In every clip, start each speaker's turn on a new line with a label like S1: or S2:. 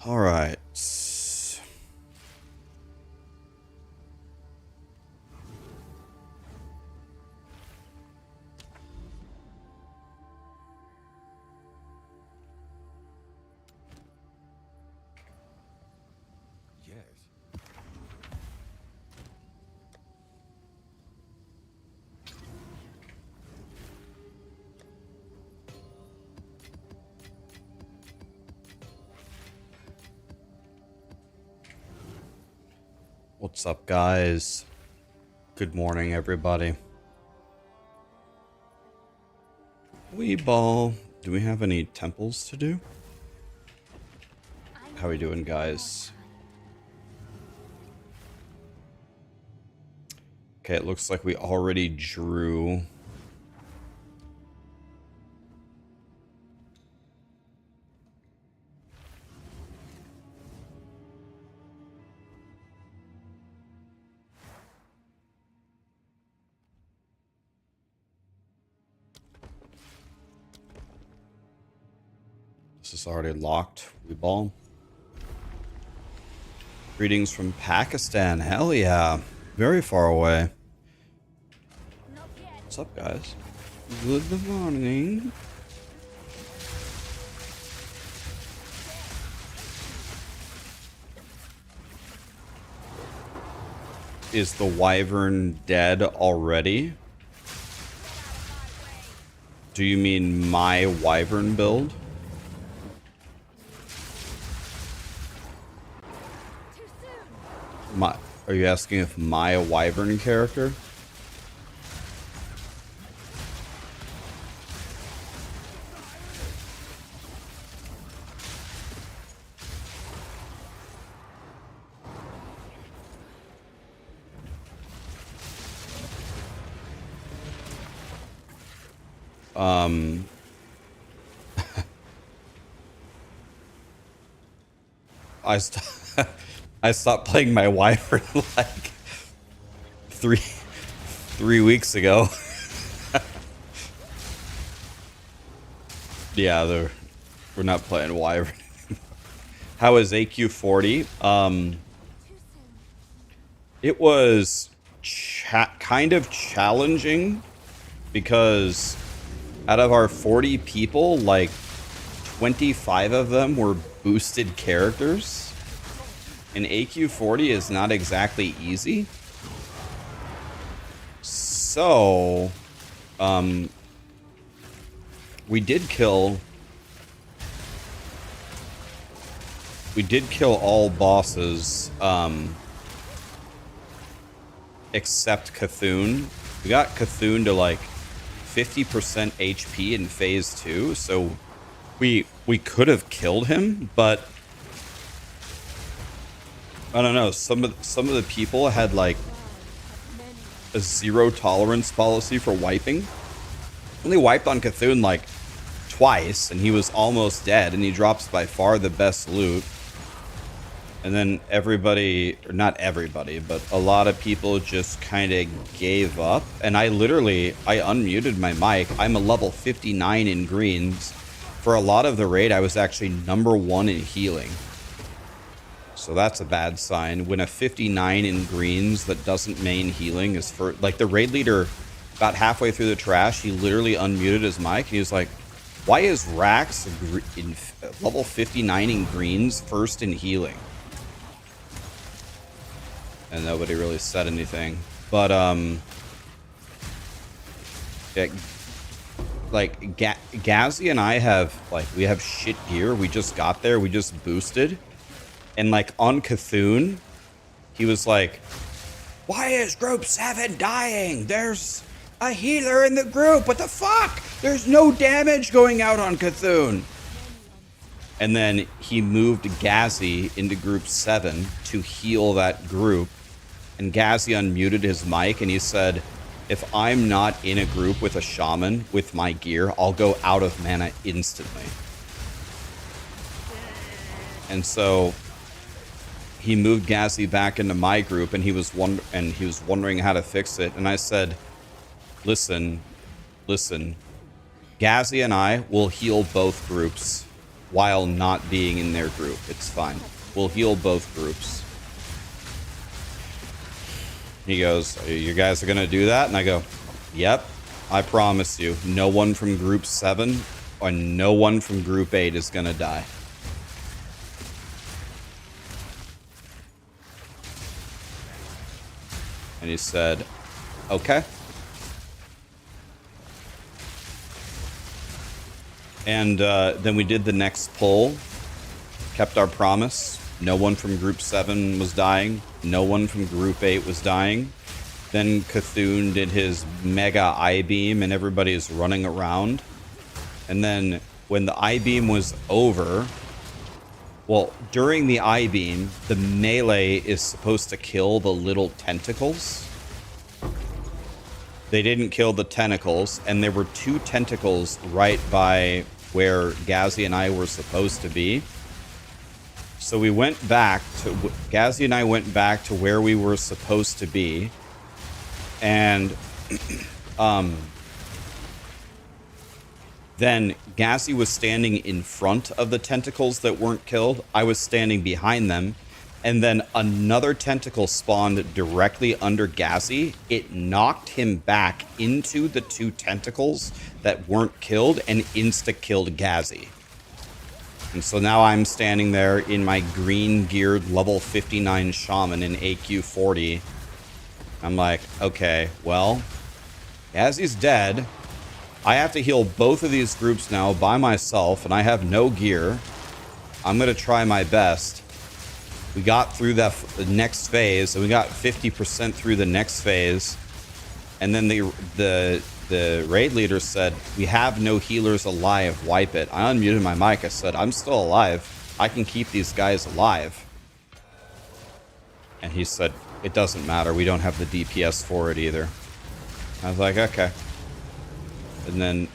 S1: All right. What's up, guys? Good morning, everybody. Weeball. Do we have any temples to do? How we doing, guys? Okay, it looks like we already drew. This is already locked. Weeball. Greetings from Pakistan. Hell yeah. Very far away. What's up, guys? Good morning. Is the wyvern dead already? Do you mean my wyvern build? Are you asking if my wyvern character? I stopped playing my wyvern like three weeks ago. Yeah, we're not playing wyvern. How is AQ40? It was kind of challenging because out of our 40 people, like 25 of them were boosted characters. And AQ40 is not exactly easy. So, we did kill all bosses, except Cthulhu. We got Cthulhu to like 50% HP in phase 2, so we could have killed him, but I don't know. Some of the people had like a zero tolerance policy for wiping. Only wiped on Cthulhu like twice, and he was almost dead. And he drops by far the best loot. And then everybody, or not everybody, but a lot of people just kind of gave up. And I unmuted my mic. I'm a level 59 in greens. For a lot of the raid, I was actually #1 in healing. So that's a bad sign. When a 59 in greens that doesn't main healing is for, like, the raid leader about halfway through the trash, he literally unmuted his mic and he was like, why is Rax in level 59 in greens first in healing? And nobody really said anything. But, yeah, like, Gazzy and I have, like, we have shit gear. We just got there. We just boosted. And, like, on Cthulhu, he was like, why is group 7 dying? There's a healer in the group. What the fuck? There's no damage going out on Cthulhu. And then he moved Gazzy into group 7 to heal that group. And Gazzy unmuted his mic and he said, if I'm not in a group with a shaman with my gear, I'll go out of mana instantly. And so he moved Gazzy back into my group, and he was wondering how to fix it. And I said, listen, Gazzy and I will heal both groups. while not being in their group. It's fine. We'll heal both groups. He goes, you guys are going to do that? And I go, yep, I promise you. No one from group 7 or no one from group 8 is going to die. And he said, okay. And then we did the next pull, kept our promise. No one from group 7 was dying. No one from group 8 was dying. Then Cthulhu did his mega I-beam and everybody's running around. And then when the I-beam was over, well, during the I-beam, the melee is supposed to kill the little tentacles. They didn't kill the tentacles, and there were 2 tentacles right by where Ghazi and I were supposed to be. So we went back to... Ghazi and I went back to where we were supposed to be. And... then Ghazi was standing in front of the tentacles that weren't killed. I was standing behind them. And then another tentacle spawned directly under Ghazi. It knocked him back into the 2 tentacles that weren't killed and insta-killed Ghazi. And so now I'm standing there in my green-geared level 59 shaman in AQ 40. I'm like, okay, well, Ghazi's dead. I have to heal both of these groups now by myself, and I have no gear. I'm going to try my best. We got through the next phase, and we got 50% through the next phase. And then the raid leader said, we have no healers alive, wipe it. I unmuted my mic. I said, I'm still alive. I can keep these guys alive. And he said, it doesn't matter. We don't have the DPS for it either. I was like, okay. And then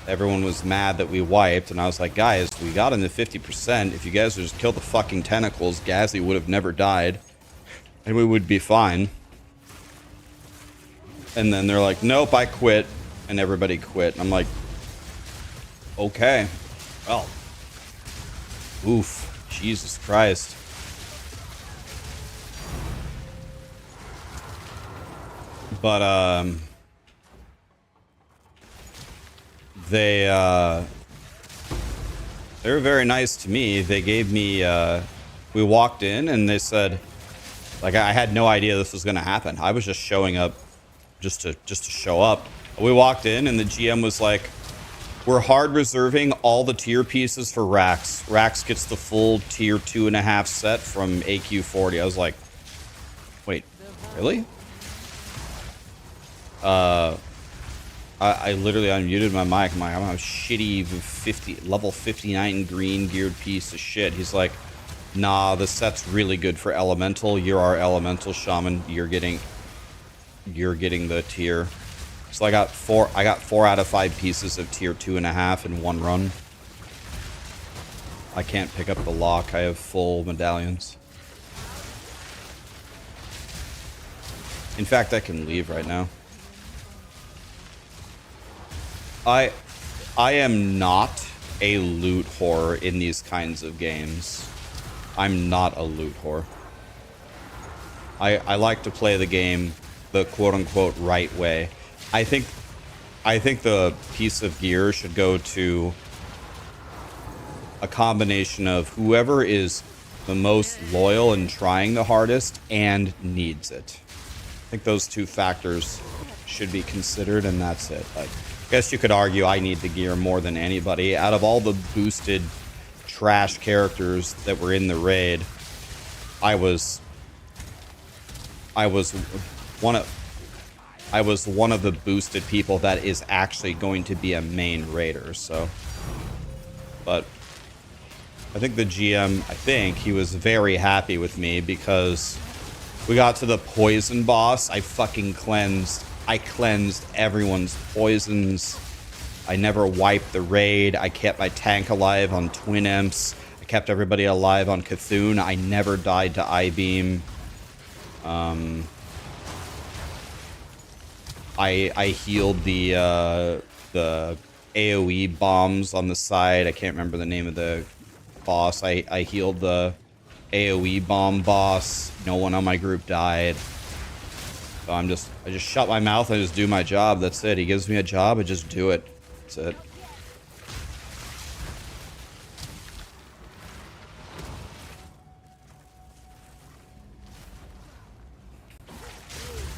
S1: everyone was mad that we wiped, and I was like, guys, we got into 50%. If you guys would just kill the fucking tentacles, Ghazi would have never died, and we would be fine. And then they're like, nope, I quit, and everybody quit. And I'm like, okay, well, oof, Jesus Christ. But, they were very nice to me. They gave me, we walked in and they said, like, I had no idea this was going to happen. I was just showing up just to show up. We walked in and the GM was like, we're hard reserving all the tier pieces for Rax. Rax gets the full tier 2.5 set from AQ 40. I was like, wait, really? I literally unmuted my mic. I'm a shitty level 59 green geared piece of shit. He's like, nah, the set's really good for elemental. You're our elemental shaman. You're getting the tier. So I got 4 out of 5 pieces of tier 2.5 in one run. I can't pick up the lock. I have full medallions. In fact, I can leave right now. I am not a loot whore in these kinds of games. I'm not a loot whore. I like to play the game the quote-unquote right way. I think the piece of gear should go to a combination of whoever is the most loyal and trying the hardest and needs it. I think those 2 factors should be considered, and that's it. Like, I guess you could argue I need the gear more than anybody. Out of all the boosted trash characters that were in the raid, I was one of the boosted people that is actually going to be a main raider. So, but I think the GM, he was very happy with me because we got to the poison boss. I cleansed everyone's poisons. I never wiped the raid. I kept my tank alive on Twin Imps. I kept everybody alive on Cthulhu. I never died to I-beam. I healed the AoE bombs on the side. I can't remember the name of the boss. I healed the AoE bomb boss. No one on my group died. So I just shut my mouth and just do my job. That's it. He gives me a job, I just do it. That's it.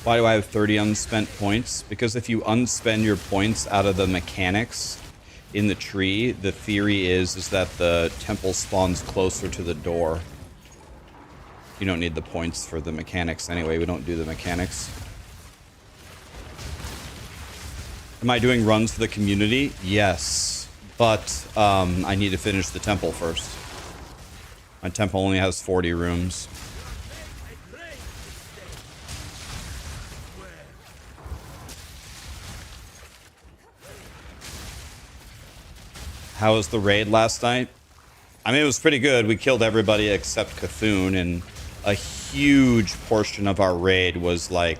S1: Why do I have 30 unspent points? Because if you unspend your points out of the mechanics in the tree, the theory is that the temple spawns closer to the door. You don't need the points for the mechanics anyway. We don't do the mechanics. Am I doing runs for the community? Yes. But I need to finish the temple first. My temple only has 40 rooms. How was the raid last night? I mean, it was pretty good. We killed everybody except Cthulhu, and a huge portion of our raid was like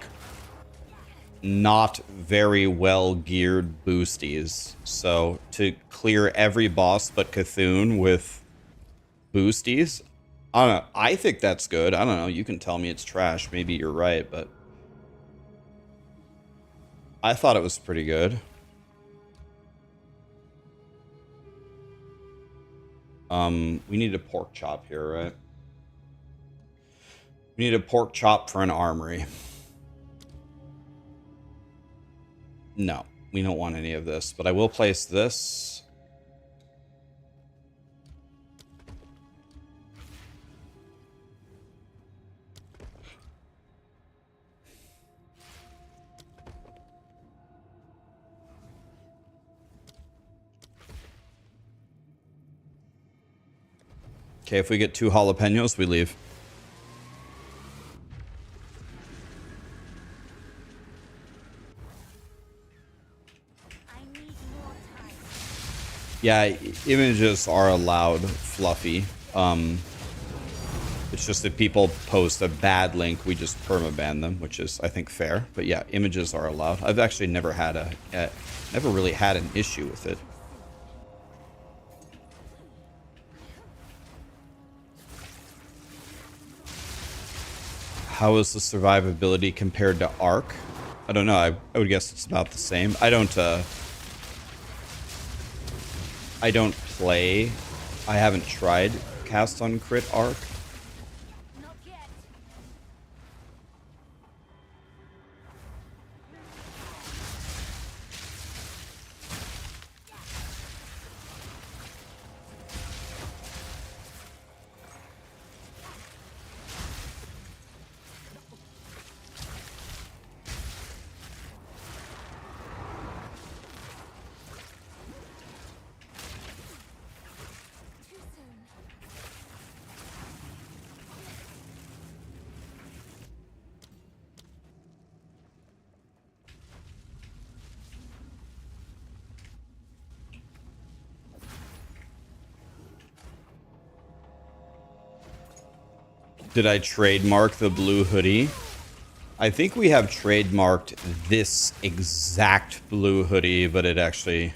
S1: not very well geared boosties. So to clear every boss but Cthulhu with boosties, I don't know. I think that's good. I don't know. You can tell me it's trash. Maybe you're right, but I thought it was pretty good. We need a pork chop here, right? We need a pork chop for an armory. No, we don't want any of this, but I will place this. Okay, if we get 2 jalapenos, we leave. Yeah, images are allowed, Fluffy. It's just that people post a bad link, we just permaban them, which is, I think, fair. But yeah, images are allowed. I've actually never had never really had an issue with it. How is the survivability compared to Ark? I don't know. I would guess it's about the same. I don't play. I haven't tried cast on crit Ark. Did I trademark the blue hoodie? I think we have trademarked this exact blue hoodie, but it actually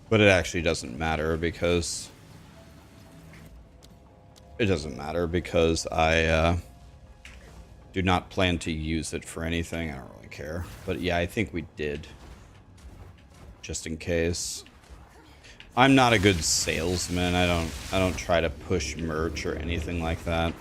S1: doesn't matter because I do not plan to use it for anything. I don't really care. But yeah, I think we did. Just in case. I'm not a good salesman. I don't try to push merch or anything like that.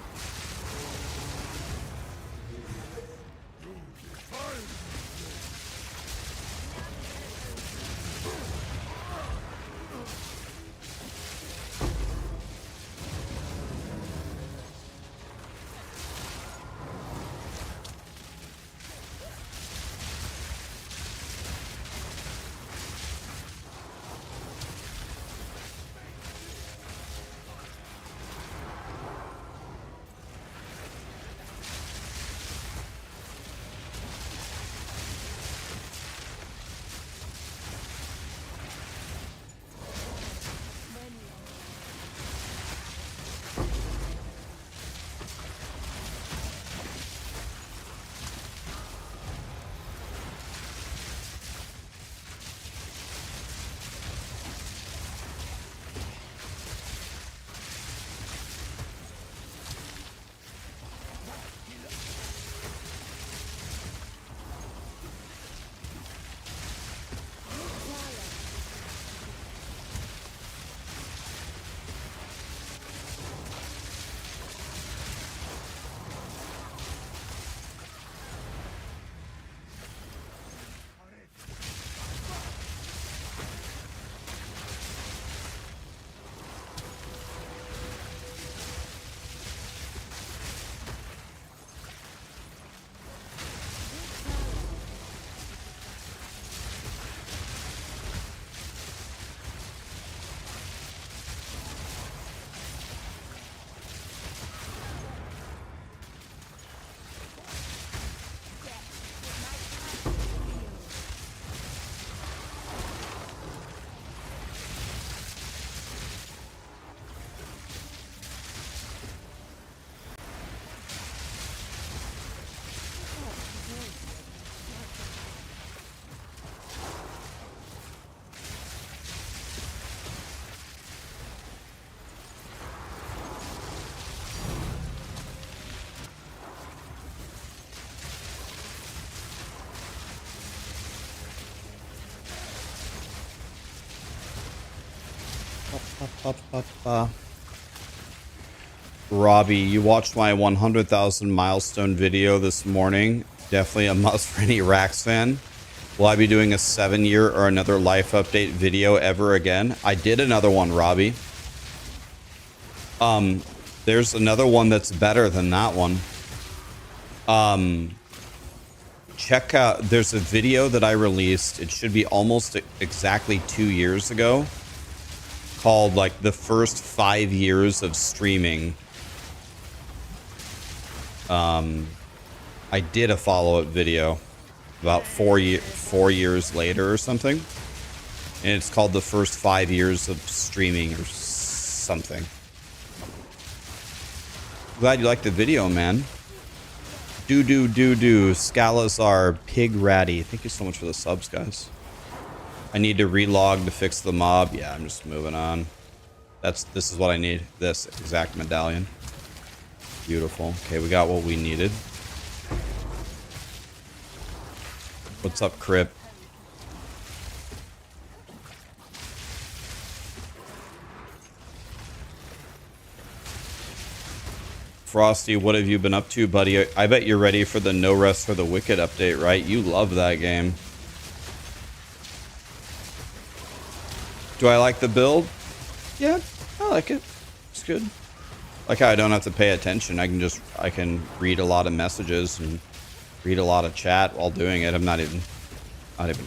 S1: Robbie, you watched my 100,000 milestone video this morning. Definitely a must for any Rax fan. Will I be doing a 7-year or another life update video ever again? I did another one, Robbie. There's another one that's better than that one. Check out, there's a video that I released. It should be almost exactly 2 years ago, called like the first 5 years of streaming. I did a follow-up video about 4 years later or something, and it's called the first 5 years of streaming or something. Glad you liked the video, man. Scalazar, Pig Ratty. Thank you so much for the subs, guys. I need to relog to fix the mob. Yeah, I'm just moving on. This is what I need. This exact medallion. Beautiful. Okay, we got what we needed. What's up, Crip? Frosty, what have you been up to, buddy? I bet you're ready for the No Rest for the Wicked update, right? You love that game. Do I like the build? Yeah, I like it. It's good. Like how I don't have to pay attention. I can read a lot of messages and read a lot of chat while doing it. I'm not even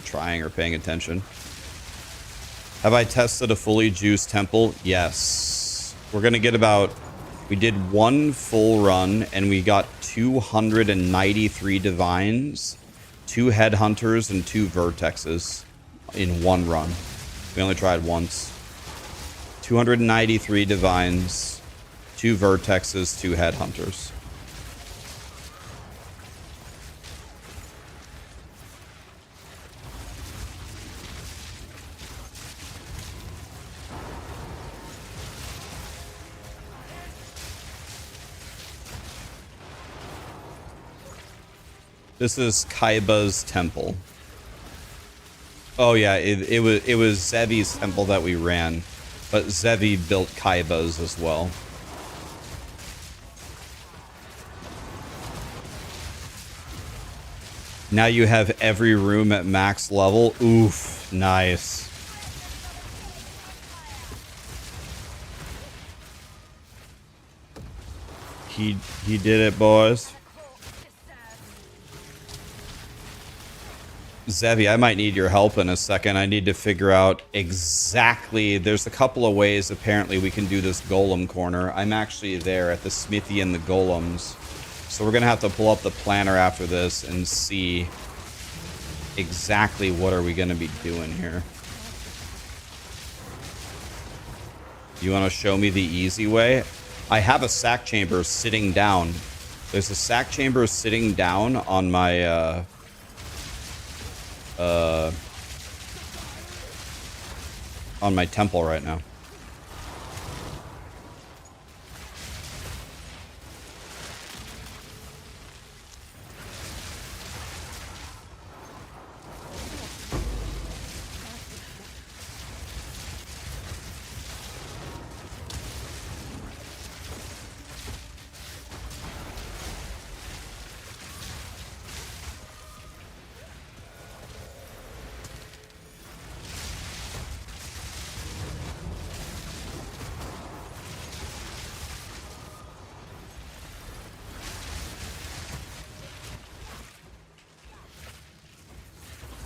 S1: trying or paying attention. Have I tested a fully juiced temple? Yes. We're gonna get we did one full run and we got 293 divines, 2 headhunters, and 2 vertexes in one run. We only tried once. 293 divines, 2 vertexes, 2 headhunters. This is Kaiba's temple. Oh yeah, it was Zevi's temple that we ran, but Zevi built Kaiba's as well. Now you have every room at max level. Oof, nice. He did it, boys. Zevi, I might need your help in a second. I need to figure out exactly... There's a couple of ways, apparently, we can do this golem corner. I'm actually there at the smithy and the golems. So we're going to have to pull up the planner after this and see exactly what are we going to be doing here. You want to show me the easy way? I have a sack chamber sitting down. There's a sack chamber sitting down on my... on my temple right now.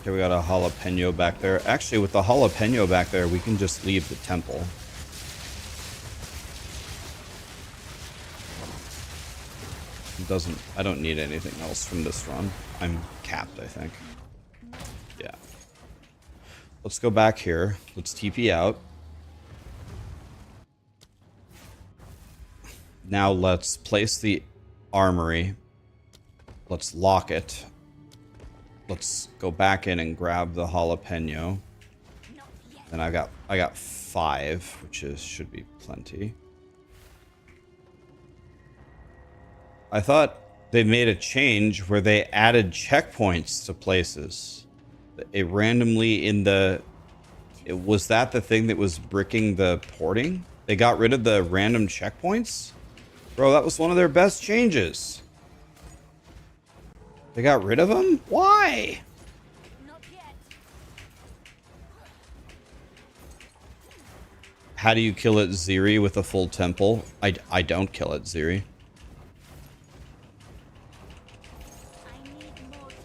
S1: Okay, we got a jalapeno back there. Actually, with the jalapeno back there, we can just leave the temple. I don't need anything else from this run. I'm capped, I think. Yeah. Let's go back here. Let's TP out. Now let's place the armory. Let's lock it. Let's go back in and grab the jalapeno. And I got 5, which should be plenty. I thought they made a change where they added checkpoints to places. It randomly in the Was that the thing that was bricking the porting? They got rid of the random checkpoints? Bro, that was one of their best changes. They got rid of them? Why?
S2: Not yet.
S1: How do you kill it, Ziri, with a full temple? I don't kill it, Ziri.
S2: I need more time.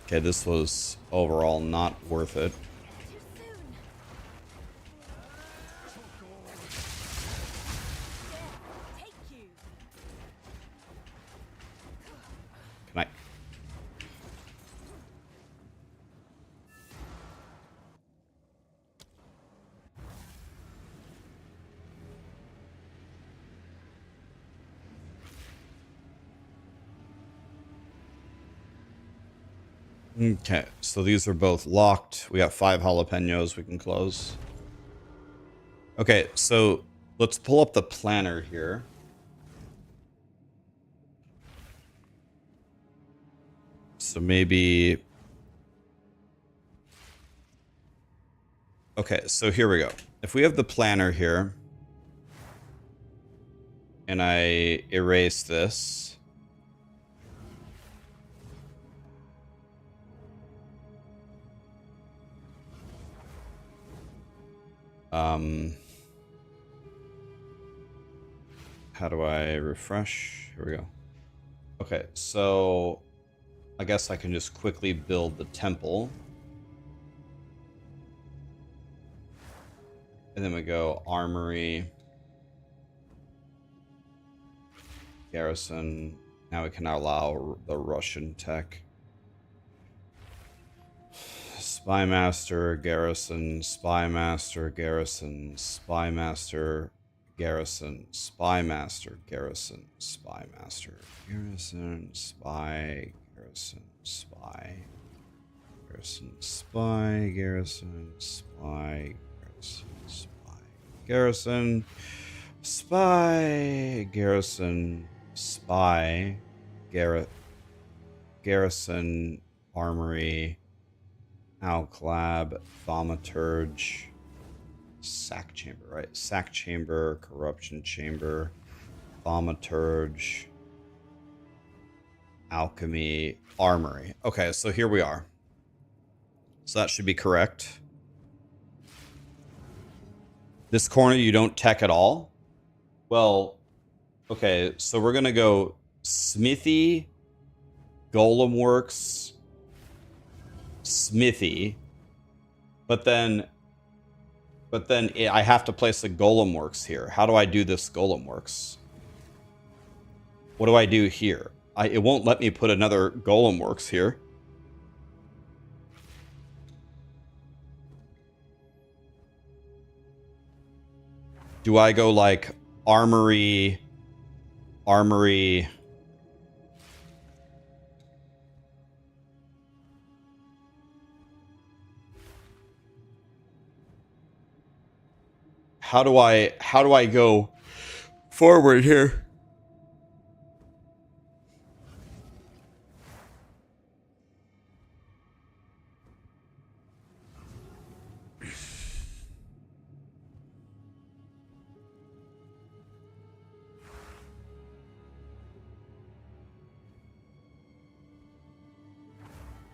S1: Okay, this was overall not worth it.
S2: Too soon. There, take you.
S1: Can I? Okay, so these are both locked. We got 5 jalapenos we can close. Okay, so let's pull up the planner here. So maybe... Okay, so here we go. If we have the planner here, and I erase this... how do I refresh? Here we go. Okay, so I guess I can just quickly build the temple. And then we go armory, garrison. Now we can allow the Russian tech. Spymaster, garrison, spymaster, garrison, spymaster, garrison, spymaster, garrison, spymaster, garrison, spy, garrison, spy, garrison, spy, garrison, spy, garrison, spy, garrison, spy, garrison, spy, garrison, armory, Alclab, Thaumaturge, Sack Chamber, right? Sack Chamber, Corruption Chamber, Thaumaturge, Alchemy, Armory. Okay, so here we are. So that should be correct. This corner you don't tech at all? Well, okay, so we're going to go Smithy, Golem Works, Smithy, but then I have to place a Golem Works here. How do I do this Golem Works? What do I do here? It won't let me put another Golem Works here. Do I go like armory? How do I go forward here?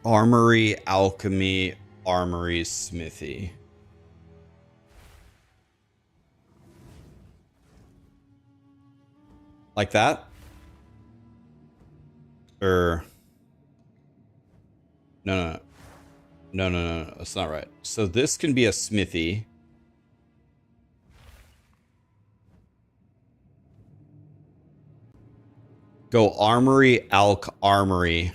S1: Armory, alchemy, armory, smithy. Like that? Or... No. That's not right. So this can be a smithy. Go armory, alch, armory.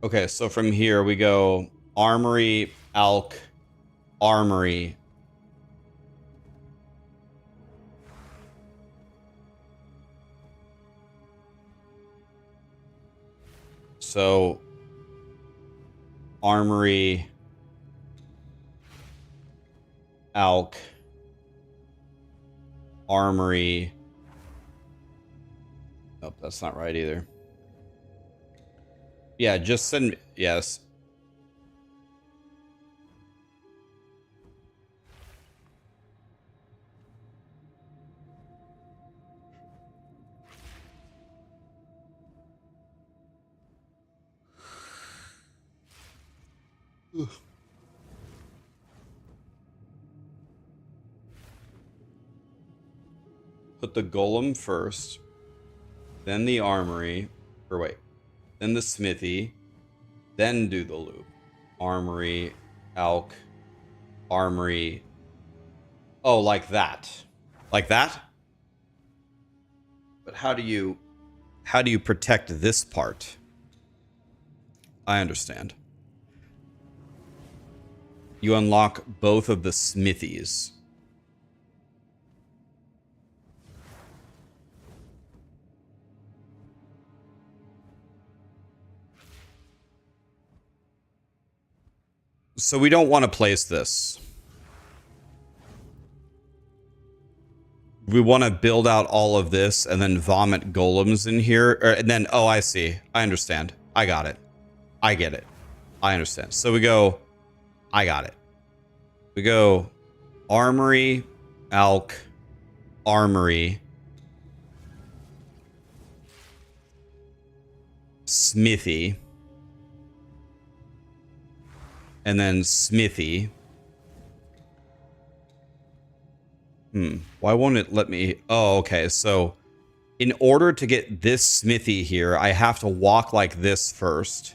S1: Okay, so from here we go armory, alch, armory. So armory, alch, armory, Nope, that's not right either. Yeah, just send. Yes. Put the golem first, then the armory, or wait, then the smithy, then do the loop. Armory, alch, armory. Oh, like that. Like that? But how do you protect this part? I understand. You unlock both of the smithies. So we don't want to place this. We want to build out all of this and then vomit golems in here. And then, oh, I see. I understand. I got it. I get it. I understand. So we go, I got it. We go armory, alch, armory, smithy, and then smithy. Why won't it let me? Oh, okay. So in order to get this smithy here, I have to walk like this first.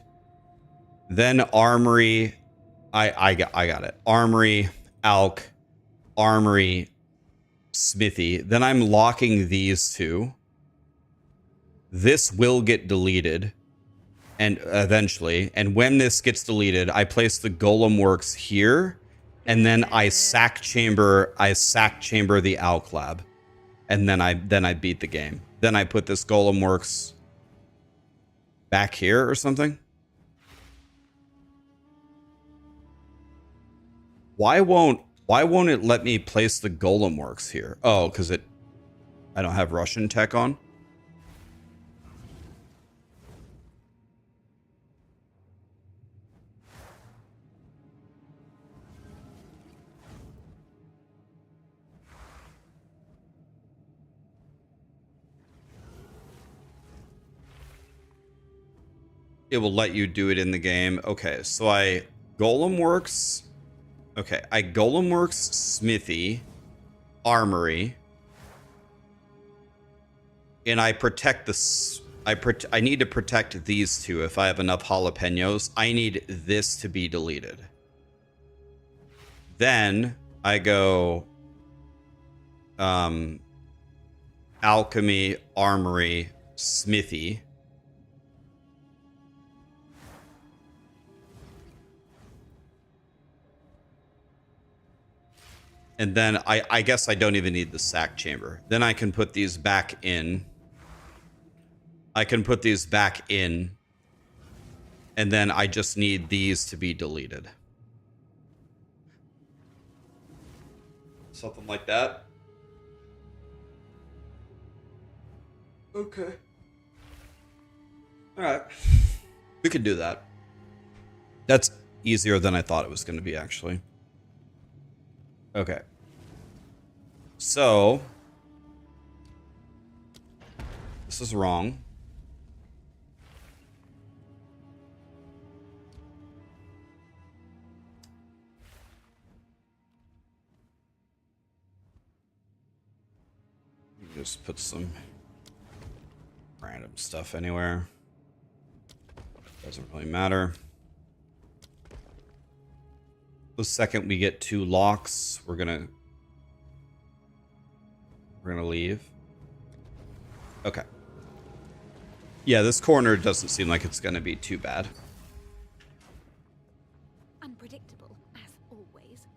S1: Then armory. I got it. Armory, alch, armory, smithy. Then I'm locking these two. This will get deleted. And eventually. And when this gets deleted, I place the golem works here. And then I sack chamber the alch lab. And then I beat the game. Then I put this golem works back here or something. Why won't it let me place the golem works here? Oh, because I don't have Russian tech on. It will let you do it in the game. Okay, so I golem works. Okay, I golem works smithy, armory, and I protect this. I need to protect these two. If I have enough jalapenos, I need this to be deleted. Then I go alchemy, armory, smithy. And then I guess I don't even need the sack chamber. Then I can put these back in. I can put these back in. And then I just need these to be deleted. Something like that. Okay. All right. We could do that. That's easier than I thought it was going to be, actually. Okay. So this is wrong. Just put some random stuff anywhere. Doesn't really matter. The second we get 2 locks, we're gonna leave. Okay. Yeah, this corner doesn't seem like it's gonna be too bad.
S2: Unpredictable, as always.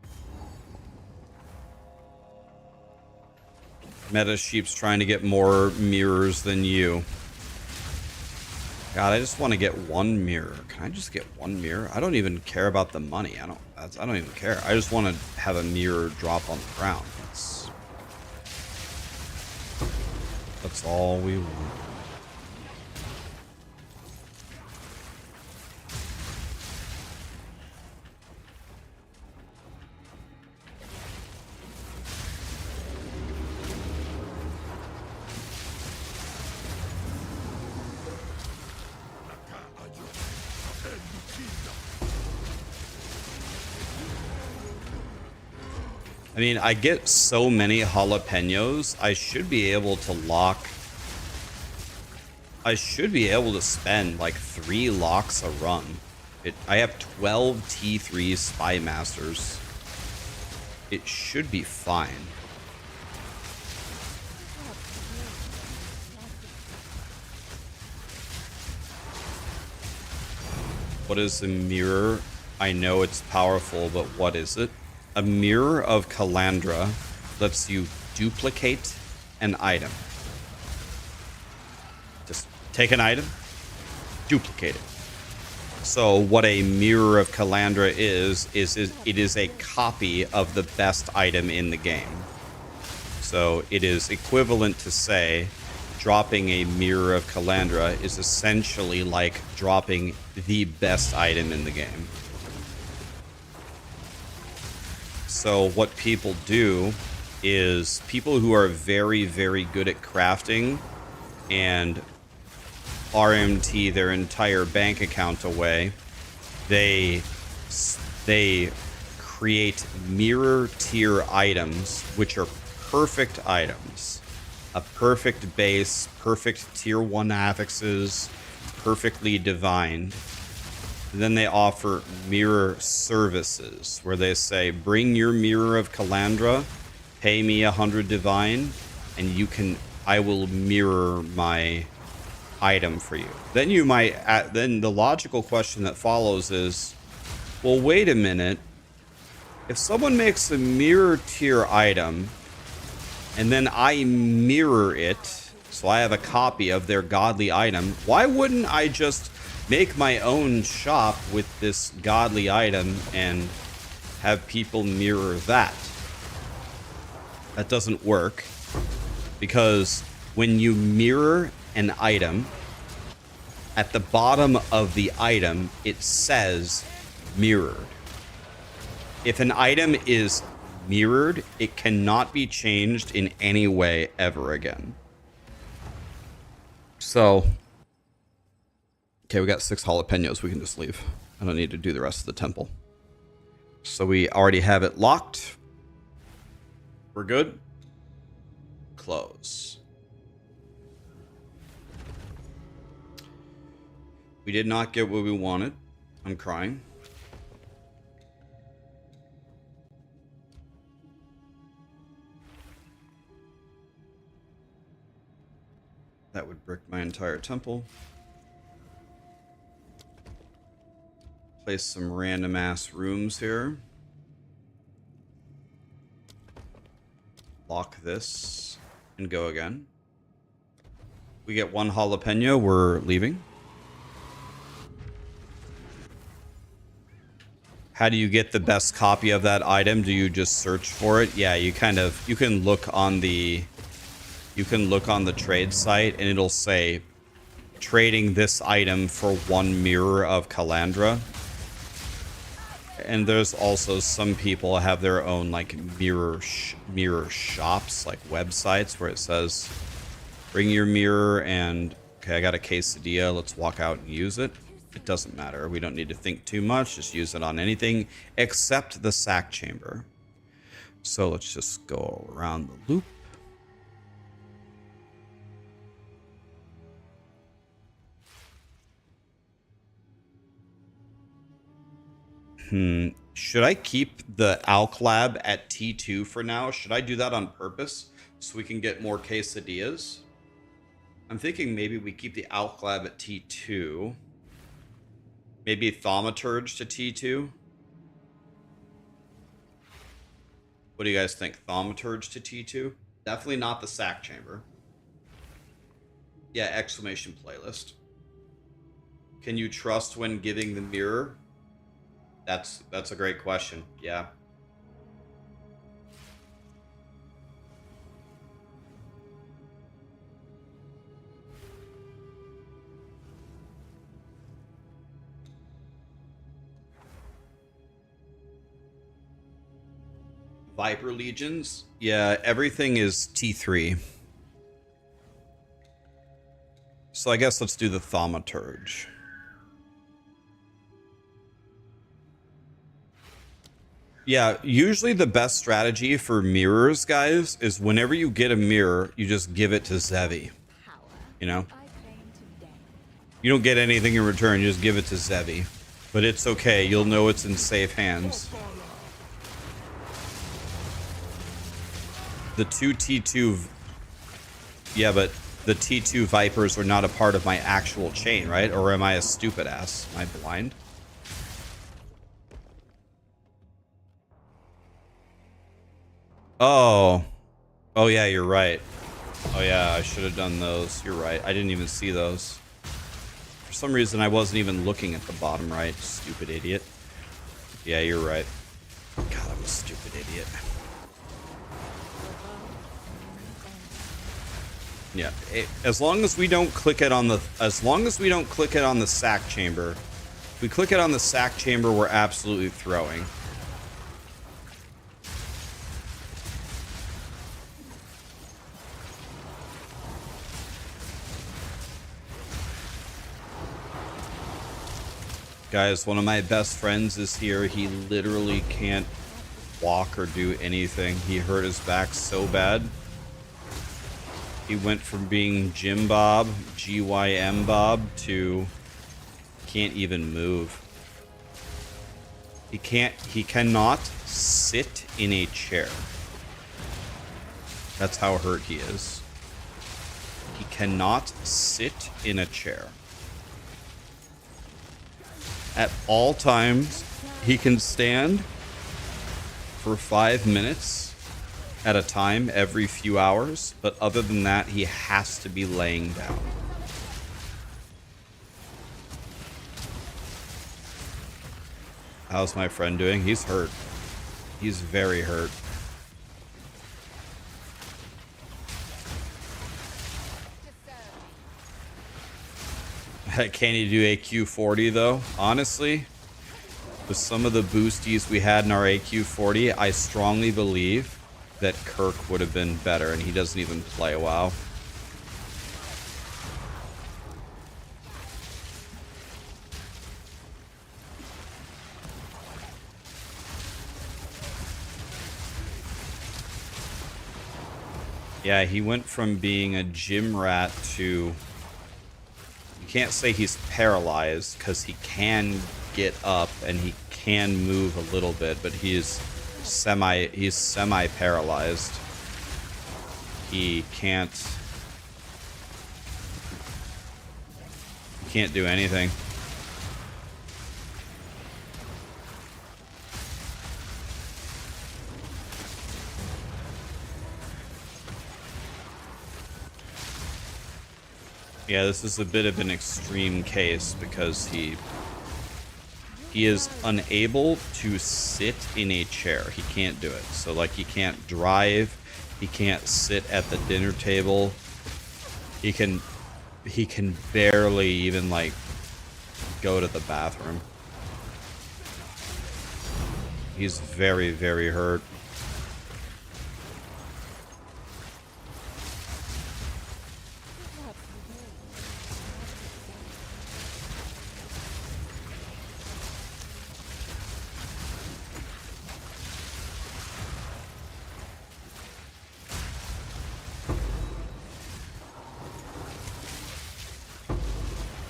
S1: Meta Sheep's trying to get more mirrors than you. God, I just want to get 1 mirror. Can I just get 1 mirror? I don't even care about the money. I don't even care. I just want to have a mirror drop on the ground. That's all we want. I mean, I get so many jalapenos, I should be able to lock... I should be able to spend like 3 locks a run. I have 12 T3 Spy Masters. It should be fine. What is a mirror? I know it's powerful, but what is it? A mirror of Kalandra lets you duplicate an item. Just take an item, duplicate it. So what a mirror of Kalandra is it is a copy of the best item in the game. So it is equivalent to say dropping a mirror of Kalandra is essentially like dropping the best item in the game. So what people do is people who are very, very good at crafting and RMT their entire bank account away, they create mirror tier items, which are perfect items. A perfect base, perfect tier 1 affixes, perfectly divined. Then they offer mirror services, where they say, bring your mirror of Kalandra, pay me 100 divine, and I will mirror my item for you. Then you might, then the logical question that follows is, well, wait a minute. If someone makes a mirror tier item, and then I mirror it, so I have a copy of their godly item, why wouldn't I just make my own shop with this godly item and have people mirror that? That doesn't work, because when you mirror an item, at the bottom of the item, it says mirrored. If an item is mirrored, it cannot be changed in any way ever again. So, okay, we got 6 jalapenos. We can just leave. I don't need to do the rest of the temple. So we already have it locked. We're good. Close. We did not get what we wanted. I'm crying. That would brick my entire temple. Place some random ass rooms here. Lock this and go again. We get 1 jalapeno, we're leaving. How do you get the best copy of that item? Do you just search for it? Yeah, you can look on the trade site and it'll say trading this item for 1 mirror of Kalandra. And there's also some people have their own like mirror shops, like websites where it says bring your mirror and okay, I got a quesadilla, let's walk out and use it. It doesn't matter. We don't need to think too much. Just use it on anything except the sack chamber. So let's just go around the loop. Should I keep the Alk Lab at T2 for now? Should I do that on purpose so we can get more quesadillas? I'm thinking maybe we keep the Alk Lab at T2. Maybe Thaumaturge to T2. What do you guys think? Thaumaturge to T2? Definitely not the sack chamber. Yeah, exclamation playlist. Can you trust when giving the mirror? That's a great question. Yeah. Viper Legions? Yeah, everything is T3. So I guess let's do the Thaumaturge. Yeah, usually the best strategy for mirrors, guys, is whenever you get a mirror, you just give it to Zevi.
S2: Power
S1: You know?
S2: I claim today.
S1: You don't get anything in return, you just give it to Zevi. But it's okay, you'll know it's in safe hands. The two T2... Yeah, but the T2 Vipers are not a part of my actual chain, right? Or am I a stupid ass? Am I blind? Oh. Oh, yeah, you're right. Oh, yeah, I should have done those. You're right. I didn't even see those. For some reason, I wasn't even looking at the bottom right. Stupid idiot. Yeah, you're right. God, I'm a stupid idiot. Yeah, as long as we don't click it on the... As long as we don't click it on the sack chamber. If we click it on the sack chamber, we're absolutely throwing. Guys, one of my best friends is here. He literally can't walk or do anything. He hurt his back so bad. He went from being Jim Bob, GYM Bob, to can't even move. He cannot sit in a chair. That's how hurt he is. He cannot sit in a chair. At all times, he can stand for 5 minutes at a time every few hours, but other than that, he has to be laying down. How's my friend doing? He's hurt. He's very hurt. Can you do AQ40 though? Honestly, with some of the boosties we had in our AQ40, I strongly believe that Kirk would have been better, and he doesn't even play WoW. Yeah, he went from being a gym rat to... You can't say he's paralyzed, because he can get up and he can move a little bit, but he's semi-paralyzed. He can't do anything. Yeah, this is a bit of an extreme case because he is unable to sit in a chair. He can't do it. So like he can't drive, he can't sit at the dinner table. He can barely even like go to the bathroom. He's very, very hurt.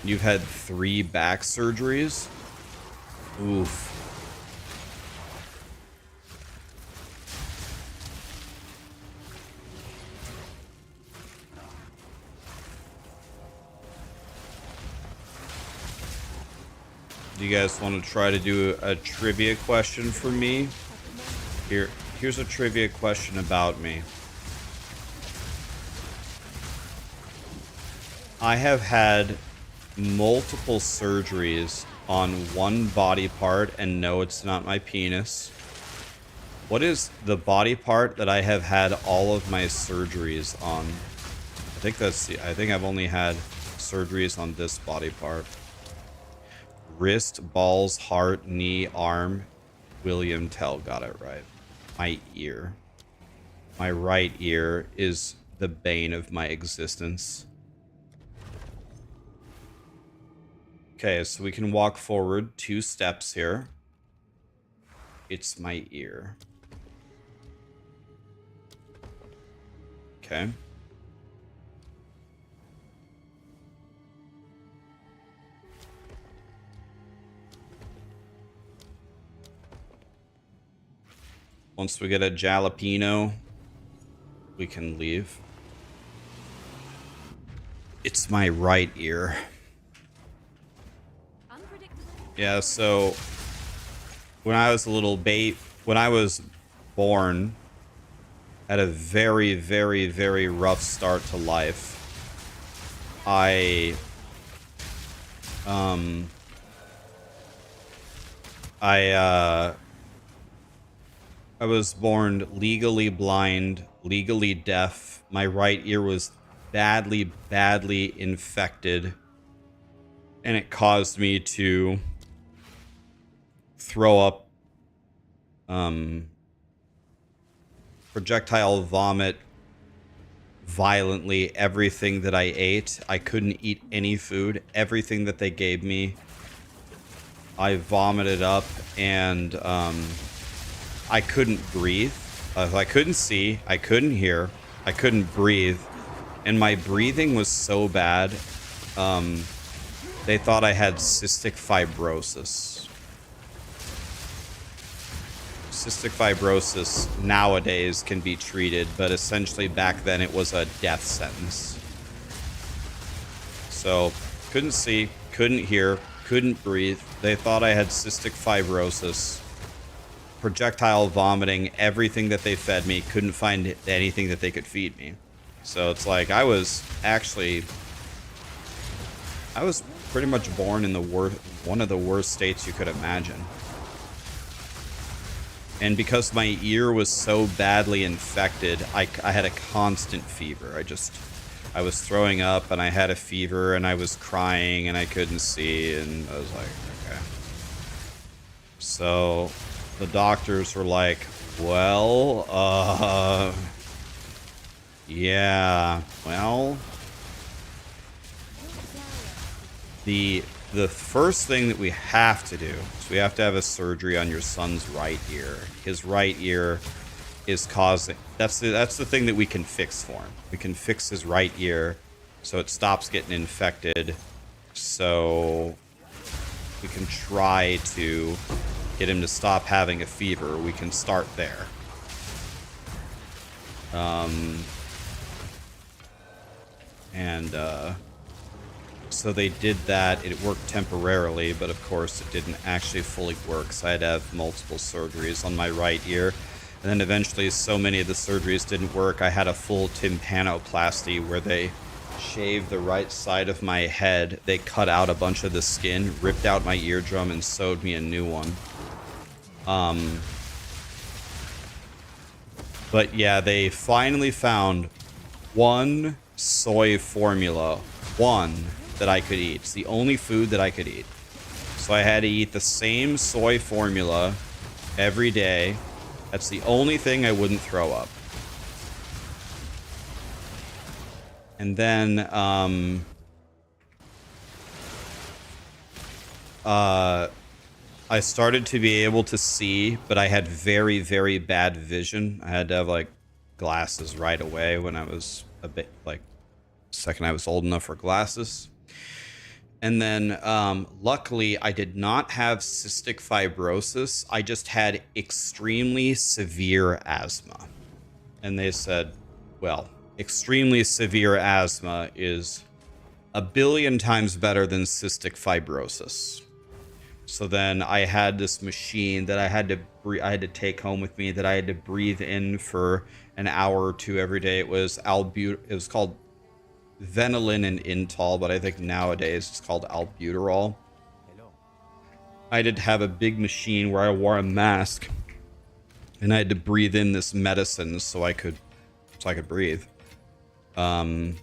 S1: You've had 3 back surgeries? Oof. Do you guys want to try to do a trivia question for me? Here's a trivia question about me. I have had multiple surgeries on one body part, and no, it's not my penis. What is the body part that I have had all of my surgeries on? I think I've only had surgeries on this body part. Wrist, balls, heart, knee, arm. William Tell got it right. My ear. My right ear is the bane of my existence. Okay, so we can walk forward 2 steps here. It's my ear. Okay. Once we get a jalapeno, we can leave. It's my right ear. Yeah, so when I was a little when I was born, at a very, very, very rough start to life, I was born legally blind, legally deaf. My right ear was badly, badly infected, and it caused me to throw up projectile vomit violently everything that I ate. I couldn't eat any food. Everything that they gave me, I vomited up, and I couldn't breathe. I couldn't see. I couldn't hear. I couldn't breathe. And my breathing was so bad, they thought I had cystic fibrosis. Cystic fibrosis nowadays can be treated, but essentially back then it was a death sentence. So, couldn't see, couldn't hear, couldn't breathe. They thought I had cystic fibrosis. Projectile vomiting, everything that they fed me, couldn't find anything that they could feed me. So it's like I was pretty much born in the one of the worst states you could imagine. And because my ear was so badly infected, I had a constant fever. I was throwing up, and I had a fever, and I was crying, and I couldn't see, and I was like, okay. So the doctors were like, well, yeah, well, the first thing that we have to do is we have to have a surgery on your son's right ear. His right ear is causing, that's the thing that we can fix for him. We can fix his right ear so it stops getting infected, so we can try to get him to stop having a fever. We can start there. So they did that. It worked temporarily, but of course it didn't actually fully work, so I had to have multiple surgeries on my right ear. And then eventually, so many of the surgeries didn't work, I had a full tympanoplasty where they shaved the right side of my head. They cut out a bunch of the skin, ripped out my eardrum, and sewed me a new one. But yeah, they finally found one soy formula. One that I could eat. It's the only food that I could eat. So I had to eat the same soy formula every day. That's the only thing I wouldn't throw up. And then I started to be able to see, but I had very, very bad vision. I had to have like glasses right away when I was a bit like second I was old enough for glasses. And then luckily I did not have cystic fibrosis. I just had extremely severe asthma. And they said, well, extremely severe asthma is 1 billion times better than cystic fibrosis. So then I had this machine that I had to take home with me that I had to breathe in for an hour or two every day. It was called Venolin and Intol, but I think nowadays it's called albuterol. I did have a big machine where I wore a mask, and I had to breathe in this medicine so I could breathe. Then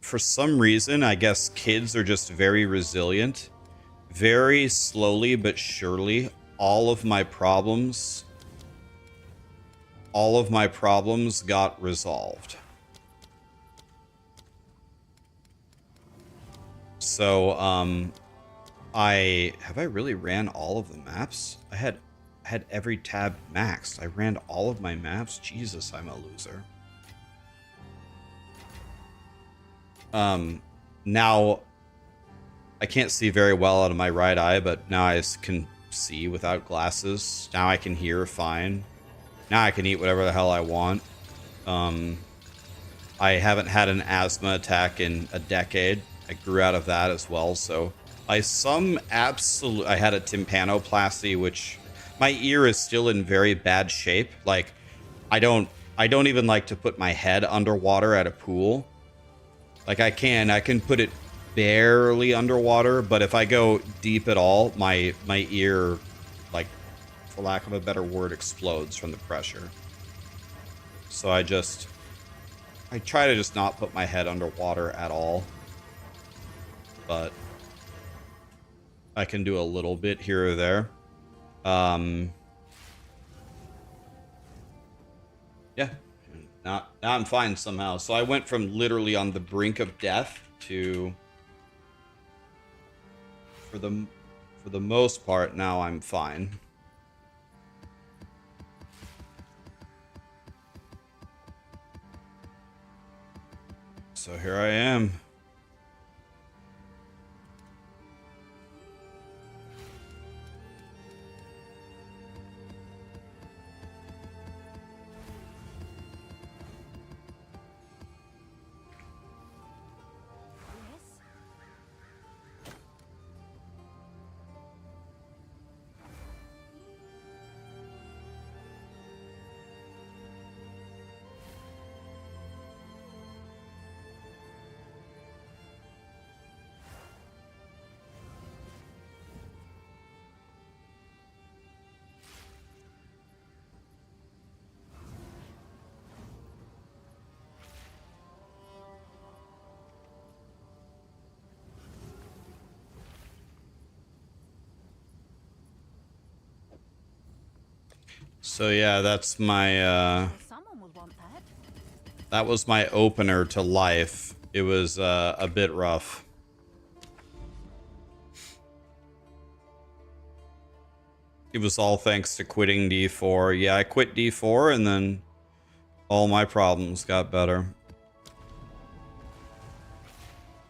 S1: for some reason, I guess kids are just very resilient. Very slowly but surely, all of my problems got resolved. So, have I really ran all of the maps? I had every tab maxed. I ran all of my maps. Jesus, I'm a loser. Now I can't see very well out of my right eye, but now I can see without glasses. Now I can hear fine. Now I can eat whatever the hell I want. I haven't had an asthma attack in a decade. I grew out of that as well, so I had a tympanoplasty, which my ear is still in very bad shape. Like, I don't even like to put my head underwater at a pool. Like, I can put it barely underwater, but if I go deep at all, my ear, like, for lack of a better word, explodes from the pressure. So I try to just not put my head underwater at all. But I can do a little bit here or there. Yeah. Now I'm fine somehow. So I went from literally on the brink of death to, for the most part, now I'm fine. So here I am. So yeah, that's my that was my opener to life. It was a bit rough. It was all thanks to quitting D4. Yeah, I quit D4 and then all my problems got better.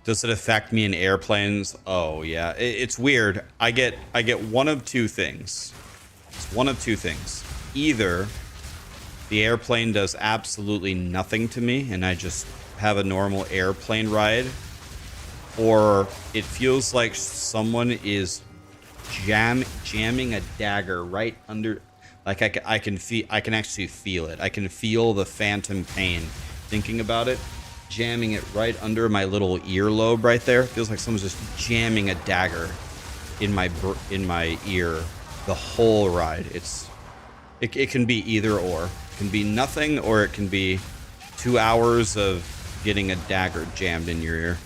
S1: Does it affect me in airplanes? Oh yeah, it's weird. I get one of two things. It's one of two things. Either the airplane does absolutely nothing to me and I just have a normal airplane ride, or it feels like someone is jamming a dagger right under, like I can actually feel it. I can feel the phantom pain thinking about it, jamming it right under my little earlobe right there. It feels like someone's just jamming a dagger in my ear the whole ride. It can be either or. It can be nothing, or it can be 2 hours of getting a dagger jammed in your ear.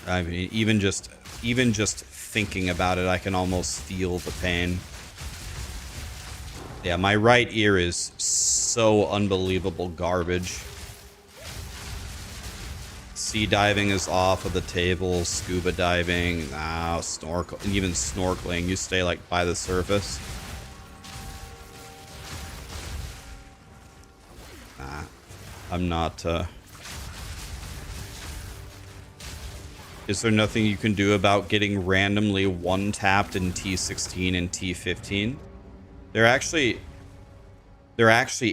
S1: I mean, even just thinking about it, I can almost feel the pain. Yeah, my right ear is so unbelievable garbage. Sea diving is off of the table. Scuba diving, even snorkeling. You stay like by the surface. I'm not. Is there nothing you can do about getting randomly one-tapped in T16 and T15? There actually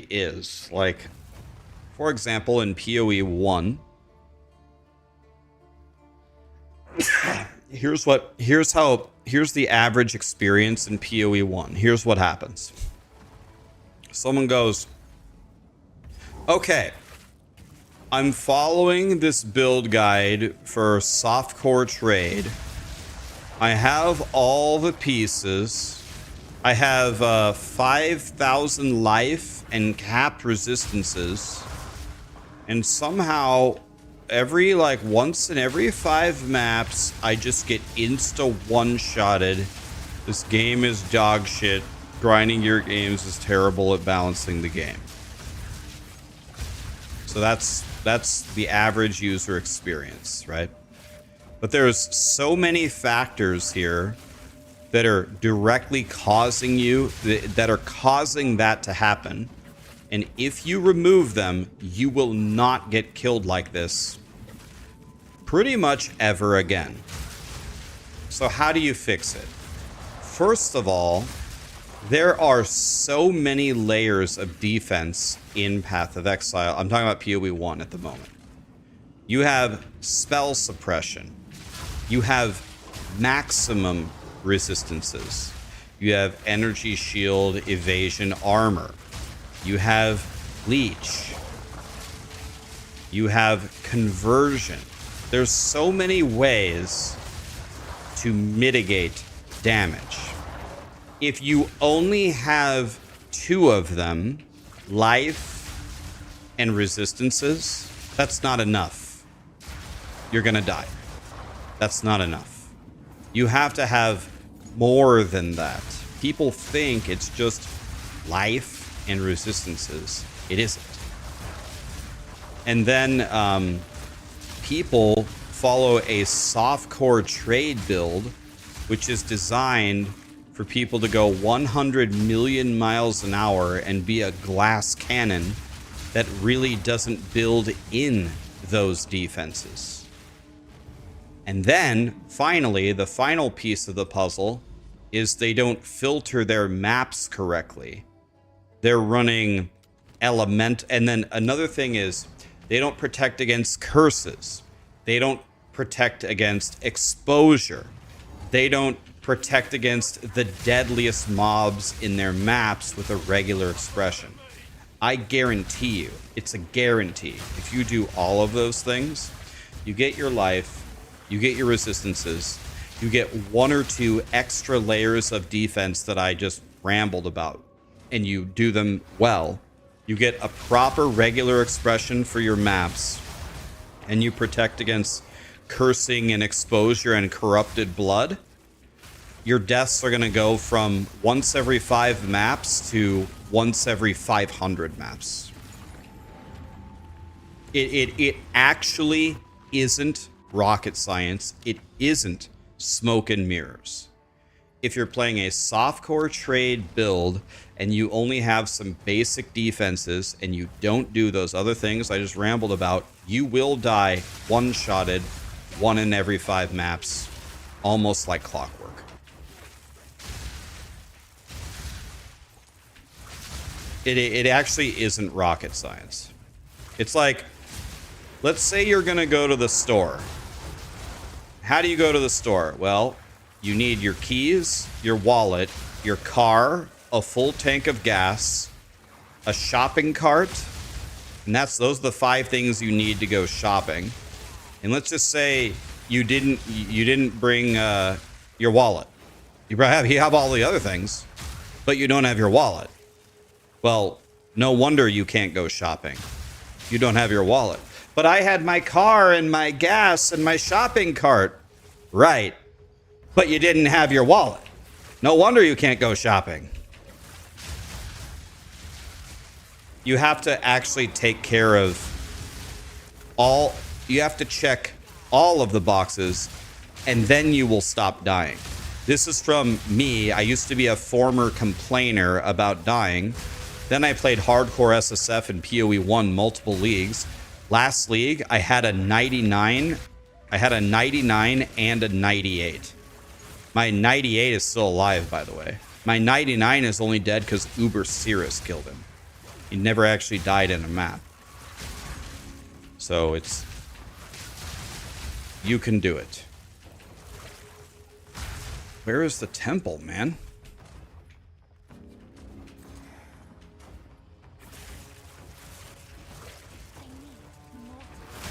S1: is. Like, for example, in POE1. Here's the average experience in POE1. Here's what happens. Someone goes, okay, I'm following this build guide for softcore trade. I have all the pieces. I have 5,000 life and capped resistances. And somehow once in every 5 maps, I just get insta one-shotted. This game is dog shit. Grinding your games is terrible at balancing the game. So that's the average user experience, right? But there's so many factors here that are directly causing you, that are causing that to happen. And if you remove them, you will not get killed like this pretty much ever again. So how do you fix it? First of all, there are so many layers of defense in Path of Exile. I'm talking about POE1 at the moment. You have spell suppression. You have maximum resistances. You have energy shield, evasion, armor. You have leech. You have conversion. There's so many ways to mitigate damage. If you only have 2 of them, life and resistances, that's not enough. You're gonna die. That's not enough. You have to have more than that. People think it's just life and resistances. It isn't. And then people follow a softcore trade build, which is designed for people to go 100 million miles an hour and be a glass cannon that really doesn't build in those defenses. And then, finally, the final piece of the puzzle is they don't filter their maps correctly. They're running element, and then another thing is they don't protect against curses. They don't protect against exposure. They don't protect against the deadliest mobs in their maps with a regular expression. I guarantee you, it's a guarantee. If you do all of those things, you get your life, you get your resistances, you get 1 or 2 extra layers of defense that I just rambled about, and you do them well. You get a proper regular expression for your maps, and you protect against cursing and exposure and corrupted blood. Your deaths are going to go from once every 5 maps to once every 500 maps. It actually isn't rocket science. It isn't smoke and mirrors. If you're playing a softcore trade build and you only have some basic defenses and you don't do those other things I just rambled about, you will die one-shotted 1 in every 5 maps, almost like clockwork. It actually isn't rocket science. It's like, let's say you're going to go to the store. How do you go to the store? Well, you need your keys, your wallet, your car, a full tank of gas, a shopping cart, and those are the 5 things you need to go shopping. And let's just say you didn't bring your wallet. You have all the other things, but you don't have your wallet. Well, no wonder you can't go shopping. You don't have your wallet. But I had my car and my gas and my shopping cart. Right. But you didn't have your wallet. No wonder you can't go shopping. You have to actually take care of you have to check all of the boxes, and then you will stop dying. This is from me. I used to be a former complainer about dying. Then I played hardcore SSF and POE1 multiple leagues. Last league, I had a 99. I had a 99 and a 98. My 98 is still alive, by the way. My 99 is only dead because Uber Cirrus killed him. He never actually died in a map. So it's... You can do it. Where is the temple, man?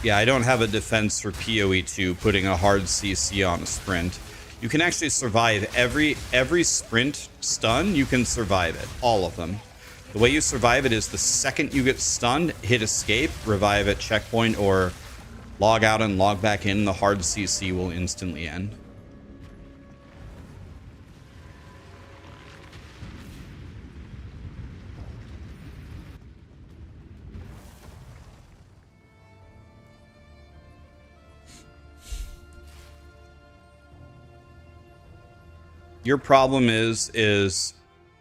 S1: Yeah, I don't have a defense for POE2 putting a hard CC on a sprint. You can actually survive every sprint stun, you can survive it. All of them. The way you survive it is the second you get stunned, hit escape, revive at checkpoint, or log out and log back in. The hard CC will instantly end. your problem is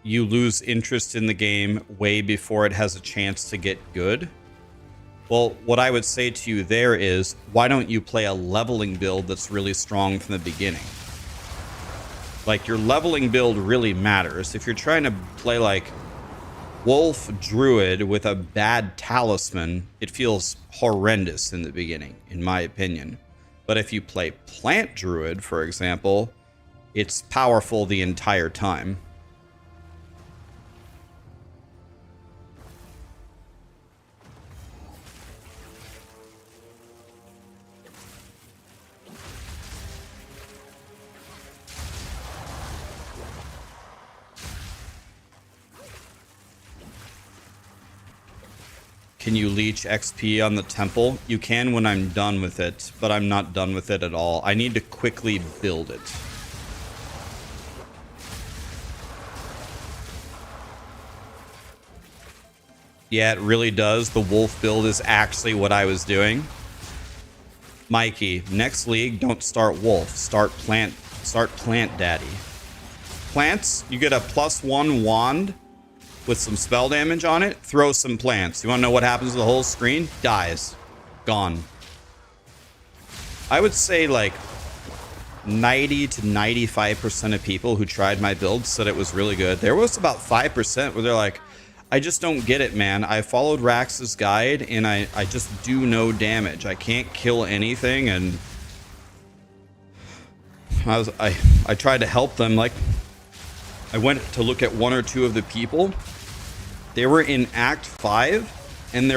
S1: you lose interest in the game way before it has a chance to get good. Well, what I would say to you there is, why don't you play a leveling build that's really strong from the beginning? Like, your leveling build really matters. If you're trying to play like Wolf Druid with a bad talisman, it feels horrendous in the beginning, in my opinion. But if you play Plant Druid, for example, it's powerful the entire time. Can you leech XP on the temple? You can when I'm done with it, but I'm not done with it at all. I need to quickly build it. Yeah, it really does. The wolf build is actually what I was doing. Mikey, next league, don't start wolf. Start plant daddy. Plants, you get a +1 wand with some spell damage on it. Throw some plants. You want to know what happens to the whole screen? Dies. Gone. I would say like 90 to 95% of people who tried my build said it was really good. There was about 5% where they're like, I just don't get it, man. I followed Rax's guide and I just do no damage. I can't kill anything. And I tried to help them. Like, I went to look at one or two of the people. They were in Act 5 and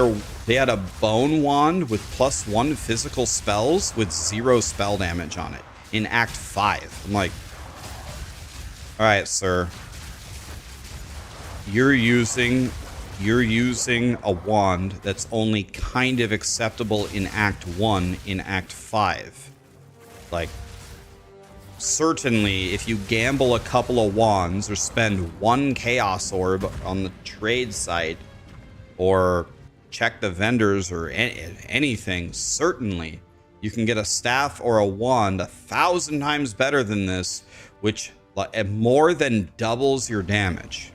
S1: they had a bone wand with +1 physical spells with 0 spell damage on it in Act 5. I'm like, all right, sir. You're using a wand that's only kind of acceptable in Act 1, in Act 5. Like, certainly, if you gamble a couple of wands or spend 1 Chaos Orb on the trade site or check the vendors or anything, certainly you can get a staff or a wand 1,000 times better than this, which more than doubles your damage.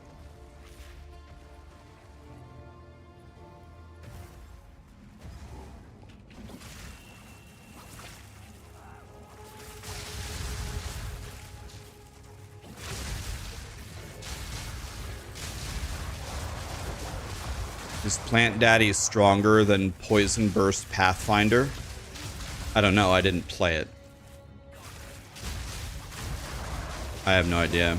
S1: Is Plant Daddy stronger than Poison Burst Pathfinder? I don't know. I didn't play it. I have no idea.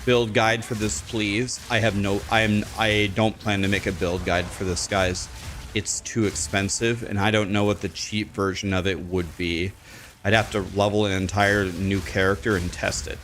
S1: Build guide for this, please. I don't plan to make a build guide for this, guys. It's too expensive, and I don't know what the cheap version of it would be. I'd have to level an entire new character and test it.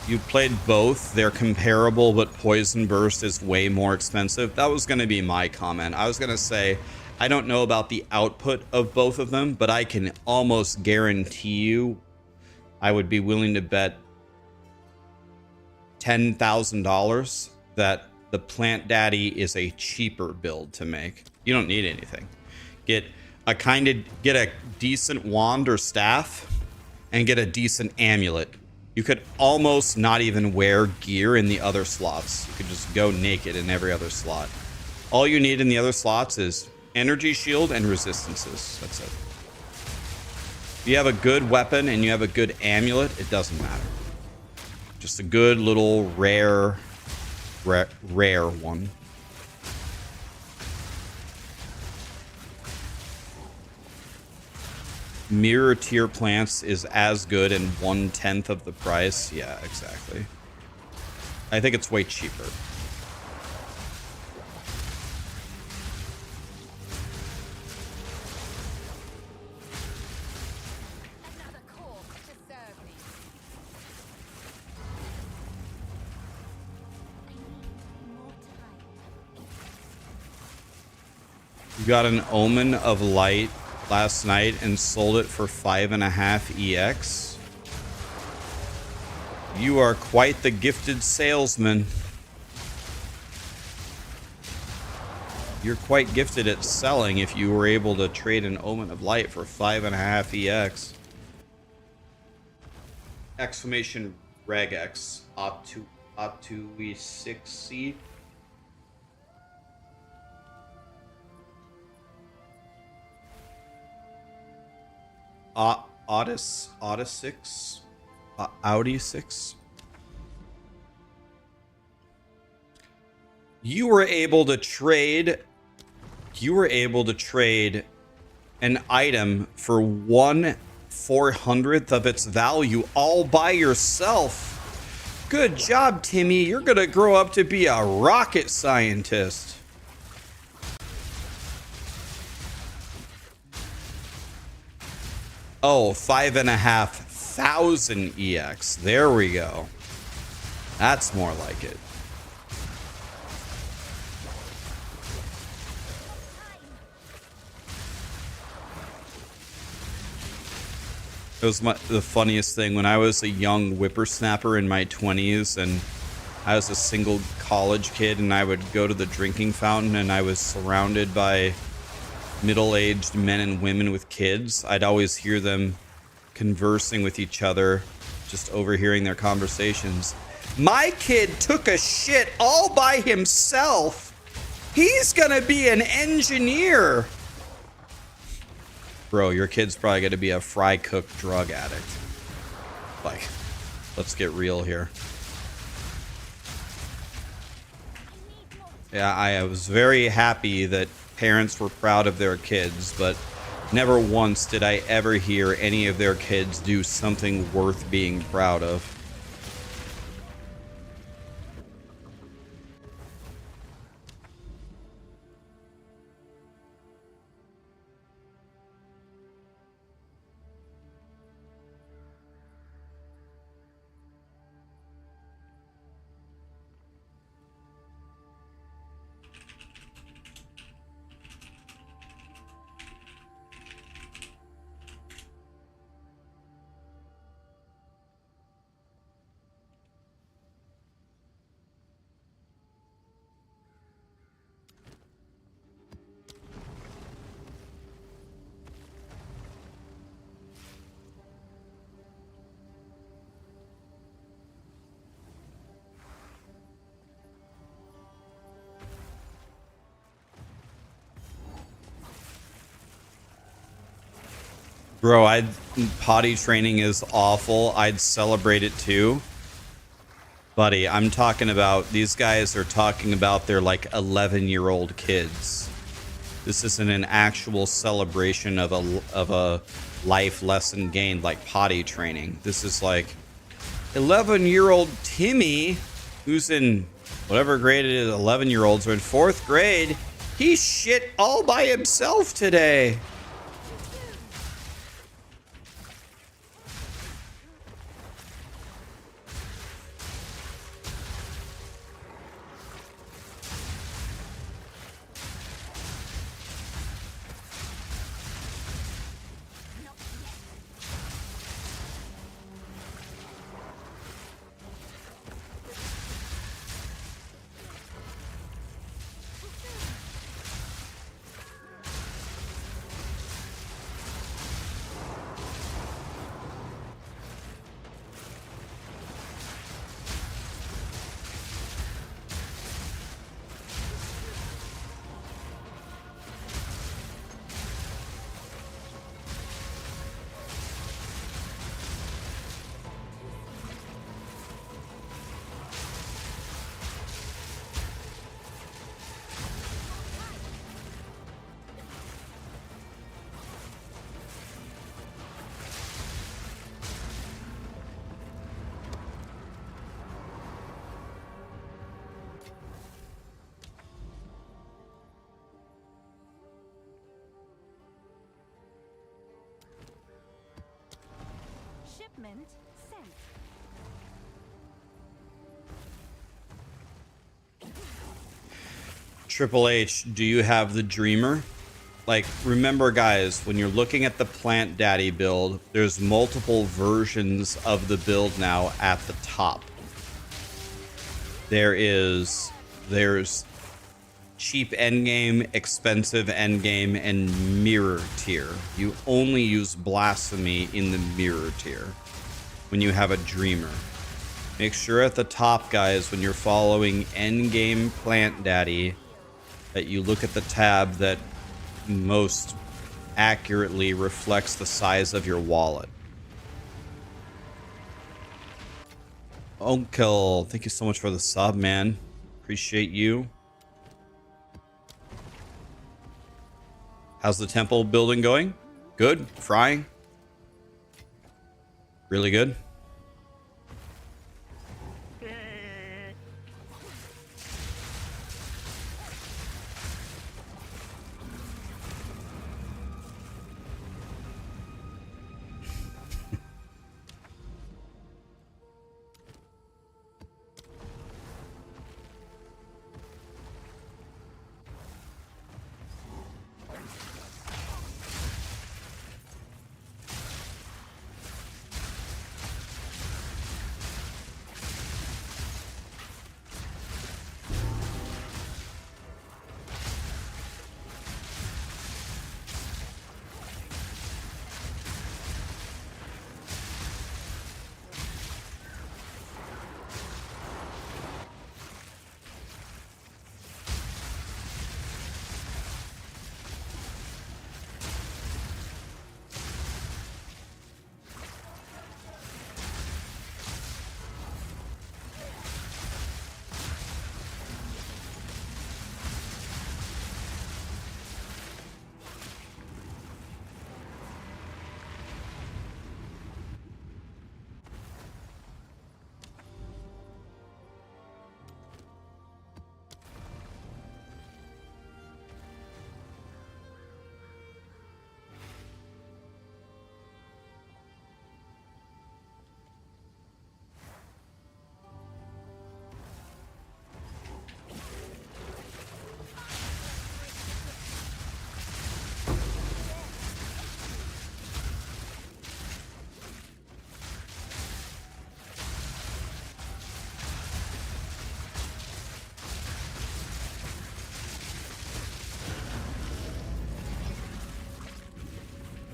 S1: You played both. They're comparable, but Poison Burst is way more expensive. That was going to be my comment. I was going to say, I don't know about the output of both of them, but I can almost guarantee you I would be willing to bet $10,000 that the Plant Daddy is a cheaper build to make. You don't need anything. Get a decent wand or staff and get a decent amulet. You could almost not even wear gear in the other slots. You could just go naked in every other slot. All you need in the other slots is energy shield and resistances. That's it. If you have a good weapon and you have a good amulet, it doesn't matter. Just a good little rare one. Mirror tier plants is as good and 1/10 of the price. Yeah, exactly. I think it's way cheaper. You got an Omen of Light last night and sold it for 5.5 EX. You are quite the gifted salesman. You're quite gifted at selling if you were able to trade an Omen of Light for 5.5 EX. Exclamation regex Optu 6C. Audi 6. Audi 6. You were able to trade an item for 1/400th of its value all by yourself. Good job, Timmy. You're gonna grow up to be a rocket scientist. Oh, 5,500 EX. There we go. That's more like it. It was the funniest thing when I was a young whippersnapper in my 20s and I was a single college kid and I would go to the drinking fountain and I was surrounded by middle-aged men and women with kids. I'd always hear them conversing with each other, just overhearing their conversations. My kid took a shit all by himself. He's gonna be an engineer. Bro, your kid's probably gonna be a fry cook drug addict. Like, let's get real here. Yeah, I was very happy that parents were proud of their kids, but never once did I ever hear any of their kids do something worth being proud of. Bro, potty training is awful. I'd celebrate it too. Buddy, I'm talking about, these guys are talking about their like 11-year-old kids. This isn't an actual celebration of a life lesson gained like potty training. This is like 11-year-old Timmy, who's in whatever grade it is, 11-year-olds are in 4th grade. He shit all by himself today.
S2: Shipment sent.
S1: Triple H, do you have the Dreamer? like, remember guys, when you're looking at the Plant Daddy build, there's multiple versions of the build now at the top. There's cheap endgame, expensive endgame, and mirror tier. You only use blasphemy in the mirror tier when you have a dreamer. Make sure at the top, guys, when you're following endgame Plant Daddy, that you look at the tab that most accurately reflects the size of your wallet. Uncle, thank you so much for the sub, man. Appreciate you. How's the temple building going? Good? Frying? Really good?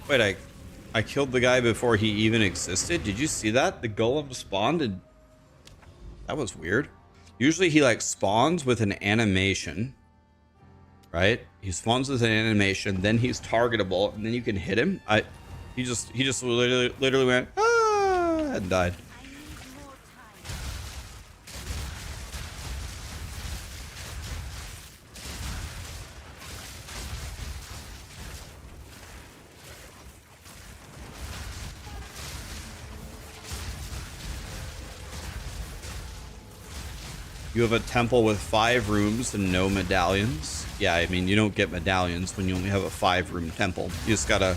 S1: Wait, I killed the guy before he even existed? Did you see that? The golem spawned and... That was weird. Usually he like spawns with an animation. Right? He spawns with an animation, then he's targetable, and then you can hit him. He just literally went, ah, and died. You have a temple with 5 rooms and no medallions. Yeah, I mean, you don't get medallions when you only have a 5-room temple. You just gotta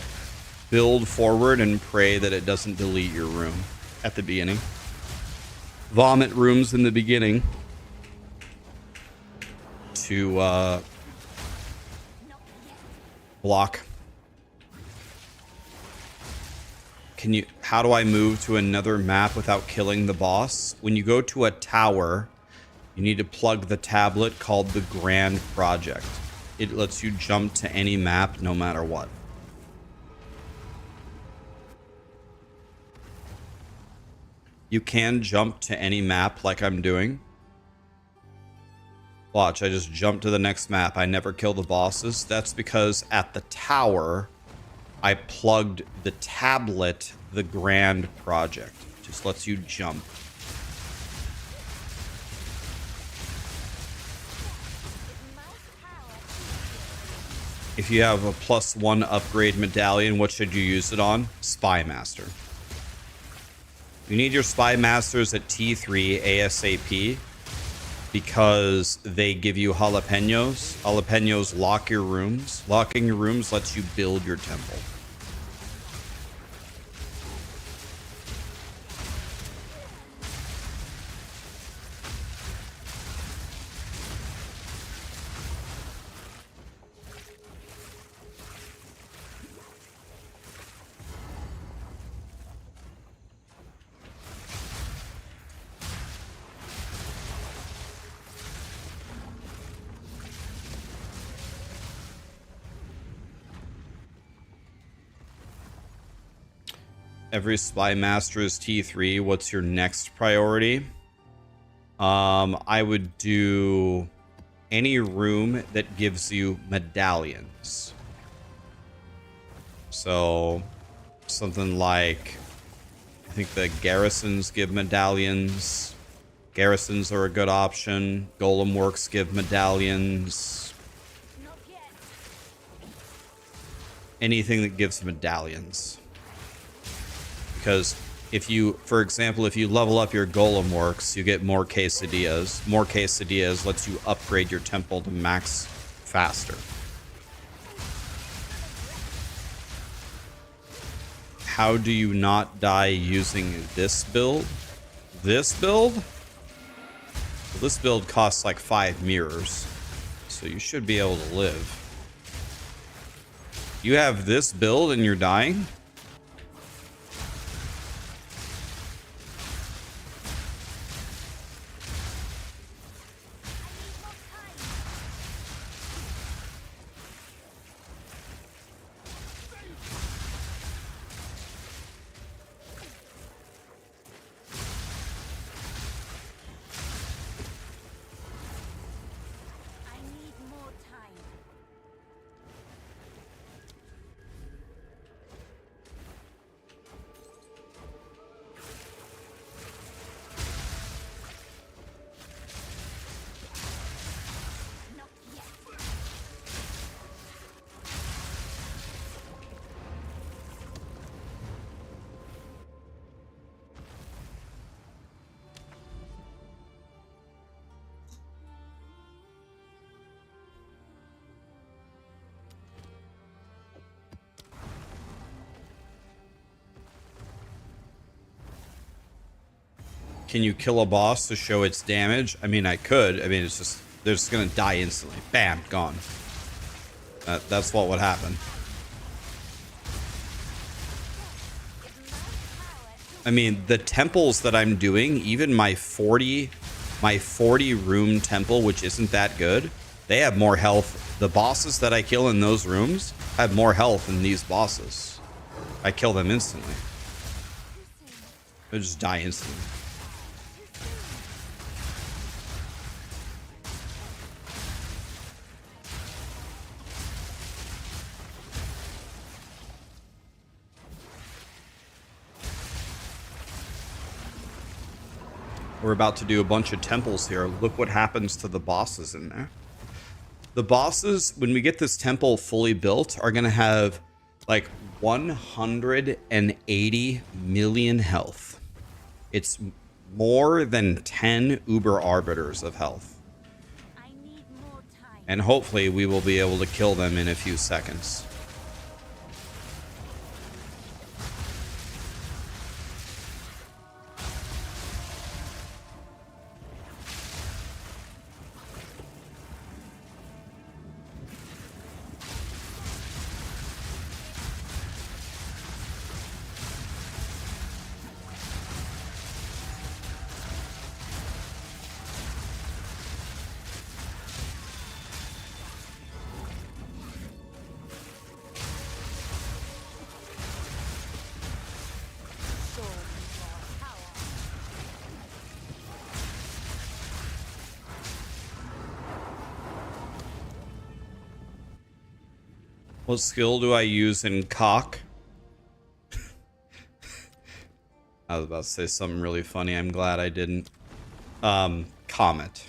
S1: build forward and pray that it doesn't delete your room at the beginning. Vomit rooms in the beginning to block. How do I move to another map without killing the boss? When you go to a tower, you need to plug the tablet called the Grand Project. It lets you jump to any map no matter what. You can jump to any map like I'm doing. Watch, I just jump to the next map. I never kill the bosses. That's because at the tower, I plugged the tablet, the Grand Project. Just lets you jump. If you have a +1 upgrade medallion, what should you use it on? Spy Master. You need your Spy Masters at T3 ASAP because they give you jalapenos. Jalapenos lock your rooms. Locking your rooms lets you build your temple. Every spy master is T3. What's your next priority? I would do any room that gives you medallions. So something like, I think the garrisons give medallions. Garrisons are a good option. Golem works give medallions.
S2: Not yet.
S1: Anything that gives medallions. Because if you, for example, if you level up your golem works, you get more quesadillas. More quesadillas lets you upgrade your temple to max faster. How do you not die using this build? This build? Well, this build costs like 5 mirrors, so you should be able to live. You have this build and you're dying? Can you kill a boss to show its damage? I mean, I could. I mean, it's just, they're just gonna die instantly. Bam, gone. That's what would happen. I mean, the temples that I'm doing, even my 40 room temple, which isn't that good, they have more health. The bosses that I kill in those rooms have more health than these bosses. I kill them instantly. They just die instantly. We're about to do a bunch of temples here. Look what happens to the bosses in there. The bosses, when we get this temple fully built, are going to have like 180 million health. It's more than 10 Uber Arbiters of health.
S2: I need more time.
S1: And hopefully we will be able to kill them in a few seconds. What skill do I use in CoC? I was about to say something really funny. I'm glad I didn't. Comet.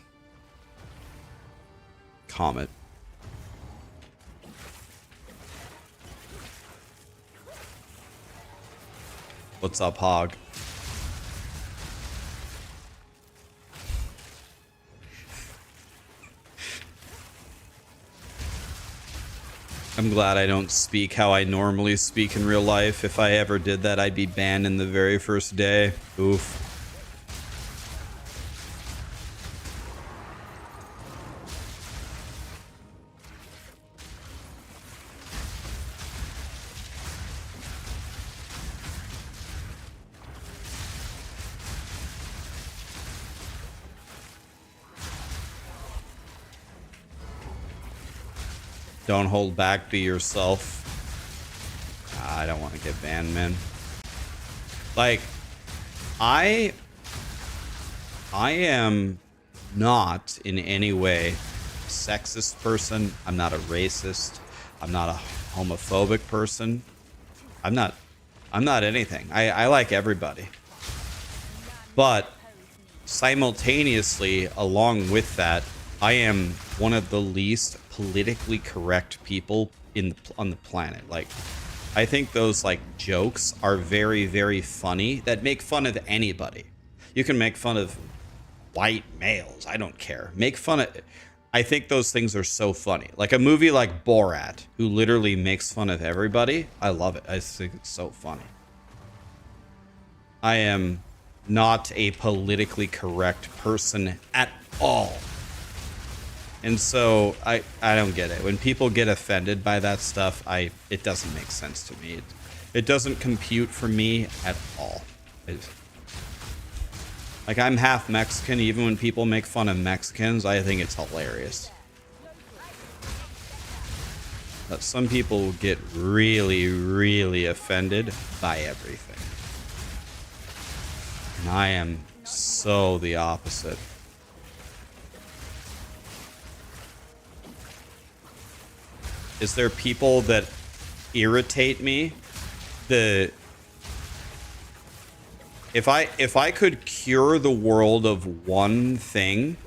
S1: Comet. What's up, Hog? I'm glad I don't speak how I normally speak in real life. If I ever did that, I'd be banned in the very first day. Oof. Don't hold back, be yourself. I don't want to get banned, man. Like, I am not in any way a sexist person. I'm not a racist. I'm not a homophobic person. I'm not anything. I like everybody. But simultaneously, along with that, I am one of the least politically correct people on the planet. Like, I think those like jokes are very, very funny that make fun of anybody. You can make fun of white males. I don't care. Make fun of. I think those things are so funny. Like a movie like Borat, who literally makes fun of everybody. I love it. I think it's so funny. I am not a politically correct person at all. And so I don't get it. When people get offended by that stuff, it doesn't make sense to me. It doesn't compute for me at all. Like, I'm half Mexican. Even when people make fun of Mexicans, I think it's hilarious. But some people get really, really offended by everything. And I am so the opposite. Is there people that irritate me? If I could cure the world of one thing,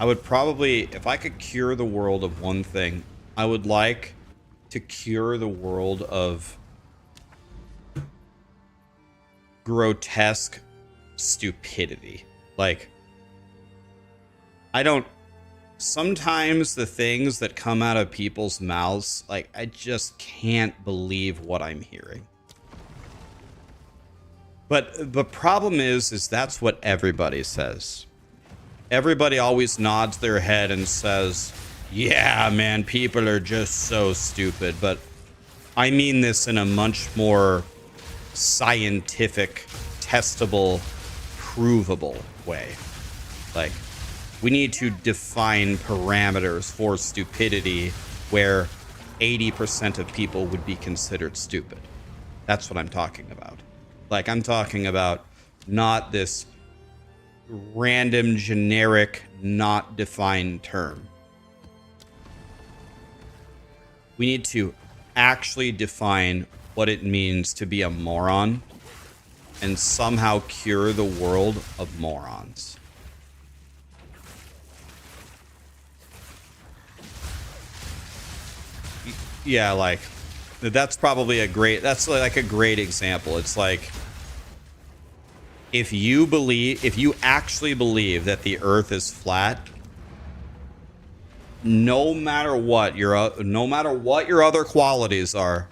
S1: I would probably, if I could cure the world of one thing, I would like to cure the world of grotesque stupidity. Like, sometimes the things that come out of people's mouths, like, I just can't believe what I'm hearing. But the problem is that's what everybody says. Everybody always nods their head and says, yeah, man, people are just so stupid. But I mean this in a much more scientific, testable, provable way. Like, we need to define parameters for stupidity where 80% of people would be considered stupid. That's what I'm talking about. Like, I'm talking about not this random, generic, not defined term. We need to actually define what it means to be a moron and somehow cure the world of morons. Yeah, like, that's probably that's like a great example. It's like, if you actually believe that the earth is flat, no matter what your other qualities are,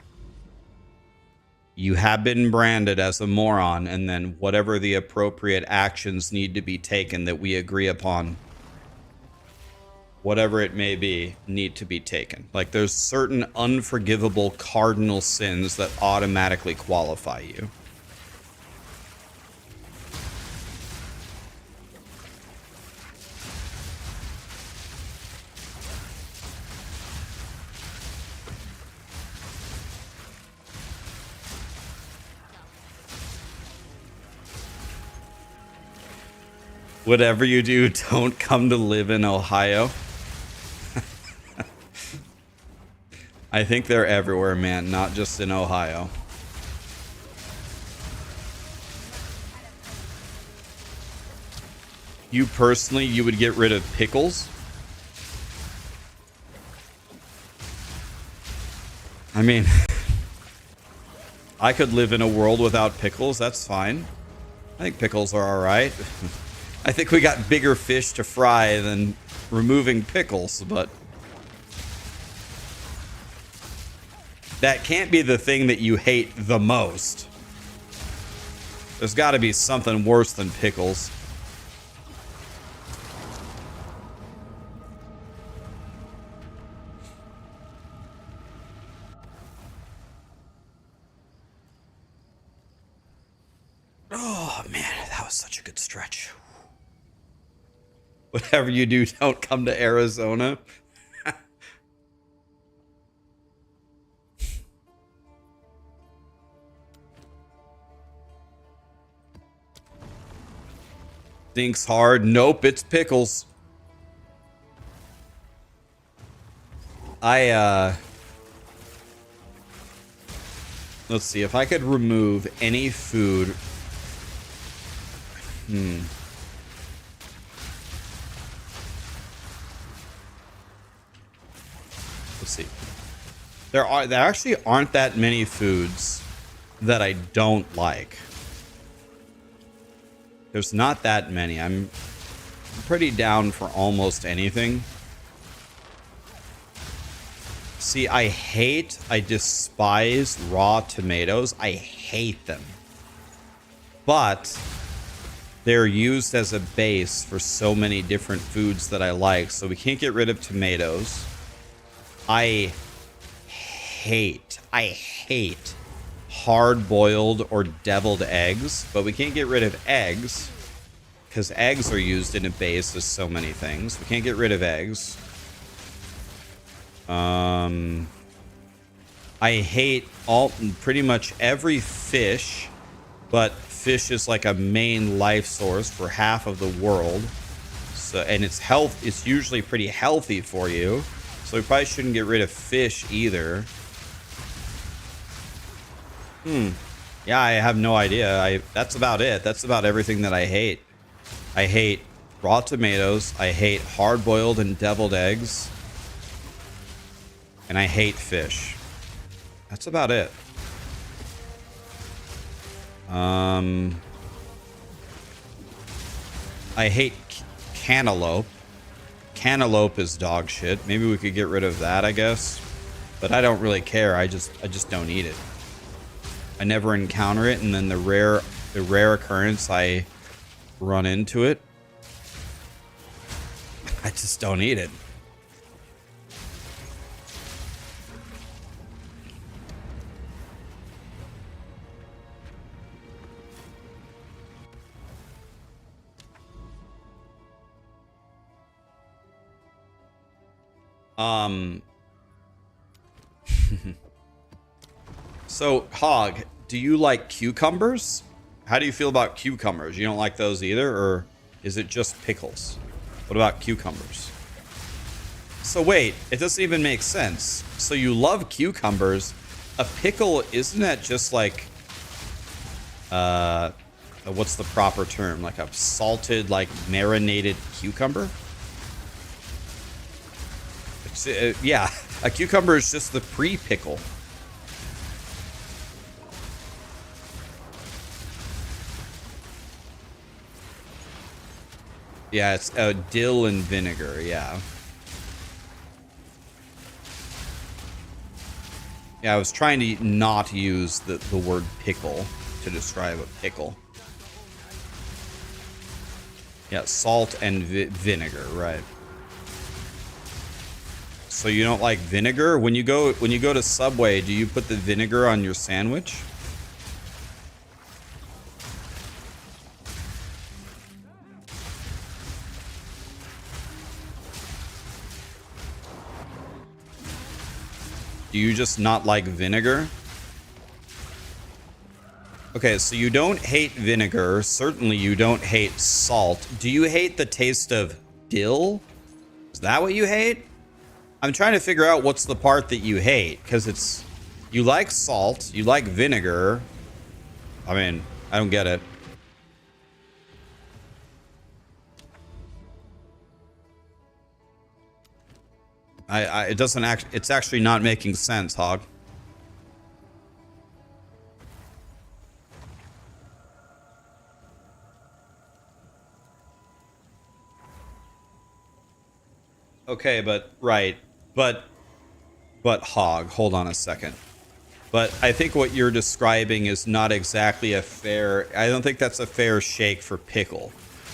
S1: you have been branded as a moron, and then whatever the appropriate actions need to be taken that we agree upon, whatever it may be, need to be taken. Like, there's certain unforgivable cardinal sins that automatically qualify you. Whatever you do, don't come to live in Ohio. I think they're everywhere, man, not just in Ohio. You personally, you would get rid of pickles? I mean, I could live in a world without pickles, that's fine. I think pickles are alright. I think we got bigger fish to fry than removing pickles, but that can't be the thing that you hate the most. There's got to be something worse than pickles. Oh man, that was such a good stretch. Whatever you do, don't come to Arizona. Stinks hard. Nope, it's pickles. Let's see if I could remove any food. Let's see. There actually aren't that many foods that I don't like. There's not that many. I'm pretty down for almost anything. See, I despise raw tomatoes. I hate them. But they're used as a base for so many different foods that I like. So we can't get rid of tomatoes. I hate hard-boiled or deviled eggs, but we can't get rid of eggs because eggs are used in a base as so many things. We can't get rid of eggs. I hate pretty much every fish, but fish is like a main life source for half of the world. So, and it's usually pretty healthy for you. So we probably shouldn't get rid of fish either. Yeah, I have no idea. That's about it. That's about everything that I hate. I hate raw tomatoes. I hate hard-boiled and deviled eggs. And I hate fish. That's about it. I hate cantaloupe. Cantaloupe is dog shit. Maybe we could get rid of that, I guess. But I don't really care. I just don't eat it. I never encounter it, and then the rare occurrence I run into it, I just don't eat it. So, Hog, do you like cucumbers? How do you feel about cucumbers? You don't like those either, or is it just pickles? What about cucumbers? So wait, it doesn't even make sense. So you love cucumbers. A pickle, isn't that just like, what's the proper term? Like a salted, like marinated cucumber? Yeah, a cucumber is just the pre-pickle. Yeah, it's dill and vinegar, yeah. Yeah, I was trying to not use the word pickle to describe a pickle. Yeah, salt and vinegar, right. So you don't like vinegar? When you go to Subway, do you put the vinegar on your sandwich? Do you just not like vinegar? Okay, so you don't hate vinegar. Certainly you don't hate salt. Do you hate the taste of dill? Is that what you hate? I'm trying to figure out what's the part that you hate, because it's... You like salt, you like vinegar. I mean, I don't get it. It doesn't act... It's actually not making sense, Hog. Okay, but... Right. But Hog, hold on a second. But I think what you're describing is not exactly a fair... I don't think that's a fair shake for pickle.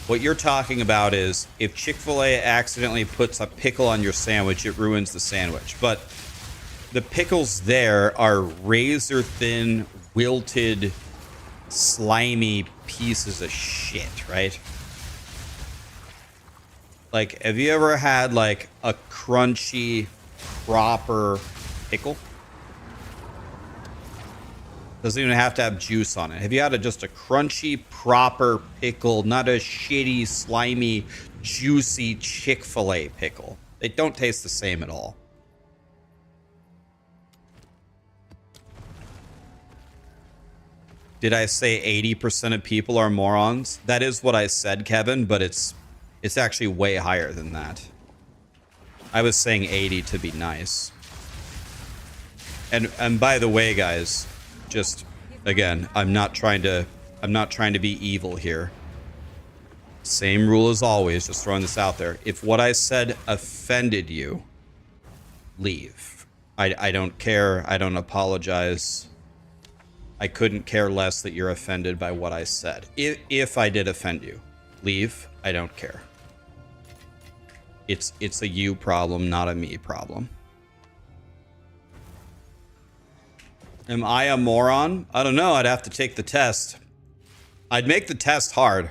S1: What you're talking about is if Chick-fil-A accidentally puts a pickle on your sandwich, it ruins the sandwich. But the pickles there are razor-thin, wilted, slimy pieces of shit, right? Like, have you ever had, like, a crunchy, proper pickle? Doesn't even have to have juice on it. Have you had just a crunchy, proper pickle, not a shitty, slimy, juicy Chick-fil-A pickle? They don't taste the same at all. Did I say 80% of people are morons? That is what I said, Kevin, but it's actually way higher than that. I was saying 80 to be nice. And by the way, guys, just again, I'm not trying to be evil here. Same rule as always, just throwing this out there. If what I said offended you, leave. I don't care. I don't apologize. I couldn't care less that you're offended by what I said. If I did offend you, leave. I don't care. It's a you problem, not a me problem. Am I a moron? I don't know. I'd have to take the test. I'd make the test hard.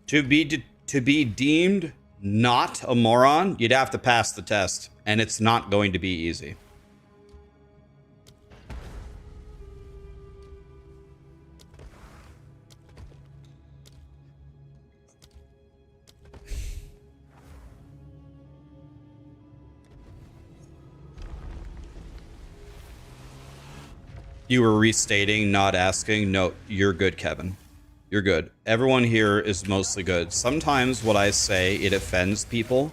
S1: To be deemed not a moron, you'd have to pass the test, and it's not going to be easy. You were restating, not asking. No, you're good, Kevin. You're good. Everyone here is mostly good. Sometimes what I say, it offends people.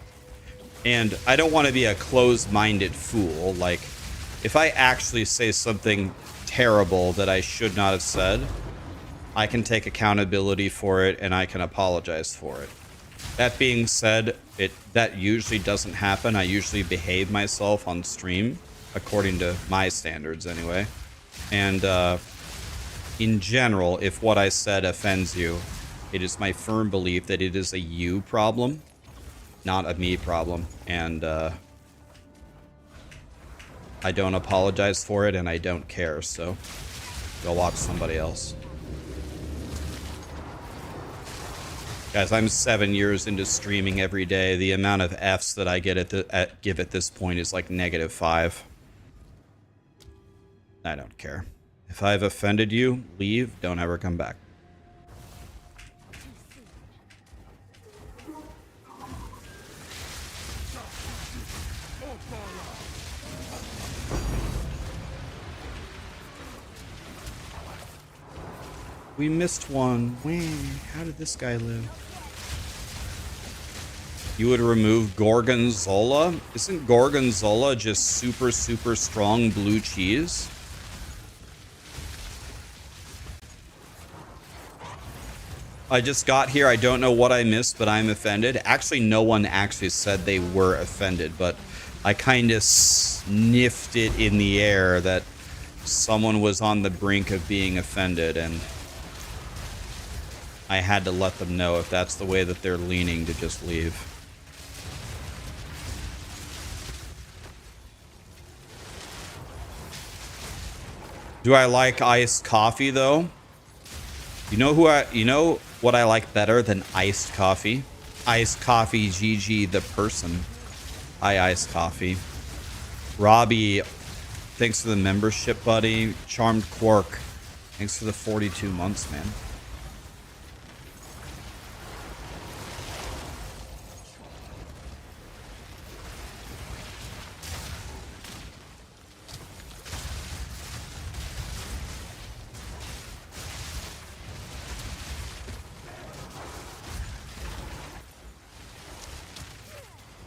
S1: And I don't want to be a closed-minded fool. Like, if I actually say something terrible that I should not have said, I can take accountability for it and I can apologize for it. That being said, that usually doesn't happen. I usually behave myself on stream, according to my standards anyway. And in general, if what I said offends you, it is my firm belief that it is a you problem, not a me problem. And I don't apologize for it, and I don't care, so go watch somebody else. Guys, I'm 7 years into streaming every day. The amount of Fs that I get give at this point is like -5. I don't care. If I've offended you, leave. Don't ever come back. We missed one. How did this guy live? You would remove Gorgonzola? Isn't Gorgonzola just super, super strong blue cheese? I just got here. I don't know what I missed, but I'm offended. Actually, no one actually said they were offended, but I kind of sniffed it in the air that someone was on the brink of being offended, and I had to let them know if that's the way that they're leaning to just leave. Do I like iced coffee though? You know what I like better than iced coffee? Iced coffee GG the person. Hi, iced coffee. Robbie, thanks for the membership, buddy. Charmed Quark, thanks for the 42 months, man.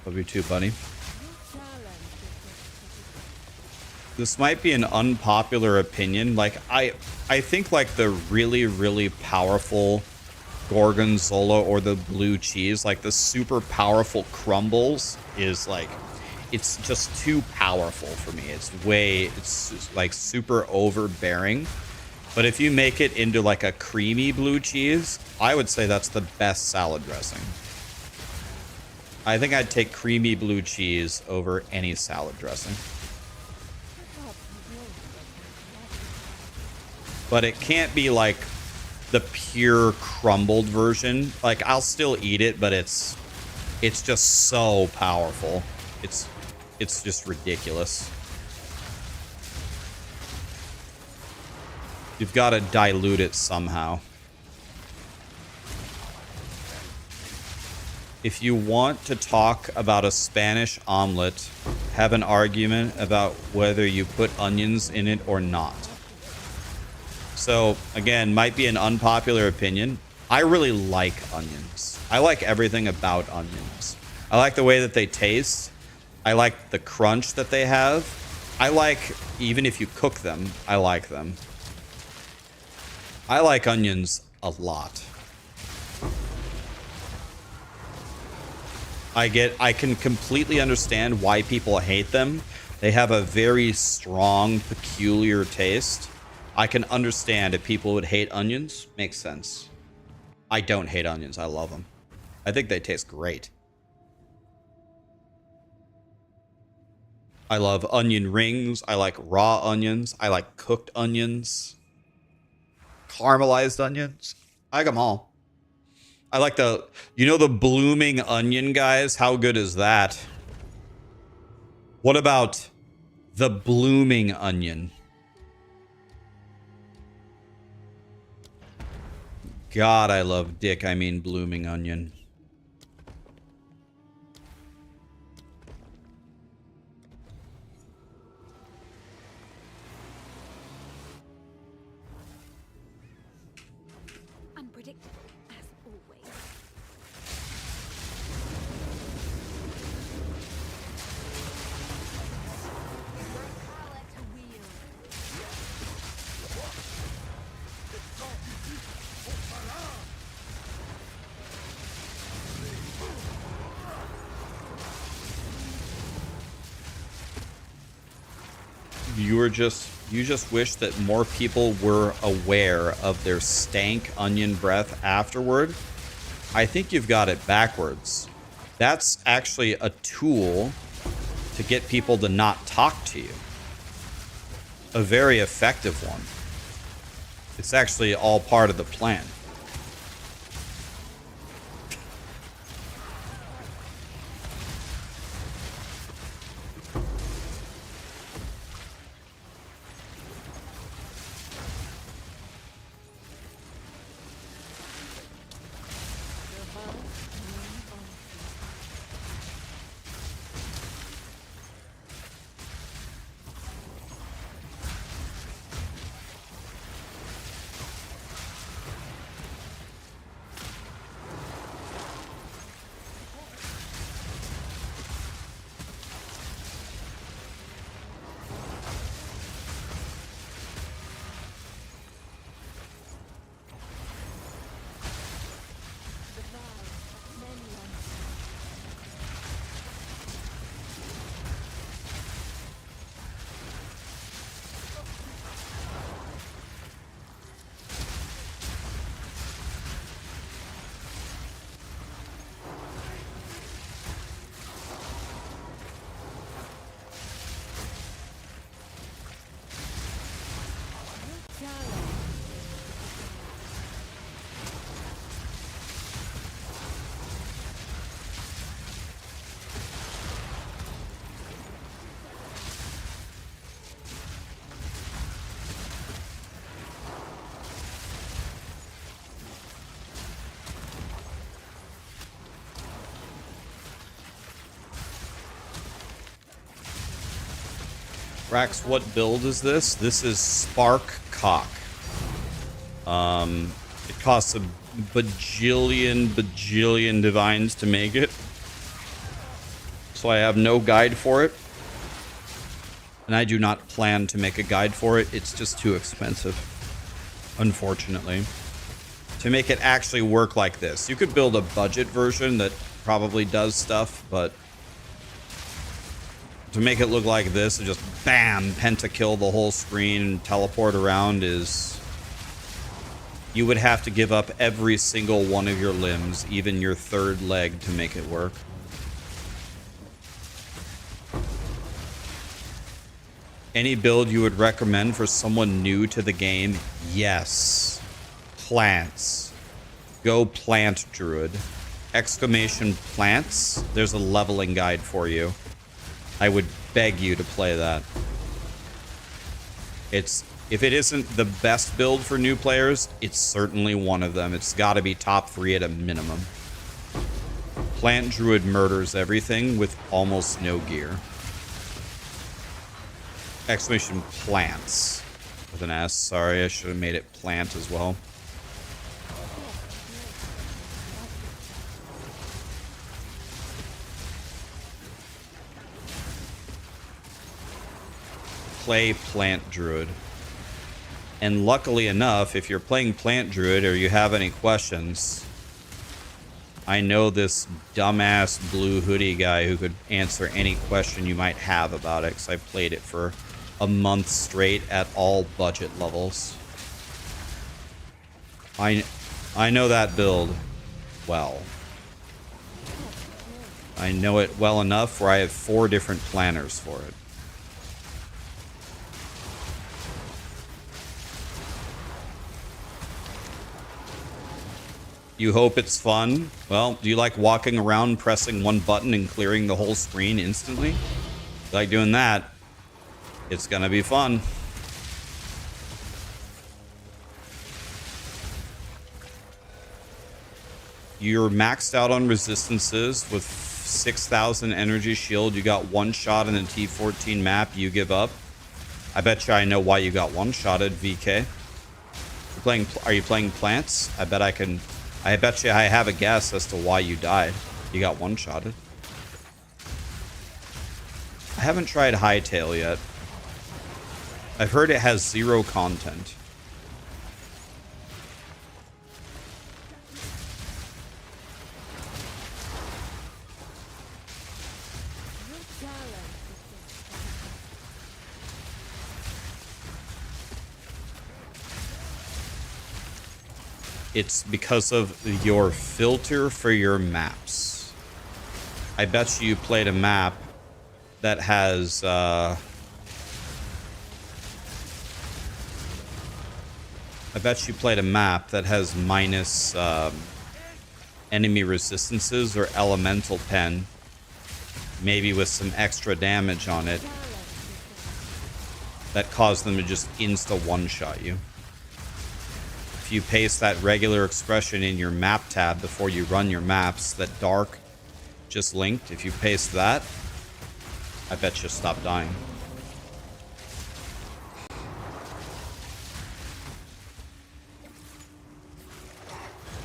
S1: Love you too, buddy. This might be an unpopular opinion. Like, I think like the really, really powerful Gorgonzola or the blue cheese, like the super powerful crumbles is like, it's just too powerful for me. It's like super overbearing. But if you make it into like a creamy blue cheese, I would say that's the best salad dressing. I think I'd take creamy blue cheese over any salad dressing. But it can't be like the pure crumbled version. Like, I'll still eat it, but it's just so powerful. It's just ridiculous. You've got to dilute it somehow. If you want to talk about a Spanish omelet, have an argument about whether you put onions in it or not. So, again, might be an unpopular opinion. I really like onions. I like everything about onions. I like the way that they taste. I like the crunch that they have. I like, even if you cook them, I like them. I like onions a lot. I can completely understand why people hate them. They have a very strong, peculiar taste. I can understand if people would hate onions. Makes sense. I don't hate onions. I love them. I think they taste great. I love onion rings. I like raw onions. I like cooked onions. Caramelized onions. I like them all. I like the, you know, the blooming onion, guys? How good is that? What about the blooming onion? God, I love dick. I mean blooming onion.
S2: Unpredictable, as always. Power to wield.
S1: You just wish that more people were aware of their stank onion breath afterward. I think you've got it backwards. That's actually a tool to get people to not talk to you. A very effective one. It's actually all part of the plan. Rax, what build is this? This is Spark CoC. It costs a bajillion divines to make it. So I have no guide for it. And I do not plan to make a guide for it. It's just too expensive, unfortunately. To make it actually work like this. You could build a budget version that probably does stuff, but to make it look like this and just bam, pentakill the whole screen and teleport around is... You would have to give up every single one of your limbs, even your third leg, to make it work. Any build you would recommend for someone new to the game? Yes. Plants. Go plant druid. Exclamation plants. There's a leveling guide for you. I would beg you to play that. It's If it isn't the best build for new players, it's certainly one of them. It's got to be top 3 at a minimum. Plant Druid murders everything with almost no gear. Exclamation plants with an S. Sorry, I should have made it plant as well. Play Plant Druid. And luckily enough, if you're playing Plant Druid or you have any questions, I know this dumbass blue hoodie guy who could answer any question you might have about it, because I played it for a month straight at all budget levels. I know that build well. I know it well enough where I have 4 different planners for it. You hope it's fun? Well, do you like walking around pressing one button and clearing the whole screen instantly? If you like doing that, it's gonna be fun. You're maxed out on resistances with 6,000 energy shield. You got one shot in the T14 map. You give up. I bet you I know why you got one-shotted, VK. Are you playing plants? I bet you I have a guess as to why you died. You got one-shotted. I haven't tried Hightail yet. I've heard it has 0 content. It's because of your filter for your maps. I bet you played a map that has I bet you played a map that has minus enemy resistances or elemental pen, maybe with some extra damage on it, that caused them to just insta one-shot you. If you paste that regular expression in your map tab before you run your maps, that dark just linked, if you paste that, I bet you stop dying.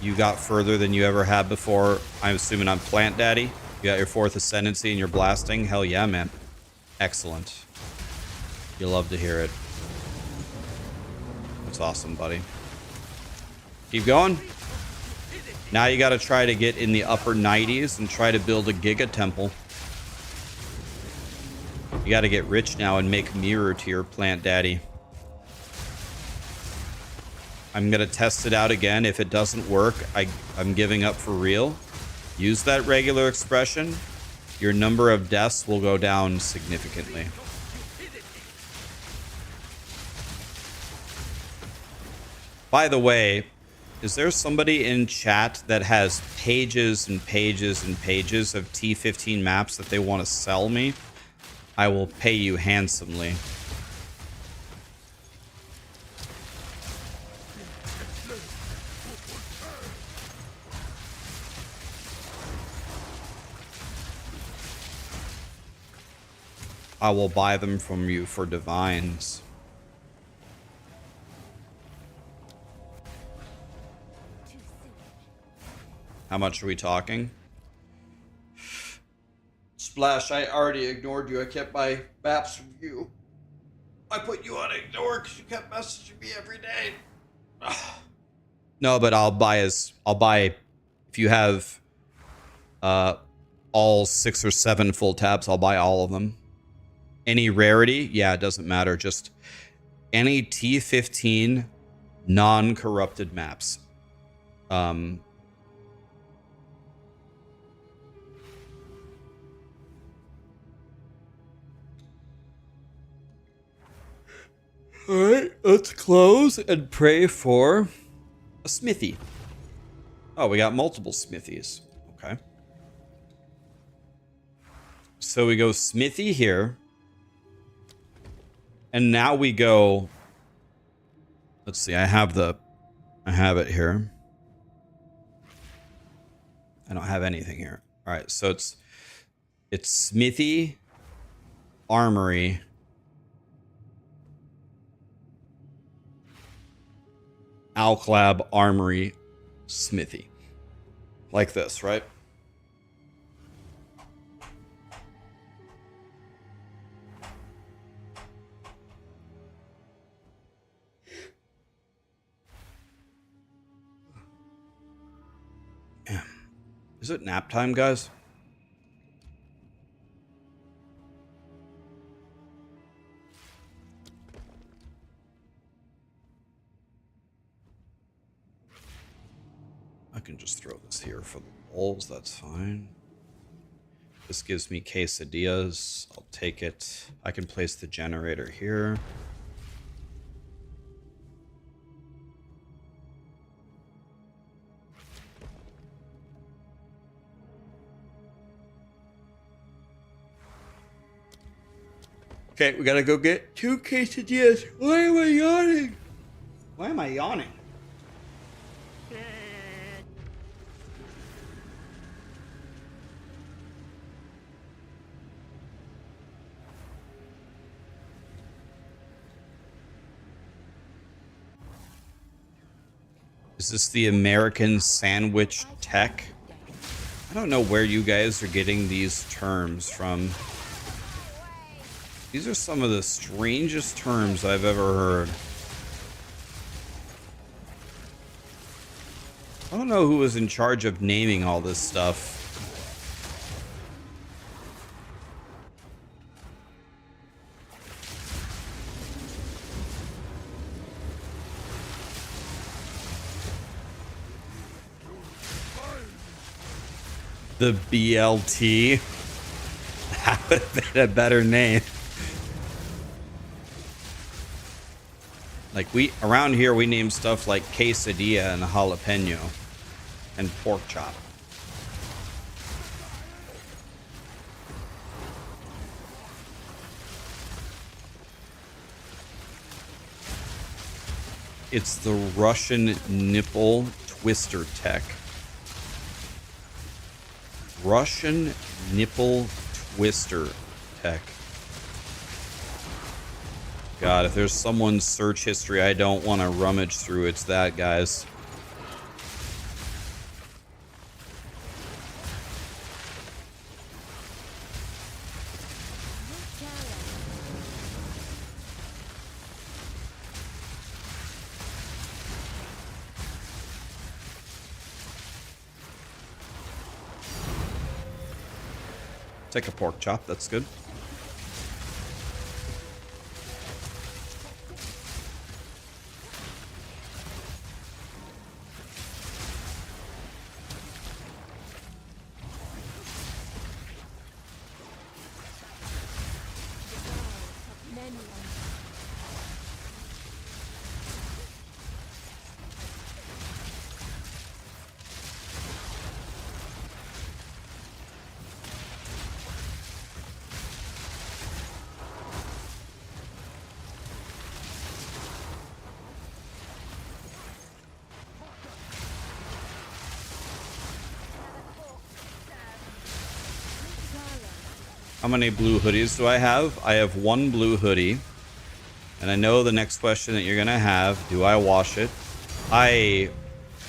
S1: You got further than you ever had before. I'm assuming I'm Plant Daddy. You got your 4th Ascendancy and you're blasting. Hell yeah, man. Excellent. You love to hear it. That's awesome, buddy. Keep going. Now you got to try to get in the upper 90s and try to build a Giga Temple. You got to get rich now and make mirror tier, Plant Daddy. I'm going to test it out again. If it doesn't work, I'm giving up for real. Use that regular expression. Your number of deaths will go down significantly. By the way, is there somebody in chat that has pages and pages and pages of T15 maps that they want to sell me? I will pay you handsomely. I will buy them from you for divines. How much are we talking? Splash, I already ignored you. I kept my maps from you. I put you on ignore because you kept messaging me every day. No, but I'll buy if you have all 6 or 7 full tabs, I'll buy all of them. Any rarity? Yeah, it doesn't matter. Just any T15 non-corrupted maps. Alright, let's close and pray for a smithy. Oh, we got multiple smithies. Okay. So we go smithy here. And now we go Let's see. I have it here. I don't have anything here. All right, so it's smithy, armory, Alclab, armory, smithy. Like this, right? Is it nap time, guys? I can just throw this here for the wolves. That's fine. This gives me quesadillas. I'll take it. I can place the generator here. Okay, we gotta go get 2 quesadillas. Why am I yawning? Why am I yawning? Is this the American sandwich tech? I don't know where you guys are getting these terms from. These are some of the strangest terms I've ever heard. I don't know who was in charge of naming all this stuff. The BLT. That would have been a better name. Like around here we name stuff like quesadilla and jalapeno and pork chop. It's the Russian nipple twister tech. Russian nipple twister tech. God, if there's someone's search history I don't want to rummage through, it's that, guys. Take a pork chop, that's good. How many blue hoodies do I have? I have 1 blue hoodie. And I know the next question that you're going to have, do I wash it? I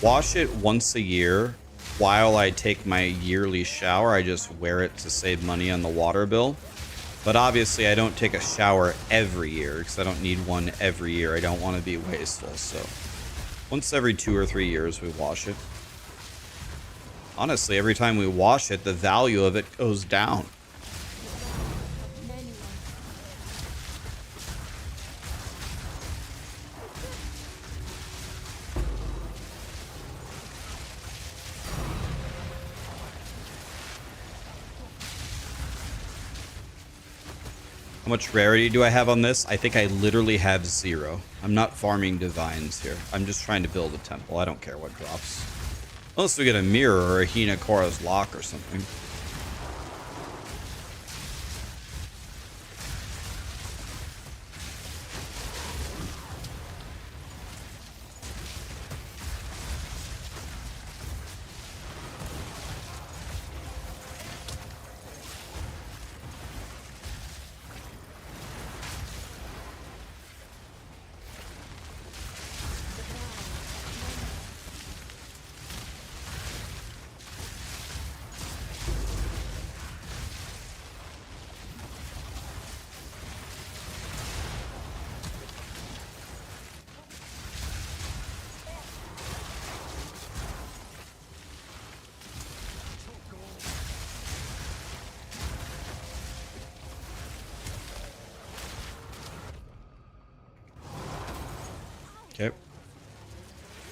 S1: wash it once a year while I take my yearly shower. I just wear it to save money on the water bill. But obviously I don't take a shower every year because I don't need one every year. I don't want to be wasteful. So once every 2 or 3 years we wash it. Honestly, every time we wash it, the value of it goes down. How much rarity do I have on this? I think I literally have 0. I'm not farming divines here. I'm just trying to build a temple. I don't care what drops. Unless we get a mirror or a Hina Korra's lock or something.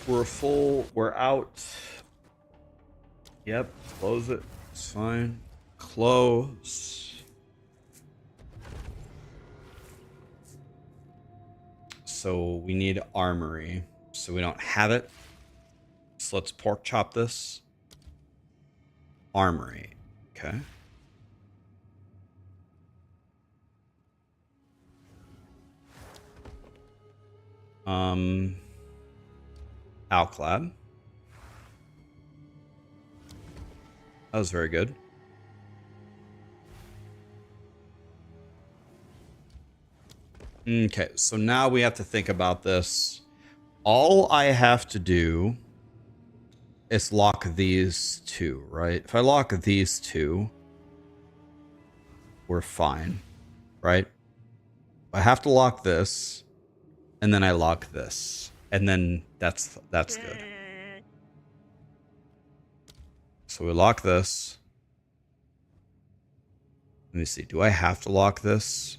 S1: We're full. We're out. Yep. Close it. It's fine. Close. So we need armory. So we don't have it. So let's pork chop this. Armory. Okay. Alclad. That was very good. Okay, so now we have to think about this. All I have to do is lock these two, right? If I lock these two, we're fine, right? I have to lock this, and then I lock this, and then that's good. So we lock this. Let me see. Do I have to lock this?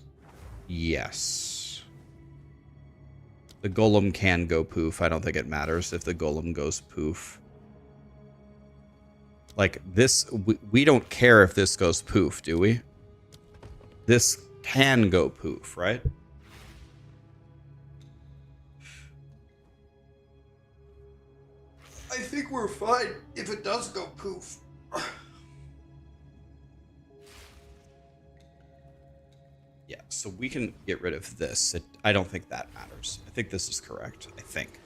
S1: Yes. The golem can go poof. I don't think it matters if the golem goes poof. Like this, we don't care if this goes poof, do we? This can go poof, right? I think we're fine if it does go poof. Yeah, so we can get rid of this. I don't think that matters. I think this is correct. I think.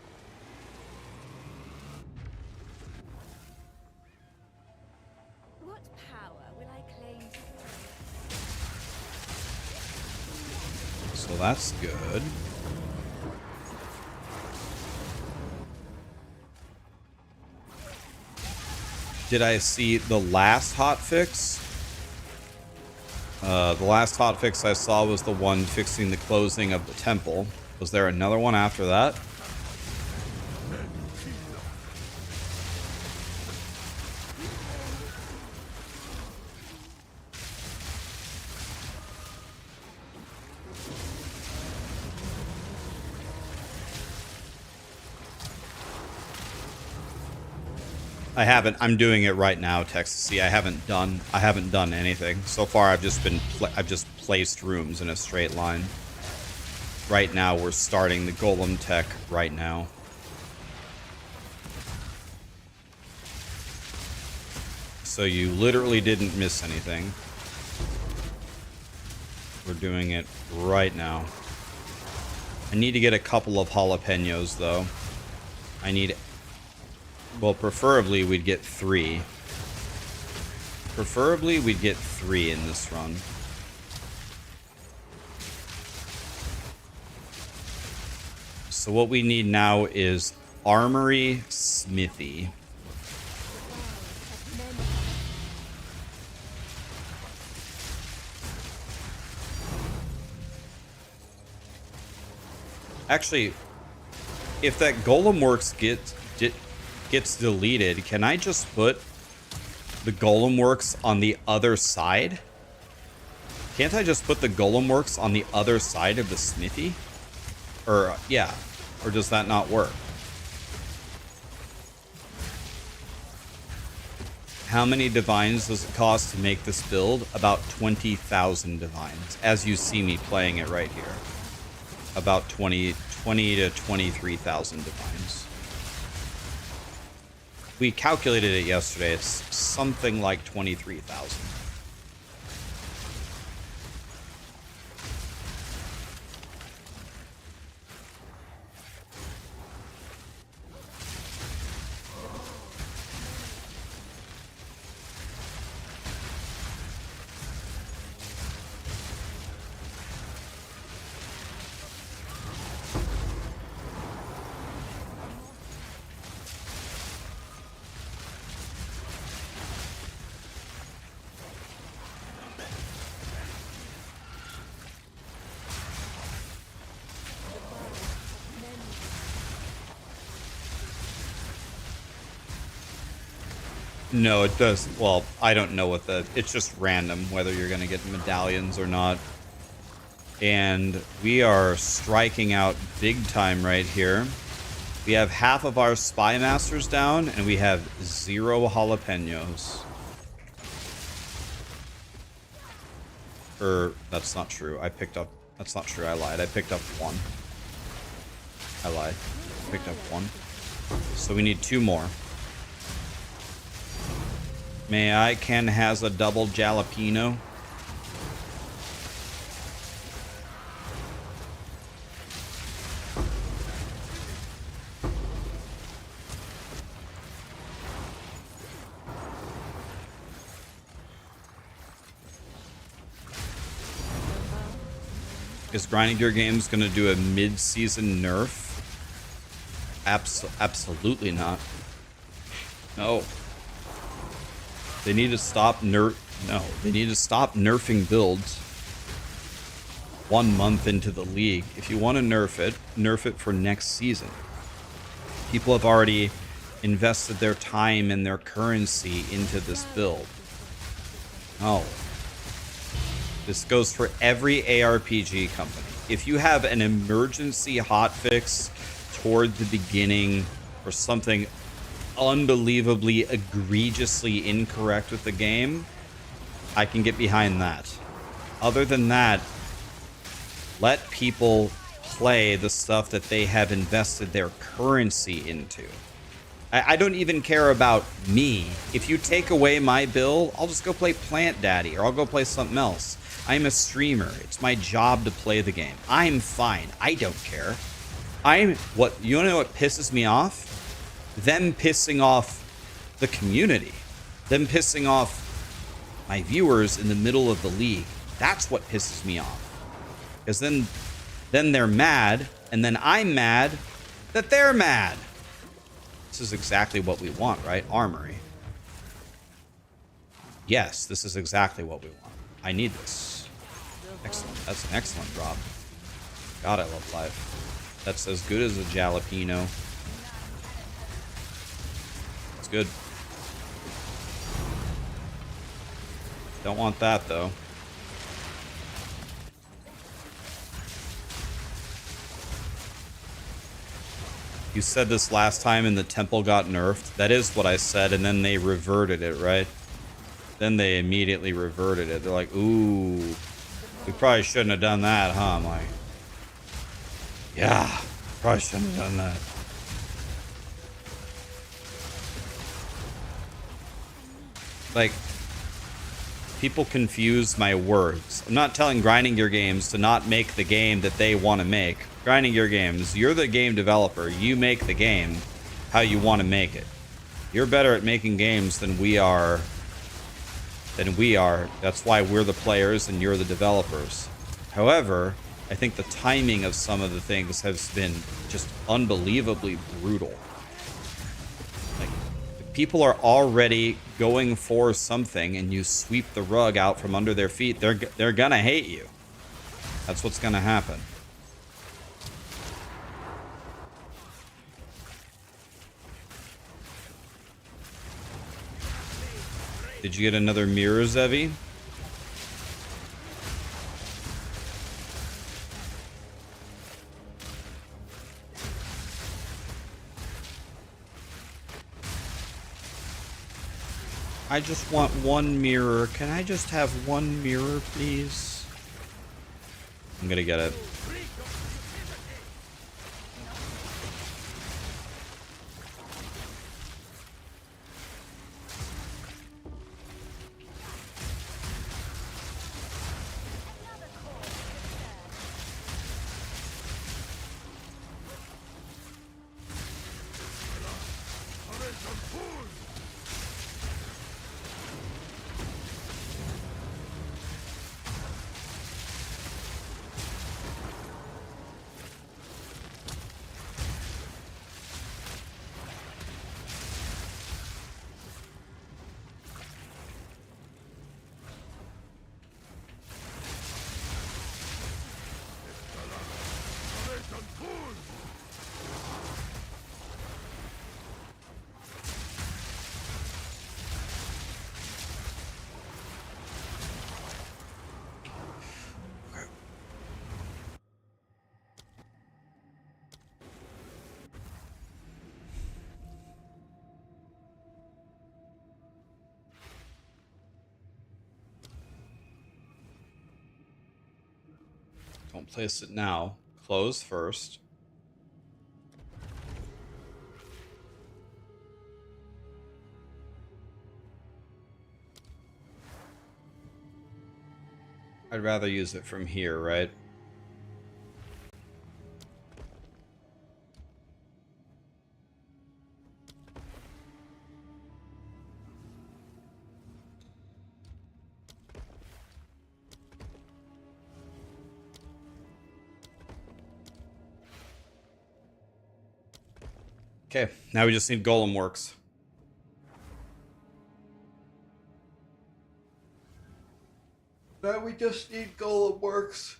S2: What power will I claim to
S1: So that's good. Did I see the last hotfix? The last hotfix I saw was the one fixing the closing of the temple. Was there another one after that? I haven't. I'm doing it right now, Texas. See, I haven't done anything so far. I've just placed rooms in a straight line. Right now, we're starting the golem tech right now. So you literally didn't miss anything. We're doing it right now. I need to get a couple of jalapenos though. Well, preferably we'd get 3. Preferably we'd get 3 in this run. So what we need now is Armory Smithy. Actually, if that Golem Works gets deleted, can I just put the Golem Works on the other side? Can't I just put the Golem Works on the other side of the smithy? Or, yeah. Or does that not work? How many divines does it cost to make this build? About 20,000 divines, as you see me playing it right here. About 20 to 23,000 divines. We calculated it yesterday. It's something like 23,000. No, it does. Well, I don't know what it's just random whether you're going to get medallions or not. And we are striking out big time right here. We have half of our spy masters down, and we have 0 jalapenos. That's not true. That's not true. I lied. I picked up 1. I lied. I picked up 1. So we need 2 more. May I? Ken has a double jalapeno. Is Grinding Gear Games going to do a mid-season nerf? Absolutely not. No. They need to stop they need to stop nerfing builds 1 month into the league. If you want to nerf it for next season. People have already invested their time and their currency into this build. No. This goes for every ARPG company. If you have an emergency hotfix toward the beginning or something unbelievably egregiously incorrect with the game, I can get behind that. Other than that, let people play the stuff that they have invested their currency into. I don't even care about me. If you take away my bill, I'll just go play Plant Daddy or I'll go play something else. I'm a streamer. It's my job to play the game. I'm fine. I don't care. You want to know what pisses me off? Them pissing off the community. Them pissing off my viewers in the middle of the league. That's what pisses me off. Because then they're mad, and then I'm mad that they're mad. This is exactly what we want, right? Armory. Yes, this is exactly what we want. I need this. Excellent. That's an excellent drop. God, I love life. That's as good as a jalapeno. It's good. Don't want that, though. You said this last time and the temple got nerfed. That is what I said, and then they reverted it, right? Then they immediately reverted it. They're like, ooh, we probably shouldn't have done that, huh? I'm like, yeah, probably shouldn't have done that. Like, people confuse my words. I'm not telling Grinding Gear Games to not make the game that they want to make. Grinding Gear Games, you're the game developer. You make the game how you want to make it. You're better at making games than we are. That's why we're the players and you're the developers. However, I think the timing of some of the things has been just unbelievably brutal. Like, if people are already going for something and you sweep the rug out from under their feet, they're gonna hate you. That's what's gonna happen. Did you get another mirror, Zevi? I just want one mirror. Can I just have one mirror, please? I'm gonna get it. Don't place it now. Close first. I'd rather use it from here, right? Okay, now we just need Golem Works. Now we just need Golem Works.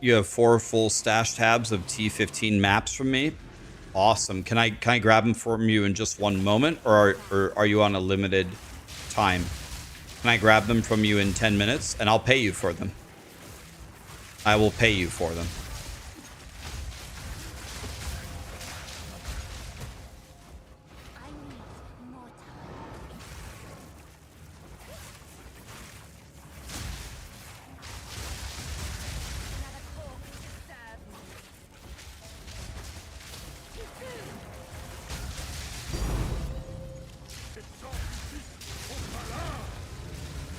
S1: You have 4 full stash tabs of T15 maps from me. Awesome. Can I grab them from you in just one moment, or are you on a limited time? Can I grab them from you in 10 minutes, and I'll pay you for them? I will pay you for them.
S2: I need more time. Another CoC to serve me.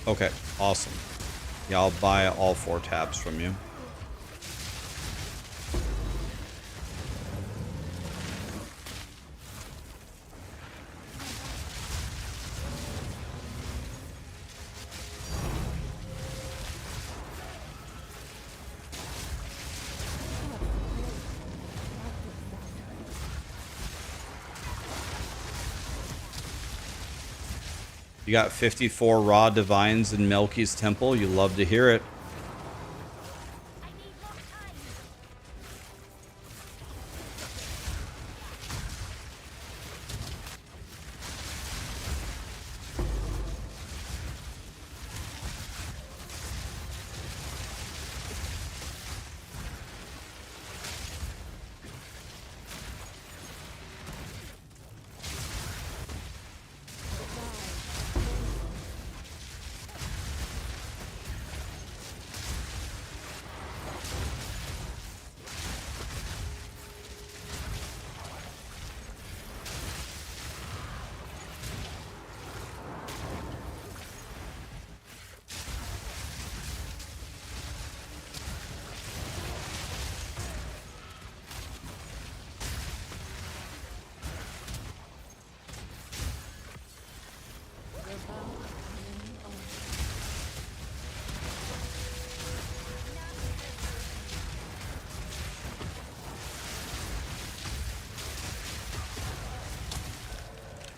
S1: Okay, awesome. Yeah, I'll buy all 4 tabs from you. You got 54 raw divines in Melky's temple. You love to hear it.
S2: I need more time.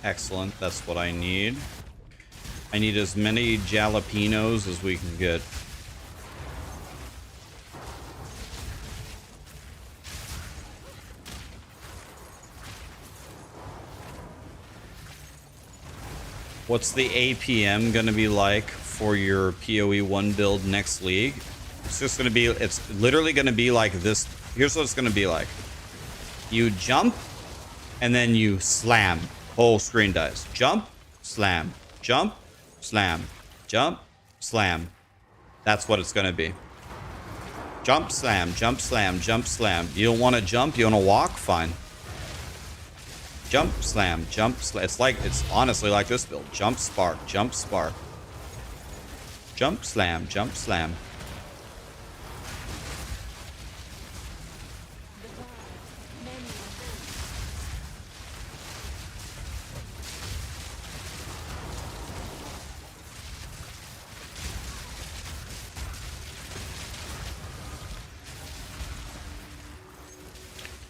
S1: Excellent. That's what I need. I need as many jalapenos as we can get. What's the APM going to be like for your POE1 build next league? It's just going to be, it's literally going to be like this. Here's what it's going to be like. You jump and then you slam. Whole screen dies. Jump, slam, jump, slam, jump, slam. That's what it's going to be. Jump, slam, jump, slam, jump, slam. You don't want to jump? You want to walk? Fine. Jump, slam, jump, slam. It's honestly like this build. Jump, spark, jump, spark. Jump, slam, jump, slam.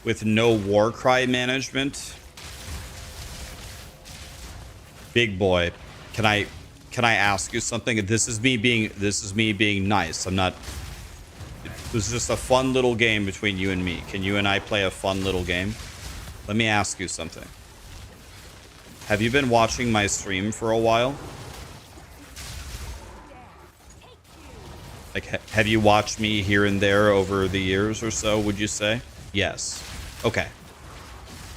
S1: with no Warcry management. Big boy, can I ask you something? This is me being nice. I'm not. This is just a fun little game between you and me. Can you and I play a fun little game? Let me ask you something. Have you been watching my stream for a while? Like, have you watched me here and there over the years or so, would you say? Yes. Okay.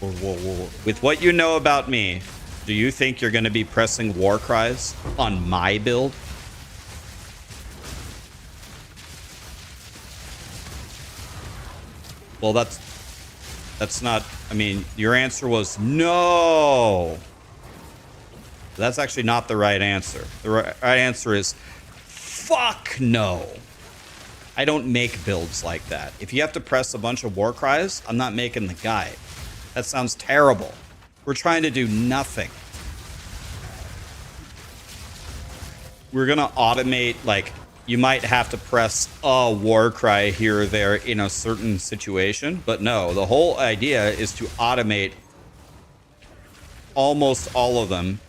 S1: Whoa. With what you know about me, do you think you're going to be pressing war cries on my build? Well, that's not... I mean, your answer was no. That's actually not the right answer. The right answer is fuck no. I don't make builds like that. If you have to press a bunch of war cries, I'm not making the guide. That sounds terrible. We're trying to do nothing. We're gonna automate, like, you might have to press a war cry here or there in a certain situation, but no, the whole idea is to automate almost all of them.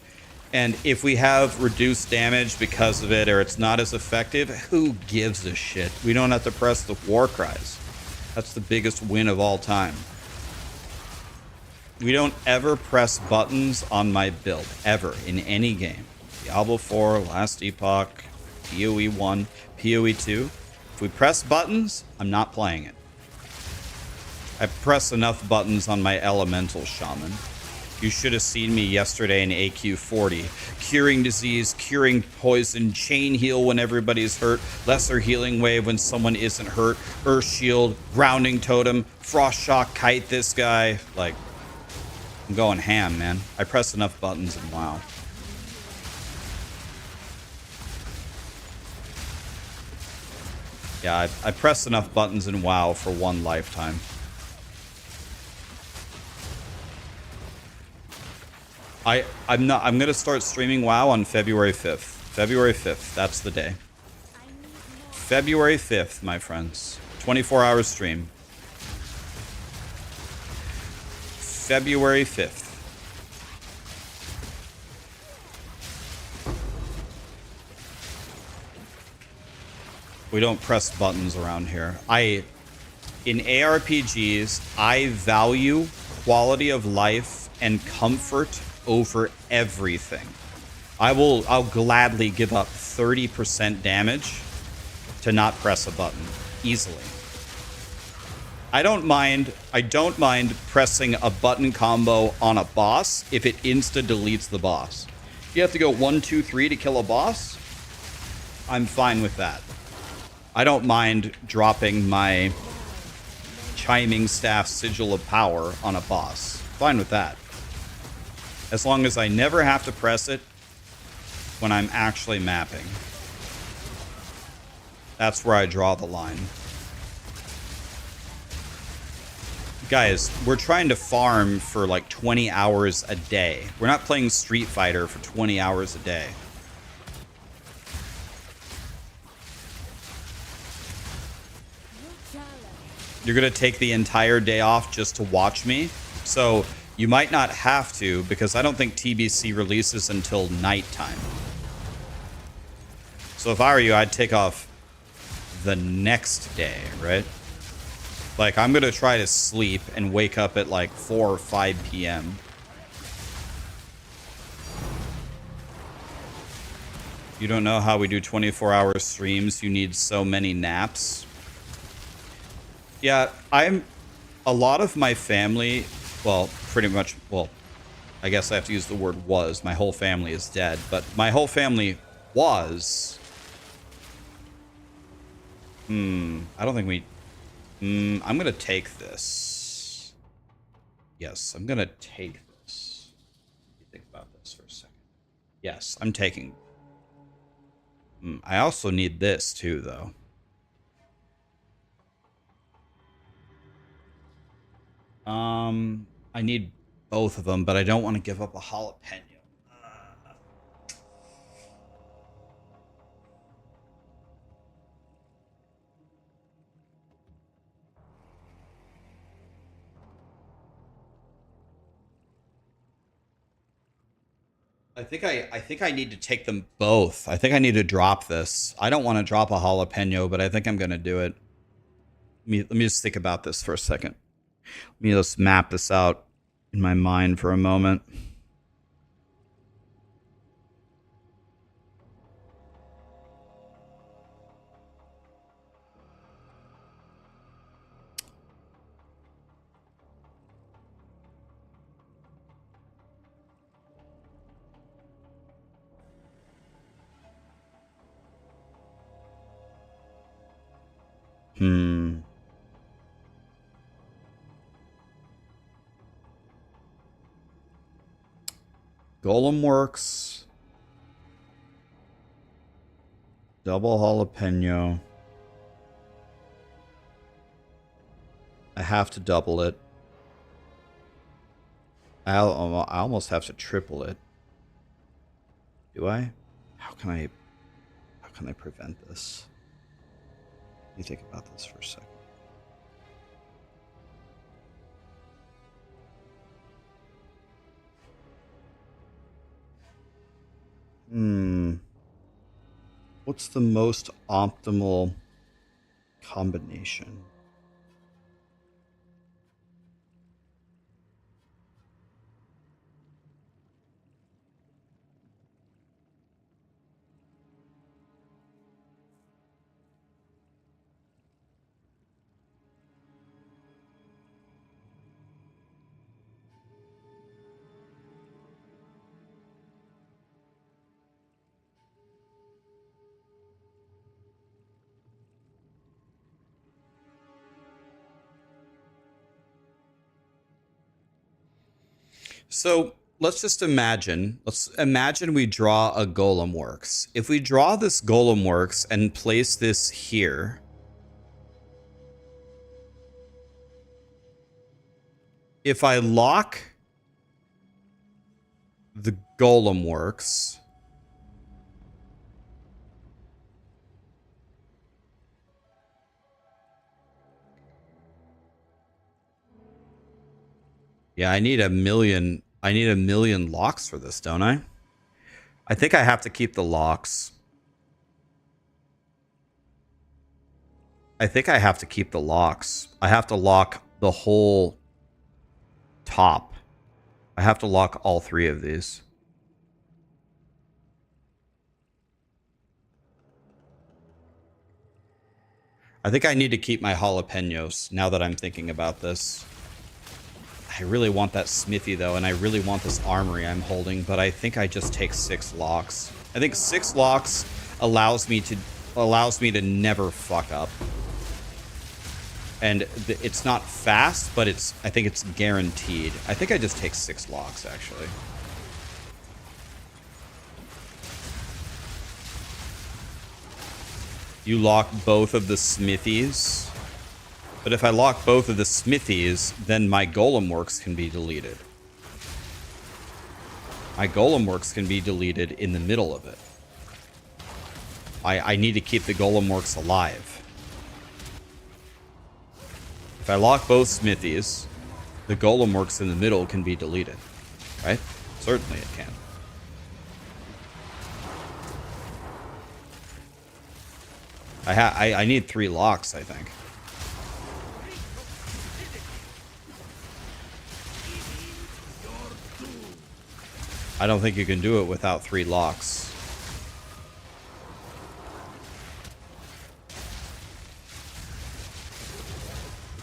S1: And if we have reduced damage because of it, or it's not as effective, who gives a shit? We don't have to press the war cries. That's the biggest win of all time. We don't ever press buttons on my build, ever, in any game. Diablo 4, Last Epoch, POE1, POE2. If we press buttons, I'm not playing it. I press enough buttons on my Elemental Shaman. You should have seen me yesterday in AQ40. Curing disease, curing poison, chain heal when everybody's hurt, lesser healing wave when someone isn't hurt, earth shield, grounding totem, frost shock, kite this guy. Like, I'm going ham, man. I press enough buttons and wow. Yeah, I press enough buttons in WoW for one lifetime. I'm gonna start streaming WoW on February 5th. February 5th, that's the day. February 5th, my friends. 24-hour stream. February 5th. We don't press buttons around here. In ARPGs, I value quality of life and comfort over everything. I'll gladly give up 30% damage to not press a button easily. I don't mind pressing a button combo on a boss if it insta deletes the boss. You have to go 1, 2, 3 to kill a boss. I'm fine with that. I don't mind dropping my Chiming Staff Sigil of Power on a boss. Fine with that. As long as I never have to press it when I'm actually mapping. That's where I draw the line. Guys, we're trying to farm for like 20 hours a day. We're not playing Street Fighter for 20 hours a day. You're going to take the entire day off just to watch me. So you might not have to, because I don't think TBC releases until nighttime. So if I were you, I'd take off the next day, right? Like, I'm going to try to sleep and wake up at like 4 or 5 p.m. You don't know how we do 24-hour streams. You need so many naps. Yeah, a lot of my family, well, pretty much, well, I guess I have to use the word was. My whole family is dead, but my whole family was. I don't think we, I'm going to take this. Yes, I'm going to take this. Think about this for a second. Yes, I'm taking. I also need this too, though. I need both of them, but I don't want to give up a jalapeno. I think I need to take them both. I think I need to drop this. I don't want to drop a jalapeno, but I think I'm gonna do it. Let me just think about this for a second. Let me just map this out in my mind for a moment. Golem works. Double jalapeno. I have to double it. I almost have to triple it. Do I? How can I prevent this? Let me think about this for a second. What's the most optimal combination? So let's imagine we draw a golem works. If we draw this golem works and place this here, if I lock the golem works, yeah, I need a million locks for this, don't I? I think I have to keep the locks. I think I have to keep the locks. I have to lock the whole top. I have to lock all three of these. I think I need to keep my jalapenos now that I'm thinking about this. I really want that smithy though, and I really want this armory I'm holding, but I think I just take 6 locks. I think 6 locks allows me to never fuck up. And it's not fast, but I think it's guaranteed. I think I just take 6 locks actually. You lock both of the smithies. But if I lock both of the smithies, then my golem works can be deleted. My golem works can be deleted in the middle of it. I need to keep the golem works alive. If I lock both smithies, the golem works in the middle can be deleted. Right? Certainly it can. I need 3 locks, I think. I don't think you can do it without 3 locks.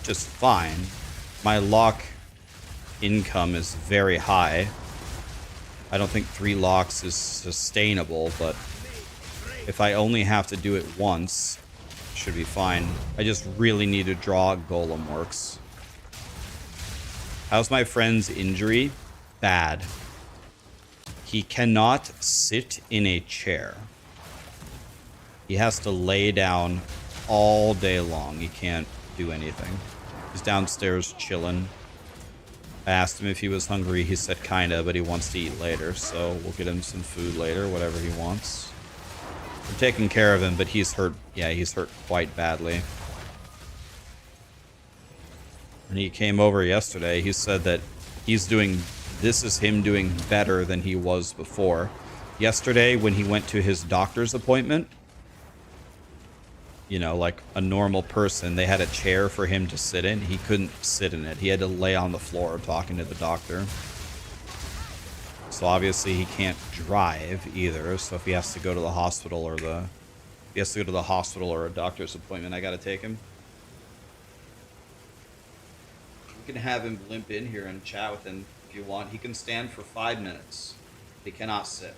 S1: Just fine. My lock income is very high. I don't think 3 locks is sustainable, but if I only have to do it once, it should be fine. I just really need to draw golem works. How's my friend's injury? Bad. He cannot sit in a chair. He has to lay down all day long. He can't do anything. He's downstairs chilling. I asked him if he was hungry. He said kinda, but he wants to eat later. So we'll get him some food later, whatever he wants. We're taking care of him, but he's hurt. Yeah, he's hurt quite badly. When he came over yesterday, he said that he's doing This is him doing better than he was before. Yesterday, when he went to his doctor's appointment, you know, like a normal person, they had a chair for him to sit in. He couldn't sit in it. He had to lay on the floor talking to the doctor. So obviously he can't drive either. So if he has to go to the hospital or a doctor's appointment, I gotta take him. You can have him limp in here and chat with him if you want. He can stand for 5 minutes. He cannot sit.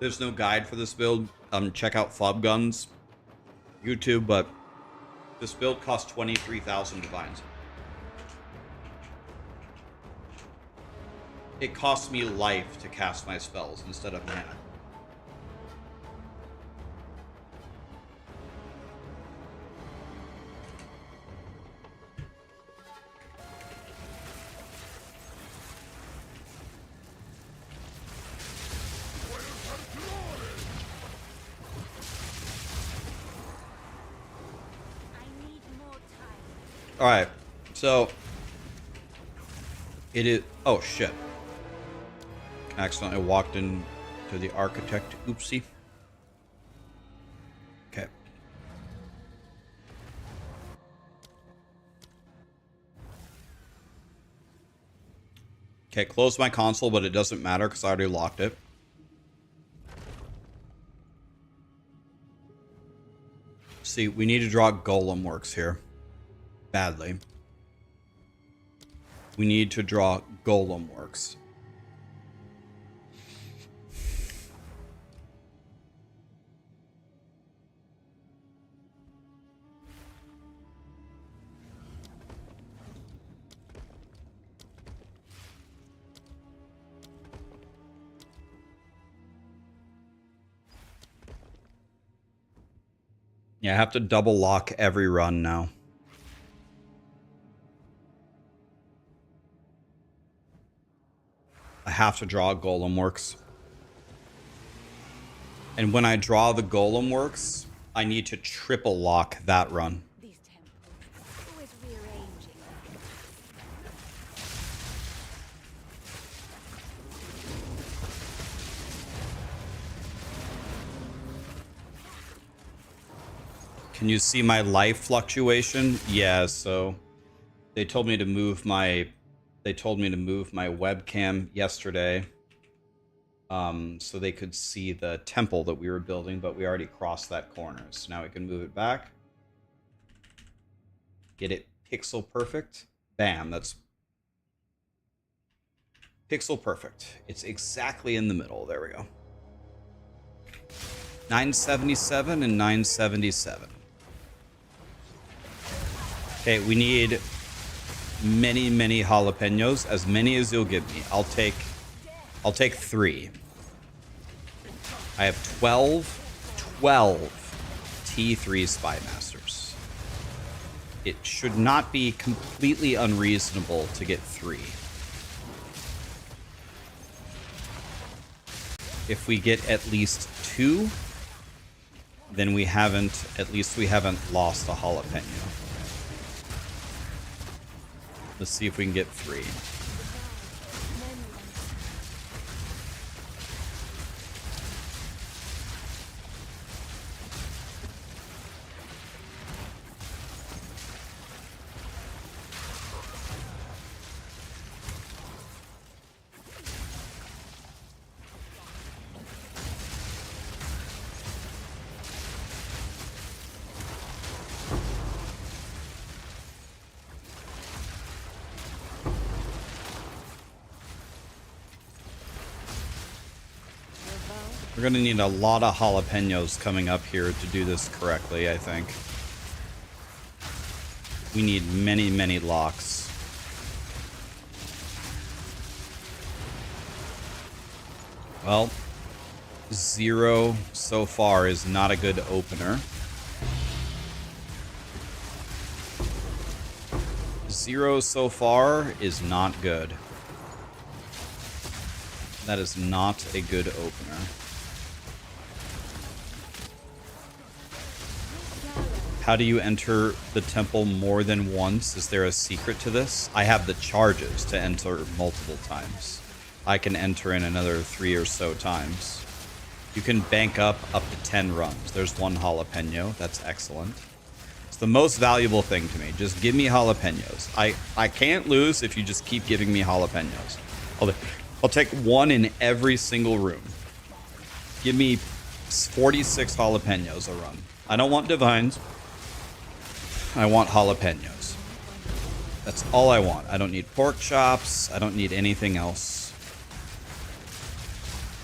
S1: There's no guide for this build. Check out Fob Guns YouTube, but this build costs 23,000 divines. It costs me life to cast my spells instead of mana. All right, so it is. Oh shit! Accidentally walked into the architect. Oopsie. Okay. Okay, close my console, but it doesn't matter because I already locked it. See, we need to draw Golem Works here. Badly. We need to draw Golem Works. Yeah, I have to double lock every run now. I have to draw Golem Works. And when I draw the Golem Works, I need to triple lock that run.
S2: These temples, always rearranging.
S1: Can you see my life fluctuation? Yeah, so they told me to move my webcam yesterday so they could see the temple that we were building, but we already crossed that corner. So now we can move it back. Get it pixel perfect. Bam, that's pixel perfect. It's exactly in the middle. There we go. 977 and 977. Okay, we need many jalapenos, as many as you'll give me. I'll take 3. I have 12 T3 Spy Masters. It should not be completely unreasonable to get 3. If we get at least 2, then we haven't lost a jalapeno. Let's see if we can get 3. We're going to need a lot of jalapenos coming up here to do this correctly, I think. We need many locks. Well, 0 so far is not a good opener. 0 so far is not good. That is not a good opener. How do you enter the temple more than once? Is there a secret to this? I have the charges to enter multiple times. I can enter in another 3 or so times. You can bank up to 10 runs. There's 1 jalapeno. That's excellent. It's the most valuable thing to me. Just give me jalapenos. I can't lose if you just keep giving me jalapenos. I'll take 1 in every single room. Give me 46 jalapenos a run. I don't want divines. I want jalapenos. That's all I want. I don't need pork chops. I don't need anything else.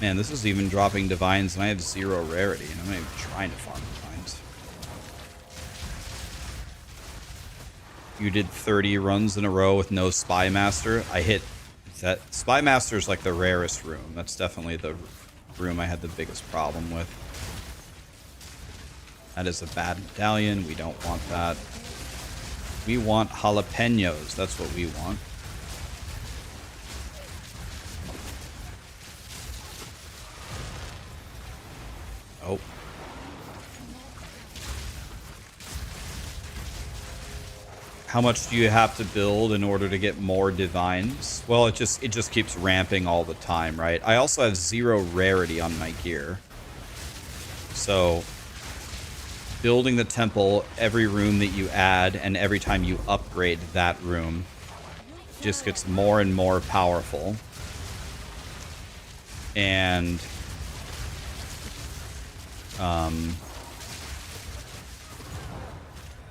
S1: Man, this is even dropping divines, and I have 0 rarity, and I'm not even trying to farm divines. You did 30 runs in a row with no Spy Master. I hit that. Spy Master is like the rarest room. That's definitely the room I had the biggest problem with. That is a bad medallion. We don't want that. We want jalapenos. That's what we want. Oh. How much do you have to build in order to get more divines? Well, it just keeps ramping all the time, right? I also have 0 rarity on my gear. So building the temple, every room that you add and every time you upgrade that room just gets more and more powerful. And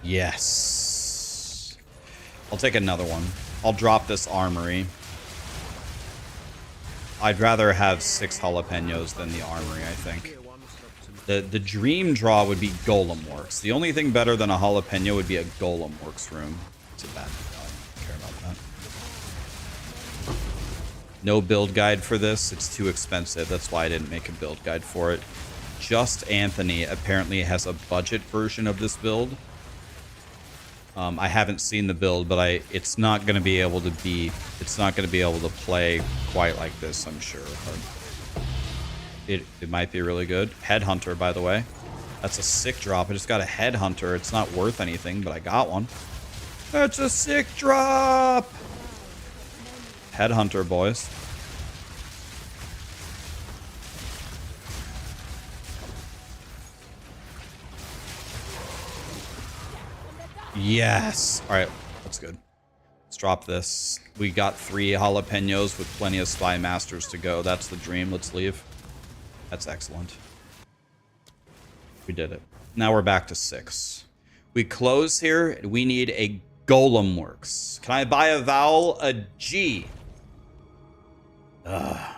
S1: yes. I'll take another one. I'll drop this armory. I'd rather have 6 jalapenos than the armory, I think. The dream draw would be Golem Works. The only thing better than a jalapeno would be a Golem Works room. It's a bad deal. I don't care about that. No build guide for this. It's too expensive. That's why I didn't make a build guide for it. Just Anthony apparently has a budget version of this build. I haven't seen the build, but it's not going to be able to play quite like this, I'm sure. But it might be really good. Headhunter, by the way. That's a sick drop. I just got a Headhunter. It's not worth anything, but I got one. That's a sick drop! Headhunter, boys. Yes! Alright, that's good. Let's drop this. We got 3 jalapenos with plenty of Spy Masters to go. That's the dream. Let's leave. That's excellent. We did it. Now we're back to 6. We close here. We need a Golem Works. Can I buy a vowel? A G. Ugh.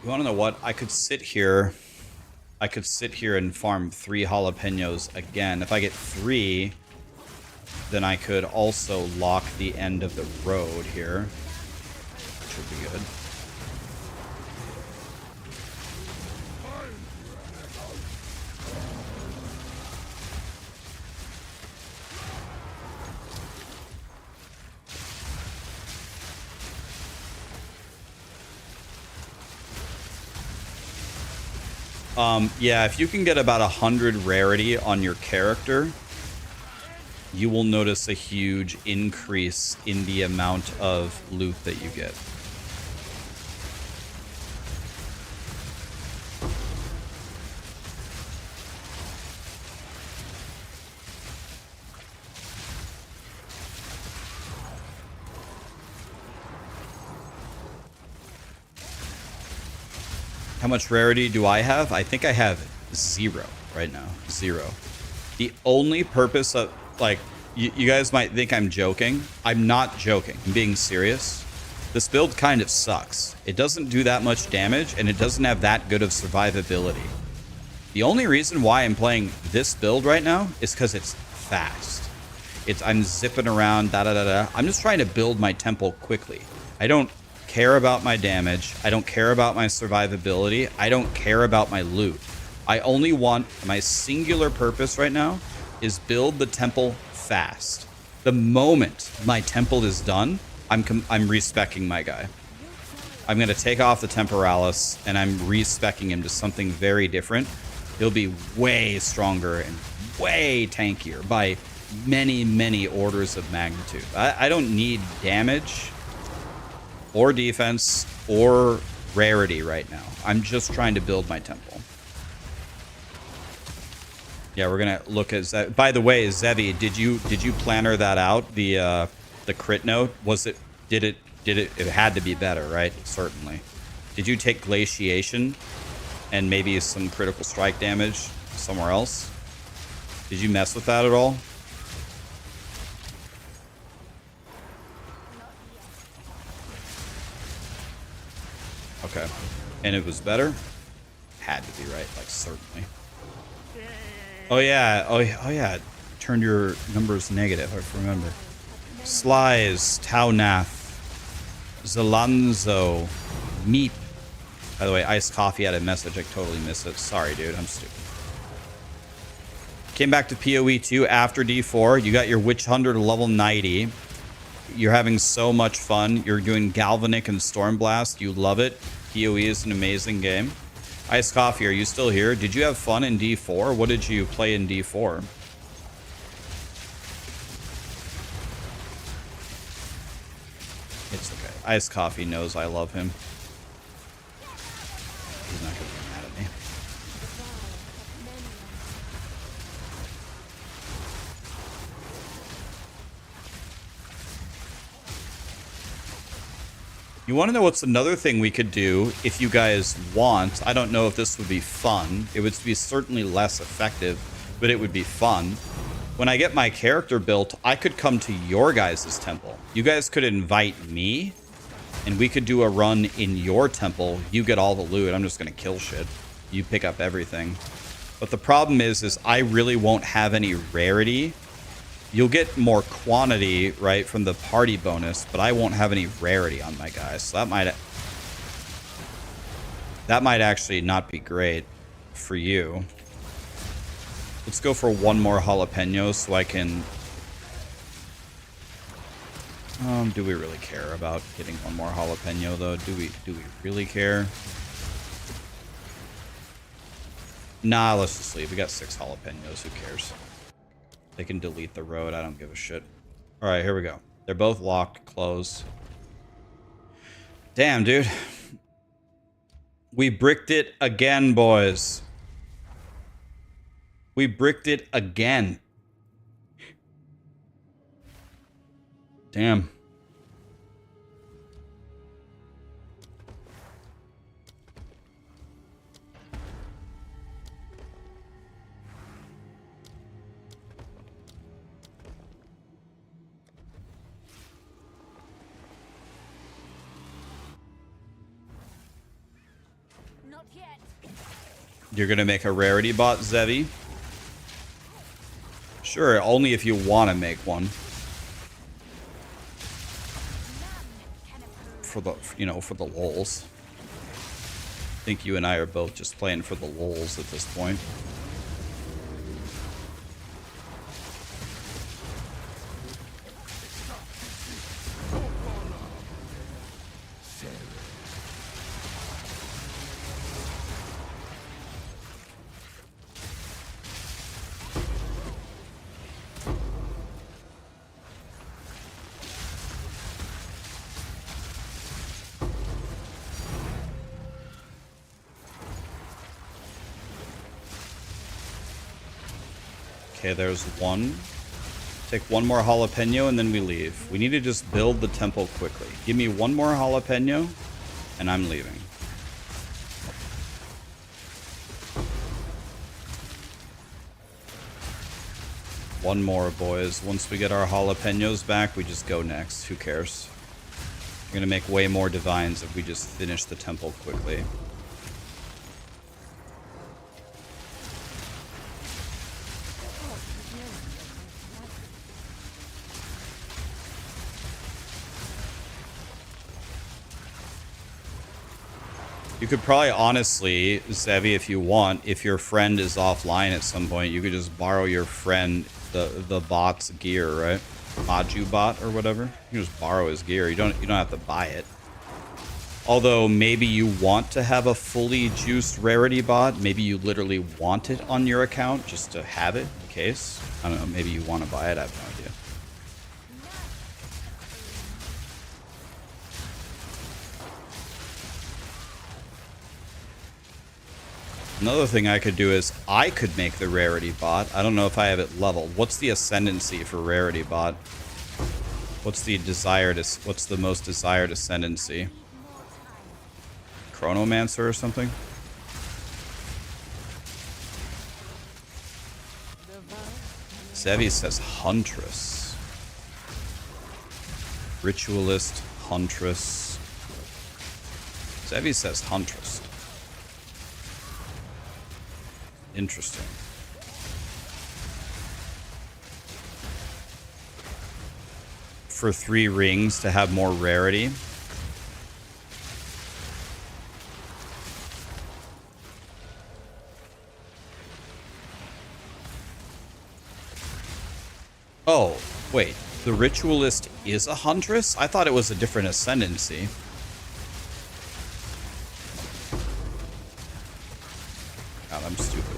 S1: You want to know what? I could sit here and farm 3 jalapenos again. If I get 3, then I could also lock the end of the road here, which would be good. Yeah, if you can get about 100 rarity on your character, you will notice a huge increase in the amount of loot that you get. How much rarity do I have? I think I have 0 right now. 0. The only purpose of, like, you guys might think I'm joking. I'm not joking. I'm being serious. This build kind of sucks. It doesn't do that much damage, and it doesn't have that good of survivability. The only reason why I'm playing this build right now is because it's fast. I'm zipping around, da-da-da-da. I'm just trying to build my temple quickly. I don't care about my damage. I don't care about my survivability. I don't care about my loot. I only want, my singular purpose right now is build the temple fast. The moment my temple is done, I'm respecking my guy. I'm going to take off the Temporalis, and I'm respecking him to something very different. He'll be way stronger and way tankier by many, many orders of magnitude. I don't need damage or defense or rarity right now. I'm just trying to build my temple. Yeah, we're gonna look at Zevi. By the way, Zevi, did you planner that out? The crit note, was it? Did it? It had to be better, right? Certainly. Did you take glaciation and maybe some critical strike damage somewhere else? Did you mess with that at all? Okay. And it was better? Had to be, right? Like, certainly. Oh, yeah. Oh, yeah. Turned your numbers negative, I remember. Slies, Taunath, Zalanzo, Meep. By the way, Iced Coffee had a message. I totally missed it. Sorry, dude. I'm stupid. Came back to POE2 after D4. You got your Witch Hunter to level 90. You're having so much fun. You're doing Galvanic and Stormblast. You love it. POE is an amazing game. Iced Coffee, are you still here? Did you have fun in D4? What did you play in D4? It's okay. Iced Coffee knows I love him. He's not going to be mad at me. You want to know what's another thing we could do if you guys want? I don't know if this would be fun. It would be certainly less effective, but it would be fun. When I get my character built, I could come to your guys' temple. You guys could invite me, and we could do a run in your temple. You get all the loot. I'm just going to kill shit. You pick up everything. But the problem is I really won't have any rarity. You'll get more quantity, right, from the party bonus, but I won't have any rarity on my guys. So that might actually not be great for you. Let's go for one more jalapeno so I can... do we really care about getting one more jalapeno, though? Do we really care? Nah, let's just leave. We got 6 jalapenos. Who cares? They can delete the road. I don't give a shit. All right, here we go. They're both locked, closed. Damn, dude. We bricked it again, boys. We bricked it again. Damn.
S2: Not yet.
S1: You're gonna make a rarity bot, Zevi? Sure, only if you want to make one. For the, you know, for the lols. I think you and I are both just playing for the lols at this point. Okay, there's one. Take one more jalapeno and then we leave. We need to just build the temple quickly. Give me one more jalapeno and I'm leaving. One more, boys. Once we get our jalapenos back, we just go next. Who cares? We're gonna make way more divines if we just finish the temple quickly. You could probably honestly, Zevi, if you want, if your friend is offline at some point, you could just borrow your friend the bot's gear, right? Maju bot or whatever. You can just borrow his gear. You don't have to buy it. Although maybe you want to have a fully juiced rarity bot. Maybe you literally want it on your account just to have it in case. I don't know. Maybe you want to buy it. I have no idea. Another thing I could do is I could make the rarity bot. I don't know if I have it leveled. What's the ascendancy for rarity bot? What's the most desired ascendancy? Chronomancer or something? Zevi says Huntress. Ritualist, Huntress. Zevi says Huntress. Interesting. For 3 rings to have more rarity. Oh, wait. The Ritualist is a Huntress? I thought it was a different ascendancy. God, I'm stupid.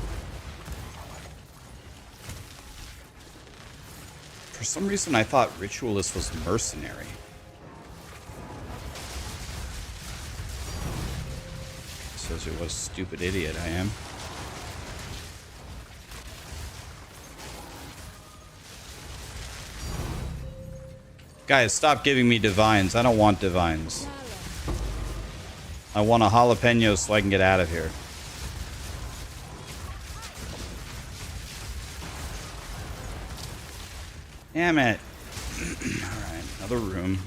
S1: For some reason, I thought Ritualist was mercenary. Says it was stupid idiot I am. Guys, stop giving me divines. I don't want divines. I want a jalapeno so I can get out of here. Damn it. Alright, another room.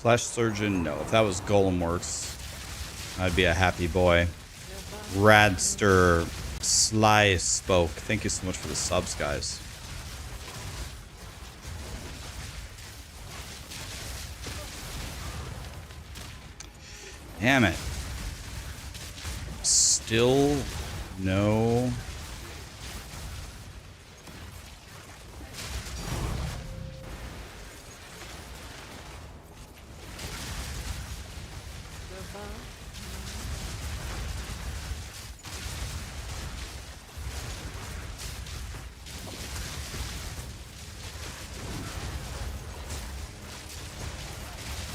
S1: Flesh Surgeon, no. If that was Golem Works, I'd be a happy boy. Radster, Sly Spoke. Thank you so much for the subs, guys. Damn it. Still no.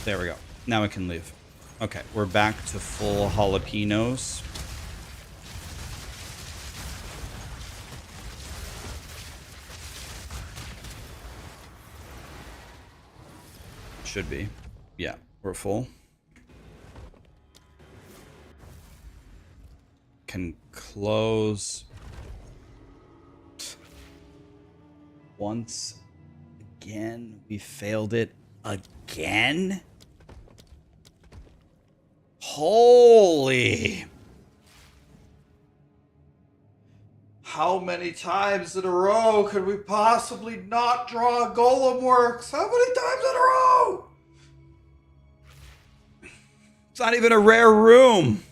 S1: There we go. Now we can leave. Okay, we're back to full jalapenos. Should be. Yeah, we're full. Can close once again. We failed it again. Holy. How many times in a row could we possibly not draw a Golem Works? How many times in a row? It's not even a rare room.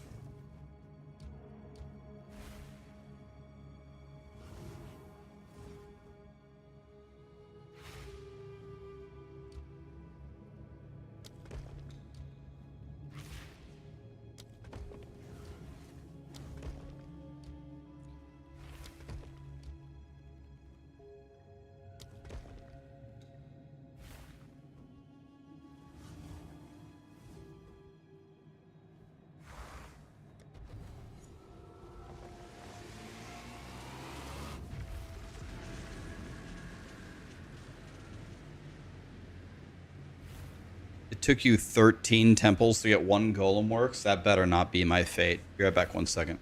S1: took you 13 temples to get one golem works. That better not be my fate. Be right back 1 second.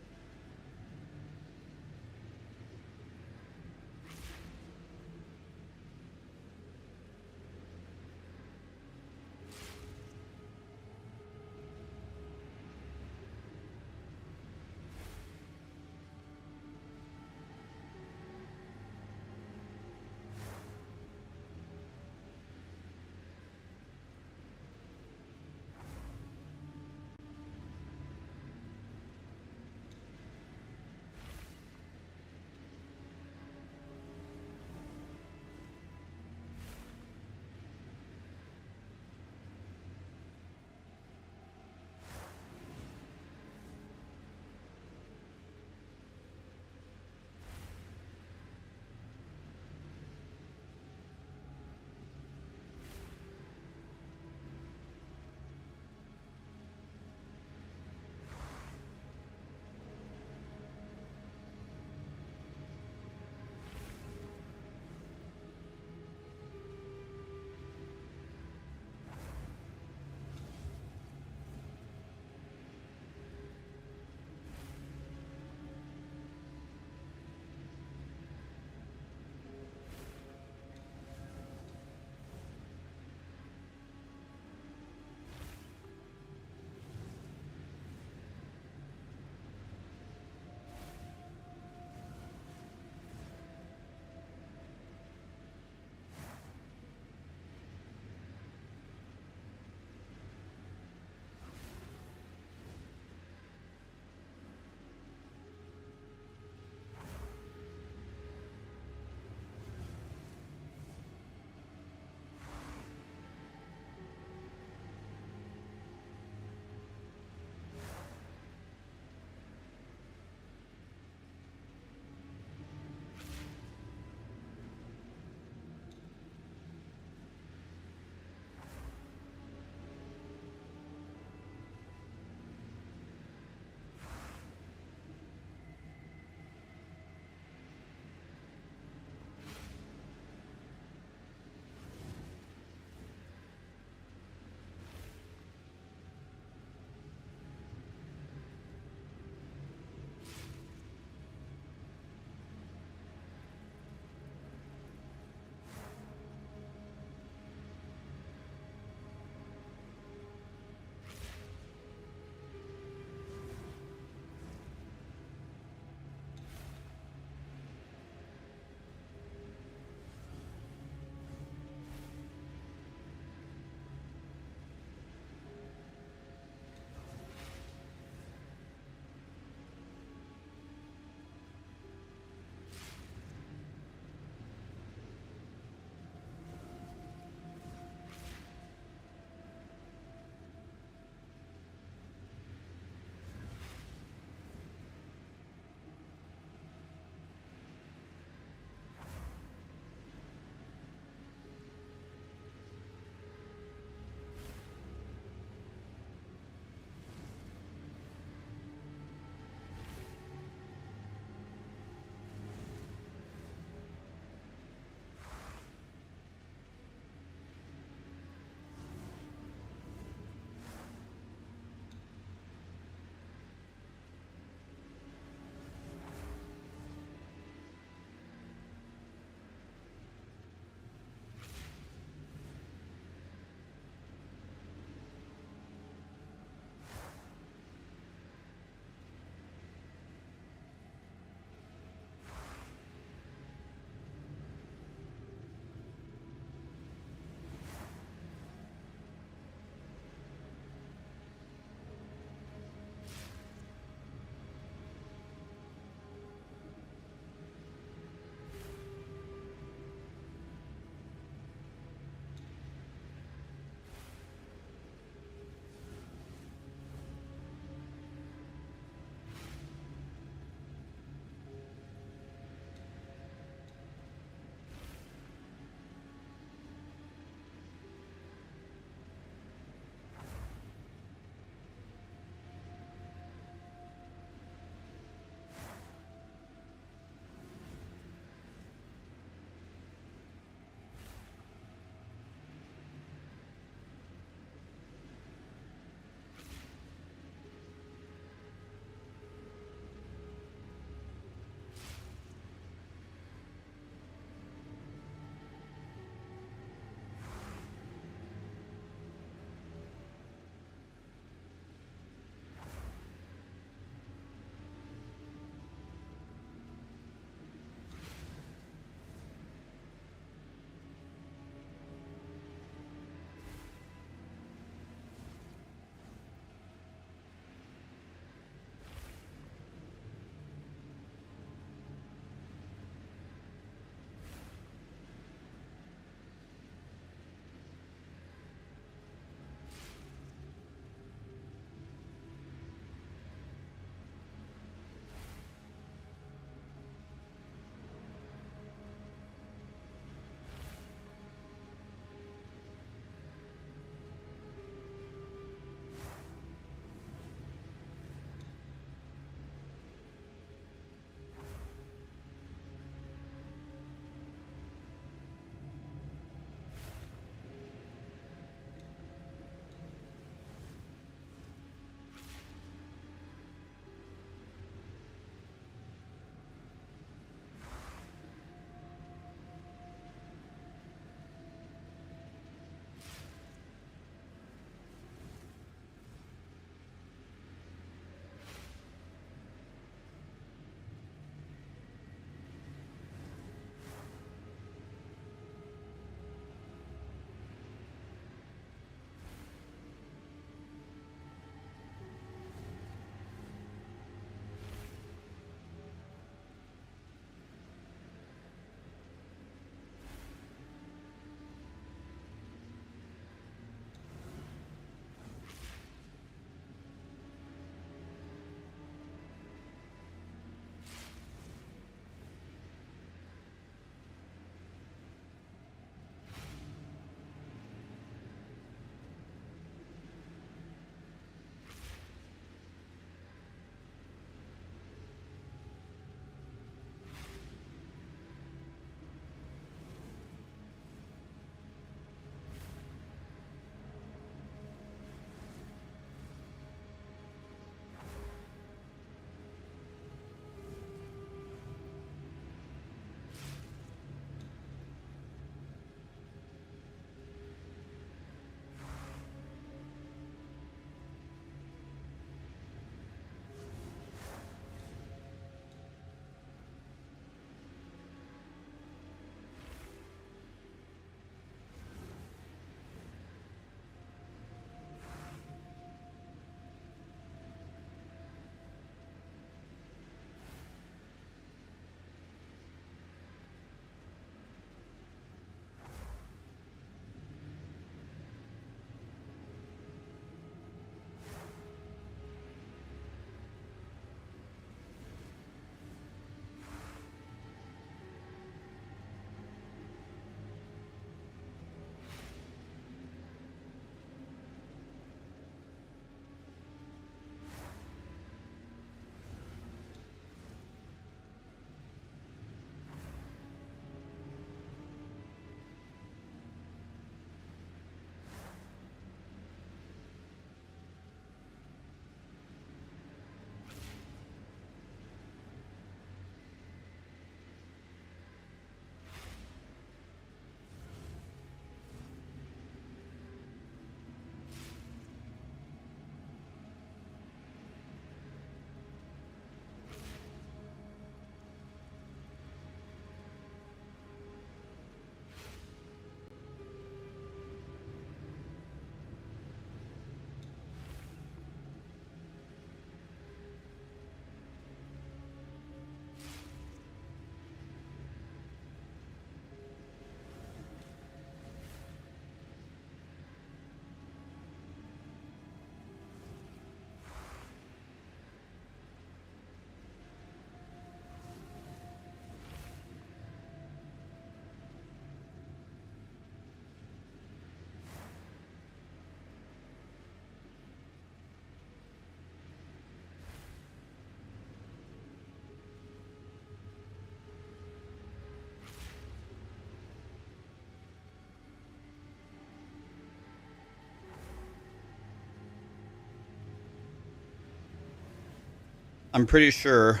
S1: I'm pretty sure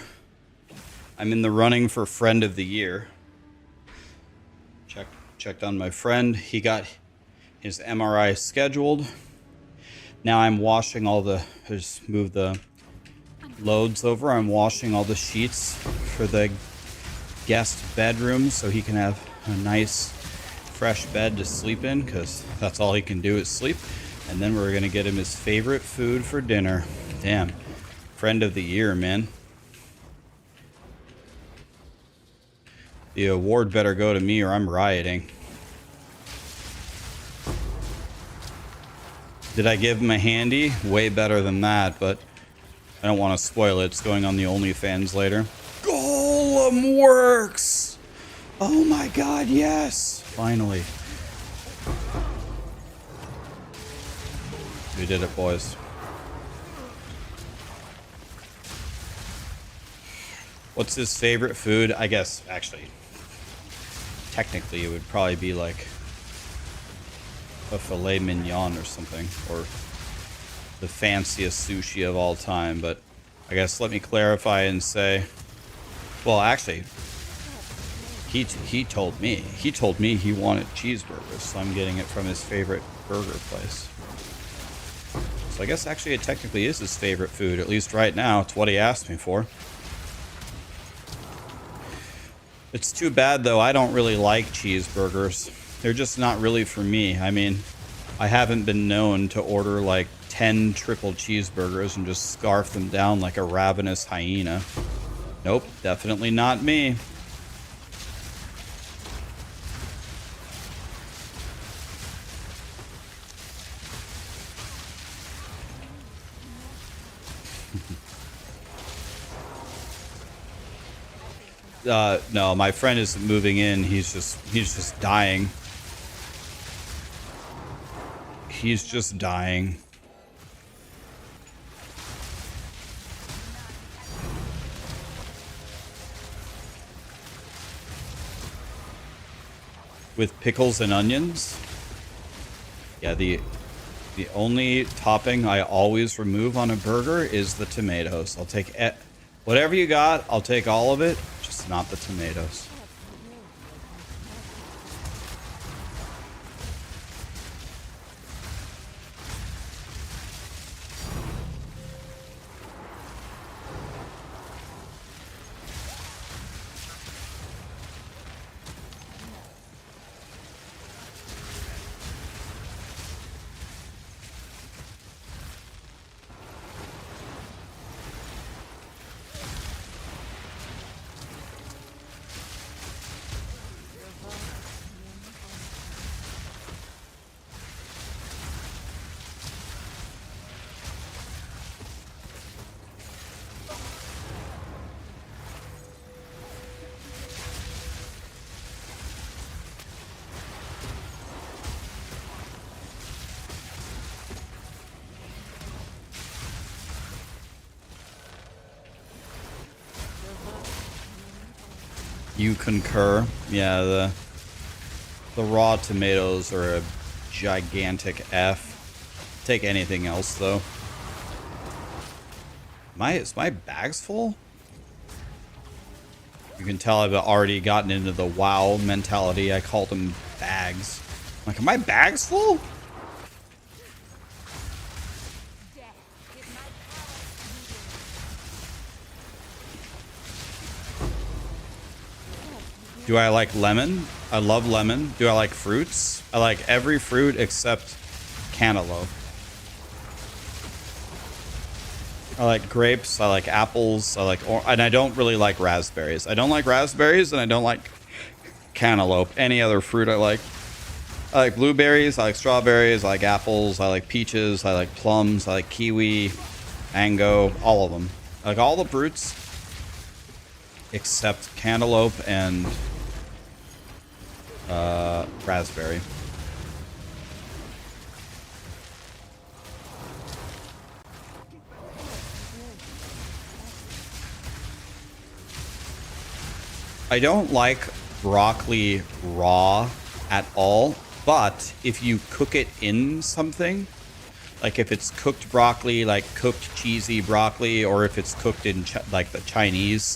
S1: I'm in the running for friend of the year. Checked on my friend. He got his MRI scheduled. Now I'm washing all the, just move the loads over. I'm washing all the sheets for the guest bedroom so he can have a nice fresh bed to sleep in, because that's all he can do is sleep. And then we're gonna get him his favorite food for dinner. Damn, friend of the year, man. The award better go to me or I'm rioting. Did I give him a handy? Way better than that, but I don't want to spoil it. It's going on the OnlyFans later. Golem works! Oh my god, yes! Finally. We did it, boys. What's his favorite food? I guess, actually, technically it would probably be like a filet mignon or something, or the fanciest sushi of all time. But I guess let me clarify and say, well, actually, he told me he wanted cheeseburgers, so I'm getting it from his favorite burger place. So I guess actually it technically is his favorite food, at least right now. It's what he asked me for. It's too bad though, I don't really like cheeseburgers. They're just not really for me. I mean, I haven't been known to order like 10 triple cheeseburgers and just scarf them down like a ravenous hyena. Nope, definitely not me. No, my friend isn't moving in. He's just dying. He's just dying. With pickles and onions? Yeah, the only topping I always remove on a burger is the tomatoes. I'll take whatever you got, I'll take all of it, just not the tomatoes. You concur? Yeah, the raw tomatoes are a gigantic F. Take anything else though. Is my bags full? You can tell I've already gotten into the WoW mentality. I called them bags. I'm like, are my bags full? Do I like lemon? I love lemon. Do I like fruits? I like every fruit except cantaloupe. I like grapes. I like apples. And I don't really like raspberries. I don't like raspberries, and I don't like cantaloupe. Any other fruit I like. I like blueberries. I like strawberries. I like apples. I like peaches. I like plums. I like kiwi, mango, all of them. I like all the fruits except cantaloupe and raspberry. I don't like broccoli raw at all, but if you cook it in something, Like if it's cooked broccoli, like cooked cheesy broccoli, or if it's cooked in like the Chinese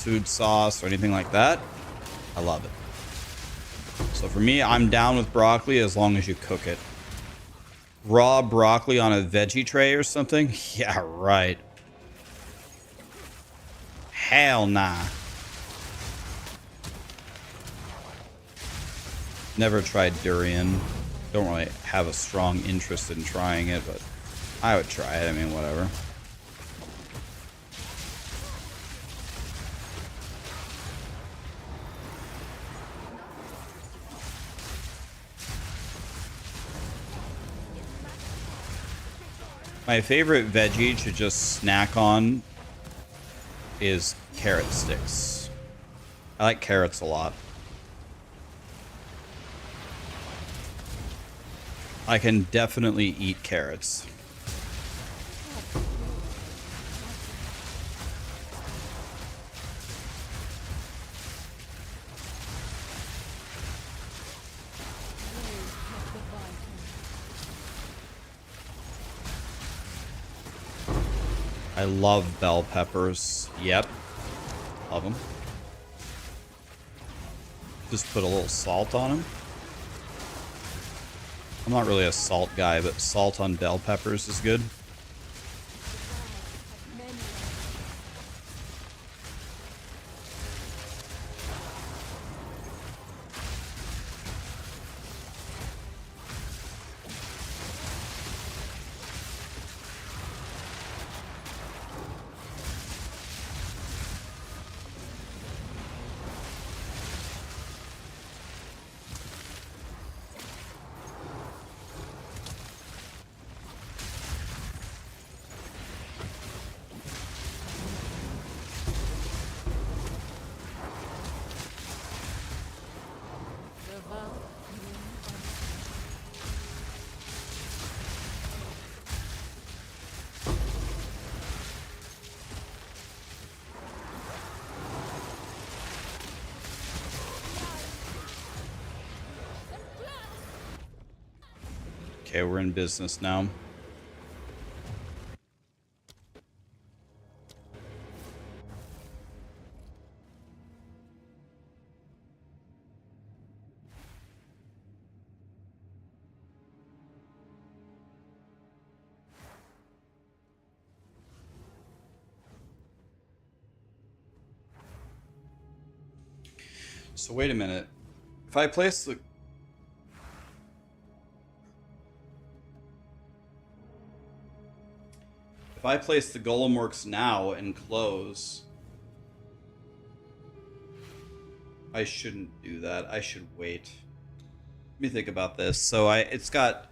S1: food sauce or anything like that, I love it. So for me, I'm down with broccoli as long as you cook it. Raw broccoli on a veggie tray or something? Yeah, right. Hell nah. Never tried durian. Don't really have a strong interest in trying it, but I would try it. I mean, whatever. My favorite veggie to just snack on is carrot sticks. I like carrots a lot. I can definitely eat carrots. I love bell peppers. Yep. Love them. Just put a little salt on them. I'm not really a salt guy, but salt on bell peppers is good. Okay, we're in business now. So wait a minute. If I place the... If I place the Golem Works now and close... I shouldn't do that. I should wait. Let me think about this. So it's got...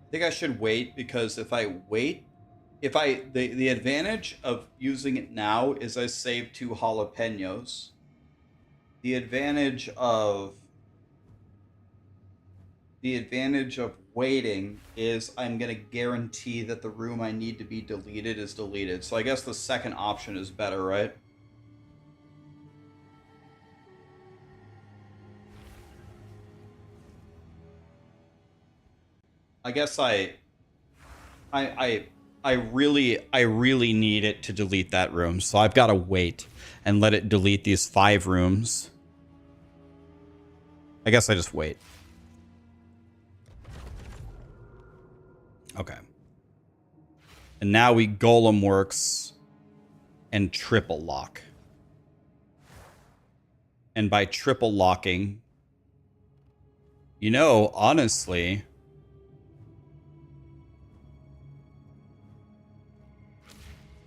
S1: I think I should wait, because if I wait, the advantage of using it now is I save 2 jalapenos. The advantage of waiting is I'm going to guarantee that the room I need to be deleted is deleted. So I guess the second option is better, right? I guess I really need it to delete that room, so I've got to wait and let it delete these 5 rooms. I guess I just wait. Okay. And now we Golem Works and triple lock. And by triple locking, you know, honestly...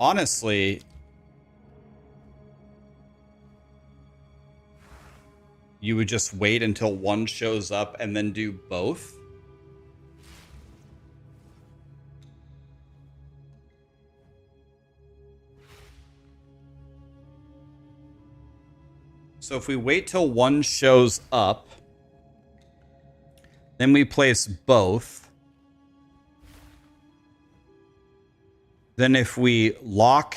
S1: Honestly, you would just wait until one shows up and then do both? So if we wait till one shows up, then we place both, Then if we lock...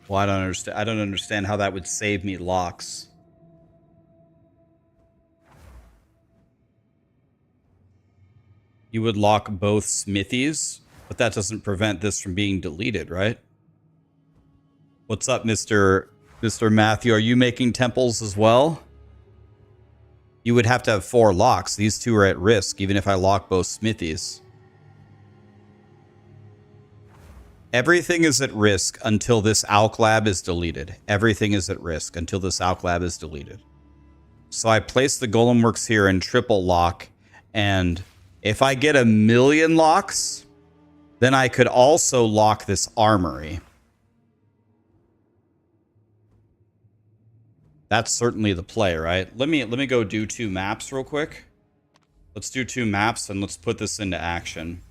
S1: Well, I don't understand. I don't understand how that would save me locks. You would lock both smithies, but that doesn't prevent this from being deleted, right? What's up, Mr. Matthew? Are you making temples as well? You would have to have 4 locks. These 2 are at risk, even if I lock both smithies. Everything is at risk until this Alk Lab is deleted. Everything is at risk until this Alk Lab is deleted. So I place the Golem Works here in triple lock, and if I get 1,000,000 locks, then I could also lock this armory. That's certainly the play, right? Let me go do 2 maps real quick. Let's do 2 maps and let's put this into action.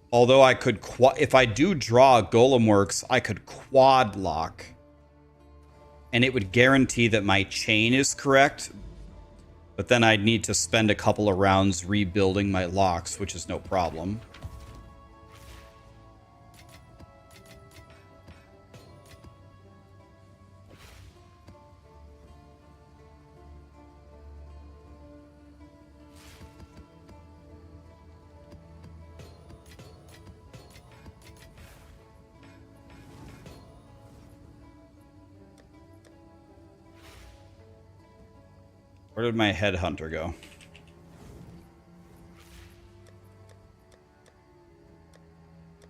S1: Although I could, if I do draw Golem Works, I could quad lock. And it would guarantee that my chain is correct. But then I'd need to spend a couple of rounds rebuilding my locks, which is no problem. Where did my headhunter go?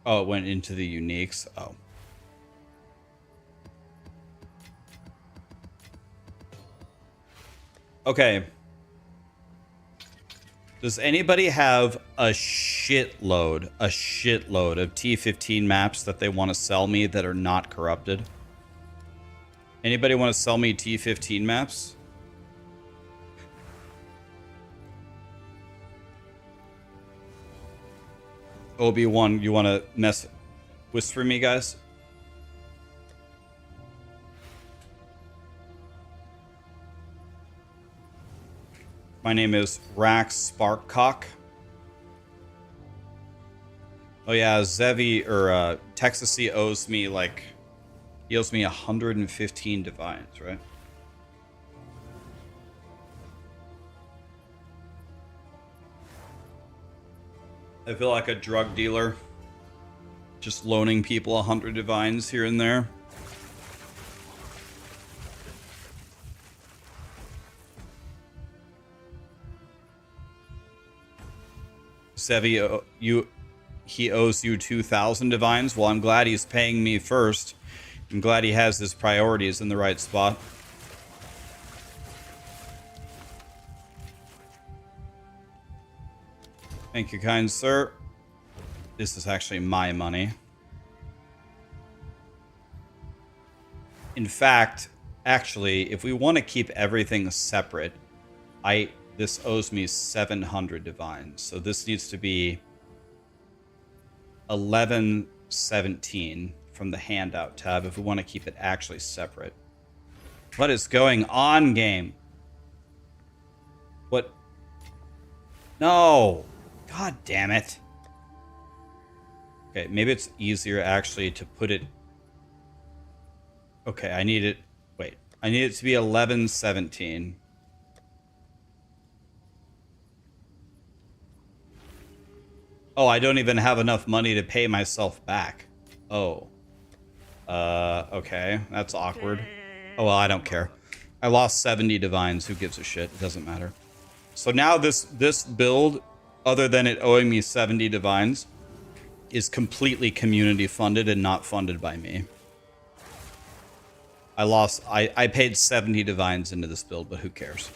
S1: Oh, it went into the uniques. Oh. Okay. Does anybody have a shitload of T15 maps that they want to sell me that are not corrupted? Anybody want to sell me T15 maps? Obi-Wan, you want to whisper me, guys? My name is Raxxanterax. Oh yeah, Zevi or Texasy owes me like, he owes me 115 divines, right? I feel like a drug dealer, just loaning people 100 divines here and there. Sevi, he owes you 2,000 divines. Well, I'm glad he's paying me first. I'm glad he has his priorities in the right spot. Thank you, kind sir. This is actually my money. In fact, actually, if we want to keep everything separate, this owes me 700 divines. So this needs to be 1117 from the handout tab if we want to keep it actually separate. What is going on, game? What? No. God damn it. Okay, maybe it's easier actually to put it... Okay, I need it... Wait. I need it to be 1117. Oh, I don't even have enough money to pay myself back. Oh. Okay. That's awkward. Oh, well, I don't care. I lost 70 divines. Who gives a shit? It doesn't matter. So now this build, other than it owing me 70 divines, is completely community funded and not funded by me. I paid 70 divines into this build, but who cares?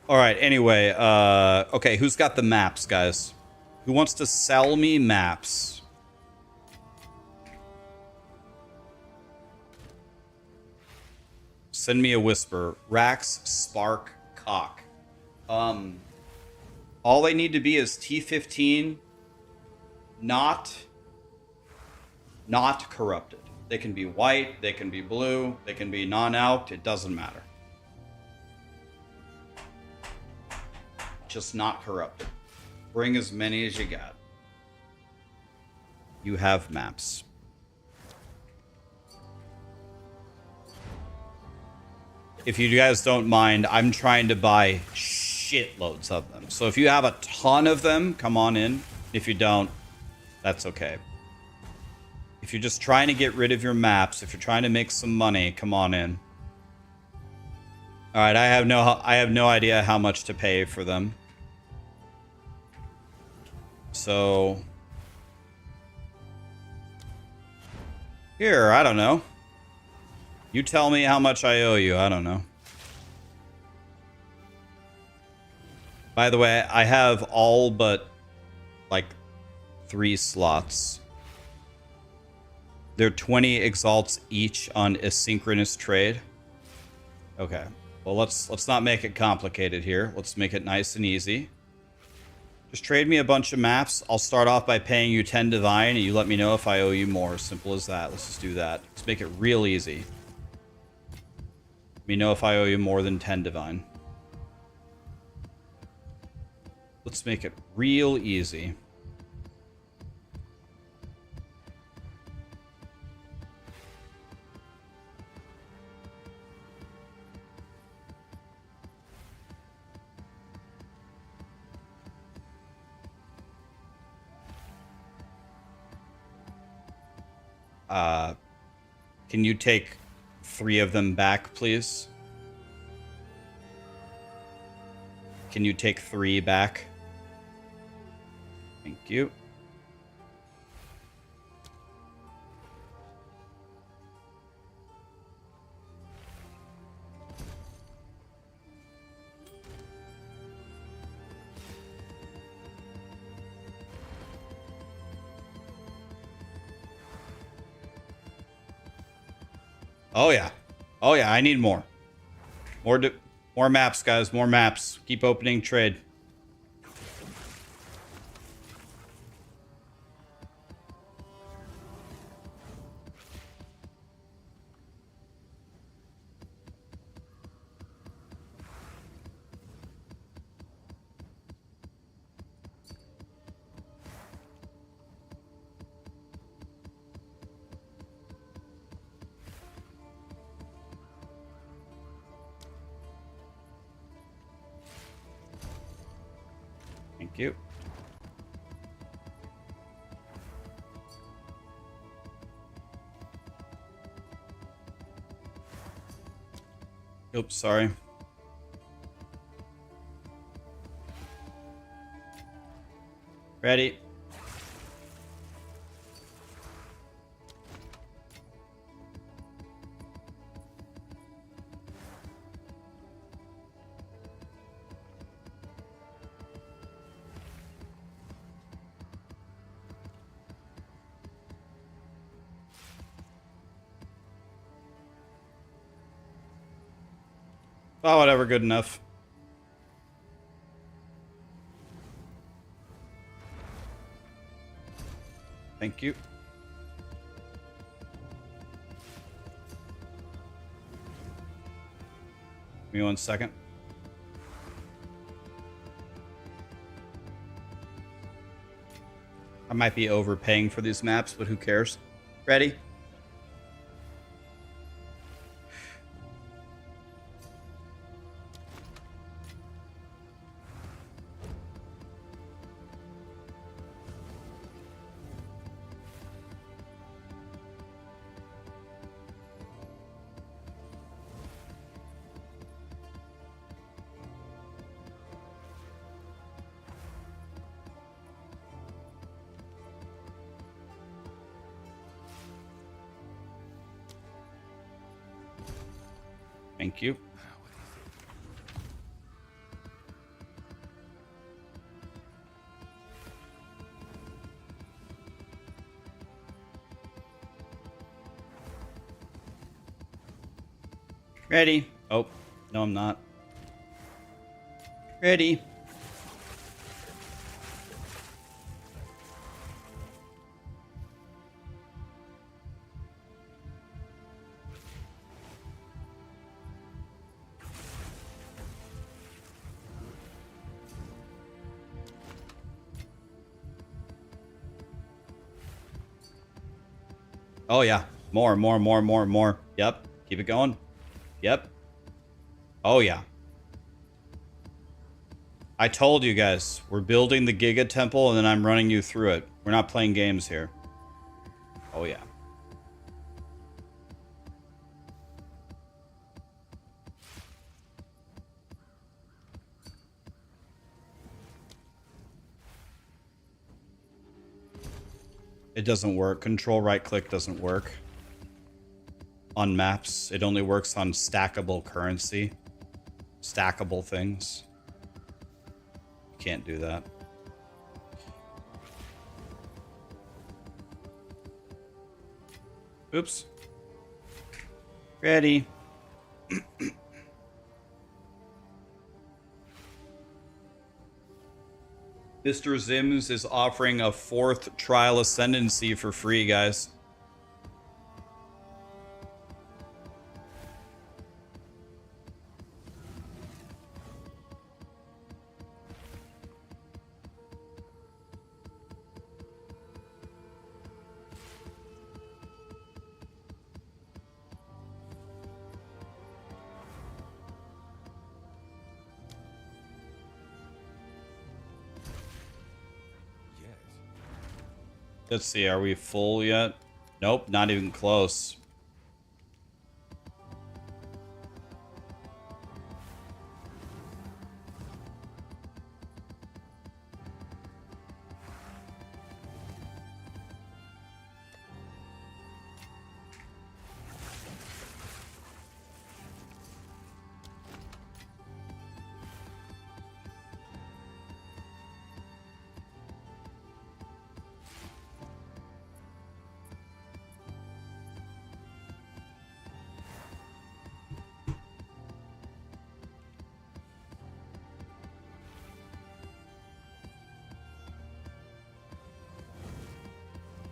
S1: All right, anyway, okay, who's got the maps, guys? Who wants to sell me maps? Send me a whisper. Rax, Spark, CoC. All they need to be is T15, not corrupted. They can be white, they can be blue, they can be non-out, it doesn't matter. just not corrupted. Bring as many as you got. You have maps. If you guys don't mind, I'm trying to buy shitloads of them. So if you have a ton of them, come on in. If you don't, that's okay. If you're just trying to get rid of your maps, if you're trying to make some money, come on in. All right, I have no idea how much to pay for them. So here, I don't know. You tell me how much I owe you. I don't know. By the way, I have all but like 3 slots. They're 20 exalts each on asynchronous trade. Okay. Well, let's not make it complicated here. Let's make it nice and easy. Just trade me a bunch of maps. I'll start off by paying you 10 divine, and you let me know if I owe you more. Simple as that. Let's just do that. Let's make it real easy. Let me know if I owe you more than 10 divine. Let's make it real easy. Can you take 3 of them back, please? Can you take 3 back? Thank you. Oh yeah. Oh yeah, I need more. More maps, guys. More maps. Keep opening trade. Thank you. Oops, sorry. Ready. Oh, whatever, good enough. Thank you. Give me 1 second. I might be overpaying for these maps, but who cares? Ready? Thank you. Ready. Oh, no, I'm not. Ready. Oh yeah. More, more, more, more, more. Yep. Keep it going. Yep. Oh yeah. I told you guys, we're building the Giga Temple and then I'm running you through it. We're not playing games here. Oh yeah. It doesn't work. Control right click doesn't work on maps. It only works on stackable currency. Stackable things. You can't do that. Oops. Ready. Mr. Zims is offering a 4th trial ascendancy for free, guys. Let's see, are we full yet? Nope, not even close.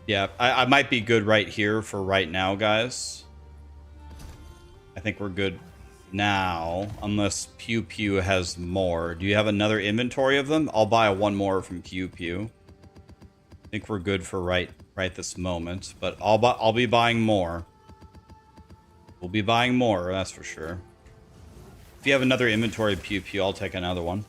S1: Yeah, I might be good right here for right now, guys. I think we're good now, unless Pew Pew has more. Do you have another inventory of them? I'll buy one more from Pew Pew. I think we're good for right this moment, but I'll be buying more. We'll be buying more, that's for sure. If you have another inventory of Pew Pew, I'll take another one.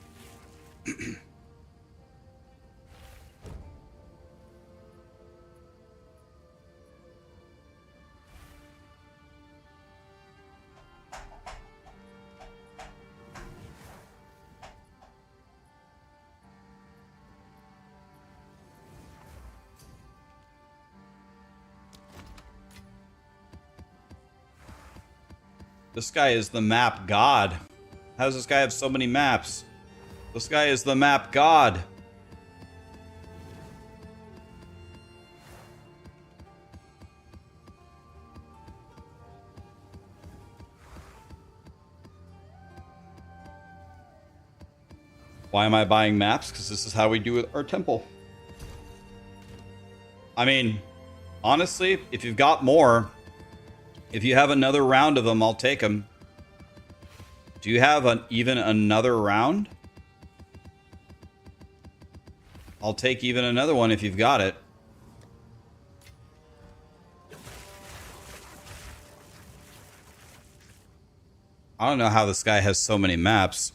S1: This guy is the map god. How does this guy have so many maps? This guy is the map god. Why am I buying maps? Because this is how we do our temple. I mean, honestly, if you've got more, if you have another round of them, I'll take them. Do you have even another round? I'll take even another one if you've got it. I don't know how this guy has so many maps.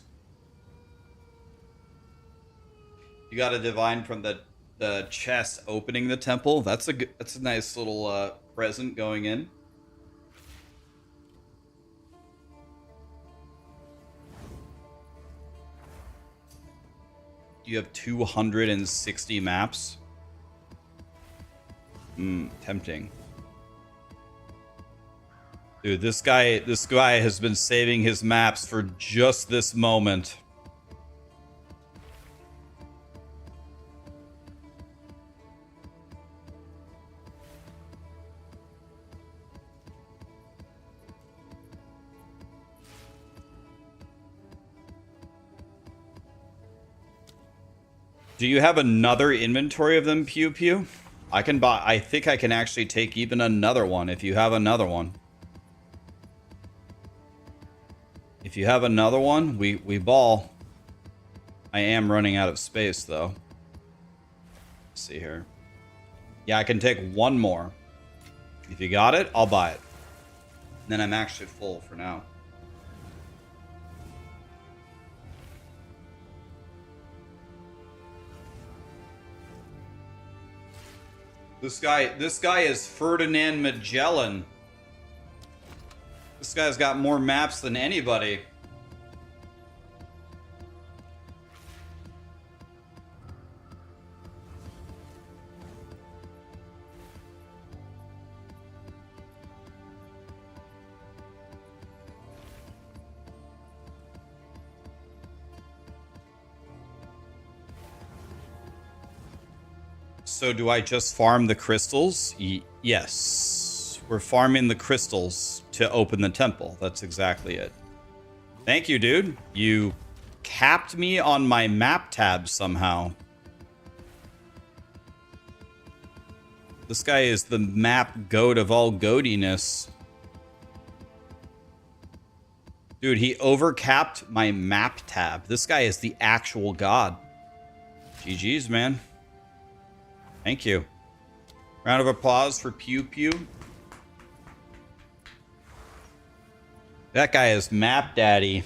S1: You got a divine from the chest opening the temple. That's a nice little present going in. You have 260 maps. Tempting. Dude, this guy has been saving his maps for just this moment. Do you have another inventory of them, Pew Pew? I can buy. I think I can actually take even another one if you have another one. If you have another one, we ball. I am running out of space though. Let's see here. Yeah, I can take one more. If you got it, I'll buy it. And then I'm actually full for now. This guy is Ferdinand Magellan. This guy's got more maps than anybody. So do I just farm the crystals? Yes. We're farming the crystals to open the temple. That's exactly it. Thank you, dude. You capped me on my map tab somehow. This guy is the map goat of all goatiness. Dude, he overcapped my map tab. This guy is the actual god. GG's, man. Thank you. Round of applause for Pew Pew. That guy is Map Daddy.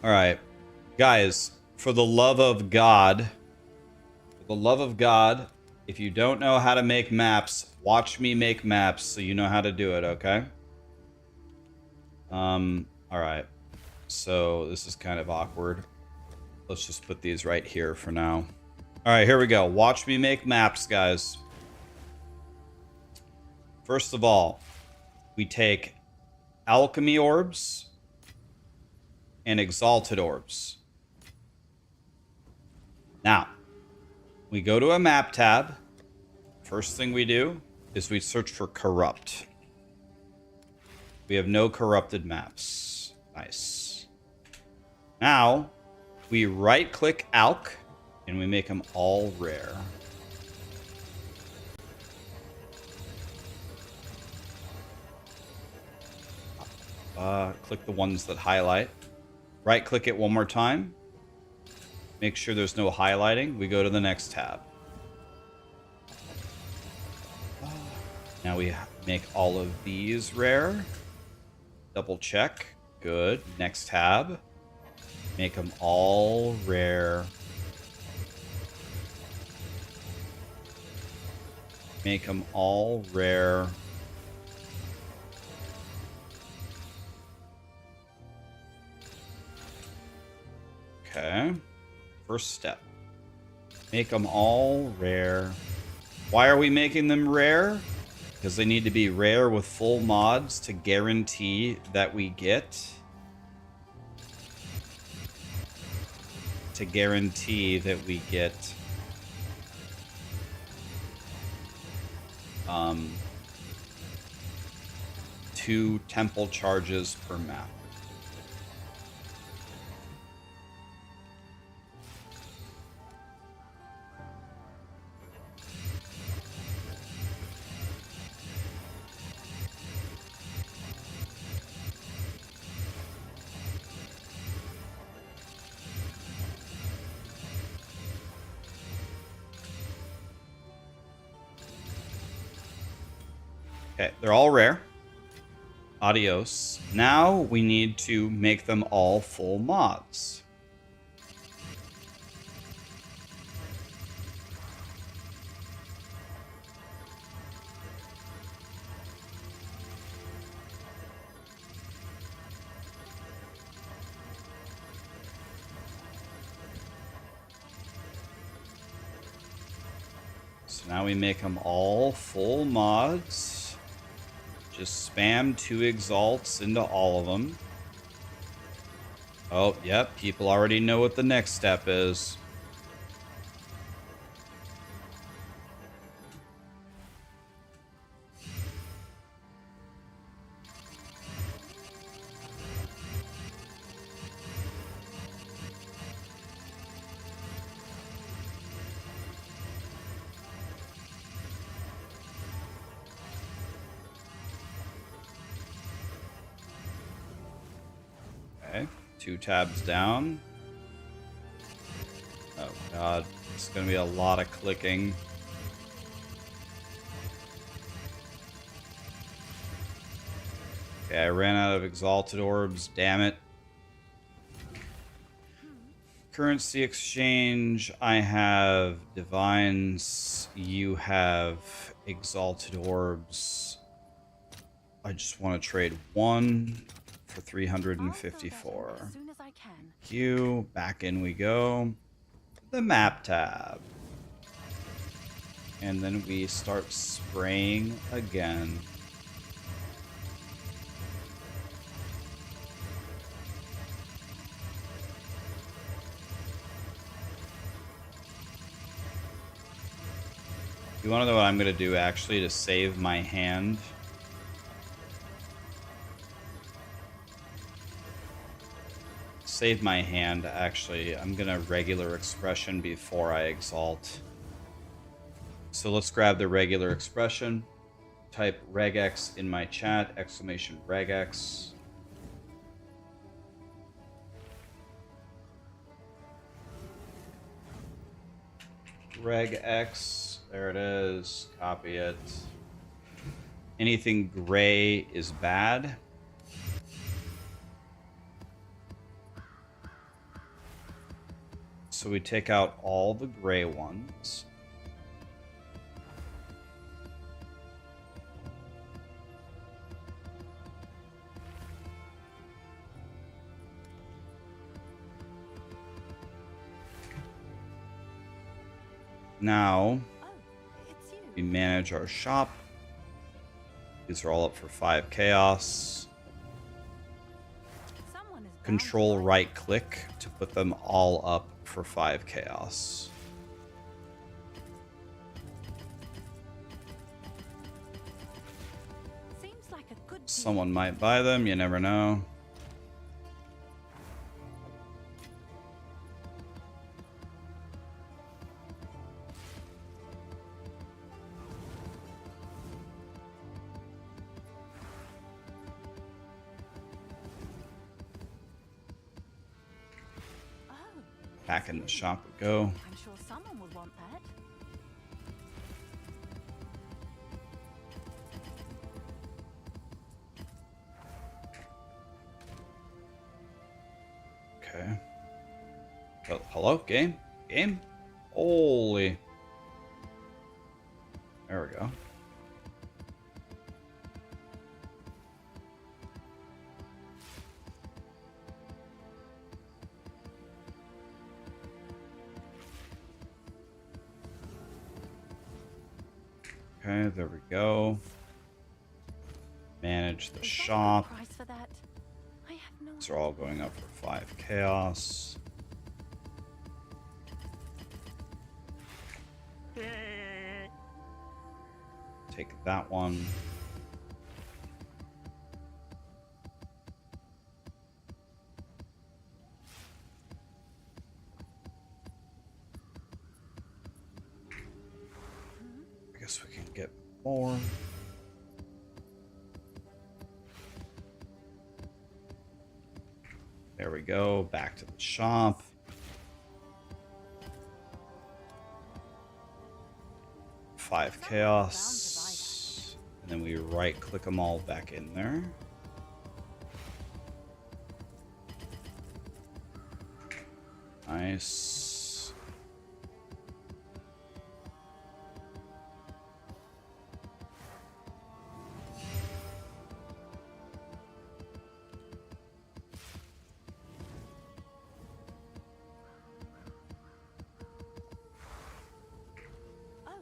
S1: All right. Guys, for the love of God, if you don't know how to make maps, watch me make maps so you know how to do it, okay? All right. So this is kind of awkward. Let's just put these right here for now. All right, here we go. Watch me make maps, guys. First of all, we take alchemy orbs and exalted orbs. Now, we go to a map tab. First thing we do is we search for corrupt. We have no corrupted maps. Nice. Now, we right-click Alch, and we make them all rare. Click the ones that highlight. Right-click it one more time. Make sure there's no highlighting. We go to the next tab. Now we make all of these rare. Double check. Good. Next tab. Make them all rare. Make them all rare. Okay. First step. Make them all rare. Why are we making them rare? Because they need to be rare with full mods to guarantee that we get... two temple charges per map. Okay, they're all rare. Adios. Now we need to make them all full mods. So now we make them all full mods. Just spam 2 exalts into all of them. Oh, yep. People already know what the next step is. Okay, 2 tabs down. Oh, God. It's going to be a lot of clicking. Okay, I ran out of exalted orbs. Damn it. Currency exchange. I have divines. You have exalted orbs. I just want to trade one for 354.
S3: As soon as I can.
S1: Thank you. Back in we go. The map tab. And then we start spraying again. You want to know what I'm going to do actually to save my hand? Save my hand, actually. I'm going to regular expression before I exalt. So let's grab the regular expression. Type regex in my chat, exclamation regex. Regex, there it is, copy it. Anything gray is bad. So we take out all the gray ones. Now, we manage our shop. These are all up for 5 chaos. Control right click to put them all up for 5 chaos.
S3: Seems like a good
S1: Someone might buy them, you never know. Back in the shop we go.
S3: I'm sure someone will want that.
S1: Okay. Oh, hello, game? Game? Holy. There we go. Okay, there we go. Manage the shop.
S3: Price for that? I have no
S1: These are all going up for 5 chaos. Take that one. I guess we can get more. There we go. Back to the shop. Five chaos. And then we right click them all back in there. Nice.
S3: Oh,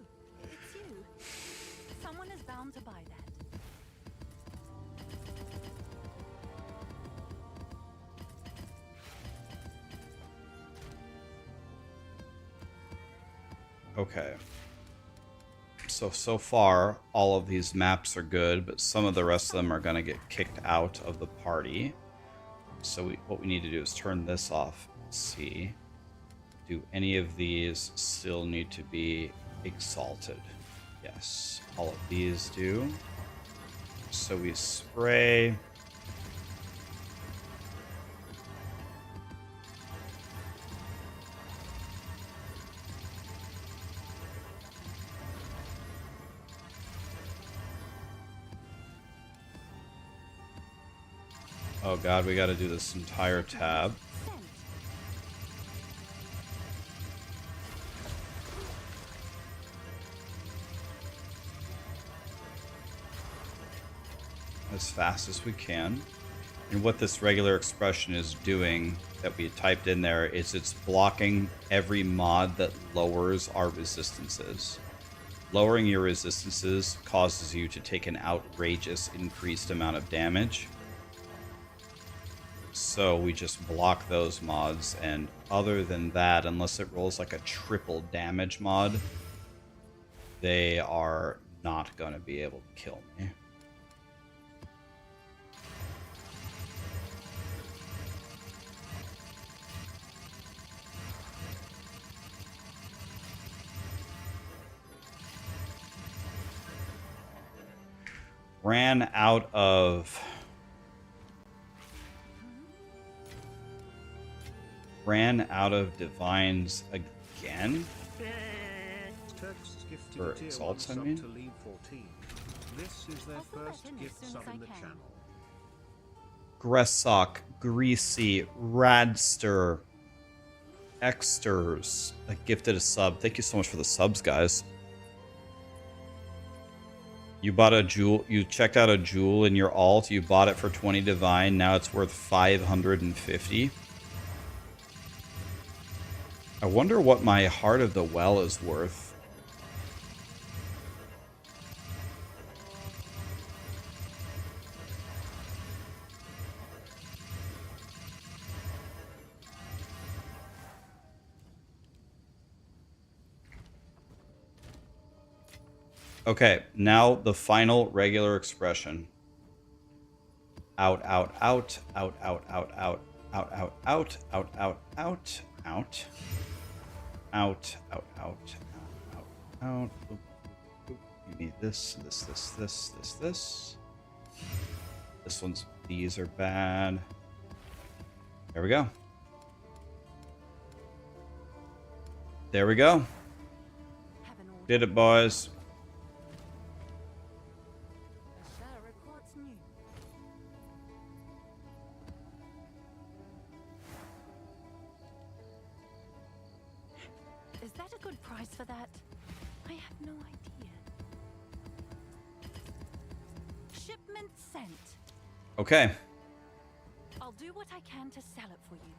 S3: it's you. Someone is bound to buy that.
S1: Okay. So far, all of these maps are good, but some of the rest of them are going to get kicked out of the party. So what we need to do is turn this off. Let's see. Do any of these still need to be exalted? Yes, all of these do. So we spray. Oh god, we gotta do this entire tab.
S3: Sent.
S1: As fast as we can. And what this regular expression is doing that we typed in there is it's blocking every mod that lowers our resistances. Lowering your resistances causes you to take an outrageous increased amount of damage. So we just block those mods, and other than that, unless it rolls like a triple damage mod, they are not going to be able to kill me. Ran out of divines again for exalts, I mean.
S4: This is their
S3: I'll put
S4: first
S3: that in as
S4: gift
S3: soon
S4: sub
S3: as I
S4: in the
S3: can.
S4: channel.
S1: Gressok, Greasy, Radster, Exters, I gifted a sub. Thank you so much for the subs, guys. You bought a jewel. You checked out a jewel in your alt. You bought it for 20 divine. Now it's worth 550. I wonder what my Heart of the Well is worth. Okay, now the final regular expression. Out, out, out, out, out, out, out, out, out, out, out, out, out, out, out, out, out, out, out. You need this, this, this, this, this, this. This one's, these are bad. There we go. There we go.
S3: Have an order.
S1: Did it, boys.
S3: The Shah reports new. Is that a good price for that? I have no idea. Shipment sent.
S1: Okay.
S3: I'll do what I can to sell it for you.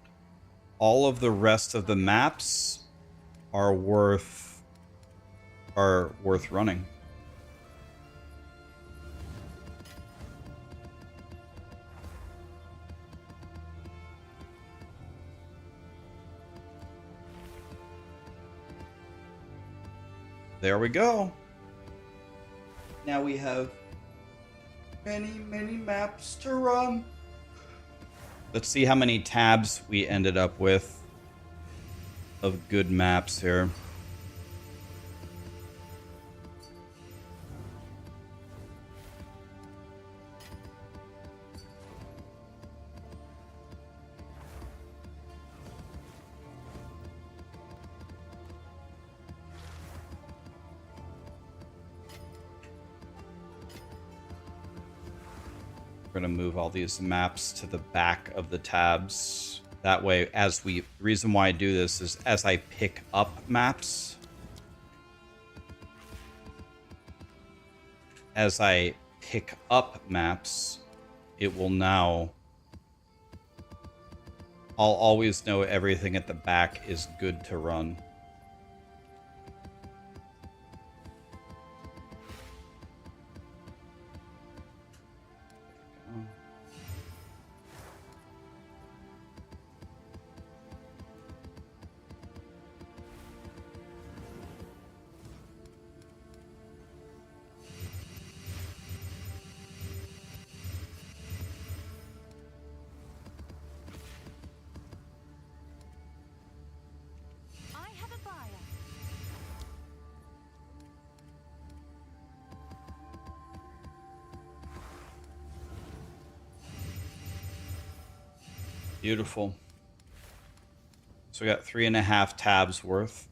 S1: All of the rest of the maps are worth running. There we go. Now we have many maps to run. Let's see how many tabs we ended up with of good maps here. We're going to move all these maps to the back of the tabs. That way, the reason why I do this is as I pick up maps, it will now, I'll always know everything at the back is good to run.
S3: I have a buyer.
S1: Beautiful. So we got 3.5 tabs worth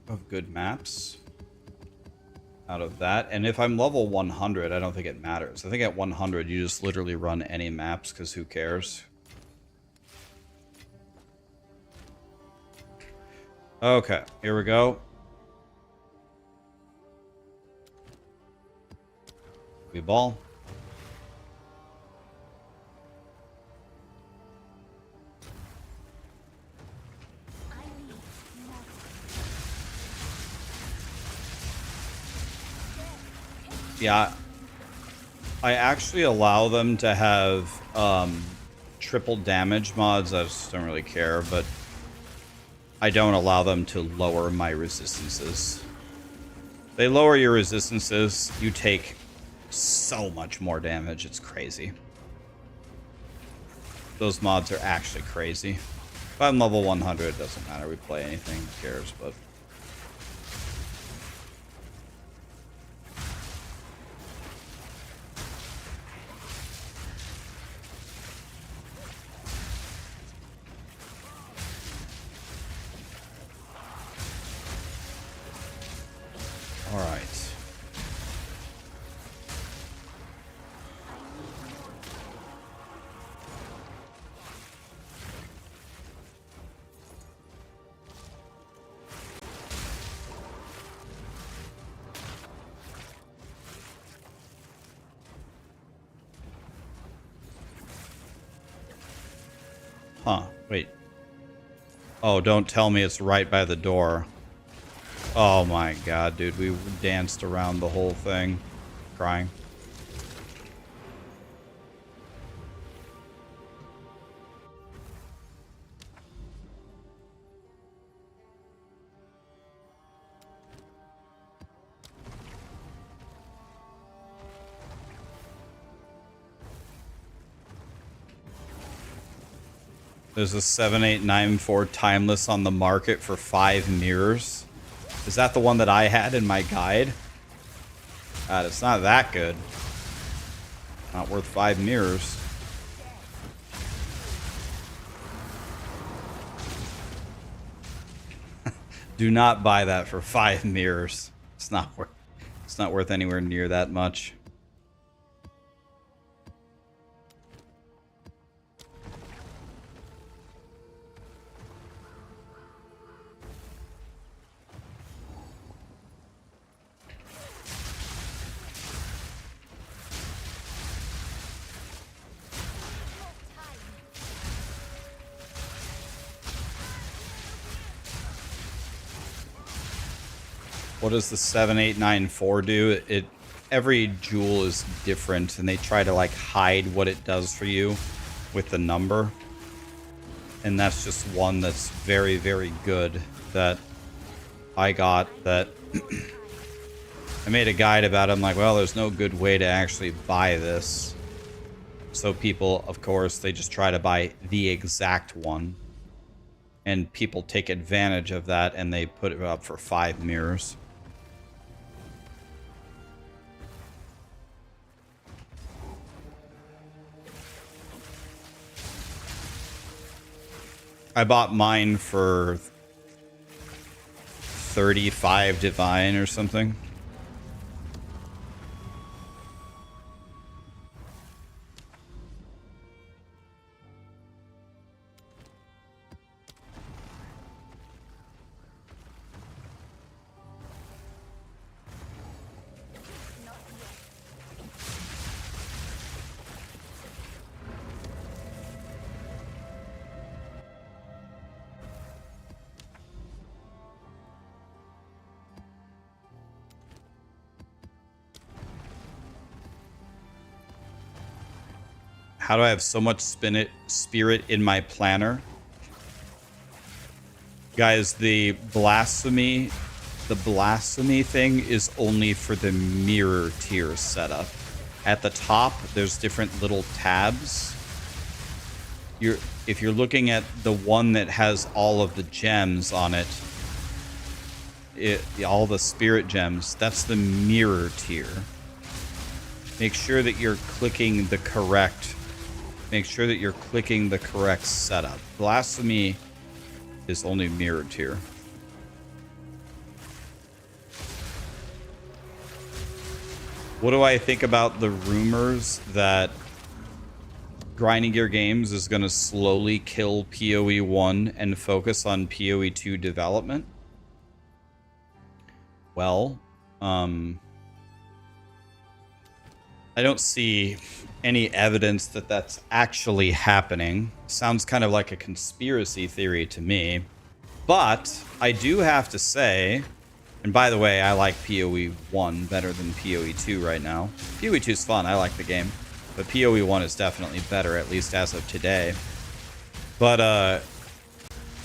S1: of good maps. out of that. And if I'm level 100, I don't think it matters. I think at 100, you just literally run any maps, because who cares? Okay, here we go. We ball. Yeah, I actually allow them to have triple damage mods. I just don't really care, but I don't allow them to lower my resistances. They lower your resistances, you take so much more damage. It's crazy. Those mods are actually crazy. If I'm level 100, it doesn't matter. We play anything, who cares, but... All right. Huh, wait. Oh, don't tell me it's right by the door. Oh my god, dude, we danced around the whole thing. Crying. There's a 7894 Timeless on the market for 5 mirrors. Is that the one that I had in my guide? God, it's not that good. Not worth 5 mirrors. Do not buy that for 5 mirrors. It's not worth anywhere near that much. What does the 7894 do? Every jewel is different, and they try to like hide what it does for you with the number. And that's just one that's very, very good that I got that I made a guide about it. I'm like, well, there's no good way to actually buy this. So people, of course, they just try to buy the exact one. And people take advantage of that, and they put it up for 5 mirrors. I bought mine for 35 divine or something. How do I have so much spirit in my planner? Guys, the blasphemy thing is only for the mirror tier setup. At the top, there's different little tabs. If you're looking at the one that has all of the gems on it, all the spirit gems, that's the mirror tier. Make sure that you're clicking the correct setup. Blasphemy is only mirror tier. What do I think about the rumors that Grinding Gear Games is going to slowly kill POE1 and focus on POE2 development? Well, I don't see any evidence that that's actually happening. Sounds kind of like a conspiracy theory to me. But I do have to say, and by the way, I like POE1 better than POE2 right now. POE2 is fun. I like the game. But POE1 is definitely better, at least as of today. But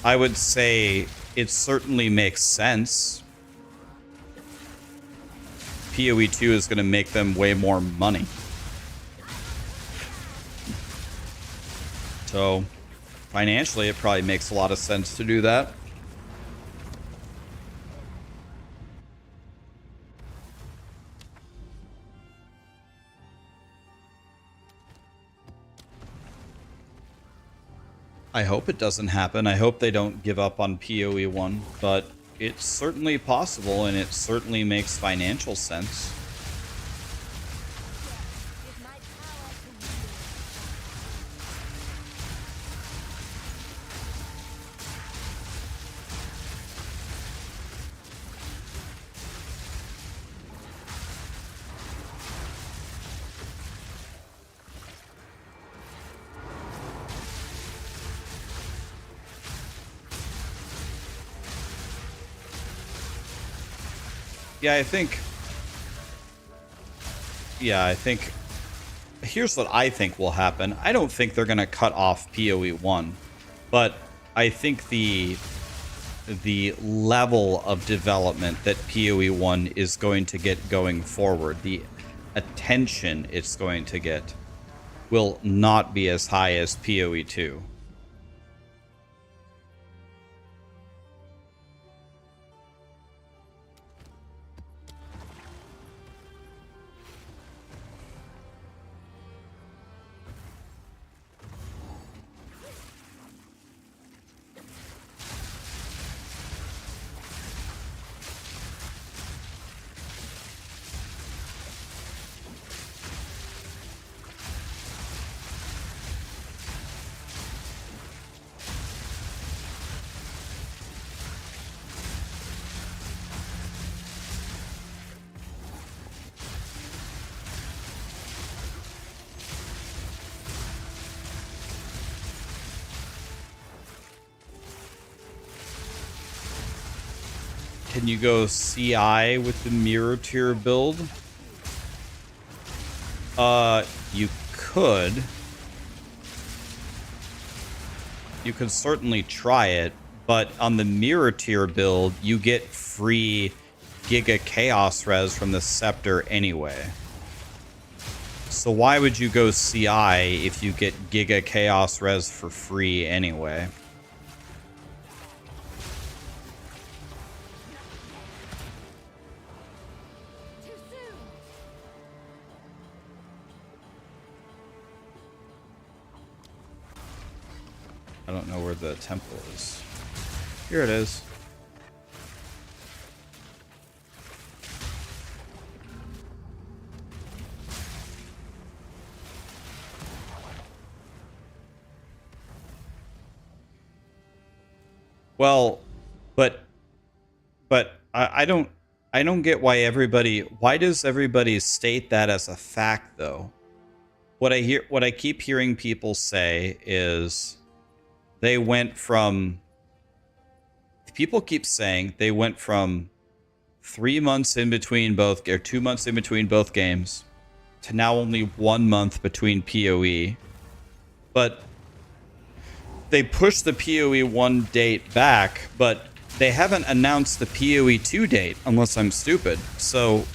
S1: I would say it certainly makes sense. POE2 is going to make them way more money. So financially, it probably makes a lot of sense to do that. I hope it doesn't happen. I hope they don't give up on POE1, but it's certainly possible, and it certainly makes financial sense.
S2: Give my power to you.
S1: Yeah, I think here's what I think will happen. I don't think they're going to cut off POE1, but I think the level of development that POE1 is going to get going forward, the attention it's going to get, will not be as high as POE2. Can you go CI with the mirror tier build? You could. You could certainly try it, but on the mirror tier build, you get free Giga Chaos Res from the Scepter anyway. So why would you go CI if you get Giga Chaos Res for free anyway? I don't know where the temple is. Here it is. Well, but I don't get why does everybody state that as a fact though? What I keep hearing people say is people keep saying they went from 3 months in between both, or 2 months in between both games, to now only 1 month between PoE. But they pushed the PoE1 date back, but they haven't announced the PoE2 date, unless I'm stupid. So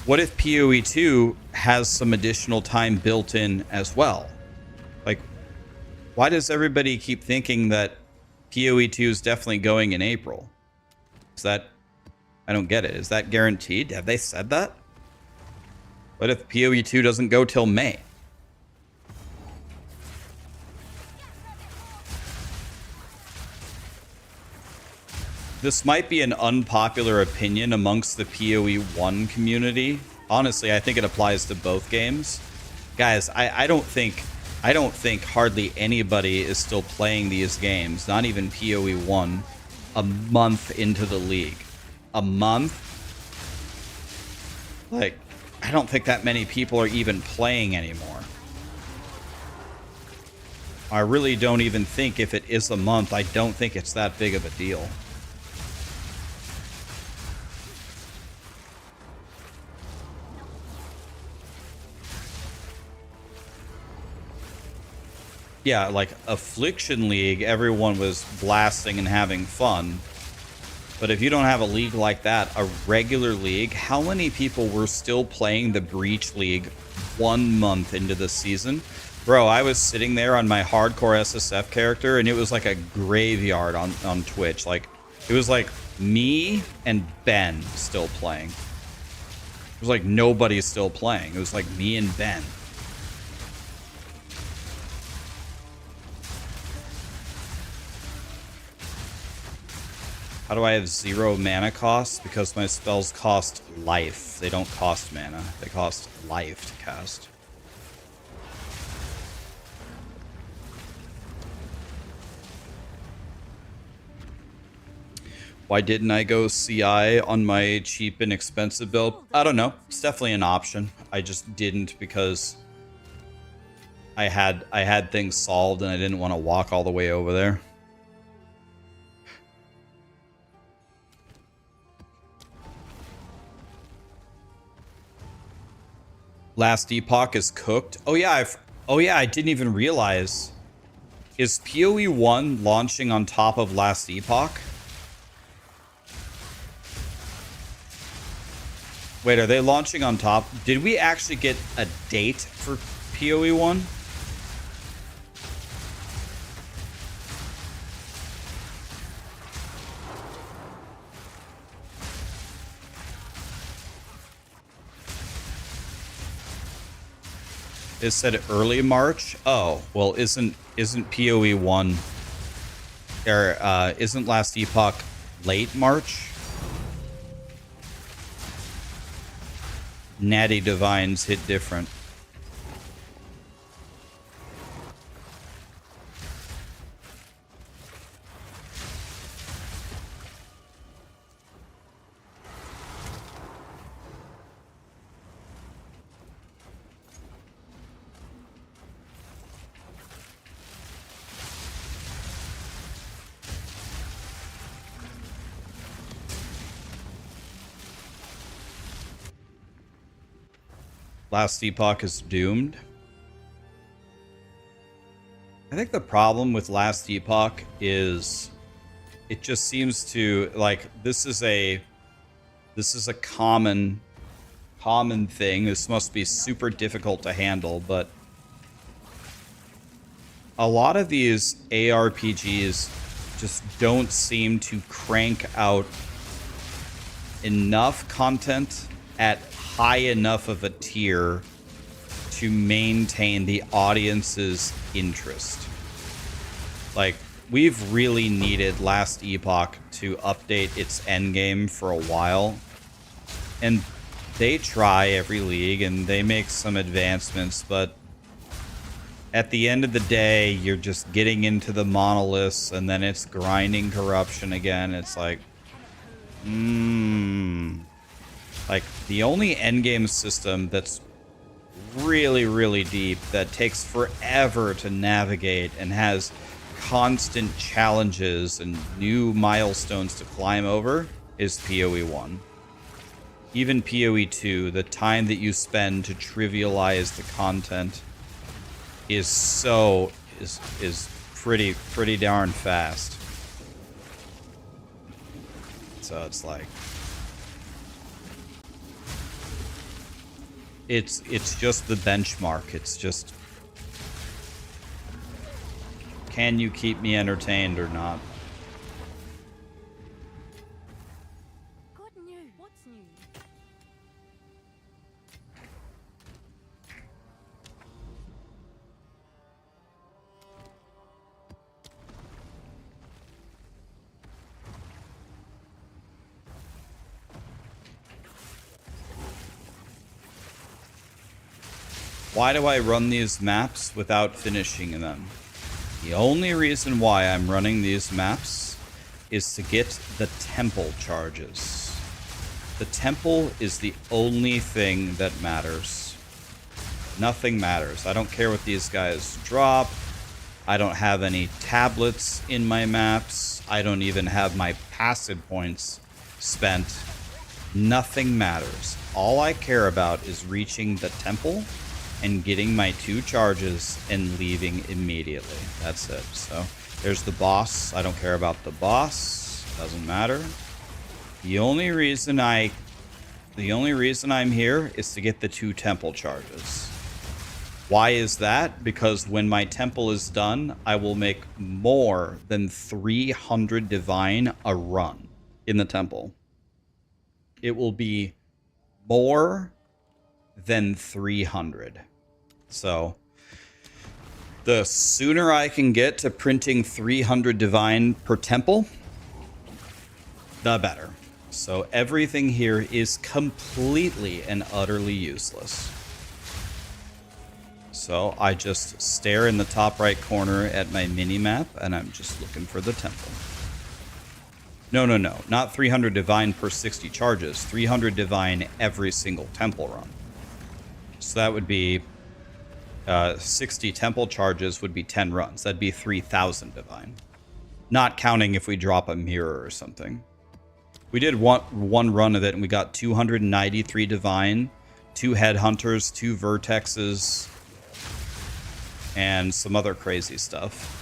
S1: what if PoE2 has some additional time built in as well? Like, why does everybody keep thinking that PoE2 is definitely going in April? Is that... I don't get it. Is that guaranteed? Have they said that? What if PoE2 doesn't go till May? This might be an unpopular opinion amongst the PoE1 community, Honestly, I think it applies to both games. Guys, I don't think hardly anybody is still playing these games, not even POE1, a month into the league. A month? Like, I don't think that many people are even playing anymore. I really don't even think if it is a month, I don't think it's that big of a deal. Yeah, like Affliction League, everyone was blasting and having fun. But if you don't have a league like that, a regular league, how many people were still playing the Breach League 1 month into the season? Bro, I was sitting there on my hardcore SSF character, and it was like a graveyard on Twitch. Like, it was like me and Ben still playing. It was like nobody's still playing. It was like me and Ben. How do I have 0 mana cost? Because my spells cost life. They don't cost mana. They cost life to cast. Why didn't I go CI on my cheap and expensive build? I don't know. It's definitely an option. I just didn't because I had things solved and I didn't want to walk all the way over there. Last Epoch is cooked. Oh yeah, I didn't even realize. Is POE1 launching on top of Last Epoch? Wait, are they launching on top? Did we actually get a date for POE1? It said early March. Oh, well, isn't POE1 or isn't Last Epoch late March? Natty Divines hit different. Last Epoch is doomed. I think the problem with Last Epoch is it just seems to like this is a common thing. This must be super difficult to handle, but a lot of these ARPGs just don't seem to crank out enough content at high enough of a tier to maintain the audience's interest. Like, we've really needed Last Epoch to update its endgame for a while. And they try every league and they make some advancements, but at the end of the day, you're just getting into the monoliths and then it's grinding corruption again. It's like, like, the only endgame system that's really, really deep, that takes forever to navigate and has constant challenges and new milestones to climb over is POE1. Even POE2, the time that you spend to trivialize the content is pretty darn fast. So it's like it's just the benchmark. It's just, can you keep me entertained or not?
S3: Good news. What's new?
S1: Why do I run these maps without finishing them? The only reason why I'm running these maps is to get the temple charges. The temple is the only thing that matters. Nothing matters. I don't care what these guys drop. I don't have any tablets in my maps. I don't even have my passive points spent. Nothing matters. All I care about is reaching the temple and getting my 2 charges and leaving immediately. That's it. So there's the boss. I don't care about the boss. Doesn't matter. The only reason I'm here is to get the 2 temple charges. Why is that? Because when my temple is done, I will make more than 300 divine a run in the temple. It will be more than 300. So the sooner I can get to printing 300 divine per temple, the better. So everything here is completely and utterly useless. So I just stare in the top right corner at my mini-map, and I'm just looking for the temple. No. Not 300 divine per 60 charges. 300 divine every single temple run. So that would be 60 temple charges would be 10 runs. That'd be 3,000 divine. Not counting if we drop a mirror or something. We did one run of it, and we got 293 divine, 2 headhunters, 2 vertexes, and some other crazy stuff.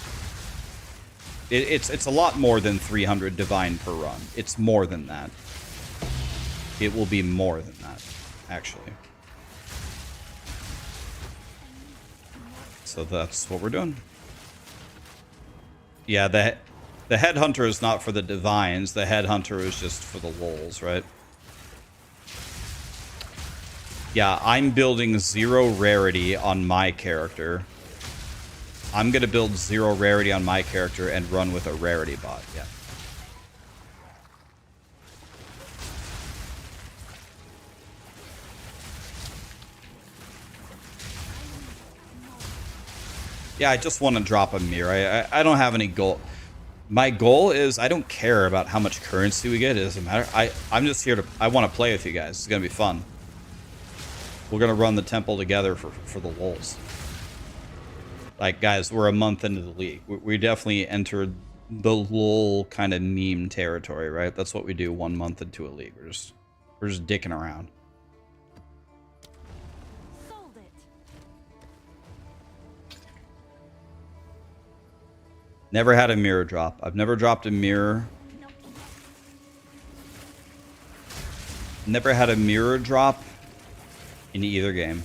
S1: It's a lot more than 300 divine per run. It's more than that. It will be more than that, actually. So that's what we're doing. Yeah, the headhunter is not for the divines. The headhunter is just for the lulz, right? Yeah, I'm building 0 rarity on my character. I'm going to build 0 rarity on my character and run with a rarity bot, yeah. Yeah, I just want to drop a mirror. I don't have any goal. My goal is I don't care about how much currency we get. It doesn't matter. I'm just here to... I want to play with you guys. It's going to be fun. We're going to run the temple together for the lulz. Like, guys, we're a month into the league. We definitely entered the lol kind of meme territory, right? That's what we do 1 month into a league. We're just dicking around.
S3: Sold it.
S1: Never had a mirror drop. I've never dropped a mirror. Never had a mirror drop in either game.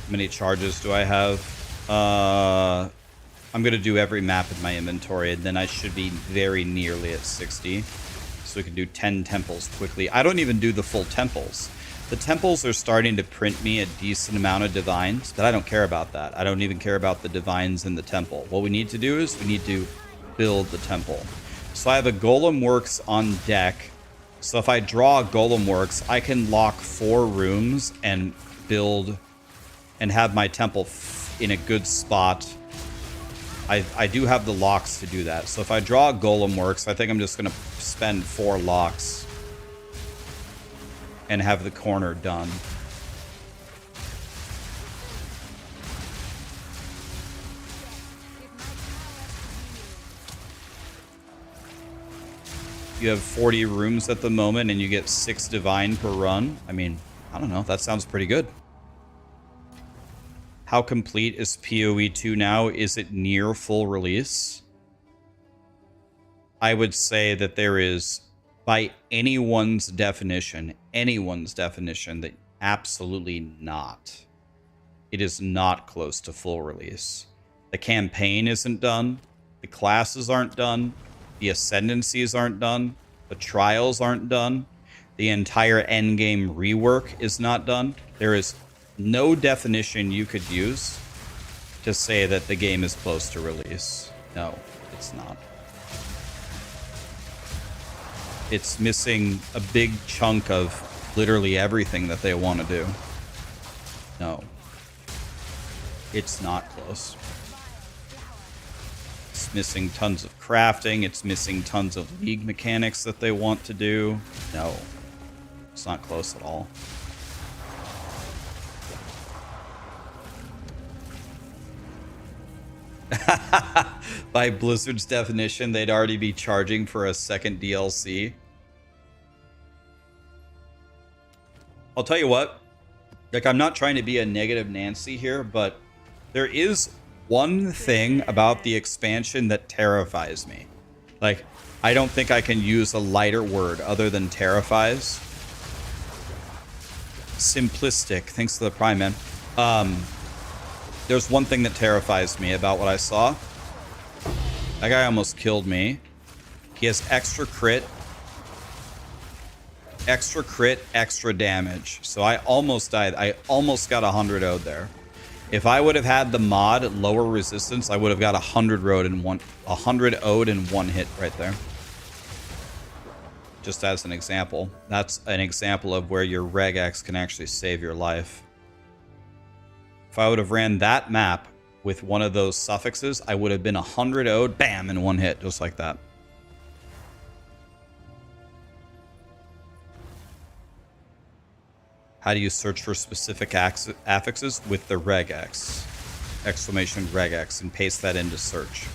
S1: How many charges do I have? I'm going to do every map in my inventory, and then I should be very nearly at 60. So we can do 10 temples quickly. I don't even do the full temples. The temples are starting to print me a decent amount of divines, but I don't care about that. I don't even care about the divines in the temple. What we need to do is we need to build the temple. So I have a Golem Works on deck. So if I draw a Golem Works, I can lock 4 rooms and build and have my temple in a good spot. I do have the locks to do that. So if I draw a Golem Works, I think I'm just going to spend 4 locks and have the corner done. You have 40 rooms at the moment and you get 6 divine per run. I mean, I don't know. That sounds pretty good. How complete is POE2 now? Is it near full release? I would say that there is, by anyone's definition, that absolutely not. It is not close to full release. The campaign isn't done. The classes aren't done. The ascendancies aren't done. The trials aren't done. The entire endgame rework is not done. There is no definition you could use to say that the game is close to release. No, it's not. it's missing a big chunk of literally everything that they want to do. No. It's not close. It's missing tons of crafting. It's missing tons of league mechanics that they want to do. No. It's not close at all. By Blizzard's definition, they'd already be charging for a second DLC. I'll tell you what. Like, I'm not trying to be a negative Nancy here, but there is one thing about the expansion that terrifies me. Like, I don't think I can use a lighter word other than terrifies. Simplistic. Thanks to the Prime, man. There's one thing that terrifies me about what I saw. That guy almost killed me. He has extra crit, extra damage. So I almost died. I almost got 100 ode there. If I would have had the mod lower resistance, I would have got 100 ode in one hit right there. Just as an example. That's an example of where your regex can actually save your life. If I would have ran that map with one of those suffixes, I would have been 100 ode, bam, in one hit, just like that. How do you search for specific affixes? With the regex, exclamation regex, and paste that into search.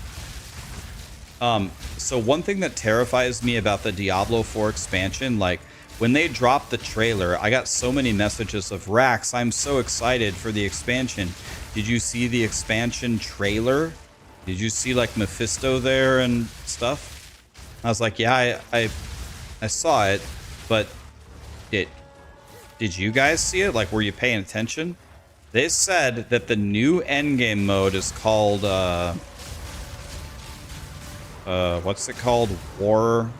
S1: So one thing that terrifies me about the Diablo 4 expansion, like, when they dropped the trailer, I got so many messages of, Rax, I'm so excited for the expansion. Did you see the expansion trailer? Did you see, like, Mephisto there and stuff? I was like, yeah, I saw it, but did you guys see it? Like, were you paying attention? They said that the new endgame mode is called, what's it called? War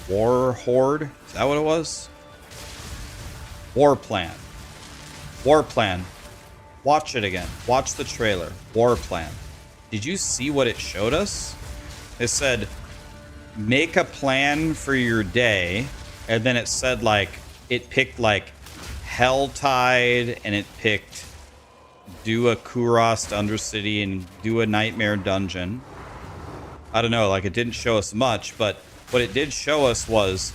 S1: Horde? Is that what it was? War Plan. War Plan. Watch it again. Watch the trailer. War Plan. Did you see what it showed us? It said, make a plan for your day. And then it said, like, it picked, like, Helltide, and it picked do a Kurost Undercity and do a Nightmare Dungeon. I don't know, like, it didn't show us much, but what it did show us was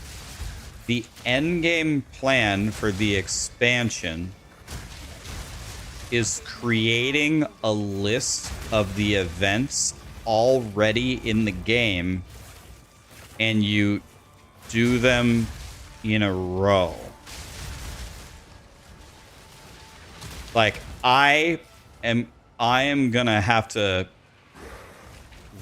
S1: the endgame plan for the expansion is creating a list of the events already in the game, and you do them in a row. Like, I am gonna have to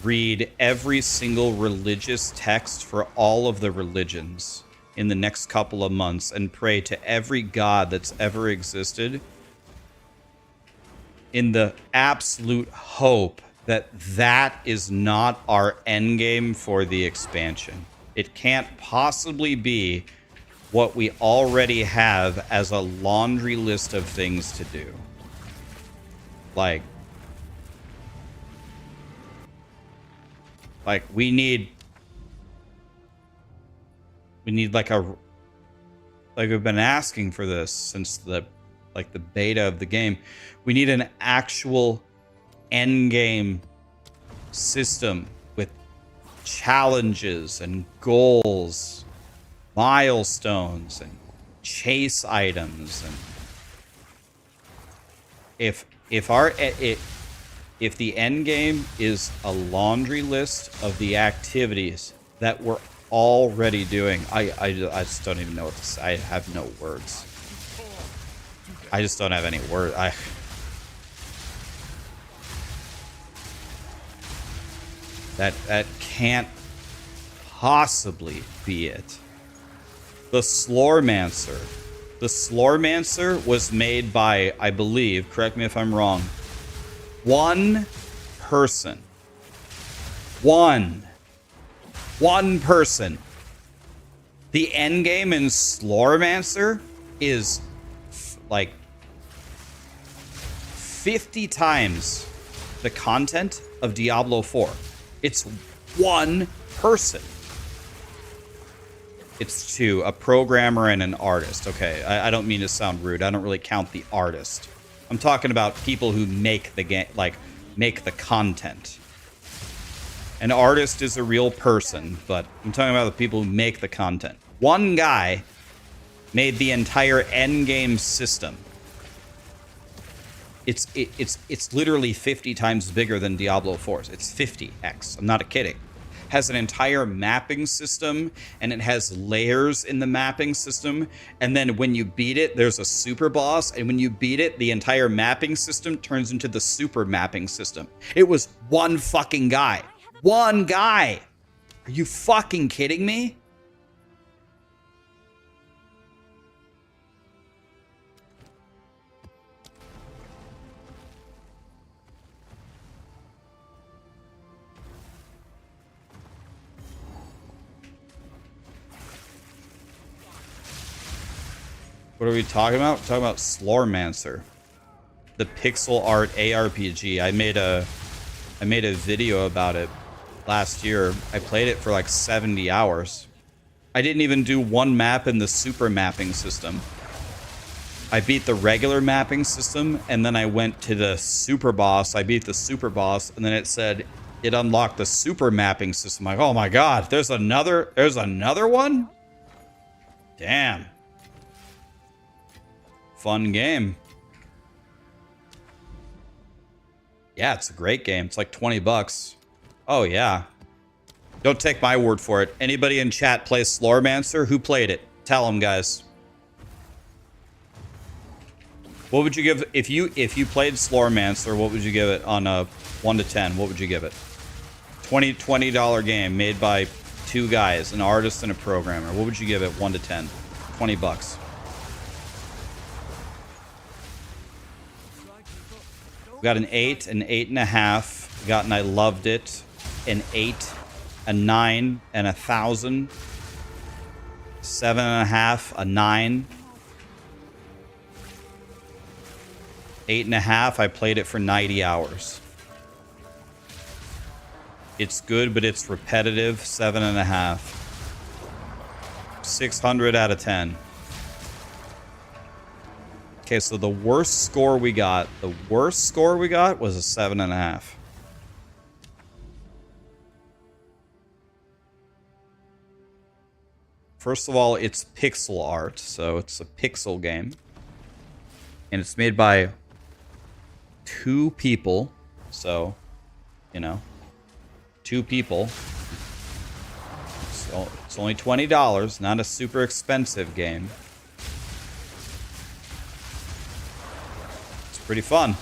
S1: read every single religious text for all of the religions in the next couple of months and pray to every god that's ever existed in the absolute hope that that is not our endgame for the expansion. It can't possibly be what we already have as a laundry list of things to do. Like we need like we've been asking for this since the beta of the game. We need an actual end game system with challenges and goals, milestones and chase items. And if the end game is a laundry list of the activities that we're already doing, I just don't even know what to say. I have no words. I just don't have any words. That can't possibly be it. The Slormancer. The Slormancer was made by, I believe, correct me if I'm wrong, one person. One person. The endgame in Slormancer is like 50 times the content of Diablo 4. It's one person. It's two, a programmer and an artist. Okay, I don't mean to sound rude. I don't really count the artist. I'm talking about people who make the game, like, make the content. An artist is a real person, but I'm talking about the people who make the content. One guy made the entire endgame system. It's literally 50 times bigger than Diablo 4's. It's 50x. I'm not kidding. Has an entire mapping system, and it has layers in the mapping system. And then when you beat it, there's a super boss. And when you beat it, the entire mapping system turns into the super mapping system. It was one fucking guy. One guy. Are you fucking kidding me? What are we talking about? We're talking about Slormancer, the pixel art ARPG. I made a video about it last year. I played it for like 70 hours. I didn't even do one map in the super mapping system. I beat the regular mapping system, and then I went to the super boss. I beat the super boss, and then it said it unlocked the super mapping system. I'm like, oh my god, there's another one? Damn. Fun game. Yeah, it's a great game. It's like 20 bucks. Oh, yeah. Don't take my word for it. Anybody in chat play Slormancer? Who played it? Tell them, guys. What would you give if you played Slormancer? What would you give it on a 1 to 10? What would you give it? $20 game made by two guys, an artist and a programmer. What would you give it 1 to 10? 20 bucks. We got an 8, an 8.5. Got an I loved it, an 8, a 9, and 1,000. 7.5, a 9. 8.5. I played it for 90 hours. It's good, but it's repetitive. 7.5. 600 out of 10. Okay, so the worst score we got was a 7.5. First of all, it's pixel art, so it's a pixel game. And it's made by two people, so, you know, two people. So it's only $20, not a super expensive game. Pretty fun.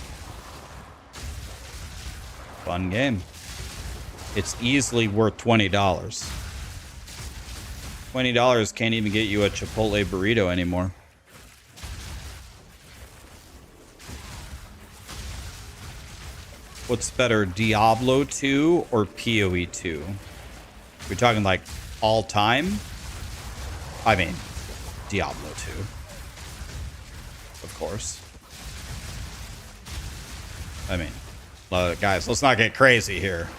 S1: Fun game. It's easily worth $20. $20 can't even get you a Chipotle burrito anymore. What's better, Diablo 2 or POE2? We're talking like all time? I mean, Diablo 2. Of course. I mean, guys, let's not get crazy here.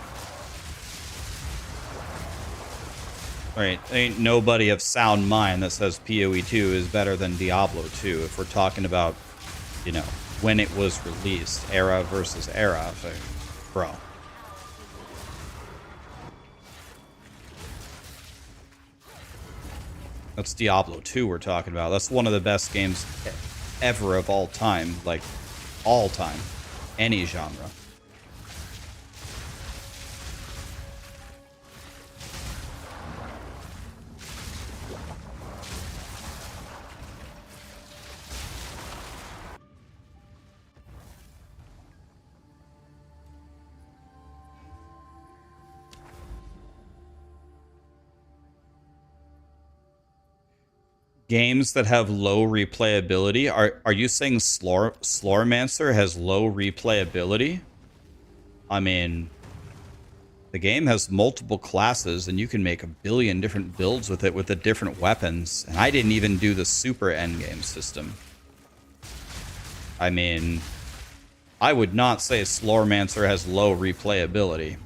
S1: All right, ain't nobody of sound mind that says PoE2 is better than Diablo 2 if we're talking about, you know, when it was released, era versus era. So, bro. That's Diablo 2 we're talking about. That's one of the best games ever of all time. Like, all time. Any genre. Games that have low replayability. Are you saying Slormancer has low replayability? I mean, the game has multiple classes, and you can make a billion different builds with it with the different weapons. And I didn't even do the super endgame system. I mean, I would not say Slowromancer has low replayability.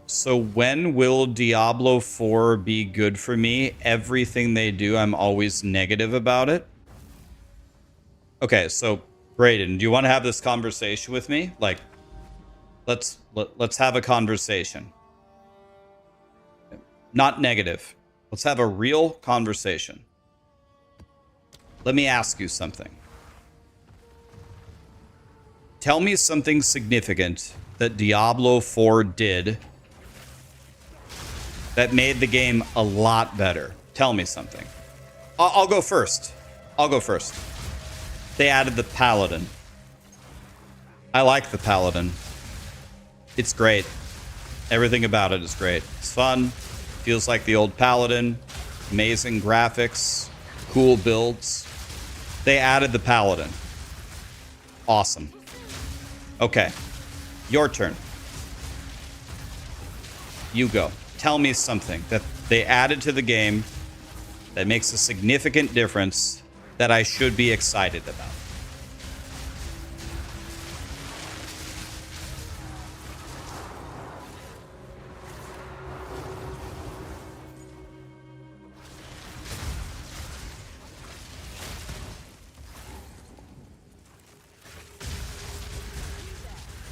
S1: So when will Diablo 4 be good for me? Everything they do, I'm always negative about it. Okay, so Brayden, do you want to have this conversation with me? Like, let's have a conversation. Not negative. Let's have a real conversation. Let me ask you something. Tell me something significant that Diablo 4 did that made the game a lot better. Tell me something. I'll go first. I'll go first. They added the Paladin. I like the Paladin. It's great. Everything about it is great. It's fun. Feels like the old Paladin. Amazing graphics. Cool builds. They added the Paladin. Awesome. Okay. Your turn. You go. Tell me something that they added to the game that makes a significant difference that I should be excited about.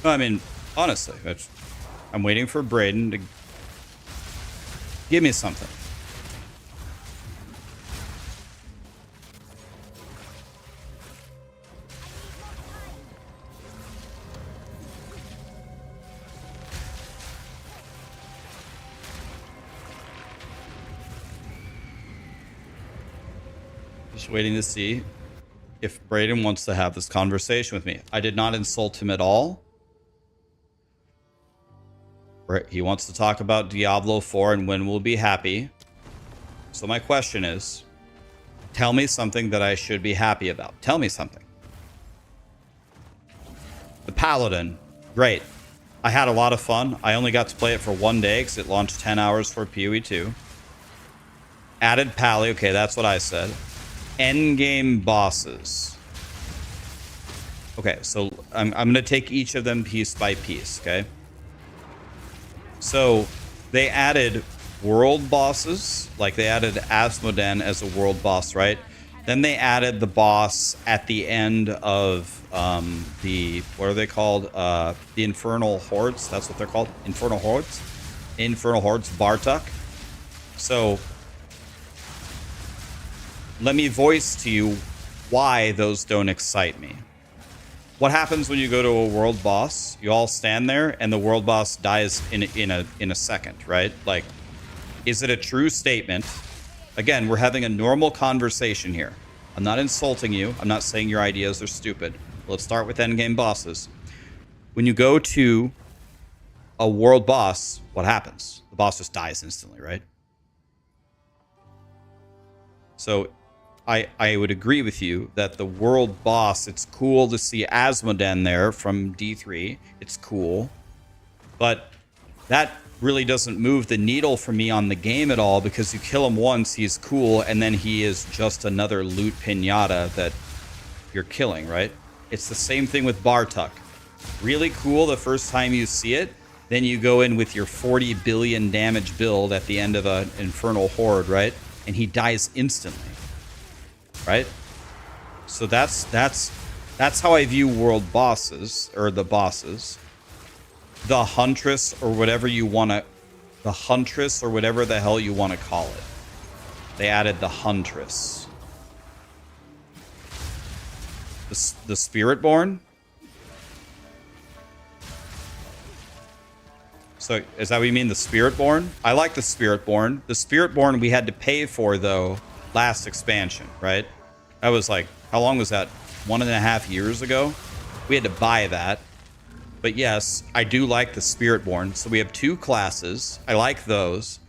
S1: I mean, honestly, I'm waiting for Brayden to give me something. Just waiting to see if Brayden wants to have this conversation with me. I did not insult him at all. He wants to talk about Diablo 4 and when we'll be happy. So my question is, tell me something that I should be happy about. Tell me something. The Paladin, great. I had a lot of fun. I only got to play it for one day because it launched 10 hours for POE2. Added Pally, okay, that's what I said. Endgame bosses. Okay, so I'm going to take each of them piece by piece, okay? So they added world bosses, like they added Asmoden as a world boss, right? Then they added the boss at the end of the, what are they called? The Infernal Hordes. That's what they're called. Infernal Hordes. Infernal Hordes, Bartok. So let me voice to you why those don't excite me. What happens when you go to a world boss? You all stand there and the world boss dies in a second, right? Like, is it a true statement? Again, we're having a normal conversation here. I'm not insulting you. I'm not saying your ideas are stupid. Let's start with endgame bosses. When you go to a world boss, what happens? The boss just dies instantly, right? So I would agree with you that the world boss, it's cool to see Asmoden there from D3. It's cool. But that really doesn't move the needle for me on the game at all, because you kill him once, he's cool, and then he is just another loot pinata that you're killing, right? It's the same thing with Bartok. Really cool the first time you see it, then you go in with your 40 billion damage build at the end of an Infernal Horde, right? And he dies instantly. Right? So that's how I view world bosses, or the bosses. The Huntress, or whatever you want to, the Huntress, or whatever the hell you want to call it. They added the Huntress. The Spiritborn? So is that what you mean, the Spiritborn? I like the Spiritborn. The Spiritborn we had to pay for, though, last expansion, right? That was like, how long was that? 1.5 years ago? We had to buy that. But yes, I do like the Spiritborn. So we have two classes. I like those.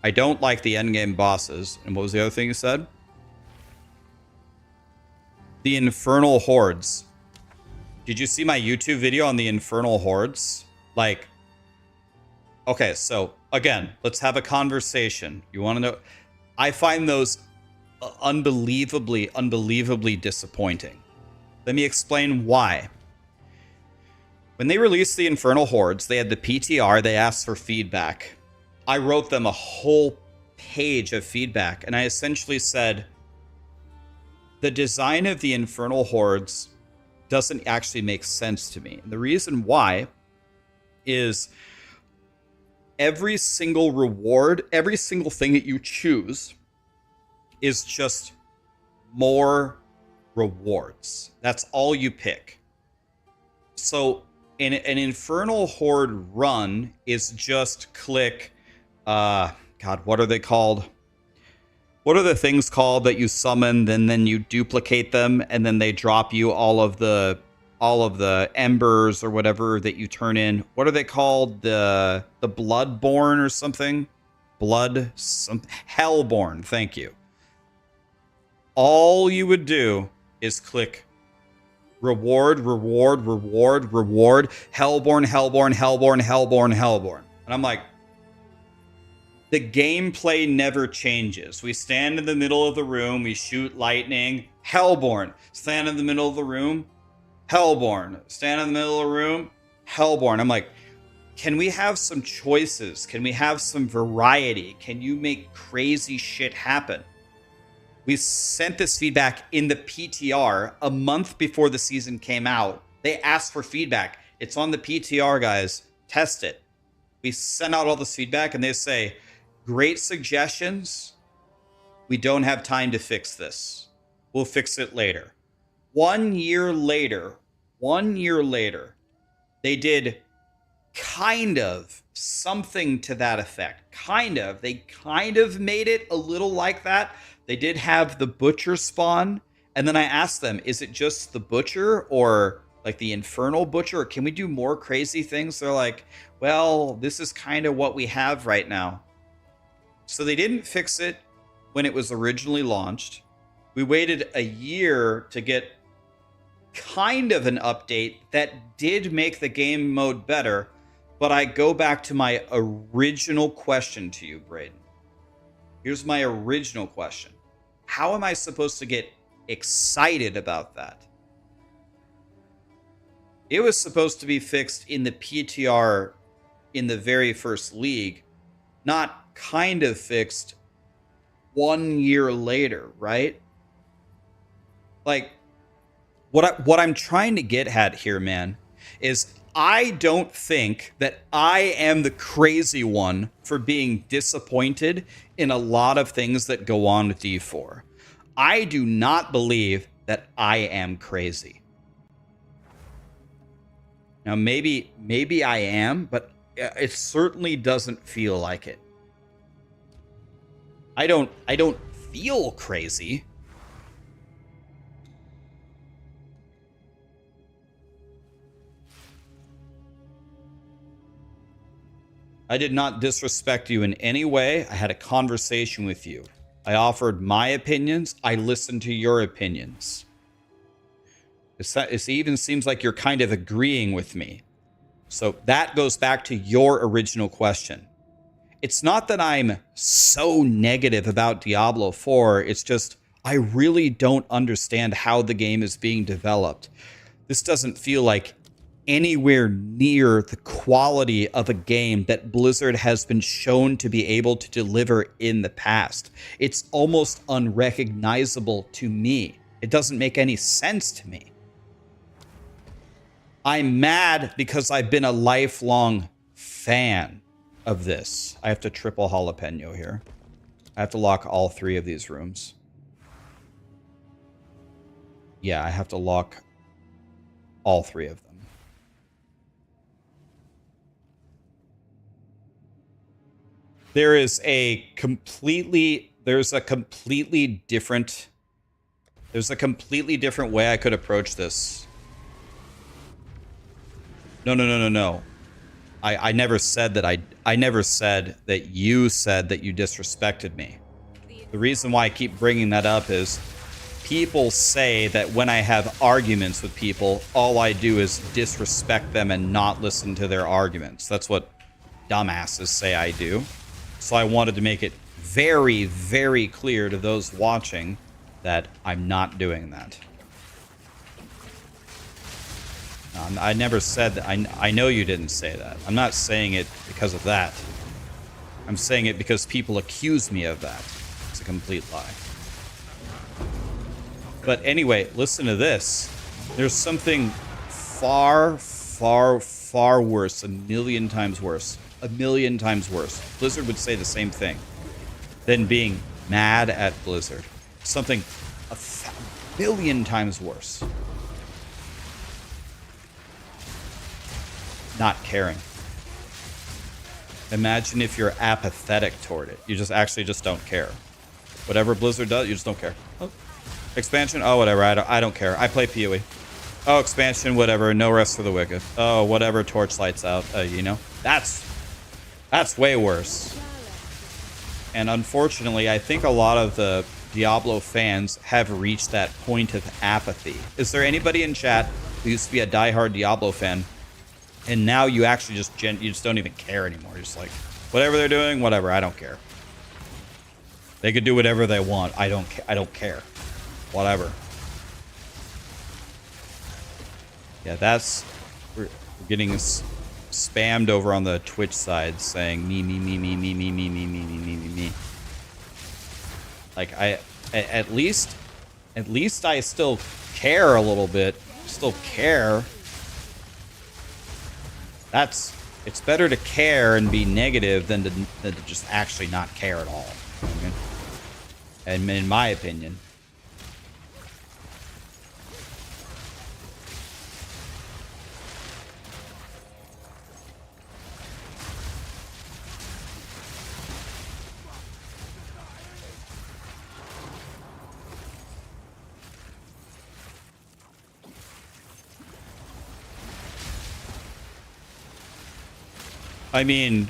S1: I don't like the endgame bosses. And what was the other thing you said? The Infernal Hordes. Did you see my YouTube video on the Infernal Hordes? Like, okay, so again, let's have a conversation. You want to know? I find those unbelievably disappointing. Let me explain why. When they released the Infernal Hordes, they had the PTR, they asked for feedback. I wrote them a whole page of feedback, and I essentially said, the design of the Infernal Hordes doesn't actually make sense to me. And the reason why is every single reward, every single thing that you choose is just more rewards. That's all you pick. So an Infernal Horde run is just click, God, what are they called? What are the things called that you summon, and then you duplicate them, and then they drop you all of the embers or whatever that you turn in? What are they called? The Bloodborne or something? Hellborn. Thank you. All you would do is click reward, reward, reward, reward, Hellborn, Hellborn, Hellborn, Hellborn, Hellborn. And I'm like, the gameplay never changes. We stand in the middle of the room, we shoot lightning, Hellborn. Stand in the middle of the room, Hellborn. Stand in the middle of the room, Hellborn. I'm like, can we have some choices? Can we have some variety? Can you make crazy shit happen? We sent this feedback in the PTR a month before the season came out. They asked for feedback. It's on the PTR, guys. Test it. We send out all this feedback, and they say, great suggestions. We don't have time to fix this. We'll fix it later. 1 year later, they did kind of something to that effect. Kind of. They kind of made it a little like that. They did have the butcher spawn. And then I asked them, is it just the butcher or like the infernal butcher? Or can we do more crazy things? They're like, well, this is kind of what we have right now. So they didn't fix it when it was originally launched. We waited a year to get kind of an update that did make the game mode better. But I go back to my original question to you, Braden. Here's my original question. How am I supposed to get excited about that? It was supposed to be fixed in the PTR in the very first league, not kind of fixed 1 year later, right? Like, what I'm trying to get at here, man, is I don't think that I am the crazy one for being disappointed in a lot of things that go on with D4. I do not believe that I am crazy. Now, maybe I am, but it certainly doesn't feel like it. I don't feel crazy. I did not disrespect you in any way. I had a conversation with you. I offered my opinions. I listened to your opinions. It even seems like you're kind of agreeing with me. So that goes back to your original question. It's not that I'm so negative about Diablo 4. It's just I really don't understand how the game is being developed. This doesn't feel like anywhere near the quality of a game that Blizzard has been shown to be able to deliver in the past. It's almost unrecognizable to me. It doesn't make any sense to me. I'm mad because I've been a lifelong fan of this. I have to triple jalapeno here. I have to lock all 3 of these rooms. Yeah, I have to lock all 3 of them. There's a completely different way I could approach this. No. I never said that I never said that you said that you disrespected me. The reason why I keep bringing that up is people say that when I have arguments with people, all I do is disrespect them and not listen to their arguments. That's what dumbasses say I do. So I wanted to make it very, very clear to those watching that I'm not doing that. I never said that. I know you didn't say that. I'm not saying it because of that. I'm saying it because people accuse me of that. It's a complete lie. But anyway, listen to this. There's something far, far, far worse. A million times worse. A million times worse. Blizzard would say the same thing. Than being mad at Blizzard. Something a billion times worse. Not caring. Imagine if you're apathetic toward it. You just actually just don't care. Whatever Blizzard does, you just don't care. Oh. Expansion? Oh, whatever. I don't care. I play POE. Oh, expansion, whatever. No rest for the wicked. Oh, whatever. Torchlight's out. You know? That's way worse. And unfortunately, I think a lot of the Diablo fans have reached that point of apathy. Is there anybody in chat who used to be a diehard Diablo fan, and now you actually you just don't even care anymore? You're just like, whatever they're doing, whatever, I don't care. They could do whatever they want. I don't care. Whatever. Yeah, we're getting spammed over on the Twitch side saying me. Like at least I still care a little bit. Still care. It's better to care and be negative than to just actually not care at all. You know what I mean? And in my opinion. I mean,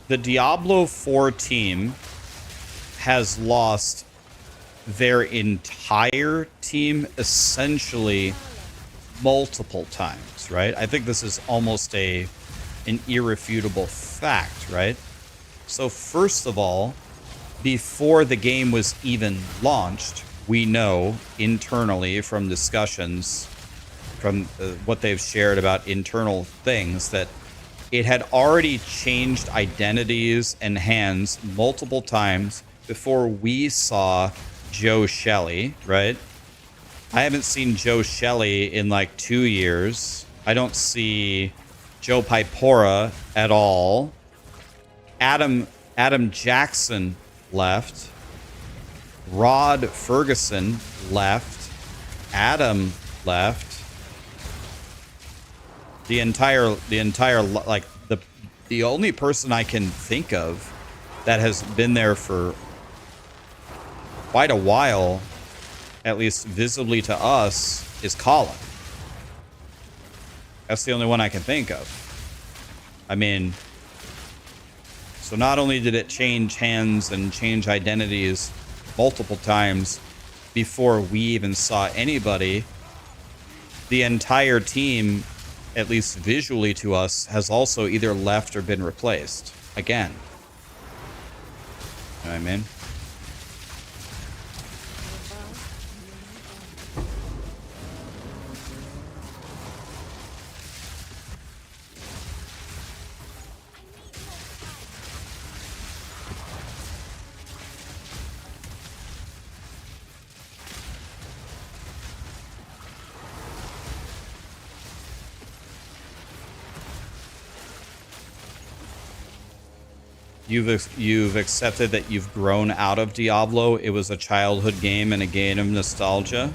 S1: the Diablo 4 team has lost their entire team essentially multiple times, right? I think this is almost an irrefutable fact, right? So first of all, before the game was even launched, we know internally from discussions, from what they've shared about internal things, that it had already changed identities and hands multiple times before we saw Joe Shelley, right? I haven't seen Joe Shelley in like 2 years. I don't see Joe Pipora at all. Adam Jackson left. Rod Ferguson left. Adam left. The entire like the only person I can think of that has been there for quite a while, at least visibly to us, is Colin. That's the only one I can think of. I mean, so not only did it change hands and change identities multiple times before we even saw anybody, the entire team, at least visually to us, has also either left or been replaced again. You know what I mean? You've accepted that you've grown out of Diablo. It was a childhood game and a game of nostalgia.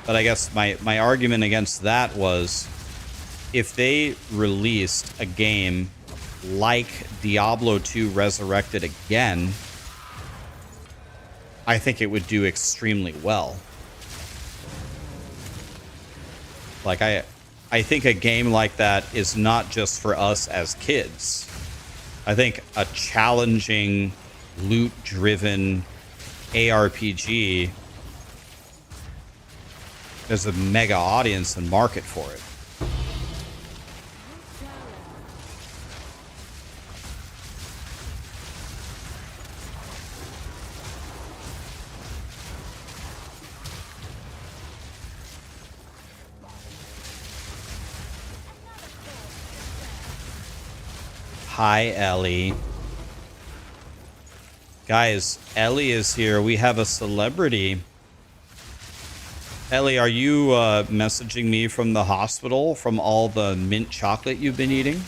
S1: But I guess my argument against that was, if they released a game like Diablo 2 Resurrected again, I think it would do extremely well. Like I think a game like that is not just for us as kids. I think a challenging, loot-driven ARPG, there's a mega audience and market for it. Hi, Ellie. Guys, Ellie is here. We have a celebrity. Ellie, are you messaging me from the hospital from all the mint chocolate you've been eating?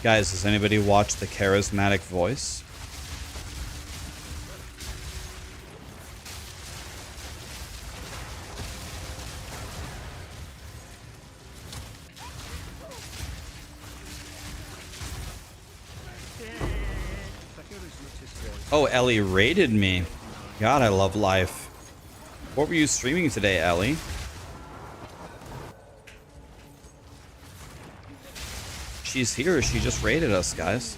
S1: Guys, does anybody watch The Charismatic Voice? Oh, Ellie raided me. God, I love life. What were you streaming today, Ellie? She's here. She just raided us, guys.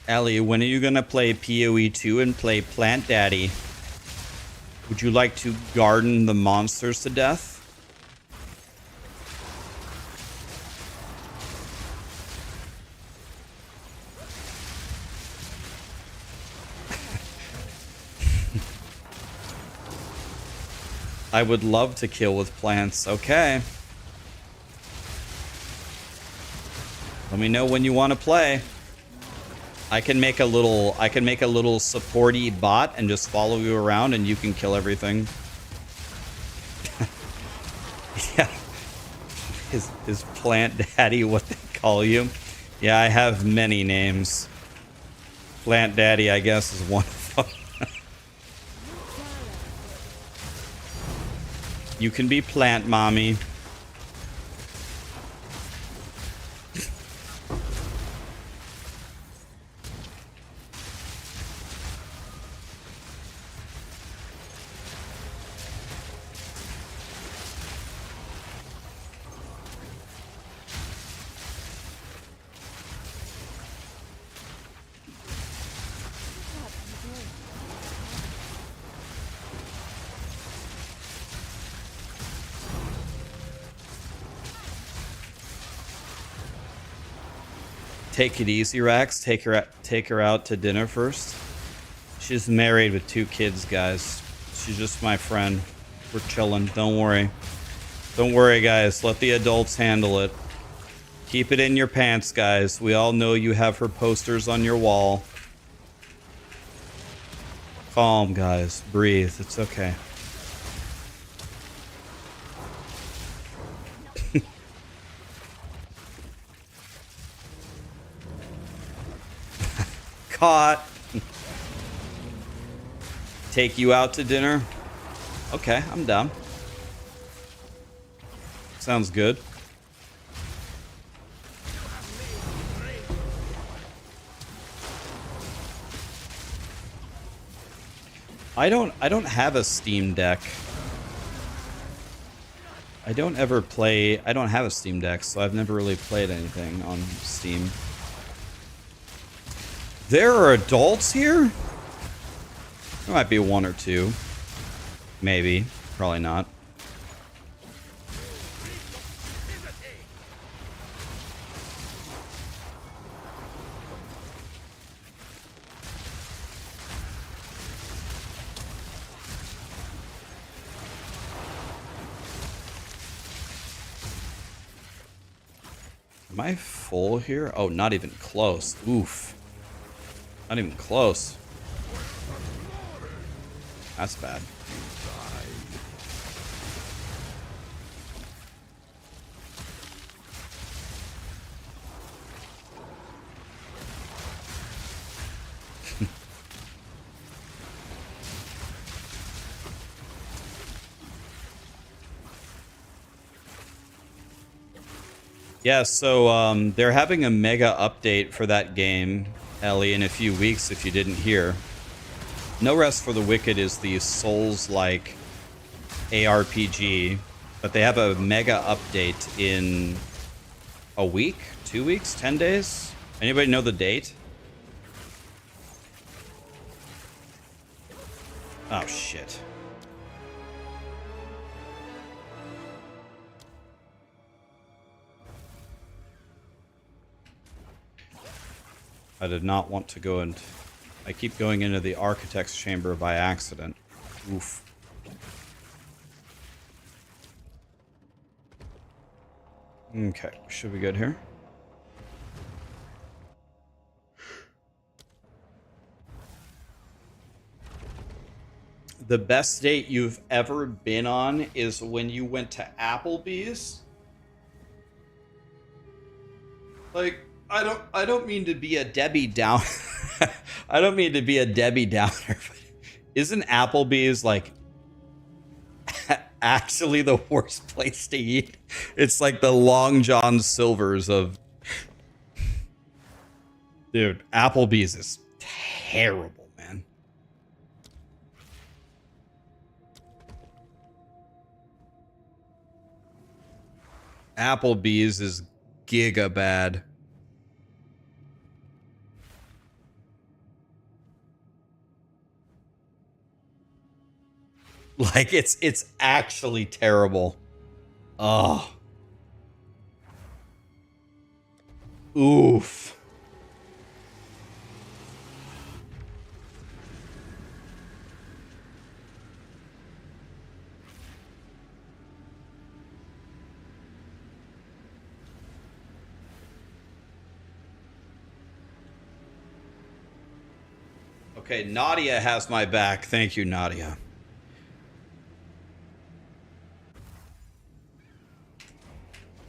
S1: Ellie, when are you gonna play POE2 and play Plant Daddy? Would you like to garden the monsters to death? I would love to kill with plants. Okay. Let me know when you want to play. I can make a little supporty bot and just follow you around and you can kill everything. Yeah. Is Plant Daddy what they call you? Yeah, I have many names. Plant Daddy, I guess, is one of them. You can be Plant Mommy. Take it easy, Rax. Take her out to dinner first. She's married with 2 kids, guys. She's just my friend. We're chilling. Don't worry. Don't worry, guys. Let the adults handle it. Keep it in your pants, guys. We all know you have her posters on your wall. Calm, guys. Breathe. It's okay. Caught. Take you out to dinner? Okay, I'm down. Sounds good. I don't have a Steam Deck. I don't have a Steam Deck, so I've never really played anything on Steam. There are adults here? There might be 1 or 2. Maybe. Probably not. Am I full here? Oh, not even close. Oof. Not even close. That's bad. Yeah, so they're having a mega update for that game, Ellie, in a few weeks if you didn't hear. No Rest for the Wicked is the Souls-like ARPG, but they have a mega update in a week, 2 weeks, 10 days? Anybody know the date? Oh, shit. I did not want to go and... I keep going into the Architect's Chamber by accident. Oof. Okay, should be good here. The best date you've ever been on is when you went to Applebee's. Like, I don't mean to be a Debbie Downer. I don't mean to be a Debbie Downer, but isn't Applebee's like actually the worst place to eat? It's like the Long John Silver's of... Dude, Applebee's is terrible, man. Applebee's is giga bad. Like, it's actually terrible. Oh. Oof. Okay, Nadia has my back. Thank you, Nadia.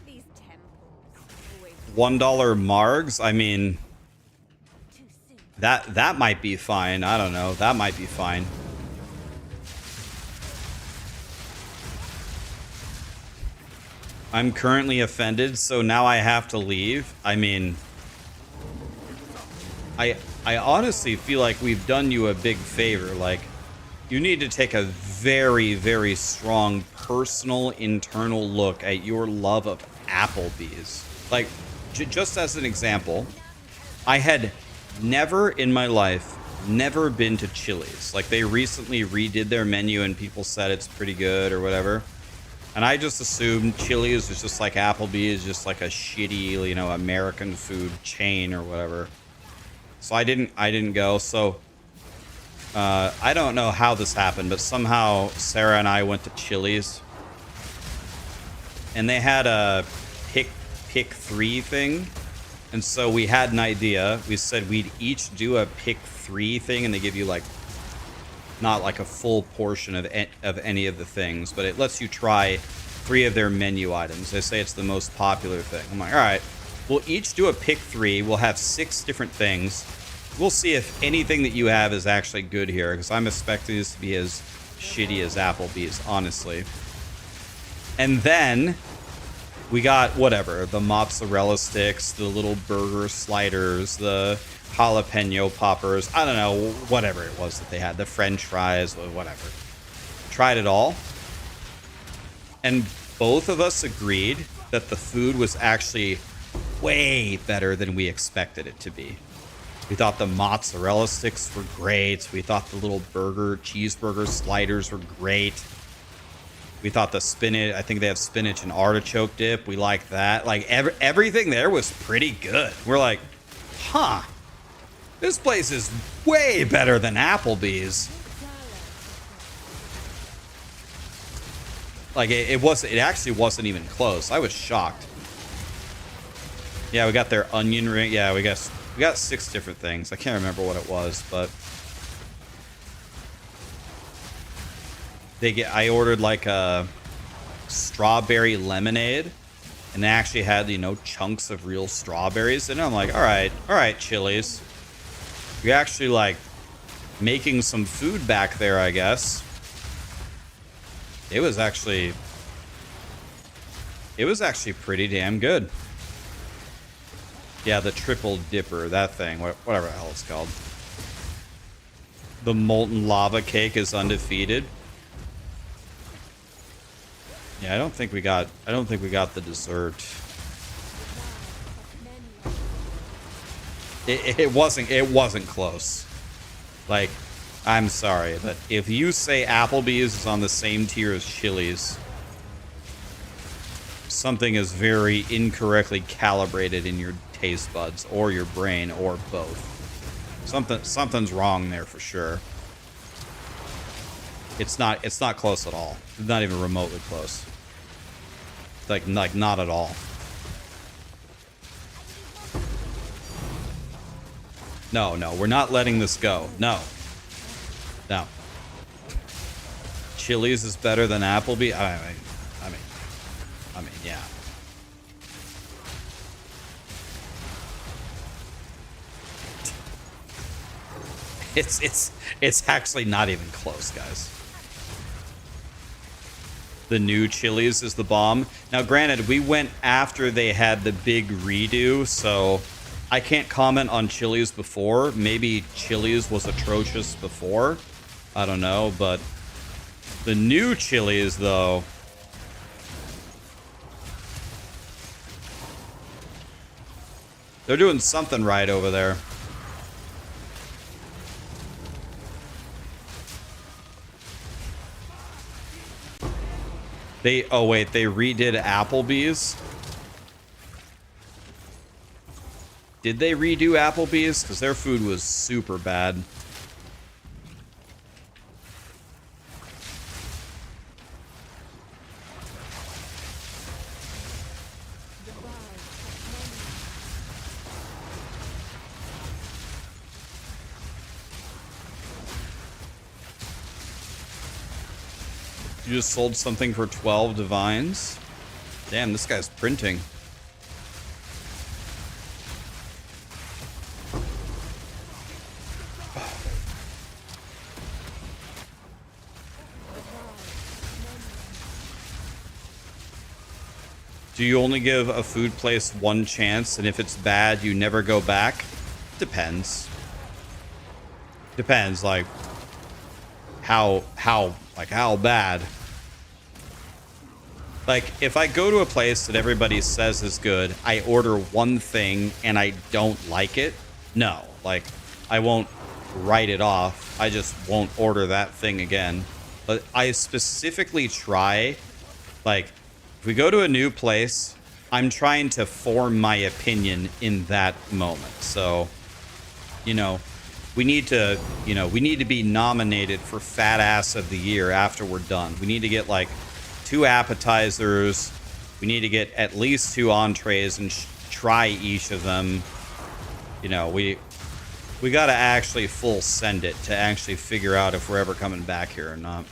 S2: These temples always
S1: $1 margs? I mean,
S2: too soon.
S1: that might be fine. I don't know. That might be fine. I'm currently offended, so now I have to leave. I mean, I honestly feel like we've done you a big favor. Like, you need to take a very, very strong personal internal look at your love of Applebee's. Like, just as an example, I had never in my life, never been to Chili's. Like, they recently redid their menu and people said it's pretty good or whatever. And I just assumed Chili's was just like Applebee's, just like a shitty, you know, American food chain or whatever. So I didn't go. So I don't know how this happened, but somehow Sarah and I went to Chili's, and they had a pick 3 thing, and so we had an idea. We said we'd each do a pick 3 thing, and they give you like not like a full portion of any of the things, but it lets you try 3 of their menu items. They say it's the most popular thing. I'm like, all right, we'll each do a pick 3. We'll have 6 different things. We'll see if anything that you have is actually good here, because I'm expecting this to be as shitty as Applebee's, honestly. And then we got whatever, the mozzarella sticks, the little burger sliders, the jalapeno poppers, I don't know, whatever it was that they had, the french fries, whatever. Tried it all. And both of us agreed that the food was actually way better than we expected it to be. We thought the mozzarella sticks were great. We thought the little cheeseburger sliders were great. We thought the spinach, I think they have spinach and artichoke dip. We liked that. Like, everything there was pretty good. We're like, huh, this place is way better than Applebee's. Like, it actually wasn't even close. I was shocked. Yeah, we got their onion ring. Yeah, we got 6 different things. I can't remember what it was, but I ordered like a strawberry lemonade, and they actually had, you know, chunks of real strawberries in it. I'm like, all right, Chili's, you're actually like making some food back there, I guess. It was actually pretty damn good. Yeah, the triple dipper, that thing, whatever the hell it's called. The molten lava cake is undefeated. Yeah, I don't think we got the dessert. It wasn't close. Like, I'm sorry, but if you say Applebee's is on the same tier as Chili's, something is very incorrectly calibrated in your taste buds or your brain or both. Something's wrong there for sure. It's not close at all. It's not even remotely close. Like not at all. No, we're not letting this go. No. Chili's is better than Applebee. I mean, yeah. It's actually not even close, guys. The new Chili's is the bomb. Now, granted, we went after they had the big redo, so I can't comment on Chili's before. Maybe Chili's was atrocious before. I don't know, but the new Chili's, though, they're doing something right over there. Oh wait, they redid Applebee's? Did they redo Applebee's? Because their food was super bad. You just sold something for 12 divines? Damn, this guy's printing. Do you only give a food place one chance, and if it's bad, you never go back? Depends. Depends, like how bad. Like, if I go to a place that everybody says is good, I order one thing and I don't like it, no. Like, I won't write it off. I just won't order that thing again. But I specifically try, like, if we go to a new place, I'm trying to form my opinion in that moment. So, you know, we need to be nominated for Fat Ass of the Year after we're done. We need to get, like, 2 appetizers. We need to get at least 2 entrees and try each of them. You know, we got to actually full send it to actually figure out if we're ever coming back here or not.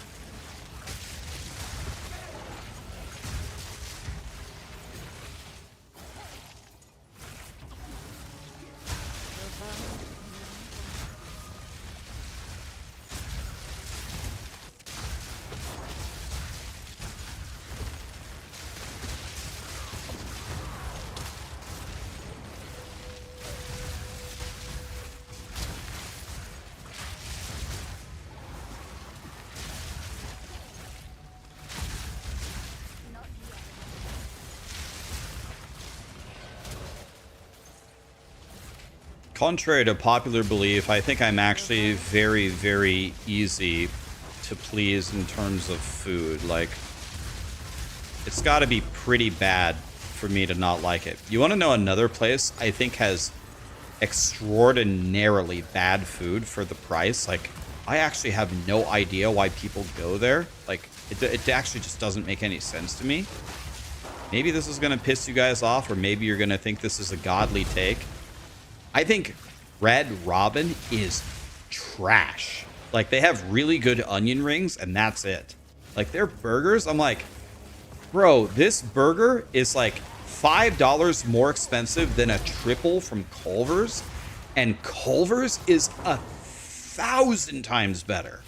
S1: Contrary to popular belief, I think I'm actually very, very easy to please in terms of food. Like, it's got to be pretty bad for me to not like it. You want to know another place I think has extraordinarily bad food for the price? Like, I actually have no idea why people go there. Like, it actually just doesn't make any sense to me. Maybe this is going to piss you guys off, or maybe you're going to think this is a godly take. I think Red Robin is trash. Like, they have really good onion rings, and that's it. Like, their burgers, I'm like, bro, this burger is like $5 more expensive than a triple from Culver's, and Culver's is 1,000 times better.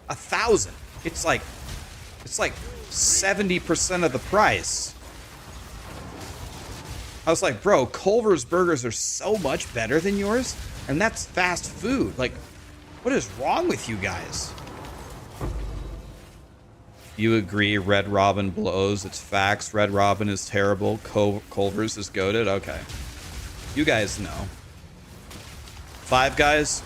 S1: 1,000. It's like 70% of the price. I was like, bro, Culver's burgers are so much better than yours, and that's fast food. Like, what is wrong with you guys? You agree Red Robin blows. It's facts. Red Robin is terrible. Culver's is goated. Okay. You guys know. Five Guys.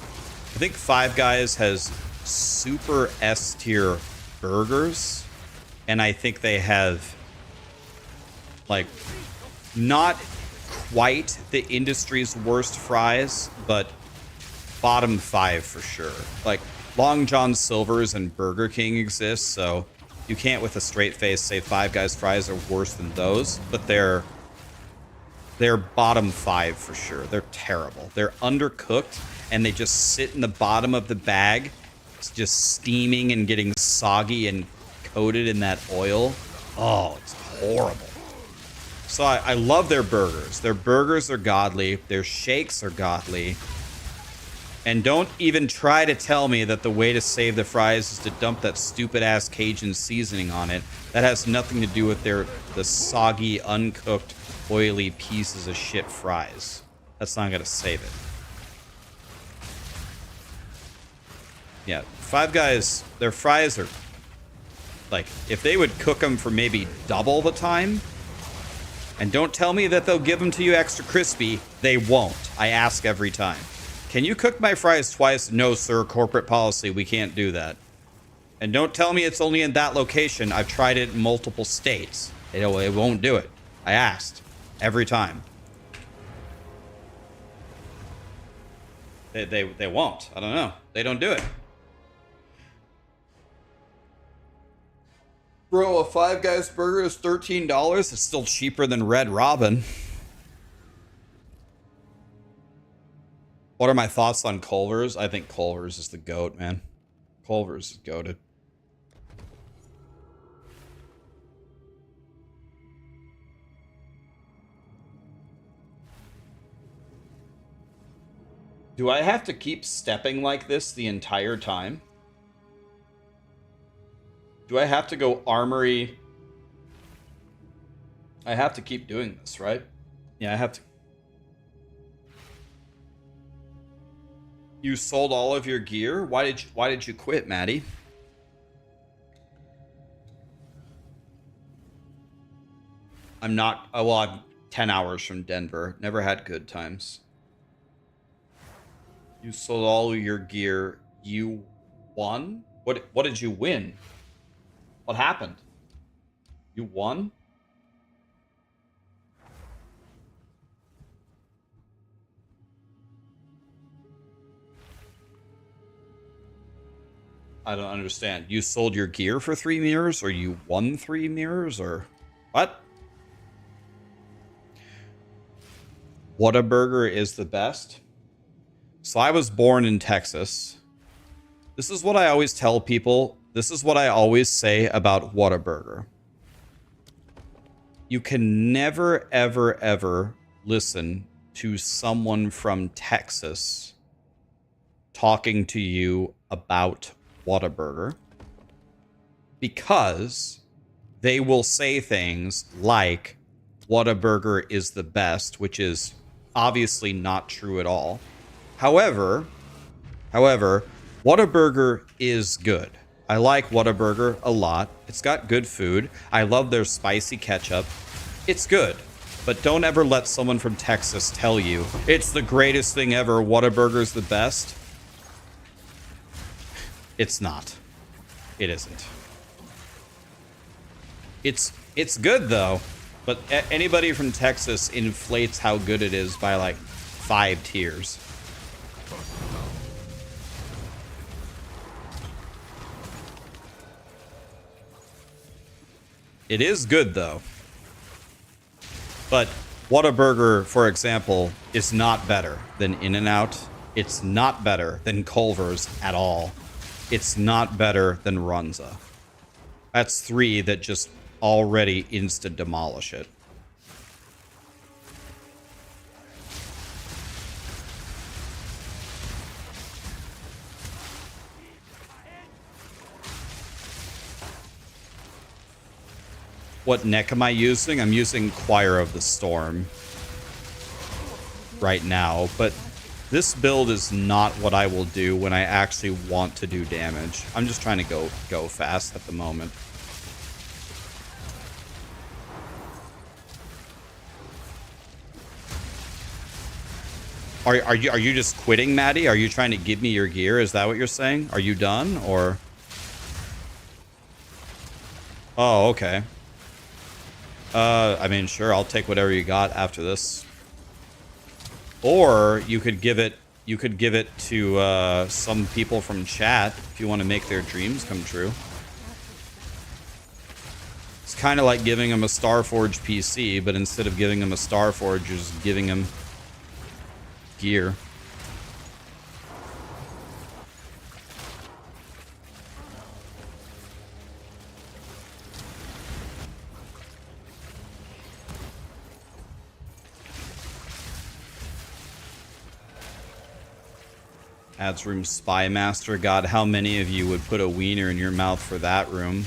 S1: I think Five Guys has super S tier burgers. And I think they have, like, not quite the industry's worst fries, but bottom 5 for sure. Like, Long John Silver's and Burger King exist, so you can't with a straight face say Five Guys fries are worse than those, but they're bottom 5 for sure. They're terrible. They're undercooked, and they just sit in the bottom of the bag, just steaming and getting soggy and coated in that oil. Oh, it's horrible. So I love their burgers. Their burgers are godly. Their shakes are godly. And don't even try to tell me that the way to save the fries is to dump that stupid ass Cajun seasoning on it. That has nothing to do with the soggy, uncooked, oily pieces of shit fries. That's not gonna save it. Yeah, Five Guys, their fries are, like, if they would cook them for maybe double the time, and don't tell me that they'll give them to you extra crispy, they won't. I ask every time. Can you cook my fries twice? No, sir. Corporate policy. We can't do that. And don't tell me it's only in that location. I've tried it in multiple states. They won't do it. I asked. Every time. They won't. I don't know. They don't do it. Bro, a Five Guys burger is $13. It's still cheaper than Red Robin. What are my thoughts on Culver's? I think Culver's is the GOAT, man. Culver's is goated. Do I have to keep stepping like this the entire time? Do I have to go armory? I have to keep doing this, right? Yeah, I have to. You sold all of your gear? Why did you quit, Maddie? I'm not. Oh, well, I'm 10 hours from Denver. Never had good times. You sold all of your gear. You won? What did you win? What happened? You won? I don't understand. You sold your gear for 3 mirrors, or you won 3 mirrors, or what? Whataburger is the best. So I was born in Texas. This is what I always tell people. This is what I always say about Whataburger. You can never, ever, ever listen to someone from Texas talking to you about Whataburger, because they will say things like Whataburger is the best, which is obviously not true at all. However, Whataburger is good. I like Whataburger a lot. It's got good food. I love their spicy ketchup. It's good. But don't ever let someone from Texas tell you it's the greatest thing ever. Whataburger's the best. It's not. It isn't. It's good though, but anybody from Texas inflates how good it is by like 5 tiers. It is good though. But Whataburger, for example, is not better than In-N-Out. It's not better than Culver's at all. It's not better than Runza. That's 3 that just already insta-demolish it. What neck am I using? I'm using Choir of the Storm. right now, but this build is not what I will do when I actually want to do damage. I'm just trying to go fast at the moment. Are you just quitting, Maddie? Are you trying to give me your gear? Is that what you're saying? Are you done, or? Oh, okay. I mean, sure, I'll take whatever you got after this. Or you could give it to some people from chat if you want to make their dreams come true. It's kind of like giving them a Starforge PC, but instead of giving them a Starforge, you're just giving them gear. Ads room spy master. God, how many of you would put a wiener in your mouth for that room?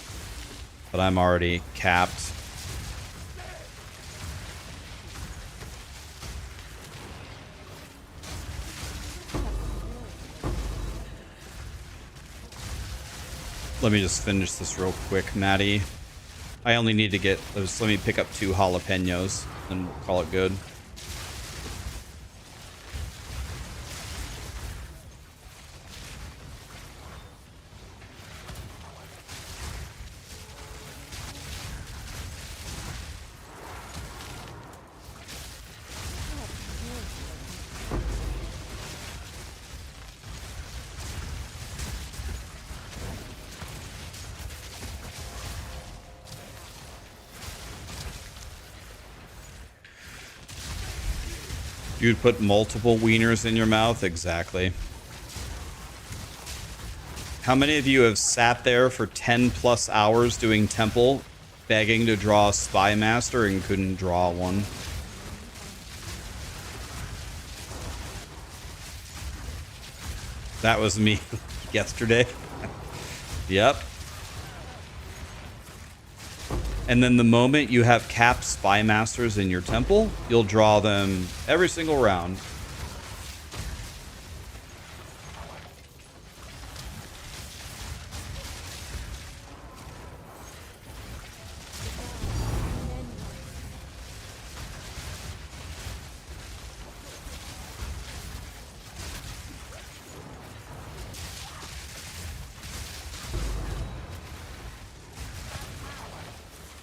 S1: But I'm already capped. Let me just finish this real quick, Maddie. I only need to get, let me pick up 2 jalapenos, and we'll call it good. You'd put multiple wieners in your mouth? Exactly. How many of you have sat there for 10 plus hours doing temple, begging to draw a spy master and couldn't draw one? That was me yesterday. Yep. And then the moment you have capped spy masters in your temple, you'll draw them every single round.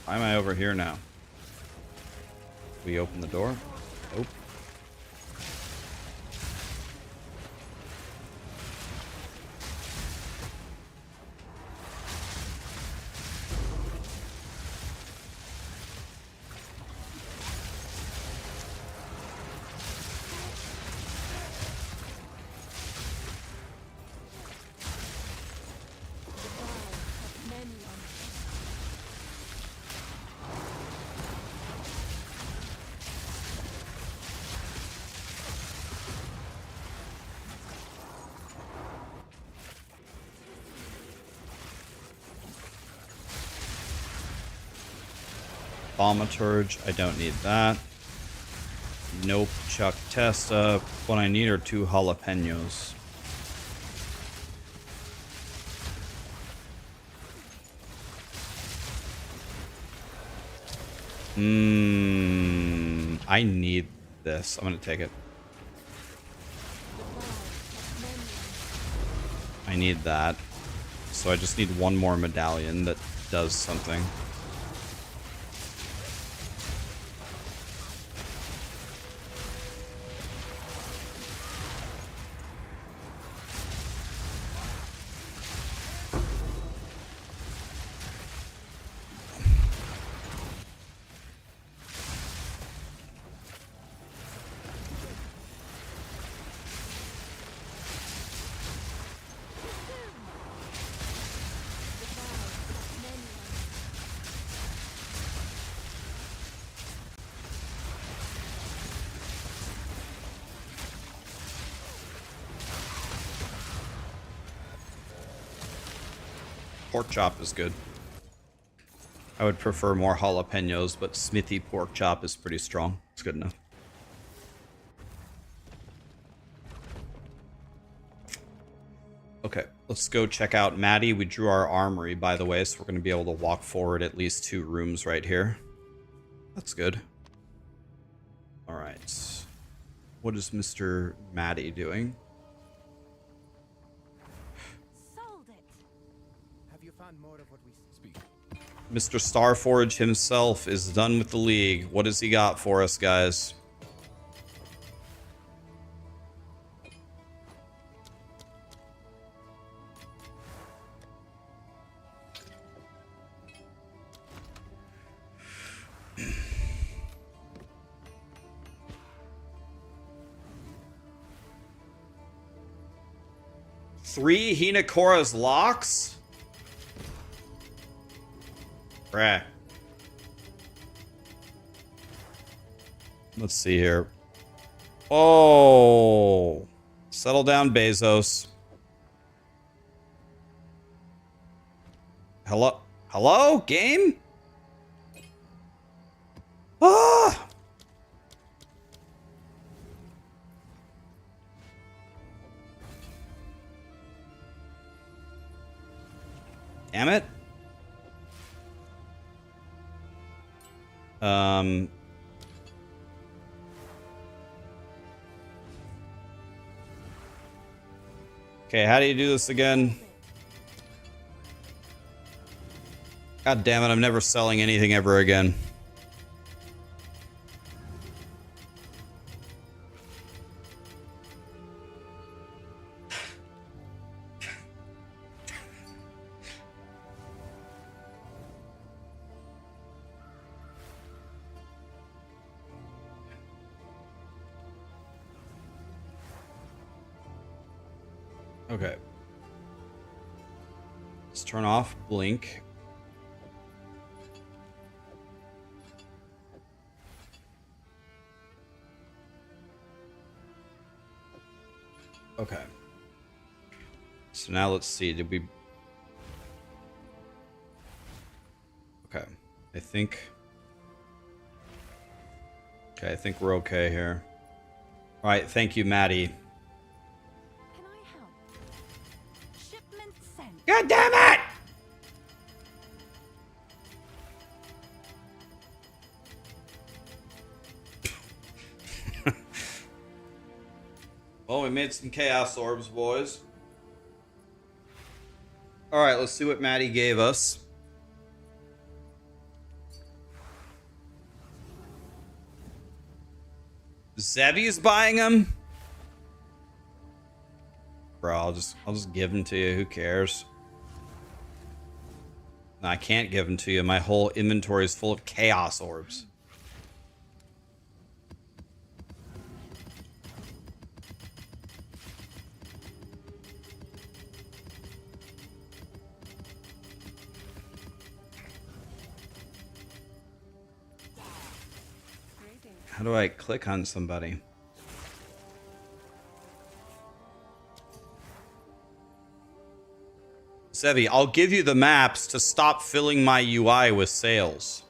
S1: Why am I over here now? We open the door? Nope. Thaumaturge, I don't need that. Nope. Chuck Testa. What I need are 2 jalapenos. I need this. I'm gonna take it. I need that. So I just need one more medallion that does something. Pork chop is good. I would prefer more jalapenos, but smithy pork chop is pretty strong. It's good enough. Okay, let's go check out Maddie. We drew our armory, by the way, so we're going to be able to walk forward at least 2 rooms right here. That's good. All right. What is Mr. Maddie doing?
S3: Sold it.
S5: Have you found more of what we speak?
S1: Mr. Starforge himself is done with the league. What has he got for us, guys? Three Hinakora's locks? Bruh. Let's see here. Oh. Settle down, Bezos. Hello? Hello? Game? Ah! Damn it. Okay, how do you do this again? God damn it, I'm never selling anything ever again. Okay. Let's turn off blink. Okay. So now let's see. Did we... Okay. I think we're okay here. All right. Thank you, Maddie.
S3: Can I help? Shipment sent.
S1: God damn it! Well, we made some chaos orbs, boys. All right, let's see what Maddie gave us. Zevy's buying them? Bro, I'll just give them to you. Who cares? No, I can't give them to you. My whole inventory is full of chaos orbs. How do I click on somebody? Sevi, I'll give you the maps to stop filling my UI with sales.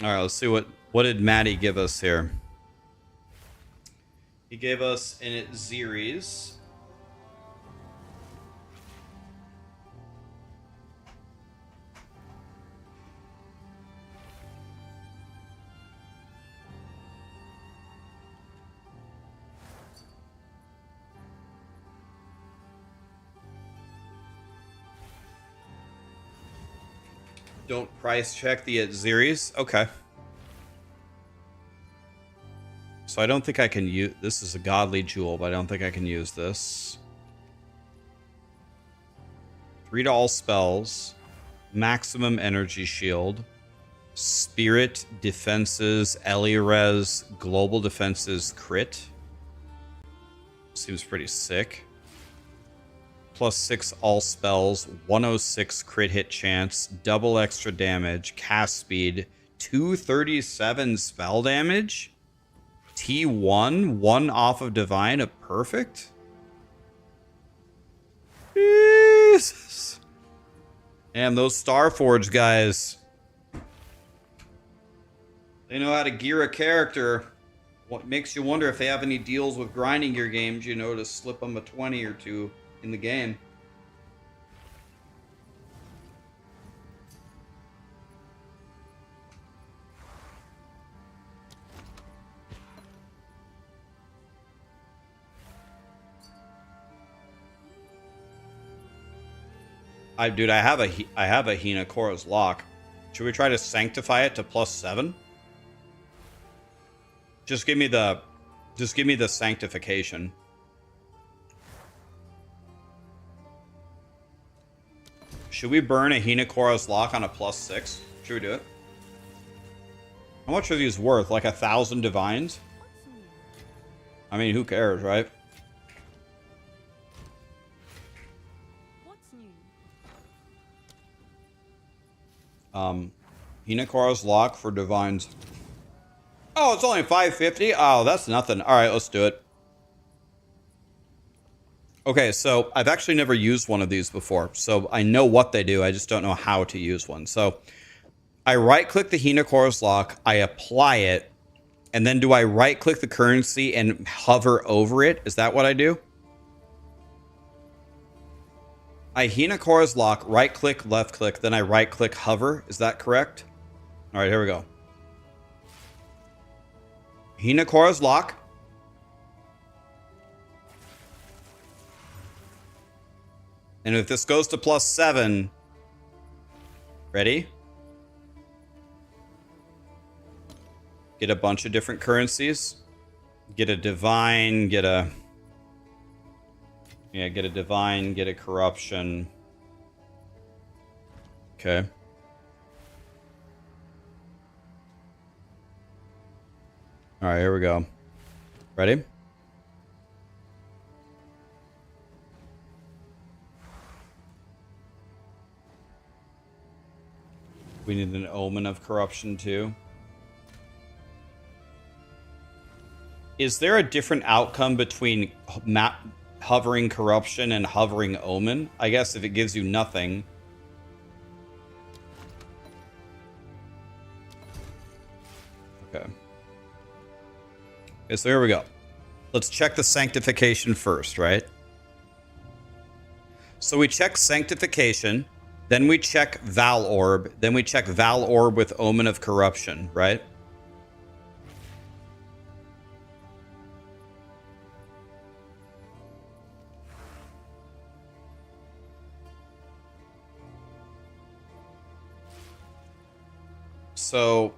S1: All right, let's see what did Maddie give us here. He gave us an Xeres. Don't price check the Xeres. Okay. So I don't think I can use... This is a godly jewel, but I don't think I can use this. 3 to all spells. Maximum energy shield. Spirit defenses, Elirez, global defenses, crit. Seems pretty sick. +6 all spells, 106 crit hit chance, double extra damage, cast speed, 237 spell damage, T1, 1 off of divine, a perfect. Jesus. Damn, those Starforge guys. They know how to gear a character. What makes you wonder if they have any deals with grinding gear games, you know, to slip them a 20 or 2 in the game. Dude, I have a Hinakora's Lock. Should we try to sanctify it to +7? Just give me the sanctification. Should we burn a Hinakora's Lock on a +6? Should we do it? How much are these worth? Like 1,000 divines? I mean, who cares, right?
S3: What's new?
S1: Hinakora's Lock for divines. Oh, it's only 550? Oh, that's nothing. All right, let's do it. Okay, so I've actually never used one of these before, so I know what they do. I just don't know how to use one. So I right-click the Hinakora's Lock, I apply it, and then do I right-click the currency and hover over it? Is that what I do? I Hinakora's Lock, right-click, left-click, then I right-click, hover. Is that correct? All right, here we go. Hinakora's Lock. And if this goes to +7, ready? Get a bunch of different currencies. Get a divine, get a divine, get a corruption. Okay. All right, here we go. Ready? We need an omen of corruption too. Is there a different outcome between hovering corruption and hovering omen? I guess if it gives you nothing. Okay. Okay, so here we go. Let's check the sanctification first, right? So we check sanctification, then we check Val Orb, then we check Val Orb with Omen of Corruption, right? So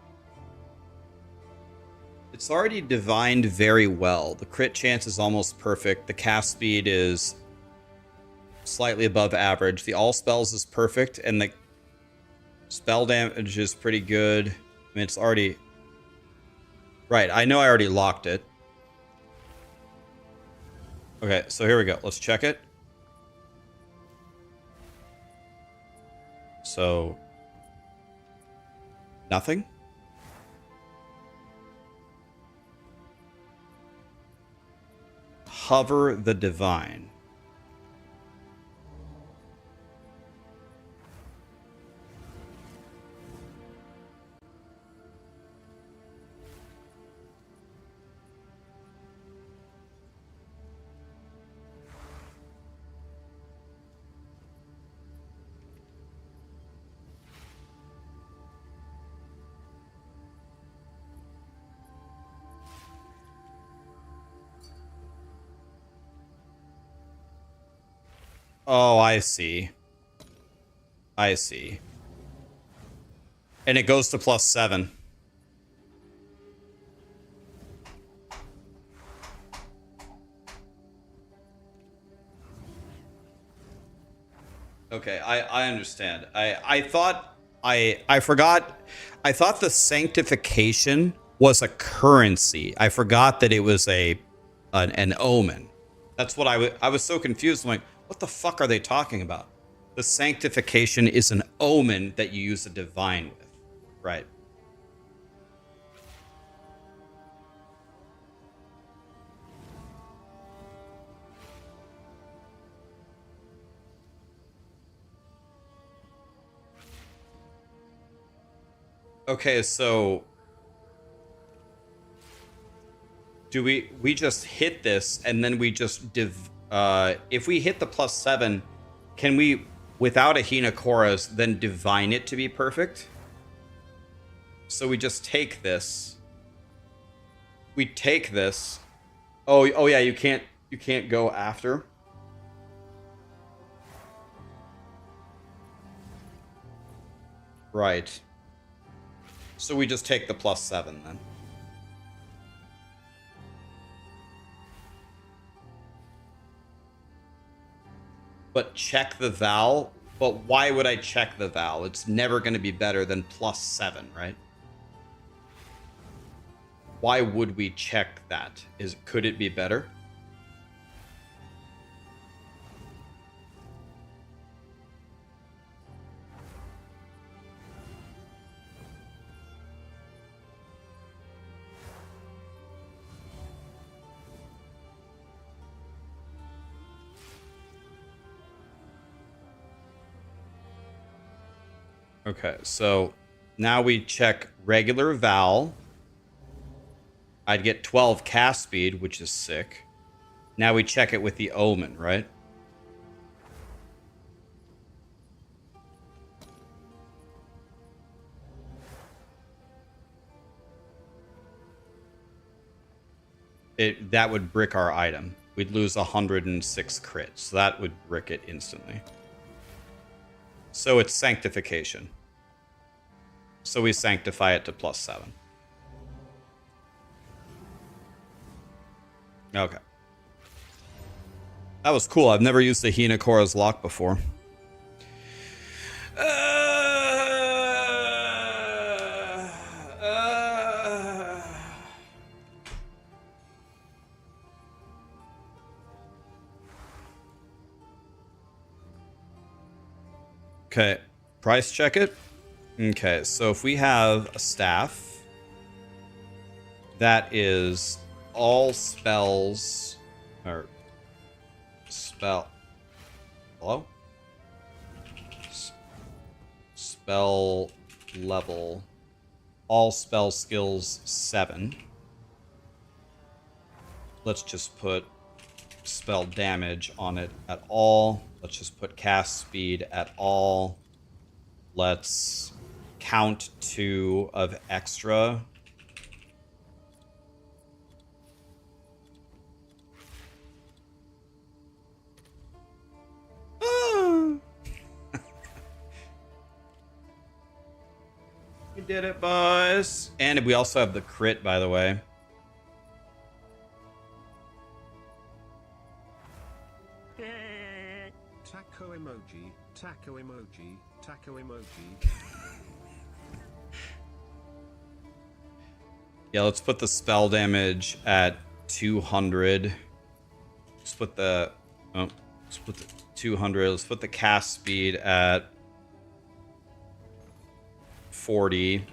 S1: it's already divined very well. The crit chance is almost perfect. The cast speed is slightly above average. The all spells is perfect, and the spell damage is pretty good. I mean, it's already... Right, I know I already locked it. Okay, so here we go. Let's check it. So... nothing? Hover the divine. Oh, I see. I see. And it goes to +7. Okay, I understand. I thought I forgot. I thought the sanctification was a currency. I forgot that it was an omen. That's what I was so confused. I'm like, what the fuck are they talking about? The sanctification is an omen that you use a divine with, right? Okay, so do we just hit this and then we just if we hit the +7, can we, without a Hina Chorus, then divine it to be perfect? So we just take this. We take this. Oh yeah, you can't go after. Right. So we just take the +7 then. But check the Val. But why would I check the Val? It's never going to be better than +7, right? Why would we check that? Could it be better? Okay, so now we check regular Val. I'd get 12 cast speed, which is sick. Now we check it with the Omen, right? That would brick our item. We'd lose 106 crits, so that would brick it instantly. So it's sanctification. So we sanctify it to +7. Okay. That was cool. I've never used the Hina Korra's lock before. Okay, price check it. Okay, so if we have a staff that is all spells or hello? Spell level, all spell skills 7. Let's just put spell damage on it at all. Let's just put cast speed at all. Let's count 2 of extra. We did it, boys. And we also have the crit, by the way.
S4: Taco emoji, taco emoji, taco emoji.
S1: Yeah, let's put the spell damage at 200. Let's put the 200. Let's put the cast speed at 40.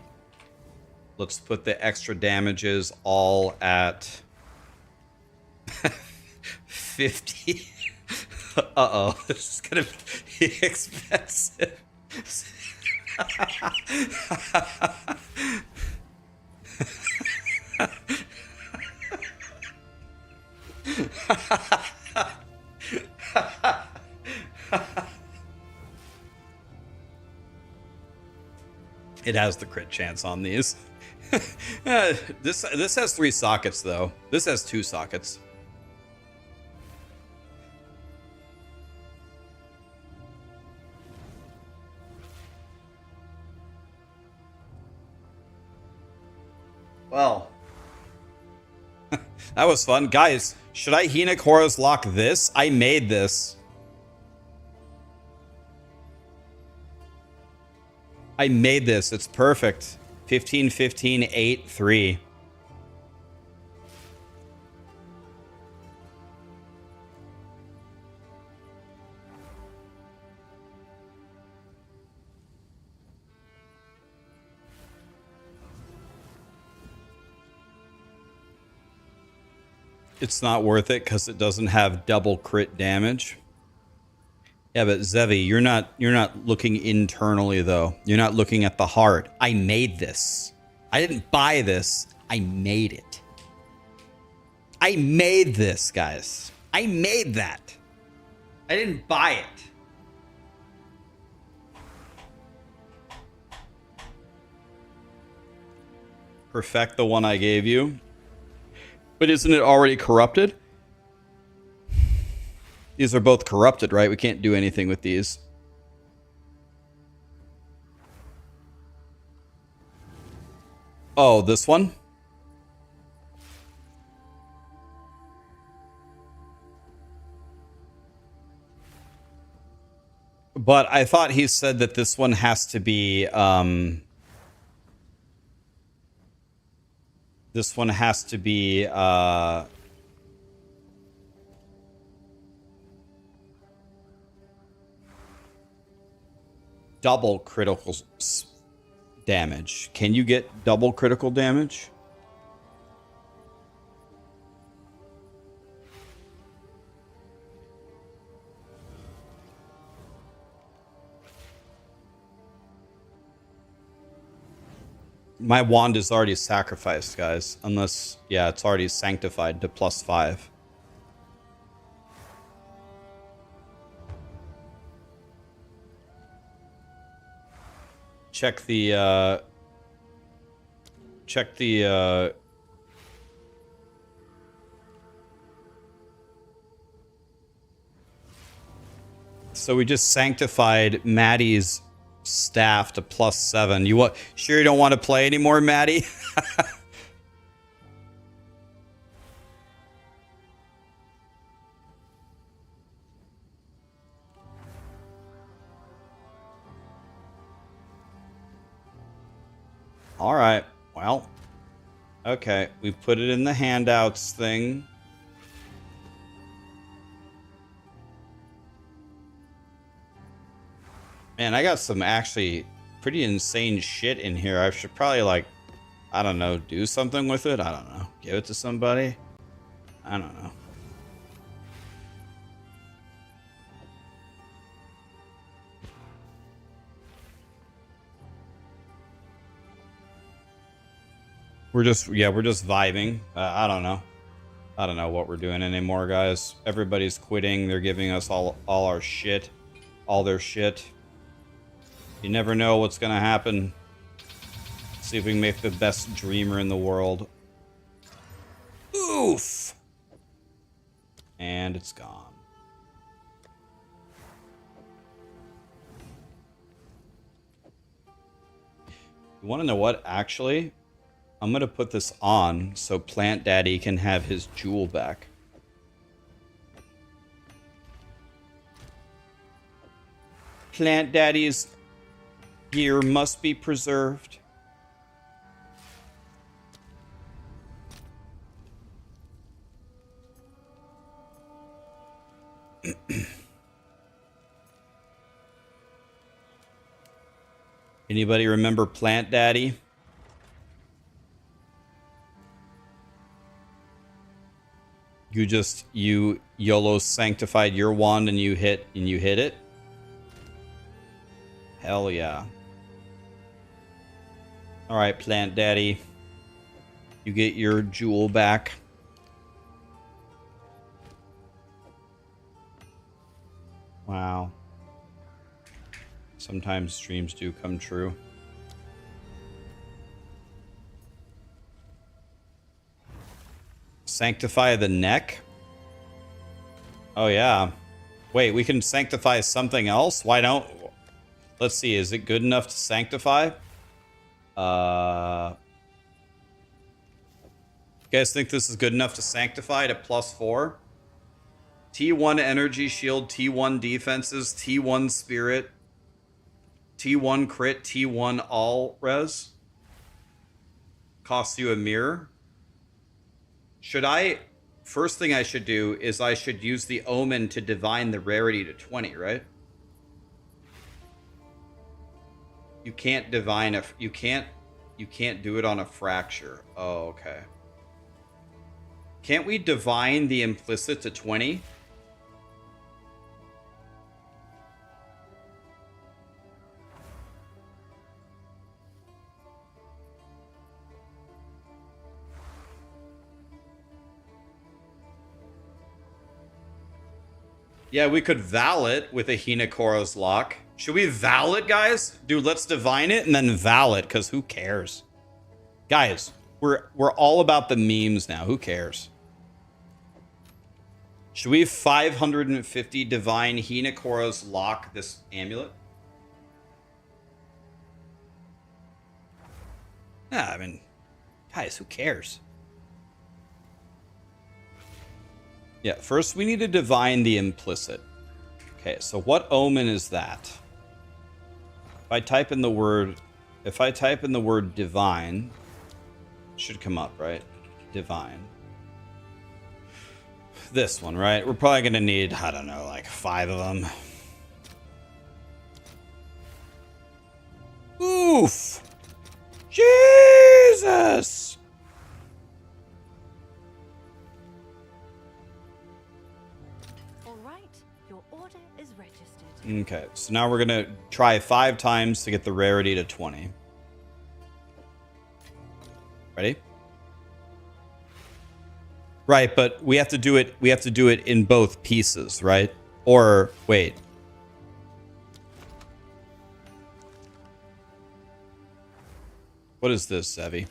S1: Let's put the extra damages all at 50. Uh-oh, this is gonna be expensive. It has the crit chance on these. This has 3 sockets though. This has 2 sockets. Well, that was fun. Guys, should I Hina Korra's lock this? I made this. I made this. It's perfect. 15, 15, 8, 3. It's not worth it because it doesn't have double crit damage. Yeah, but Zevi, you're not looking internally though. You're not looking at the heart. I made this. I didn't buy this. I made it. I made this, guys. I made that. I didn't buy it. Perfect the one I gave you. But isn't it already corrupted? These are both corrupted, right? We can't do anything with these. Oh, this one? But I thought he said that this one has to be, this one has to be, double critical damage. Can you get double critical damage? My wand is already sacrificed, guys. Unless, yeah, it's already sanctified to +5. Check the, so we just sanctified Maddie's staff to +7. You what? Sure you don't want to play anymore, Maddie? All right. Well, okay. We've put it in the handouts thing. Man, I got some actually pretty insane shit in here. I should probably, like, I don't know, do something with it. I don't know. Give it to somebody. I don't know. We're just vibing. I don't know. I don't know what we're doing anymore, guys. Everybody's quitting. They're giving us all our shit. All their shit. You never know what's gonna happen. See if we can make the best dreamer in the world. Oof! And it's gone. You wanna know what? Actually, I'm gonna put this on so Plant Daddy can have his jewel back. Plant Daddy's gear must be preserved. Anybody remember Plant Daddy? You YOLO sanctified your wand and you hit it? Hell yeah. Alright, Plant Daddy. You get your jewel back. Wow. Sometimes dreams do come true. Sanctify the neck? Oh yeah. Wait, we can sanctify something else? Why don't... Let's see, is it good enough to sanctify? You guys think this is good enough to sanctify to +4? T1 energy shield, T1 defenses, T1 spirit, T1 crit, T1 all res. Costs you a mirror. Should I... First thing I should do is I should use the Omen to divine the rarity to 20, right? You can't divine a... You can't do it on a fracture. Oh, okay. Can't we divine the implicit to 20? Yeah, we could Val it with a Hinakora's Lock. Should we Val it, guys? Dude, let's divine it and then Val it, because who cares? Guys, we're all about the memes now. Who cares? Should we 550 divine Hinakora's Lock this amulet? Yeah, I mean, guys, who cares? Yeah, first we need to divine the implicit. Okay, so what omen is that? If I type in the word divine, it should come up, right? Divine. This one, right? We're probably gonna need, I don't know, like 5 of them. Oof! Jesus!
S3: All right, your order is registered.
S1: Okay, so now we're gonna try 5 times to get the rarity to 20. Ready? Right, but we have to do it in both pieces, right? Or wait. What is this, Zevi?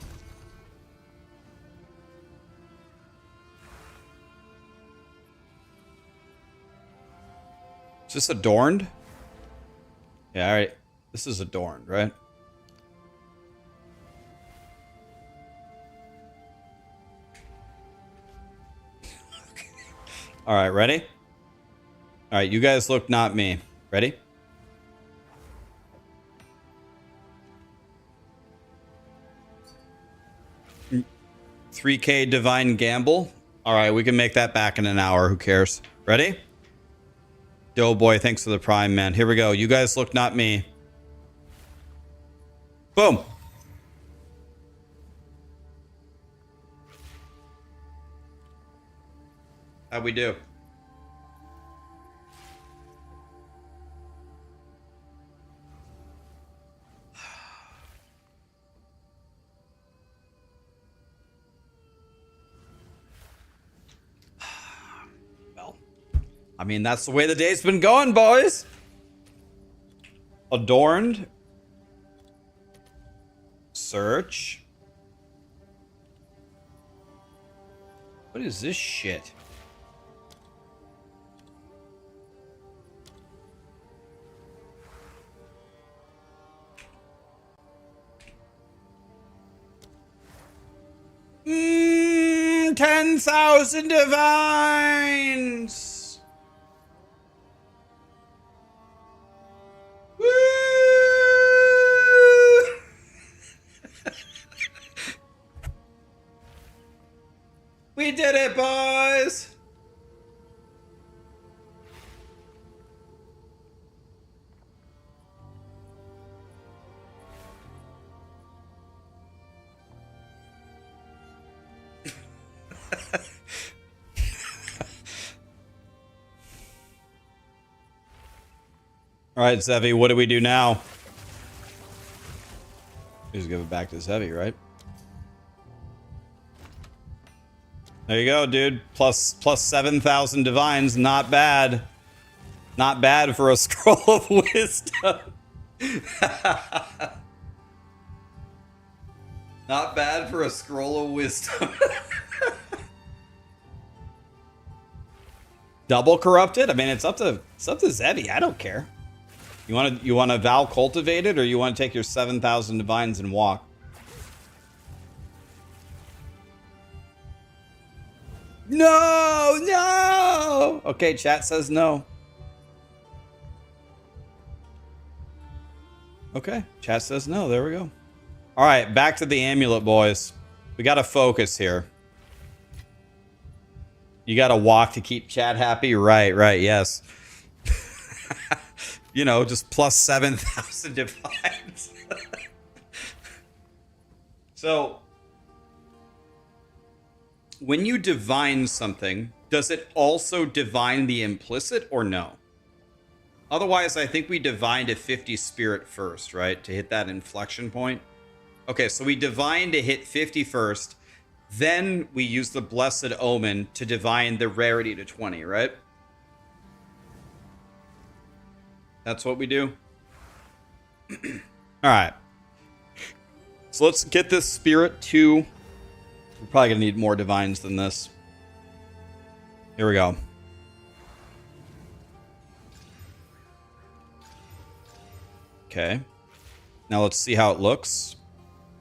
S1: Is this adorned? Yeah, all right. This is adorned, right? All right, ready? All right, you guys look, not me. Ready? $3K divine gamble. All right, we can make that back in an hour. Who cares? Ready? Doughboy, thanks for the prime, man. Here we go. You guys look, not me. Boom. How'd we do? Well, I mean, that's the way the day's been going, boys. Adorned. Search. What is this shit? Mm, 10,000 divines. Woo! We did it, boys. All right, Zevi, what do we do now? Just give it back to Zevi, right? There you go, dude. Plus 7,000 divines. Not bad. Not bad for a scroll of wisdom. Not bad for a scroll of wisdom. Double corrupted? I mean, it's up to Zevi. I don't care. You want to Val cultivated, or you want to take your 7,000 divines and walk? No, no. Okay, chat says no. Okay. Chat says no. There we go. All right. Back to the amulet, boys. We got to focus here. You got to walk to keep chat happy? Right, right. Yes. You know, just plus 7,000 divines. So, when you divine something, does it also divine the implicit or no? Otherwise, I think we divine to 50 spirit first, right? To hit that inflection point. Okay, so we divine to hit 50 first. Then we use the Blessed Omen to divine the rarity to 20, right? That's what we do. All right. So let's get this spirit to... We're probably going to need more divines than this. Here we go. Okay. Now let's see how it looks.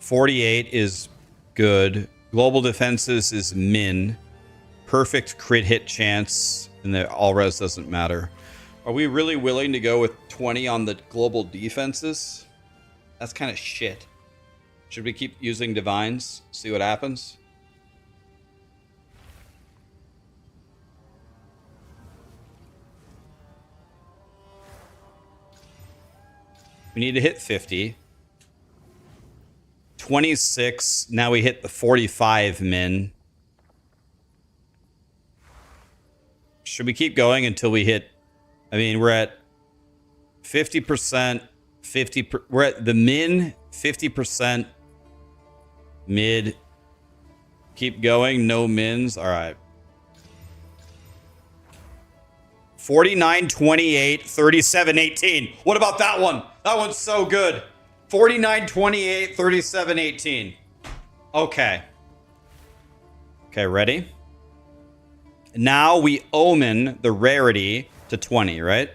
S1: 48 is good. Global defenses is min. Perfect crit hit chance. And the all res doesn't matter. Are we really willing to go with 20 on the global defenses? That's kind of shit. Should we keep using divines? See what happens? We need to hit 50. 26. Now we hit the 45 min. Should we keep going until we hit... I mean, we're at 50%, 50%. We're at the min, 50%, mid. Keep going, no mins. All right. 49, 28, 37, 18. What about that one? That one's so good. 49, 28, 37, 18. Okay. Okay, ready? Now we omen the rarity to 20, right?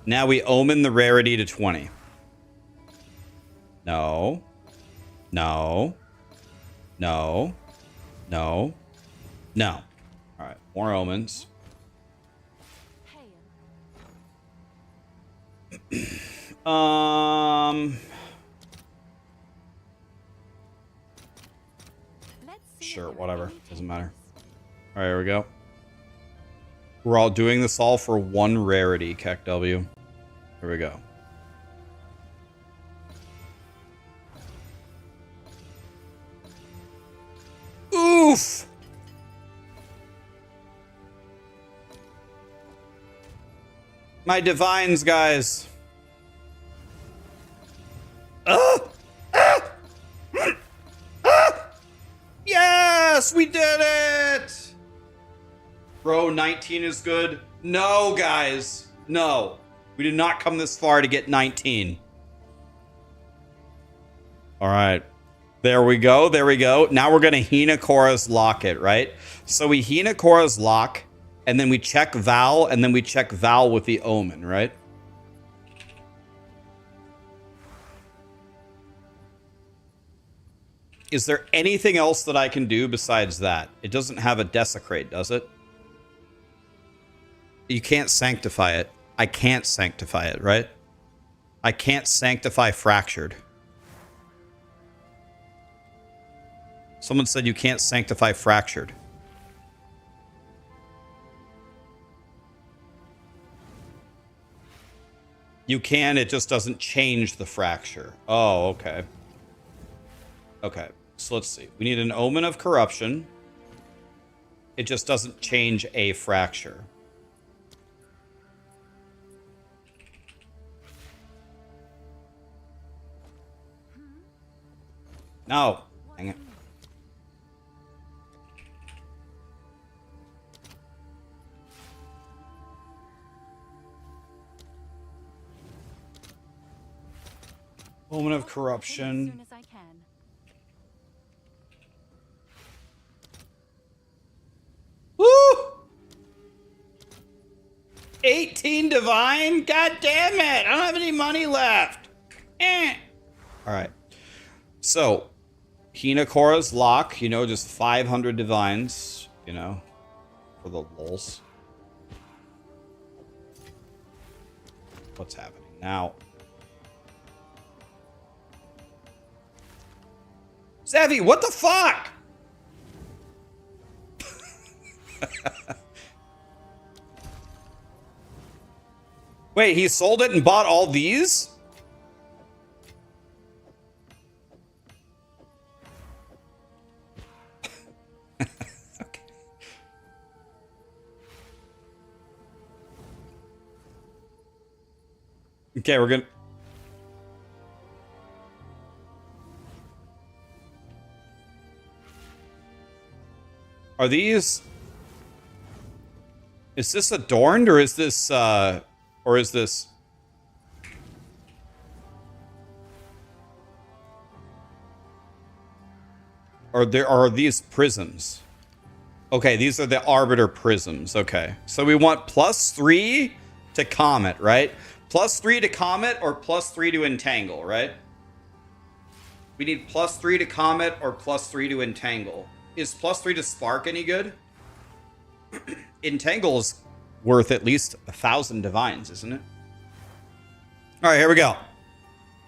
S1: Now we omen the rarity to 20. No. No. No. No. No. All right, more omens. Sure, whatever. Doesn't matter. All right, here we go. We're all doing this all for one rarity, CoC W. Here we go. Oof! My divines, guys. Yes, we did it! Bro, 19 is good. No, guys. No. We did not come this far to get 19. All right. There we go. There we go. Now we're going to Hina Korra's Locket, right? So we Hina Korra's Lock, and then we check Val, and then we check Val with the Omen, right? Is there anything else that I can do besides that? It doesn't have a Desecrate, does it? You can't sanctify it. I can't sanctify it, right? I can't sanctify Fractured. Someone said you can't sanctify Fractured. You can, it just doesn't change the fracture. Oh, okay. Okay, so let's see. We need an Omen of Corruption. It just doesn't change a fracture. No. Dang it. Omen of Corruption.
S3: As soon as I can.
S1: Woo! 18 divine? God damn it! I don't have any money left. Alright. So, Hina Korra's Lock, you know, just 500 divines, you know, for the lulz. What's happening? Now. Savvy, what the fuck? Wait, he sold it and bought all these? Okay. Okay, we're gonna... Are these... Is this adorned or is this, or is this... Are these prisms? Okay, these are the Arbiter prisms. Okay. So we want +3 to Comet, right? +3 to Comet or +3 to Entangle, right? We need +3 to Comet or +3 to Entangle. Is +3 to Spark any good? Entangle is worth at least 1,000 divines, isn't it? All right, here we go.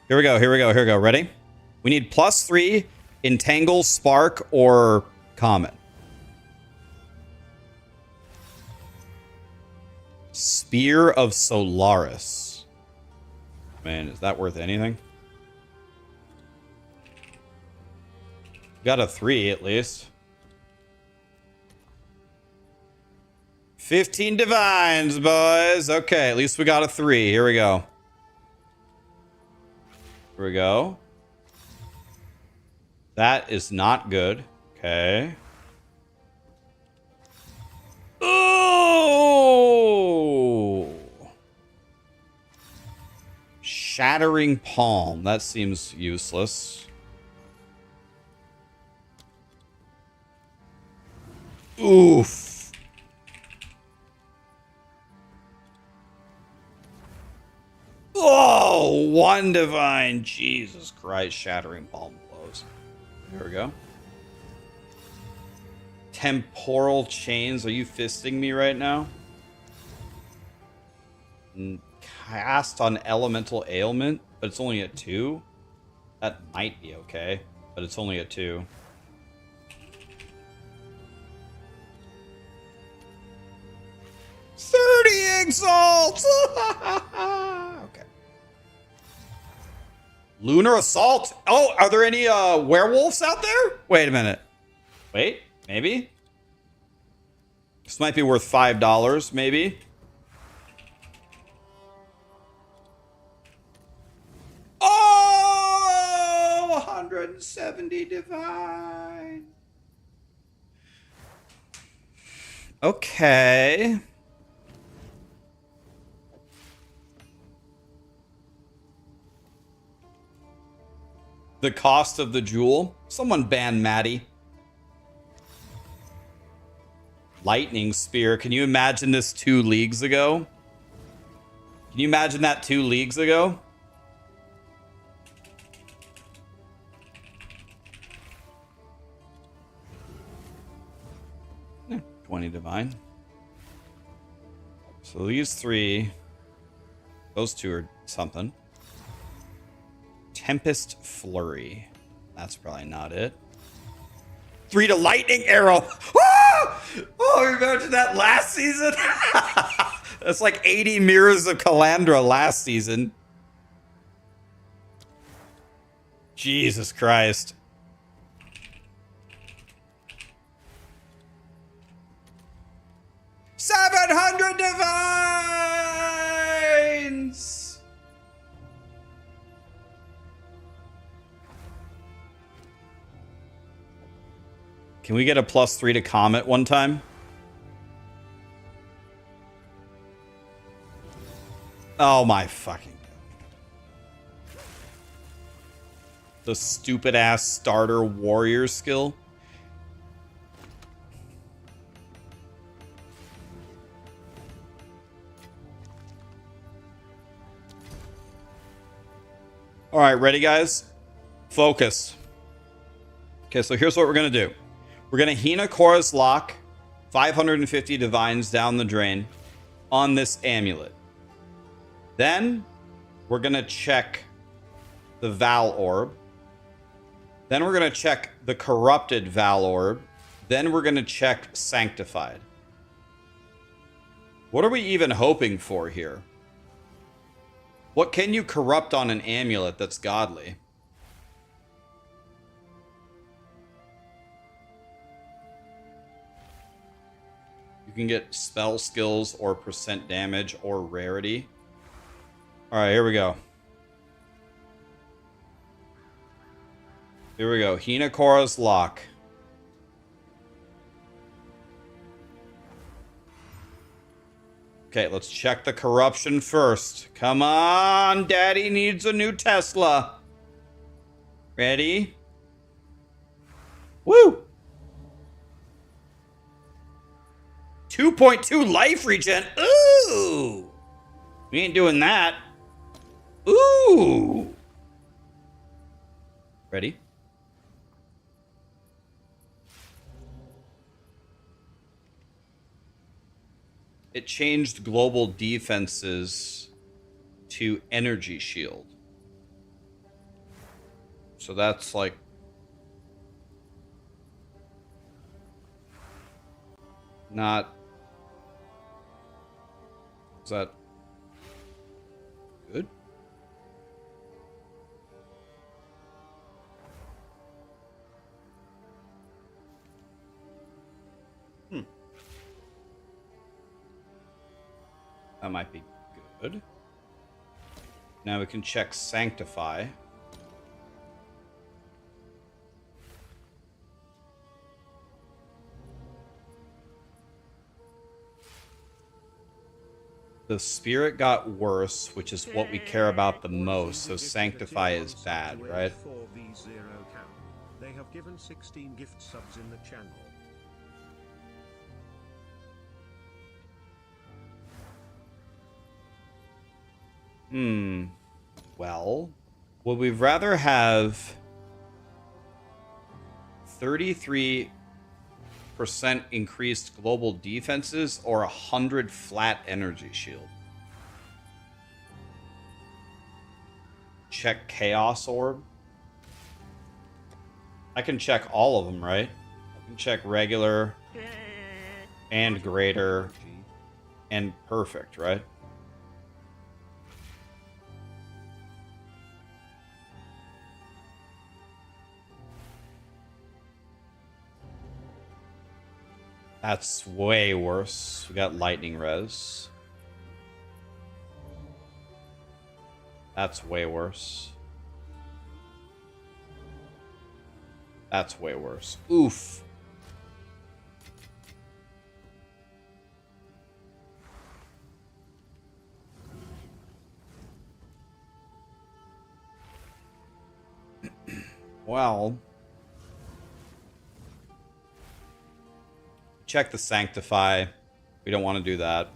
S1: Here we go. Here we go. Here we go. Ready? We need +3, Entangle, Spark, or Comet. Spear of Solaris. Man, is that worth anything? Got a 3 at least. 15 divines, boys. Okay, at least we got a 3. Here we go. Here we go. That is not good. Okay. Oh! Shattering Palm. That seems useless. Oof. Oh, 1 divine. Jesus Christ. Shattering Palm blows. There we go. Temporal Chains. Are you fisting me right now? Cast on Elemental Ailment, but it's only at 2. That might be okay, but it's only at 2. Exalt! Okay. Lunar Assault. Oh, are there any werewolves out there? Wait a minute. Wait, maybe? This might be worth $5, maybe. Oh, 170 divine. Okay. The cost of the jewel. Someone ban Maddie. Lightning Spear. Can you imagine this 2 leagues ago? Can you imagine that 2 leagues ago? Yeah, 20 divine. So these 3. Those 2 are something. Tempest Flurry. That's probably not it. 3 to Lightning Arrow. Oh, imagine that last season. That's like 80 Mirrors of Kalandra last season. Jesus Christ. $700 divines. Can we get a +3 to Comet one time? Oh my fucking God. The stupid ass starter warrior skill. All right, ready guys? Focus. Okay, so here's what we're gonna do. We're going to Hina Korra's Lock, 550 divines down the drain on this amulet. Then We're going to check the Val Orb. Then we're going to check the Corrupted Val Orb. Then we're going to check Sanctified. What are we even hoping for here? What can you corrupt on an amulet that's godly? You can get spell skills or percent damage or rarity. Alright, here we go. Here we go. Hinakora's Lock. Okay, let's check the corruption first. Come on, Daddy needs a new Tesla. Ready? Woo! 2.2 life regen. Ooh! We ain't doing that. Ooh! Ready? It changed global defenses to energy shield. So that's like... not... Is that good? That might be good. Now we can check Sanctify. The spirit got worse, which is what we care about the most, so Sanctify is bad, right?
S4: They have given 16 gift subs in the channel.
S1: Well, would we rather have 33% increased global defenses or 100 flat energy shield? Check Chaos Orb. I can check all of them, right? I can check regular and greater and perfect, right? That's way worse. We got lightning res. That's way worse. That's way worse. Oof. Well... check the Sanctify. We don't want to do that.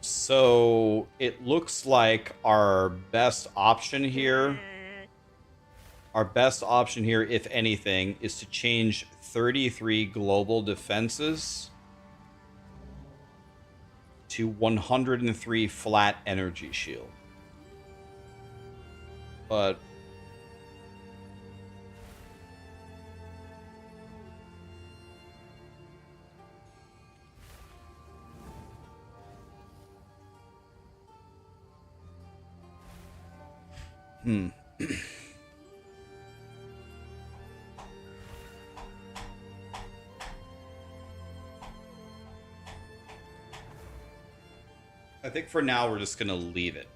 S1: So it looks like our best option here, if anything, is to change 33 global defenses to 103 flat energy shield. But I think for now we're just going to leave it.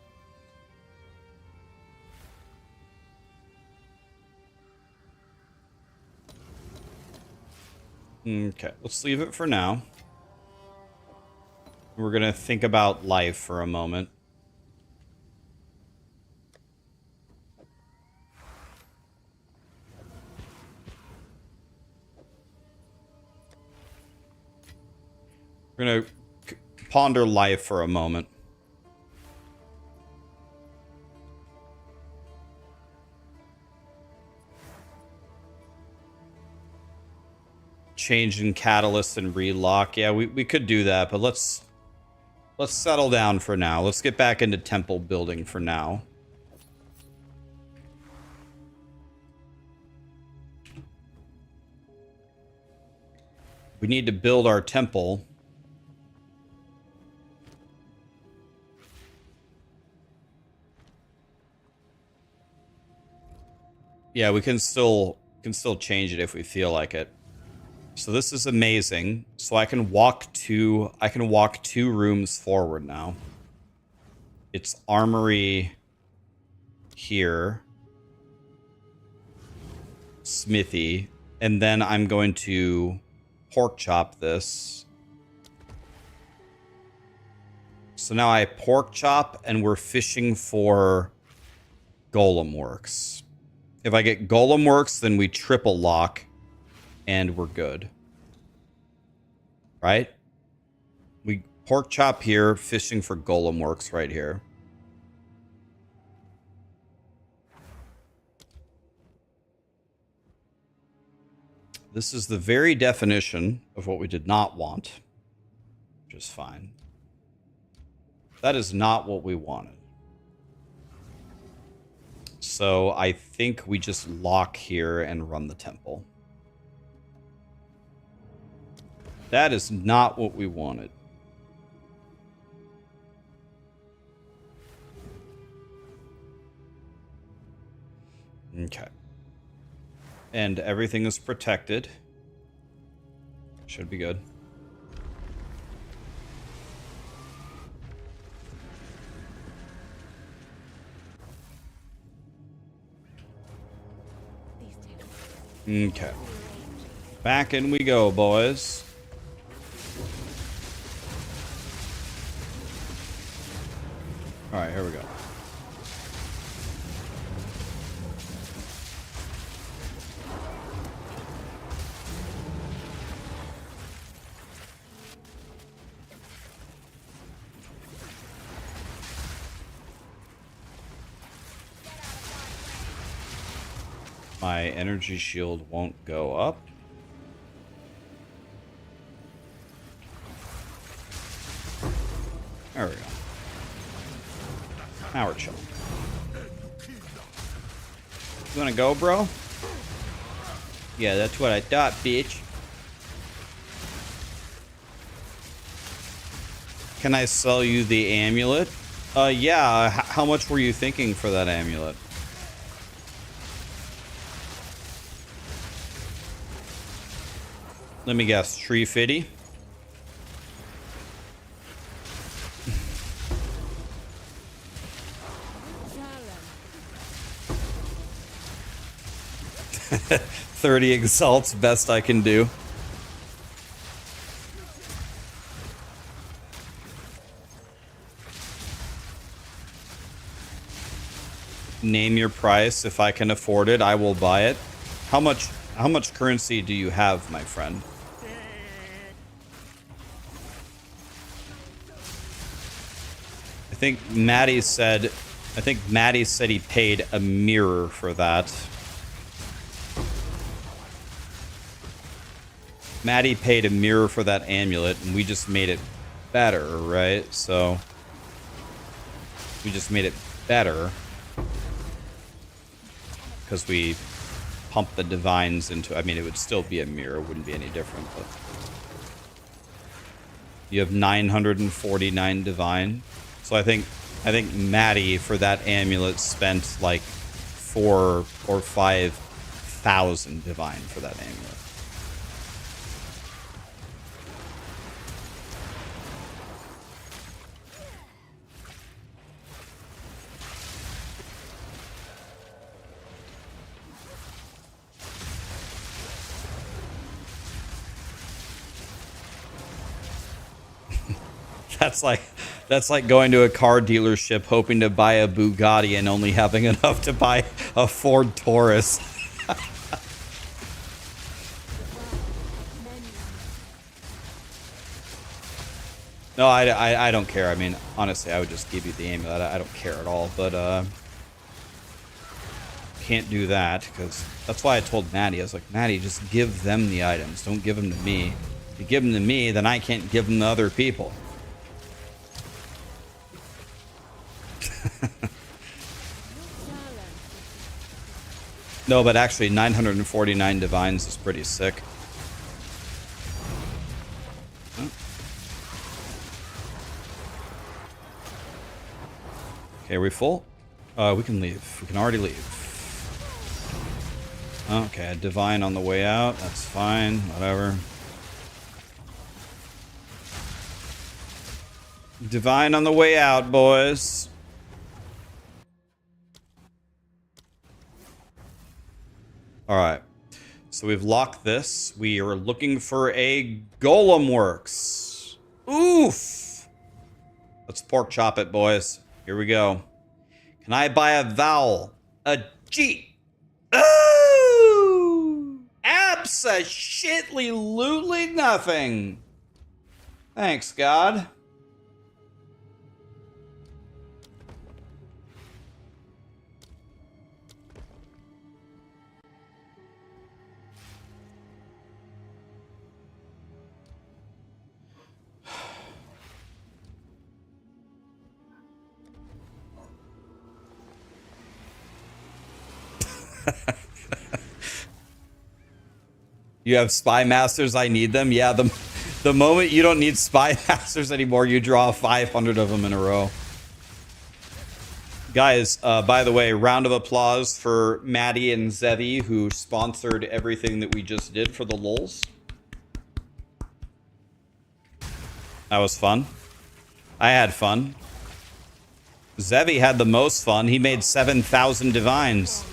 S1: Okay, let's leave it for now. We're going to think about life for a moment. We're going to ponder life for a moment. change in catalyst and relock. Yeah, we could do that, but let's settle down for now. Let's get back into temple building for now. We need to build our temple. Yeah, we can still change it if we feel like it. So this is amazing. So I can walk 2 rooms forward now. It's armory here. Smithy. And then I'm going to pork chop this. So now I pork chop and we're fishing for golem works. If I get golem works, then we triple lock and we're good. Right? We pork chop here, fishing for golem works right here. This is the very definition of what we did not want, which is fine. That is not what we wanted. So I think we just lock here and run the temple. That is not what we wanted. Okay. And everything is protected. Should be good. Okay. Back in we go, boys. All right, here we go. My energy shield won't go up. There we go. Now we're chilling. You wanna go, bro? Yeah, that's what I thought, bitch. Can I sell you the amulet? Yeah. How much were you thinking for that amulet? Let me guess, 350? $30 exalts, best I can do. Name your price. If I can afford it, I will buy it. How much currency do you have, my friend? I think Maddie said he paid a mirror for that. Maddie paid a mirror for that amulet, and we just made it better, right? So we just made it better because we pumped the divines into. I mean, it would still be a mirror; it wouldn't be any different. But you have 949 divine. So I think Maddie for that amulet spent like 4,000 or 5,000 divine for that amulet. That's like going to a car dealership hoping to buy a Bugatti and only having enough to buy a Ford Taurus. No, I don't care. I mean, honestly, I would just give you the amulet. I don't care at all. But can't do that, because that's why I told Maddie. I was like, Maddie, just give them the items. Don't give them to me. If you give them to me, then I can't give them to other people. No, but actually 949 divines is pretty sick. Okay, are we full? We can leave. We can already leave. Okay, a divine on the way out. That's fine. Whatever. Divine on the way out, boys. Alright. So we've locked this. We are looking for a golem works. Oof! Let's pork chop it, boys. Here we go. Can I buy a vowel? A G. Ooh! Abso-shitly-lutely nothing. Thanks, God. You have spy masters, I need them. Yeah, the moment you don't need spy masters anymore, you draw 500 of them in a row. Guys, by the way, round of applause for Maddie and Zevi, who sponsored everything that we just did for the lulz. That was fun. I had fun. Zevi had the most fun. He made 7,000 divines.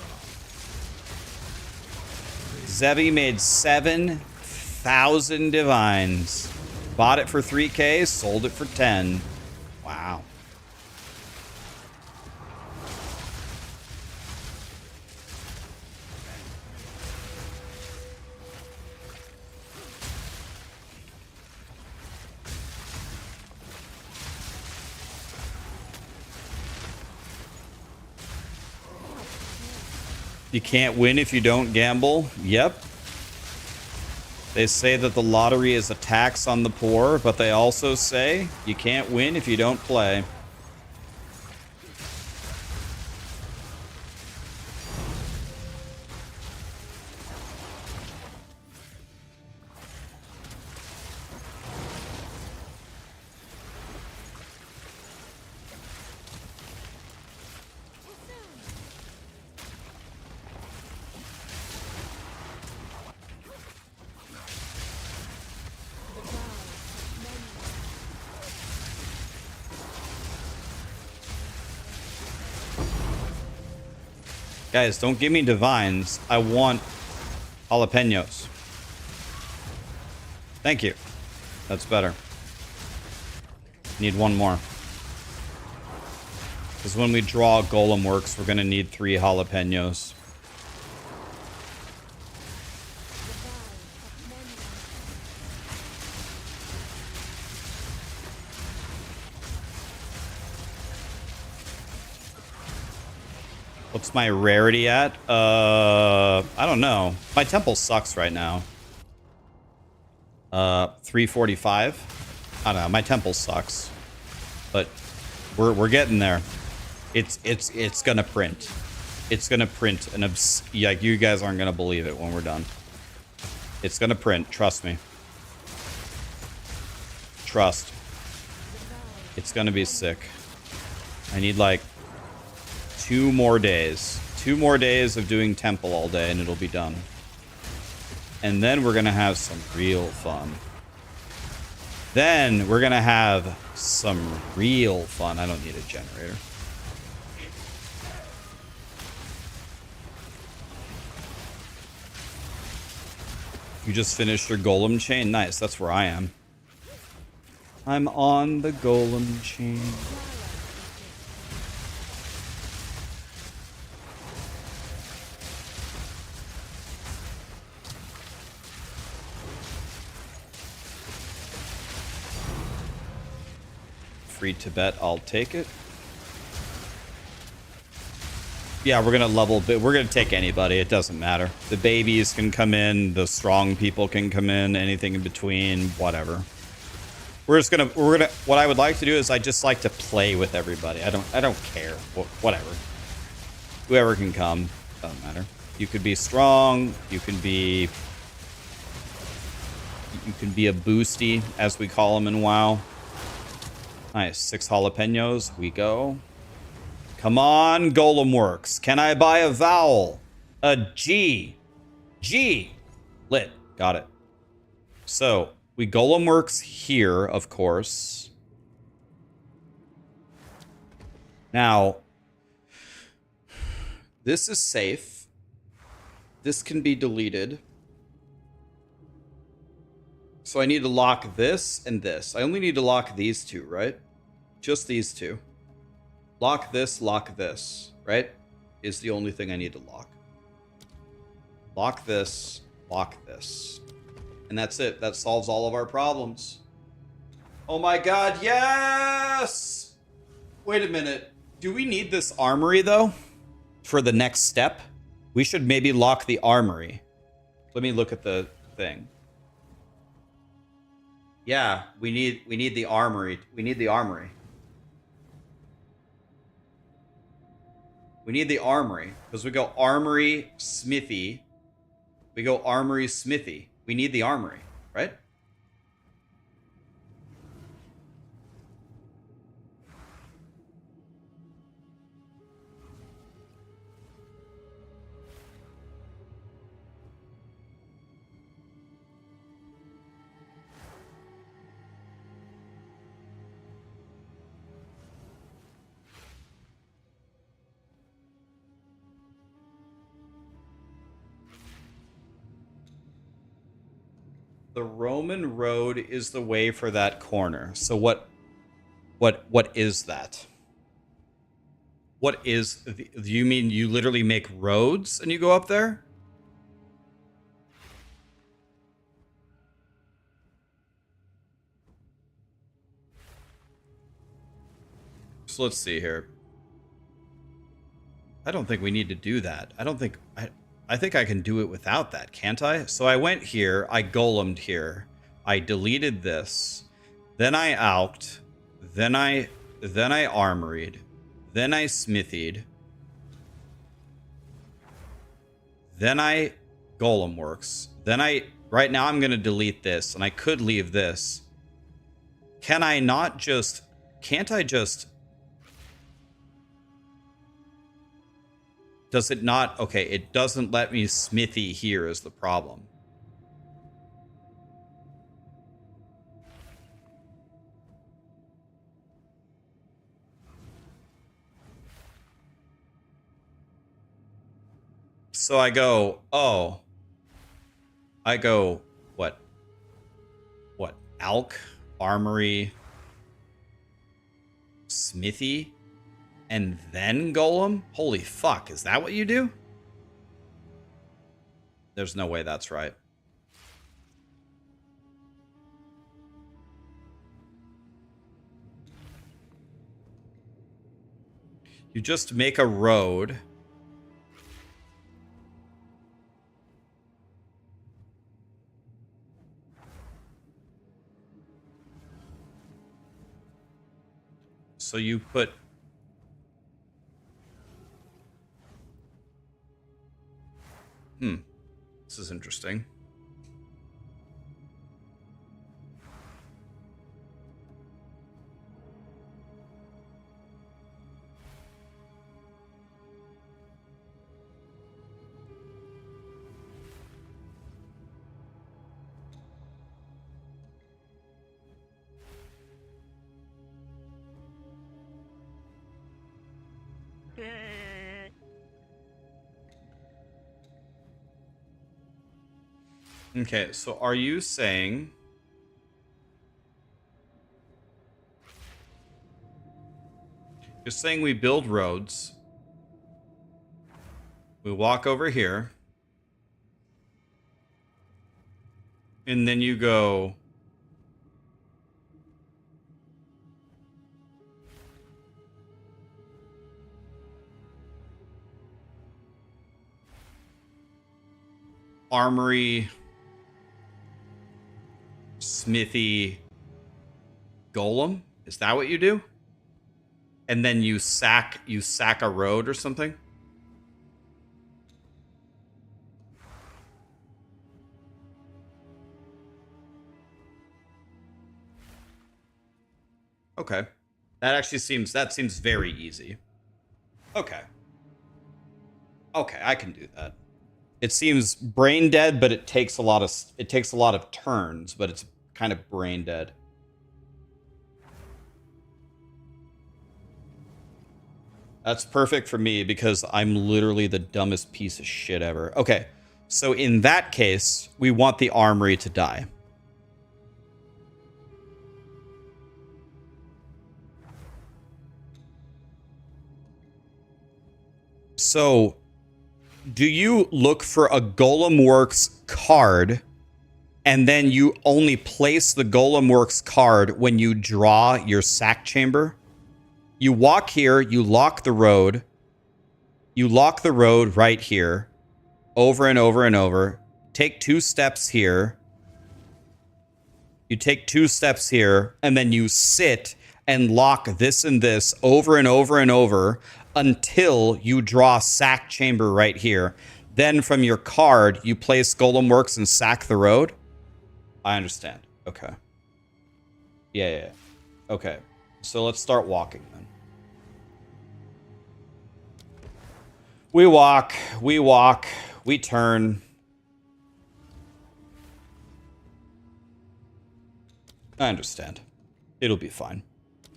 S1: Zevi made 7,000 divines. Bought it for 3K, sold it for 10. Wow. You can't win if you don't gamble. Yep. They say that the lottery is a tax on the poor, but they also say you can't win if you don't play. Guys, don't give me divines. I want jalapenos. Thank you. That's better. Need one more. Because when we draw Golem Works, we're going to need 3 jalapenos. What's my rarity at? I don't know. My temple sucks right now. 345. I don't know. My temple sucks, but we're getting there. It's gonna print. It's gonna print an like you guys aren't gonna believe it when we're done. It's gonna print. Trust me. Trust. It's gonna be sick. I need like 2 more days. 2 more days of doing temple all day and it'll be done. And then we're gonna have some real fun. Then we're gonna have some real fun. I don't need a generator. You just finished your golem chain? Nice, that's where I am. I'm on the golem chain. Free Tibet, I'll take it. Yeah, we're gonna level bit. We're gonna take anybody. It doesn't matter. The babies can come in. The strong people can come in. Anything in between. Whatever. We're gonna. What I would like to do is I just like to play with everybody. I don't care. Whatever. Whoever can come. Doesn't matter. You could be strong. You can be. You can be a boosty, as we call them in WoW. Nice. 6 jalapenos. We go. Come on, Golem Works. Can I buy a vowel? A G. G. Lit. Got it. So, we Golem Works here, of course. Now, this is safe. This can be deleted. So I need to lock this and this. I only need to lock these two, right? Just these two. Lock this, right? Is the only thing I need to lock. Lock this, and that's it. That solves all of our problems. Oh my god, yes! Wait a minute. Do we need this armory, though? For the next step? We should maybe lock the armory. Let me look at the thing. Yeah, we need the armory. We need the armory. We need the armory. Because we go armory, smithy. We go armory, smithy. We need the armory, right? The Roman road is the way for that corner. So what is that? What is... Do you mean you literally make roads and you go up there? So let's see here. I don't think we need to do that. I think I can do it without that, can't I? So I went here, I golemed here, I deleted this, then I alked, then I armoried, then I smithied, then I golem works, then right now I'm gonna delete this, and I could leave this. Can't I just does it not? Okay, it doesn't let me smithy here is the problem. So I go, oh. I go, what? Alk, armory, smithy? And then golem? Holy fuck, is that what you do? There's no way that's right. You just make a road. So you put... This is interesting. Okay, so are you saying... You're saying we build roads. We walk over here. And then you go... armory, smithy, golem. Is that what you do? And then you sack a road or something? Okay. That seems very easy. Okay. Okay, I can do that. It seems brain dead, but it takes a lot of turns, but it's kind of brain dead. That's perfect for me because I'm literally the dumbest piece of shit ever. Okay. So in that case, we want the armory to die. So, do you look for a Golem Works card, and then you only place the Golem Works card when you draw your sack chamber? You walk here, you lock the road. You lock the road right here, over and over and over. Take 2 steps here. You take 2 steps here, and then you sit and lock this and this over and over and over until you draw sack chamber right here. Then from your card, you place Golem Works and sack the road. I understand. Okay. Yeah. Okay. So let's start walking then. We walk, we turn. I understand. It'll be fine.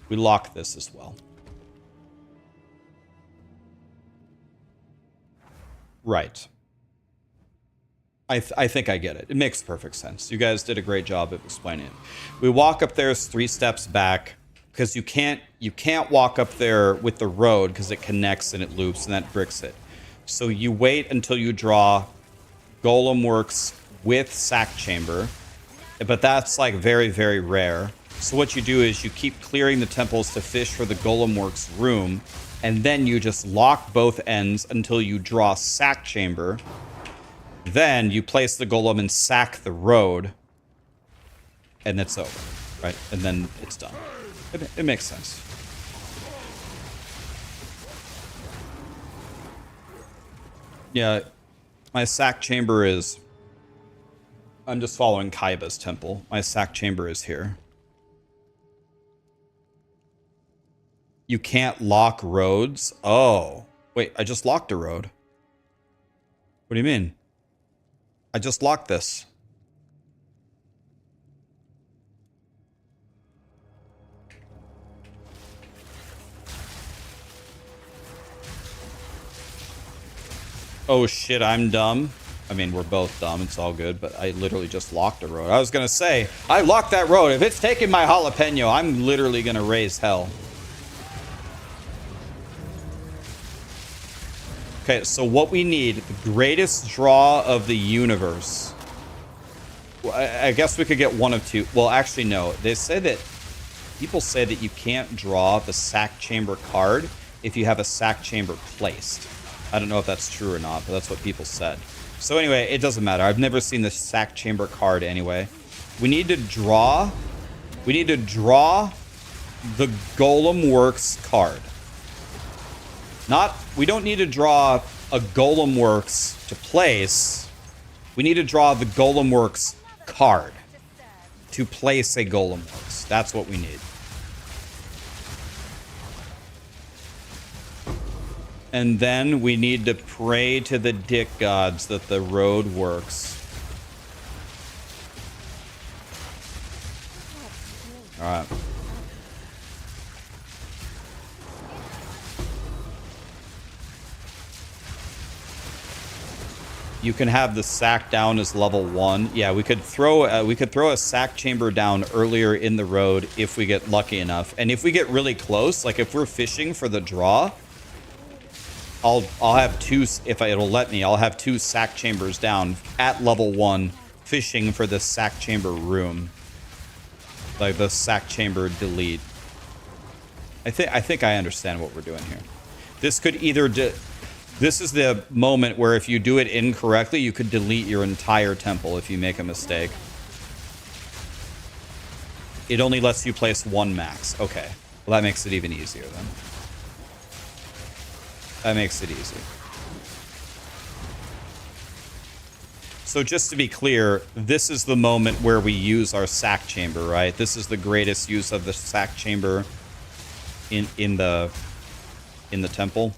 S1: We lock this as well. Right. I think I get it. It makes perfect sense. You guys did a great job of explaining it. We walk up there 3 steps back because you can't walk up there with the road because it connects and it loops and that bricks it. So you wait until you draw Golem Works with sack chamber, but that's like very, very rare. So what you do is you keep clearing the temples to fish for the Golem Works room, and then you just lock both ends until you draw sack chamber. Then you place the golem and sack the road, and it's over, right? And then it's done. It makes sense. Yeah, my sack chamber is... I'm just following Kaiba's temple. My sack chamber is here. You can't lock roads? Oh. Wait, I just locked a road. What do you mean? I just locked this. Oh shit, I'm dumb. I mean, we're both dumb. It's all good, but I literally just locked a road. I was gonna say, I locked that road. If it's taking my jalapeno, I'm literally gonna raise hell. Okay, so what we need, the greatest draw of the universe. Well, I guess we could get one of two. Well, actually, no. They say that, people say that you can't draw the sack chamber card if you have a sack chamber placed. I don't know if that's true or not, but that's what people said. So anyway, it doesn't matter. I've never seen the sack chamber card anyway. We need to draw the Golem Works card. We don't need to draw a Golem Works to place. We need to draw the Golem Works card to place a Golem Works. That's what we need. And then we need to pray to the dick gods that the road works. Alright. You can have the sack down as level 1. Yeah, we could throw a sack chamber down earlier in the road if we get lucky enough. And if we get really close, like if we're fishing for the draw, I'll have 2, if it'll let me, I'll have 2 sack chambers down at level 1 fishing for the sack chamber room. Like the sack chamber delete. I think I understand what we're doing here. This could either This is the moment where if you do it incorrectly, you could delete your entire temple if you make a mistake. It only lets you place one max. Okay. Well, that makes it even easier then. That makes it easy. So just to be clear, this is the moment where we use our sack chamber, right? This is the greatest use of the sack chamber in the temple.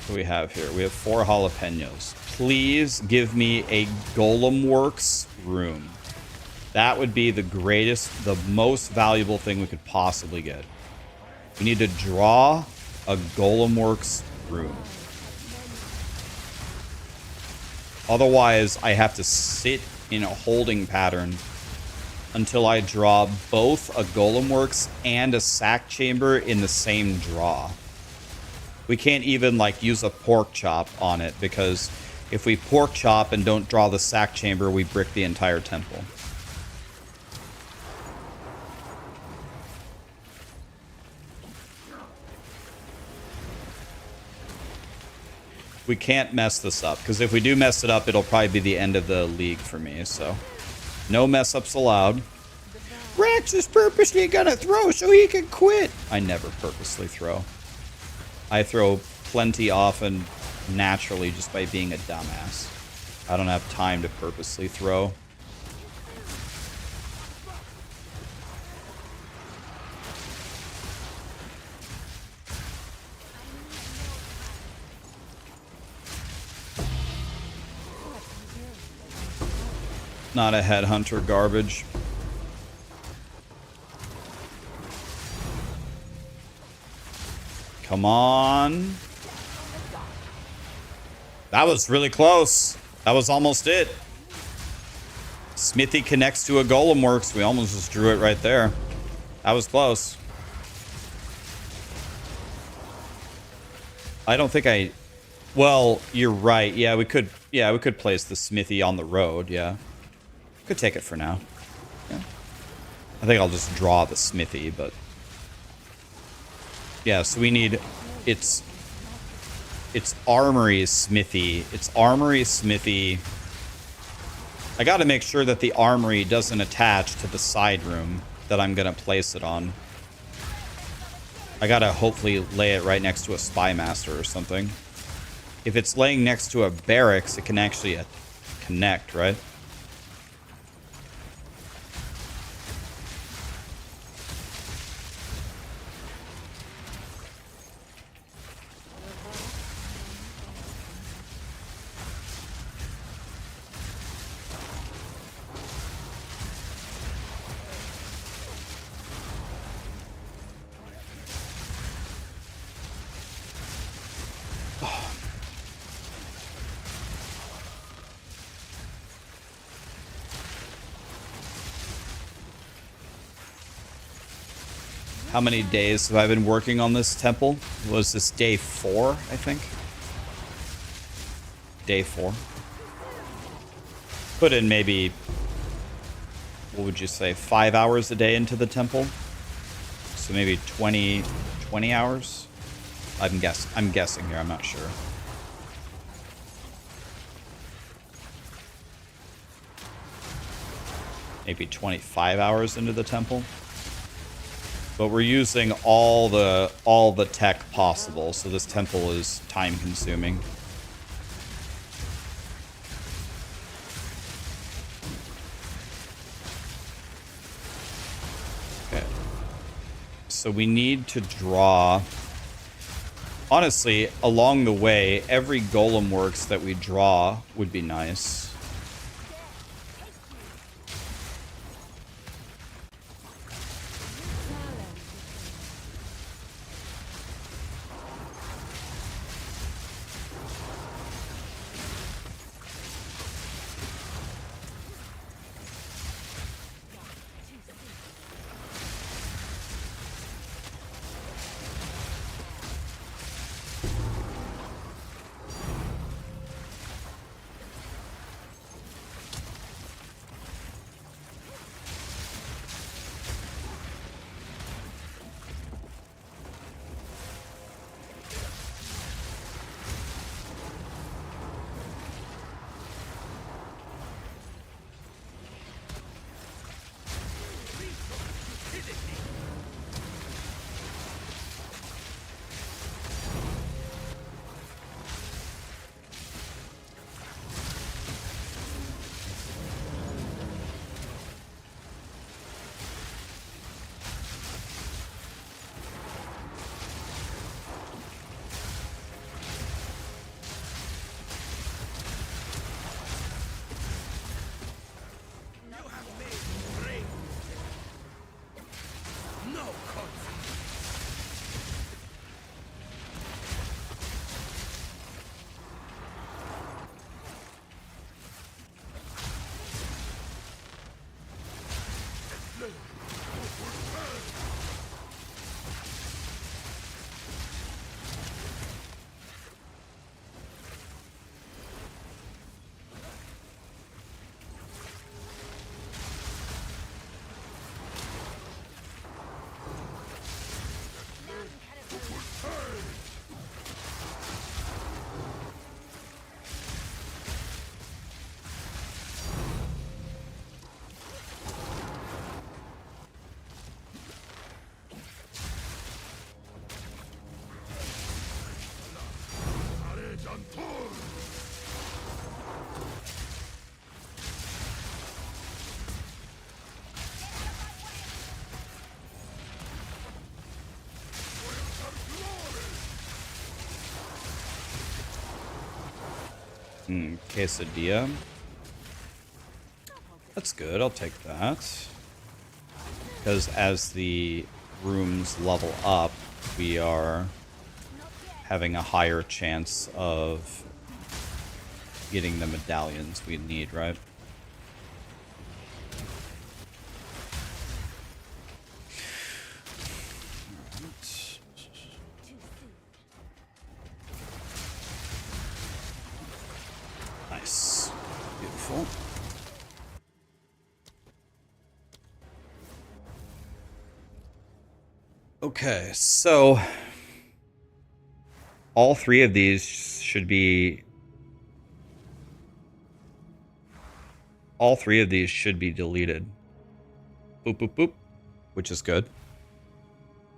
S1: What do we have here? We have 4 jalapenos. Please give me a Golem Works room. That would be the greatest, the most valuable thing we could possibly get. We need to draw a Golem Works room. Otherwise, I have to sit in a holding pattern until I draw both a Golem Works and a sack chamber in the same draw. We can't even like use a pork chop on it because if we pork chop and don't draw the sack chamber, we brick the entire temple. We can't mess this up because if we do mess it up, it'll probably be the end of the league for me. So no mess ups allowed. Rax is purposely gonna throw so he can quit. I never purposely throw. I throw plenty often naturally just by being a dumbass. I don't have time to purposely throw. Not a headhunter garbage. Come on. That was really close. That was almost it. Smithy connects to a Golem Works. We almost just drew it right there. That was close. I don't think I... Well, you're right. Yeah, we could place the Smithy on the road. Yeah. Could take it for now. Yeah. I think I'll just draw the Smithy, but... Yeah, so we need... It's Armory Smithy. It's Armory Smithy. I gotta make sure that the Armory doesn't attach to the side room that I'm gonna place it on. I gotta hopefully lay it right next to a Spy Master or something. If it's laying next to a barracks, it can actually connect, right? How many days have I been working on this temple? Was this day 4, I think? Day 4. Put in maybe, what would you say, 5 hours a day into the temple? So maybe 20 hours? I'm guessing here, I'm not sure. Maybe 25 hours into the temple. But we're using all the tech possible, so this temple is time consuming. Okay. So we need to draw... Honestly, along the way, every Golem Works that we draw would be nice. Quesadilla. That's good. I'll take that. Because as the rooms level up, we are having a higher chance of getting the medallions we need, right? Nice. Beautiful. Okay, so all three of these should be deleted. Boop, boop, boop, which is good.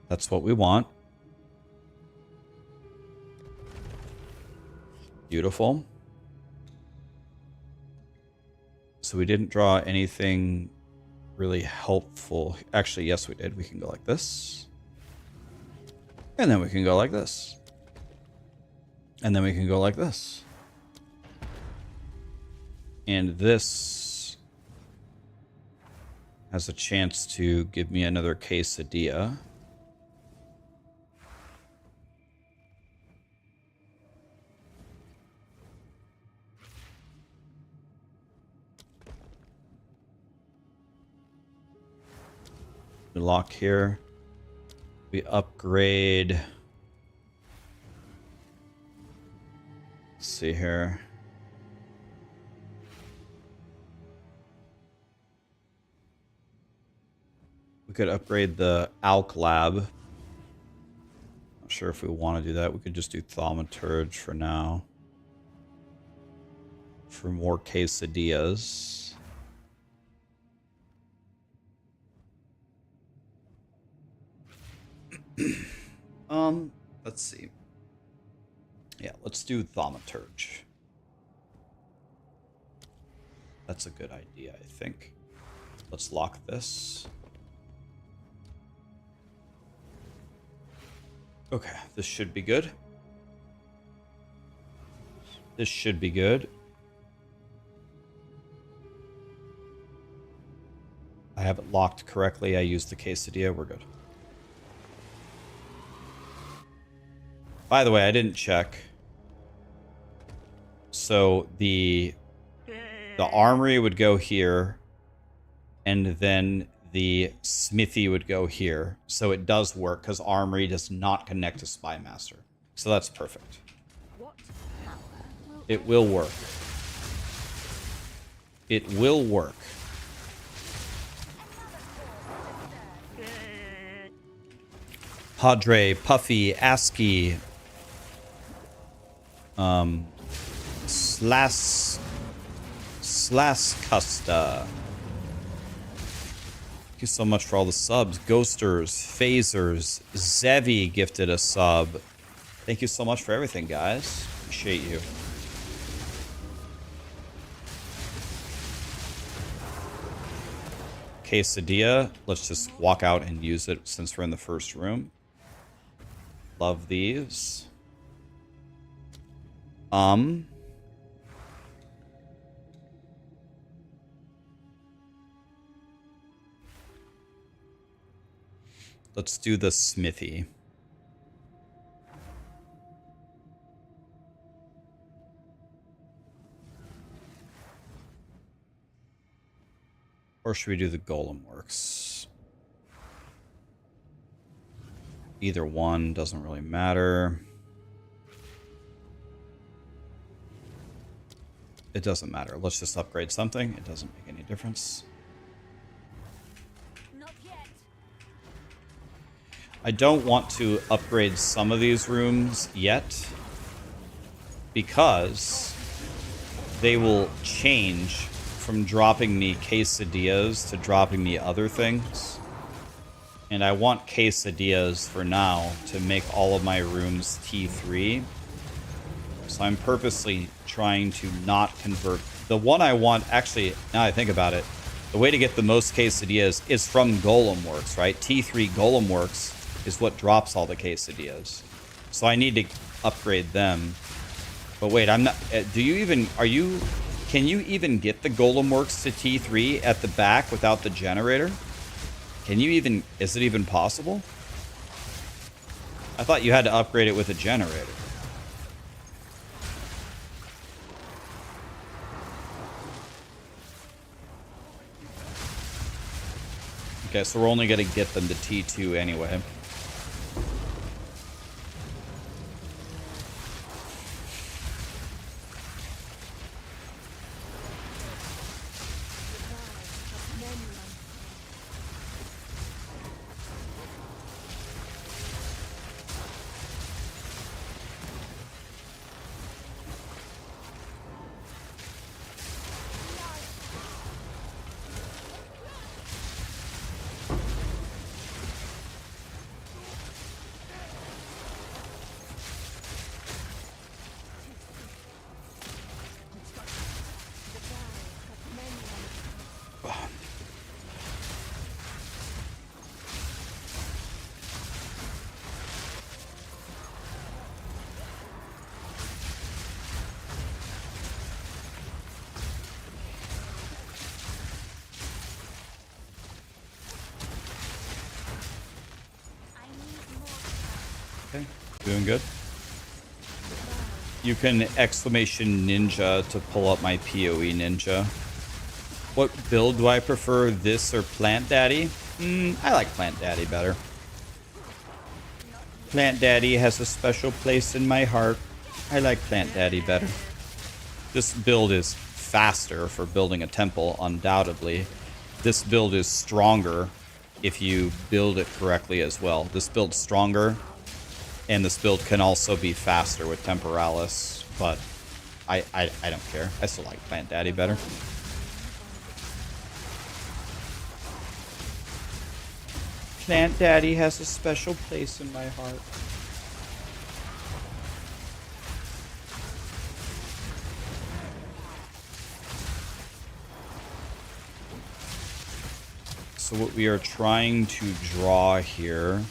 S1: That's what we want. Beautiful. So we didn't draw anything really helpful. Actually, yes, we did. We can go like this. And then we can go like this. And then we can go like this. And this has a chance to give me another quesadilla. We lock here. We upgrade. Let's see here. We could upgrade the Alk Lab. Not sure if we want to do that. We could just do Thaumaturge for now. For more quesadillas. Let's see. Yeah, let's do Thaumaturge. That's a good idea, I think. Let's lock this. Okay, this should be good. This should be good. I have it locked correctly. I used the quesadilla. We're good. By the way, I didn't check. So the armory would go here, and then the smithy would go here. So it does work because armory does not connect to Spymaster. So that's perfect. It will work. It will work. Padre, Puffy, ASCII, Custa. Thank you so much for all the subs. Ghosters, Phasers, Zevi gifted a sub. Thank you so much for everything, guys. Appreciate you. Quesadilla. Let's just walk out and use it since we're in the first room. Love these. Let's do the smithy. Or should we do the golem works? Either one doesn't really matter. It doesn't matter. Let's just upgrade something. It doesn't make any difference.
S3: Not yet.
S1: I don't want to upgrade some of these rooms yet because they will change from dropping me quesadillas to dropping me other things. And I want quesadillas for now to make all of my rooms T3. So I'm purposely trying to not convert. The one I want, actually, now I think about it, the way to get the most quesadillas is from Golem Works, right? T3 Golem Works is what drops all the quesadillas. So I need to upgrade them. But wait, I'm not. Do you even? Are you? Can you even get the Golem Works to T3 at the back without the generator? Can you even? Is it even possible? I thought you had to upgrade it with a generator. Okay, so we're only going to get them to T2 anyway. Okay, doing good. You can exclamation ninja to pull up my POE ninja. What build do I prefer, this or Plant Daddy? I like Plant Daddy better. Plant Daddy has a special place in my heart. I like Plant Daddy better. This build is faster for building a temple, undoubtedly. This build is stronger if you build it correctly as well. This build's stronger, and this build can also be faster with Temporalis, but I don't care. I still like Plant Daddy better. Plant Daddy has a special place in my heart. So what we are trying to draw here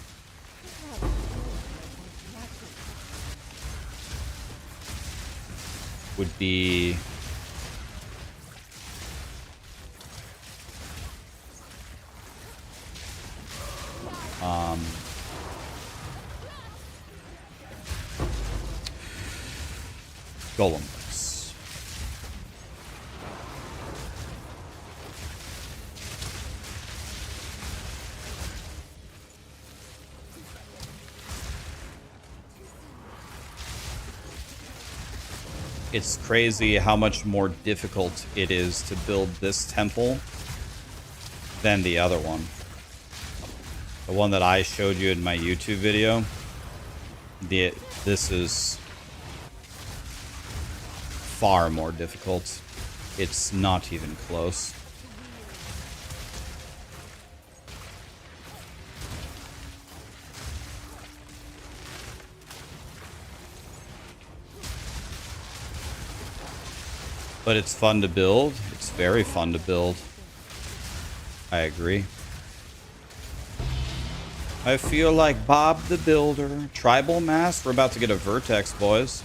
S1: would be Golems. It's crazy how much more difficult it is to build this temple than the other one. The one that I showed you in my YouTube video. This is far more difficult. It's not even close. But it's fun to build. It's very fun to build. I agree. I feel like Bob the Builder. Tribal Mass? We're about to get a Vertex, boys.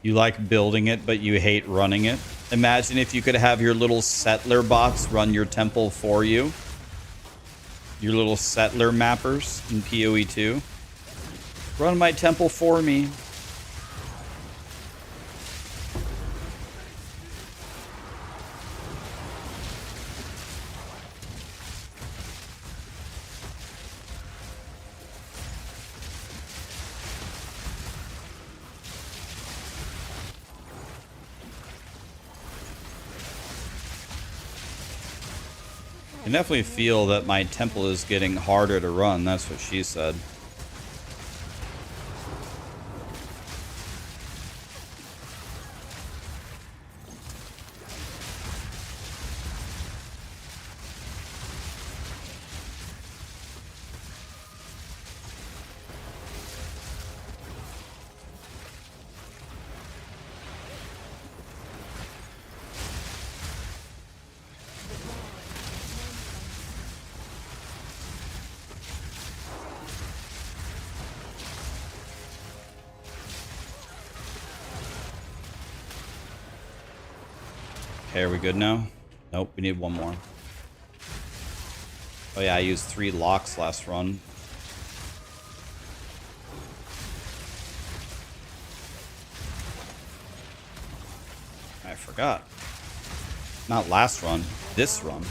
S1: You like building it, but you hate running it. Imagine if you could have your little settler bots run your temple for you. Your little settler mappers in POE2. Run my temple for me. I can definitely feel that my temple is getting harder to run. That's what she said. Okay, are we good now? Nope, we need one more. Oh yeah, I used 3 locks last run. I forgot. Not last run, this run.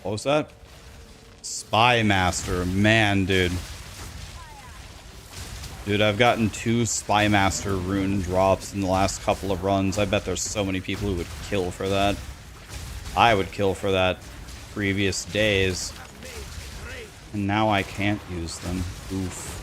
S1: What was that? Spy Master. Man, dude. Dude, I've gotten 2 Spy Master rune drops in the last couple of runs. I bet there's so many people who would kill for that. I would kill for that previous days. And now I can't use them. Oof.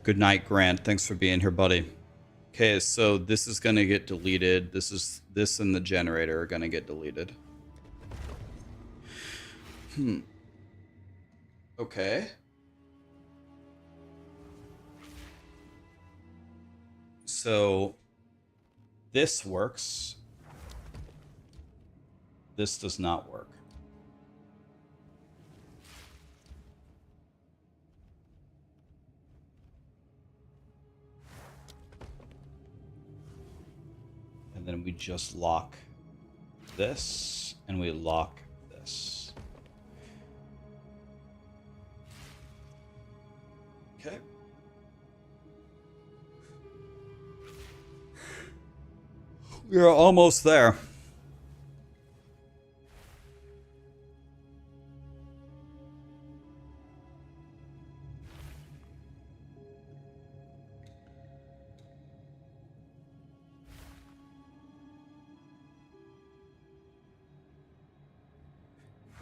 S1: Good night, Grant. Thanks for being here, buddy. Okay, so this is gonna get deleted. This and the generator are gonna get deleted. Okay. So this works. This does not work. And then we just lock this, and we lock this. Okay. We're almost there.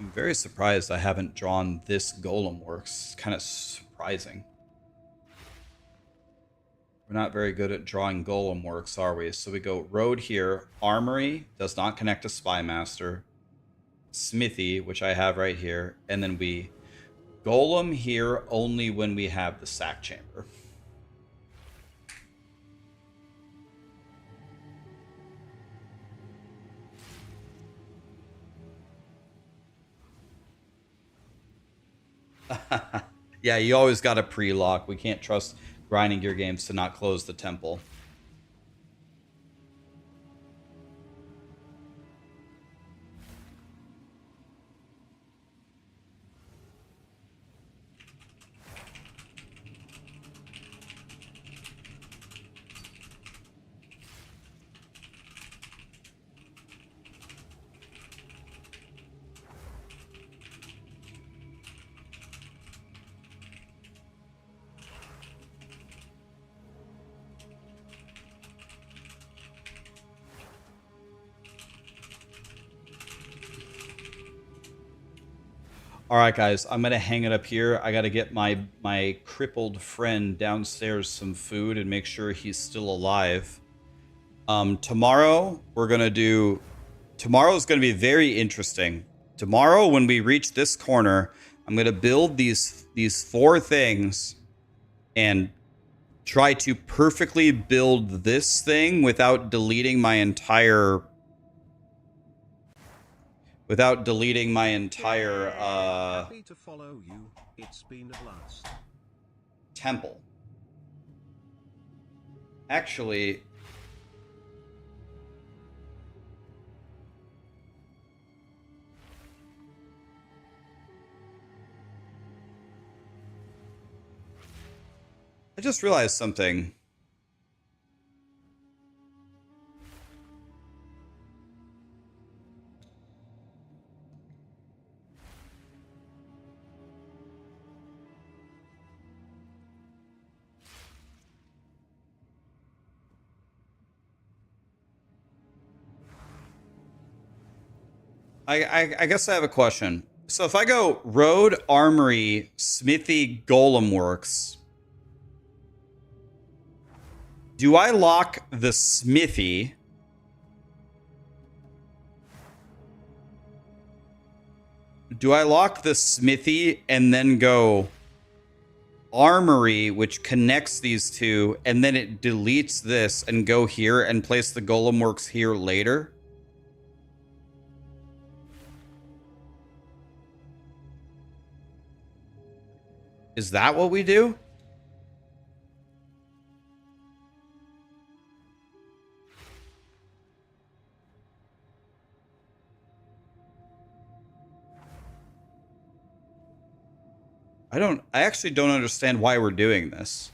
S1: I'm very surprised I haven't drawn this golem works. It's kind of surprising. We're not very good at drawing golem works, are we? So we go road here. Armory does not connect to Spy Master. Smithy, which I have right here. And then we golem here only when we have the sack chamber. Yeah, you always got to pre-lock. We can't trust grinding gear games to not close the temple. All right, guys, I'm gonna hang it up here. I gotta get my crippled friend downstairs some food and make sure he's still alive. Tomorrow tomorrow's gonna be very interesting. Tomorrow, when we reach this corner, I'm gonna build these 4 things and try to perfectly build this thing without deleting my entire
S4: Happy to follow you. It's been a blast.
S1: temple. Actually, I just realized something. I guess I have a question. So if I go Road, Armory, Smithy, Golem Works, do I lock the Smithy? Do I lock the Smithy and then go Armory, which connects these two, and then it deletes this and go here and place the Golem Works here later? Is that what we do? I actually don't understand why we're doing this.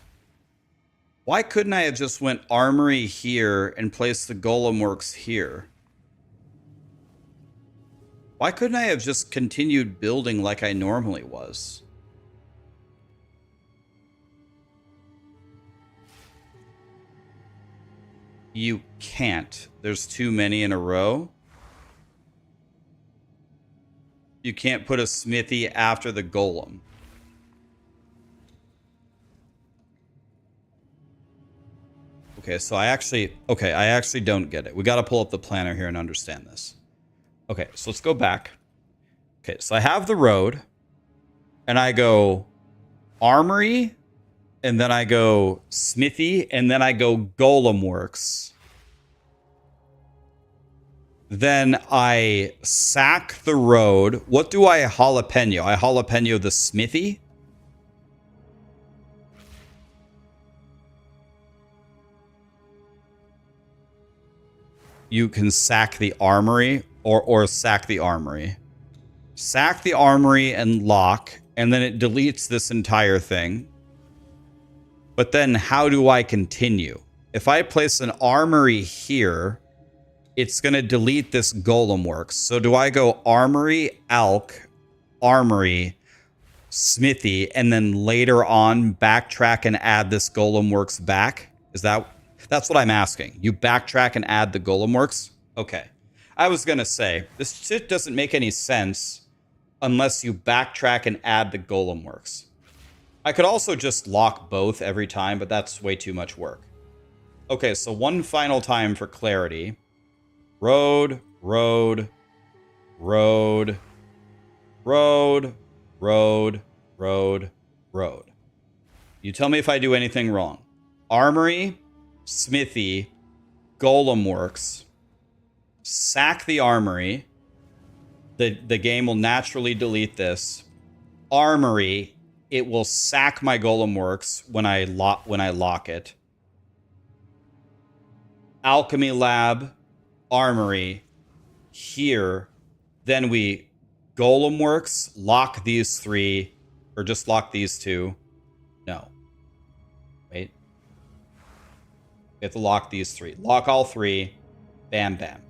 S1: Why couldn't I have just went Armory here and placed the Golem Works here? Why couldn't I have just continued building like I normally was? You can't. There's too many in a row. You can't put a Smithy after the Golem. Okay, so I actually don't get it. We got to pull up the planner here and understand this. Okay, so let's go back. Okay, so I have the road, and I go Armory, and then I go Smithy, and then I go Golem Works. Then I sack the road. What do I jalapeno? I jalapeno the Smithy. You can sack the Armory or sack the Armory. Sack the Armory and lock, and then it deletes this entire thing. But then how do I continue? If I place an Armory here, it's going to delete this Golem Works. So do I go Armory, Alk, Armory, Smithy, and then later on backtrack and add this Golem Works back? That's what I'm asking. You backtrack and add the Golem Works? Okay. I was going to say, this shit doesn't make any sense unless you backtrack and add the Golem Works. I could also just lock both every time, but that's way too much work. Okay, so one final time for clarity. Road, road, road, road, road, road, road. You tell me if I do anything wrong. Armory, Smithy, Golem Works. Sack the Armory. The game will naturally delete this. Armory, it will sack my Golem Works when I lock it. Alchemy Lab, Armory, here. Then we Golem Works, lock these 3, or just lock these 2. No. Wait. We have to lock these 3. Lock all 3. Bam, bam.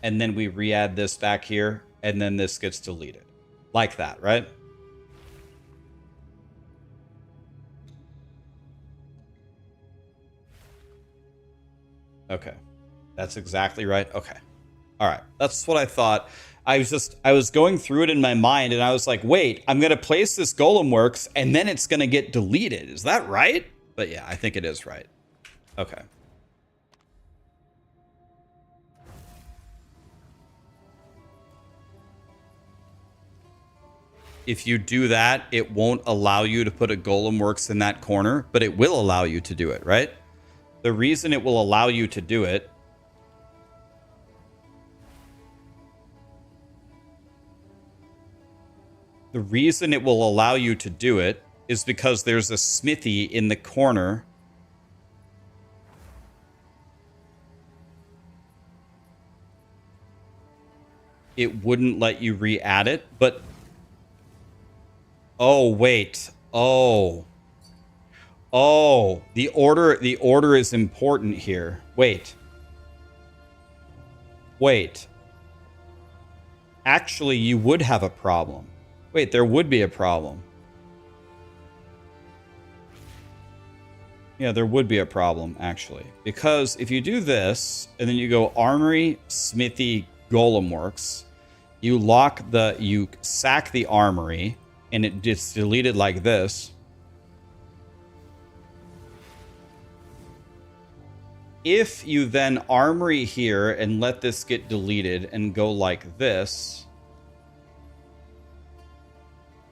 S1: And then we re-add this back here, and then this gets deleted. Like that, right? Okay. That's exactly right. Okay. All right, that's what I thought. I was going through it in my mind, and I was like, wait, I'm gonna place this Golem Works, and then it's gonna get deleted. Is that right? But yeah, I think it is right. Okay. If you do that, it won't allow you to put a Golem Works in that corner, but it will allow you to do it, right? The reason it will allow you to do it is because there's a smithy in the corner. It wouldn't let you re-add it, but... Oh, wait. Oh. Oh, the order is important here. Wait. Actually, you would have a problem. Wait, there would be a problem. Yeah, there would be a problem, actually. Because if you do this, and then you go Armory, Smithy, Golem Works, you sack the Armory, and it gets deleted like this. If you then Armory here and let this get deleted and go like this,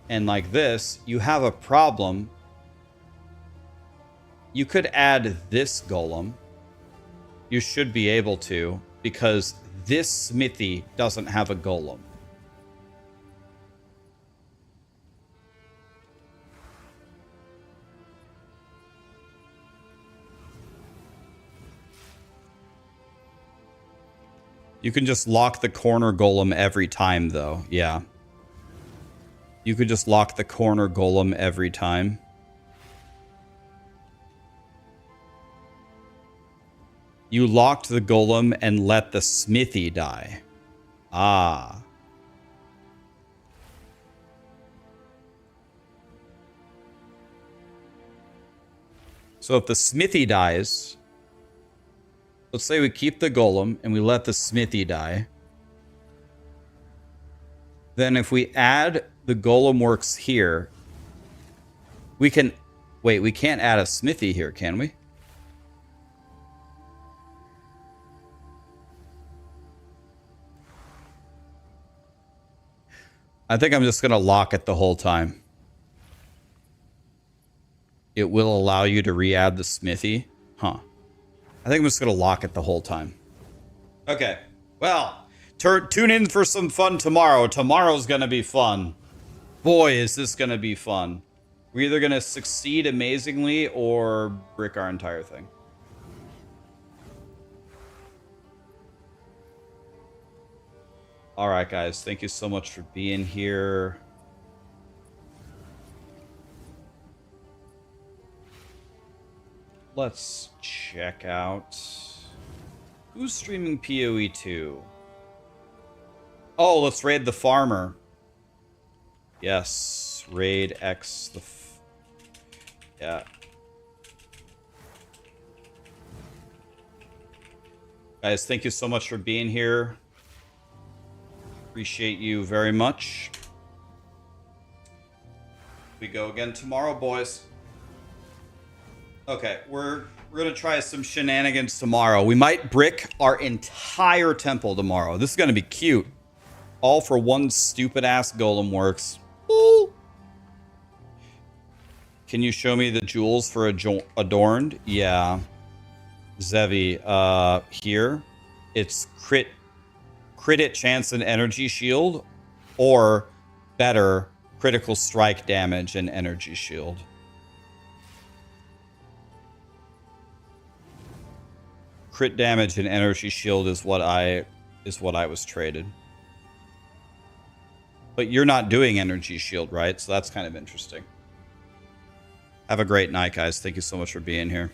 S1: and like this, you have a problem. You could add this Golem. You should be able to, because this Smithy doesn't have a Golem. You can just lock the corner Golem every time, though. Yeah. You could just lock the corner Golem every time. You locked the Golem and let the Smithy die. Ah. So if the Smithy dies... Let's say we keep the Golem and we let the Smithy die. Then if we add the Golem Works here, we can... Wait, we can't add a Smithy here, can we? I think I'm just going to lock it the whole time. It will allow you to re-add the Smithy. Huh. I think I'm just going to lock it the whole time. Okay. Well, tune in for some fun tomorrow. Tomorrow's going to be fun. Boy, is this going to be fun. We're either going to succeed amazingly or brick our entire thing. All right, guys. Thank you so much for being here. Let's check out... Who's streaming POE2? Oh, let's raid the farmer. Yes, raid X the... Yeah. Guys, thank you so much for being here. Appreciate you very much. We go again tomorrow, boys. Okay, we're gonna try some shenanigans tomorrow. We might brick our entire temple tomorrow. This is gonna be cute. All for one stupid ass Golem Works. Ooh. Can you show me the jewels for adorned? Yeah. Zevi, here. It's crit it chance and energy shield, or better, critical strike damage and energy shield. Crit damage and energy shield is what I was traded. But you're not doing energy shield, right? So that's kind of interesting. Have a great night, guys. Thank you so much for being here.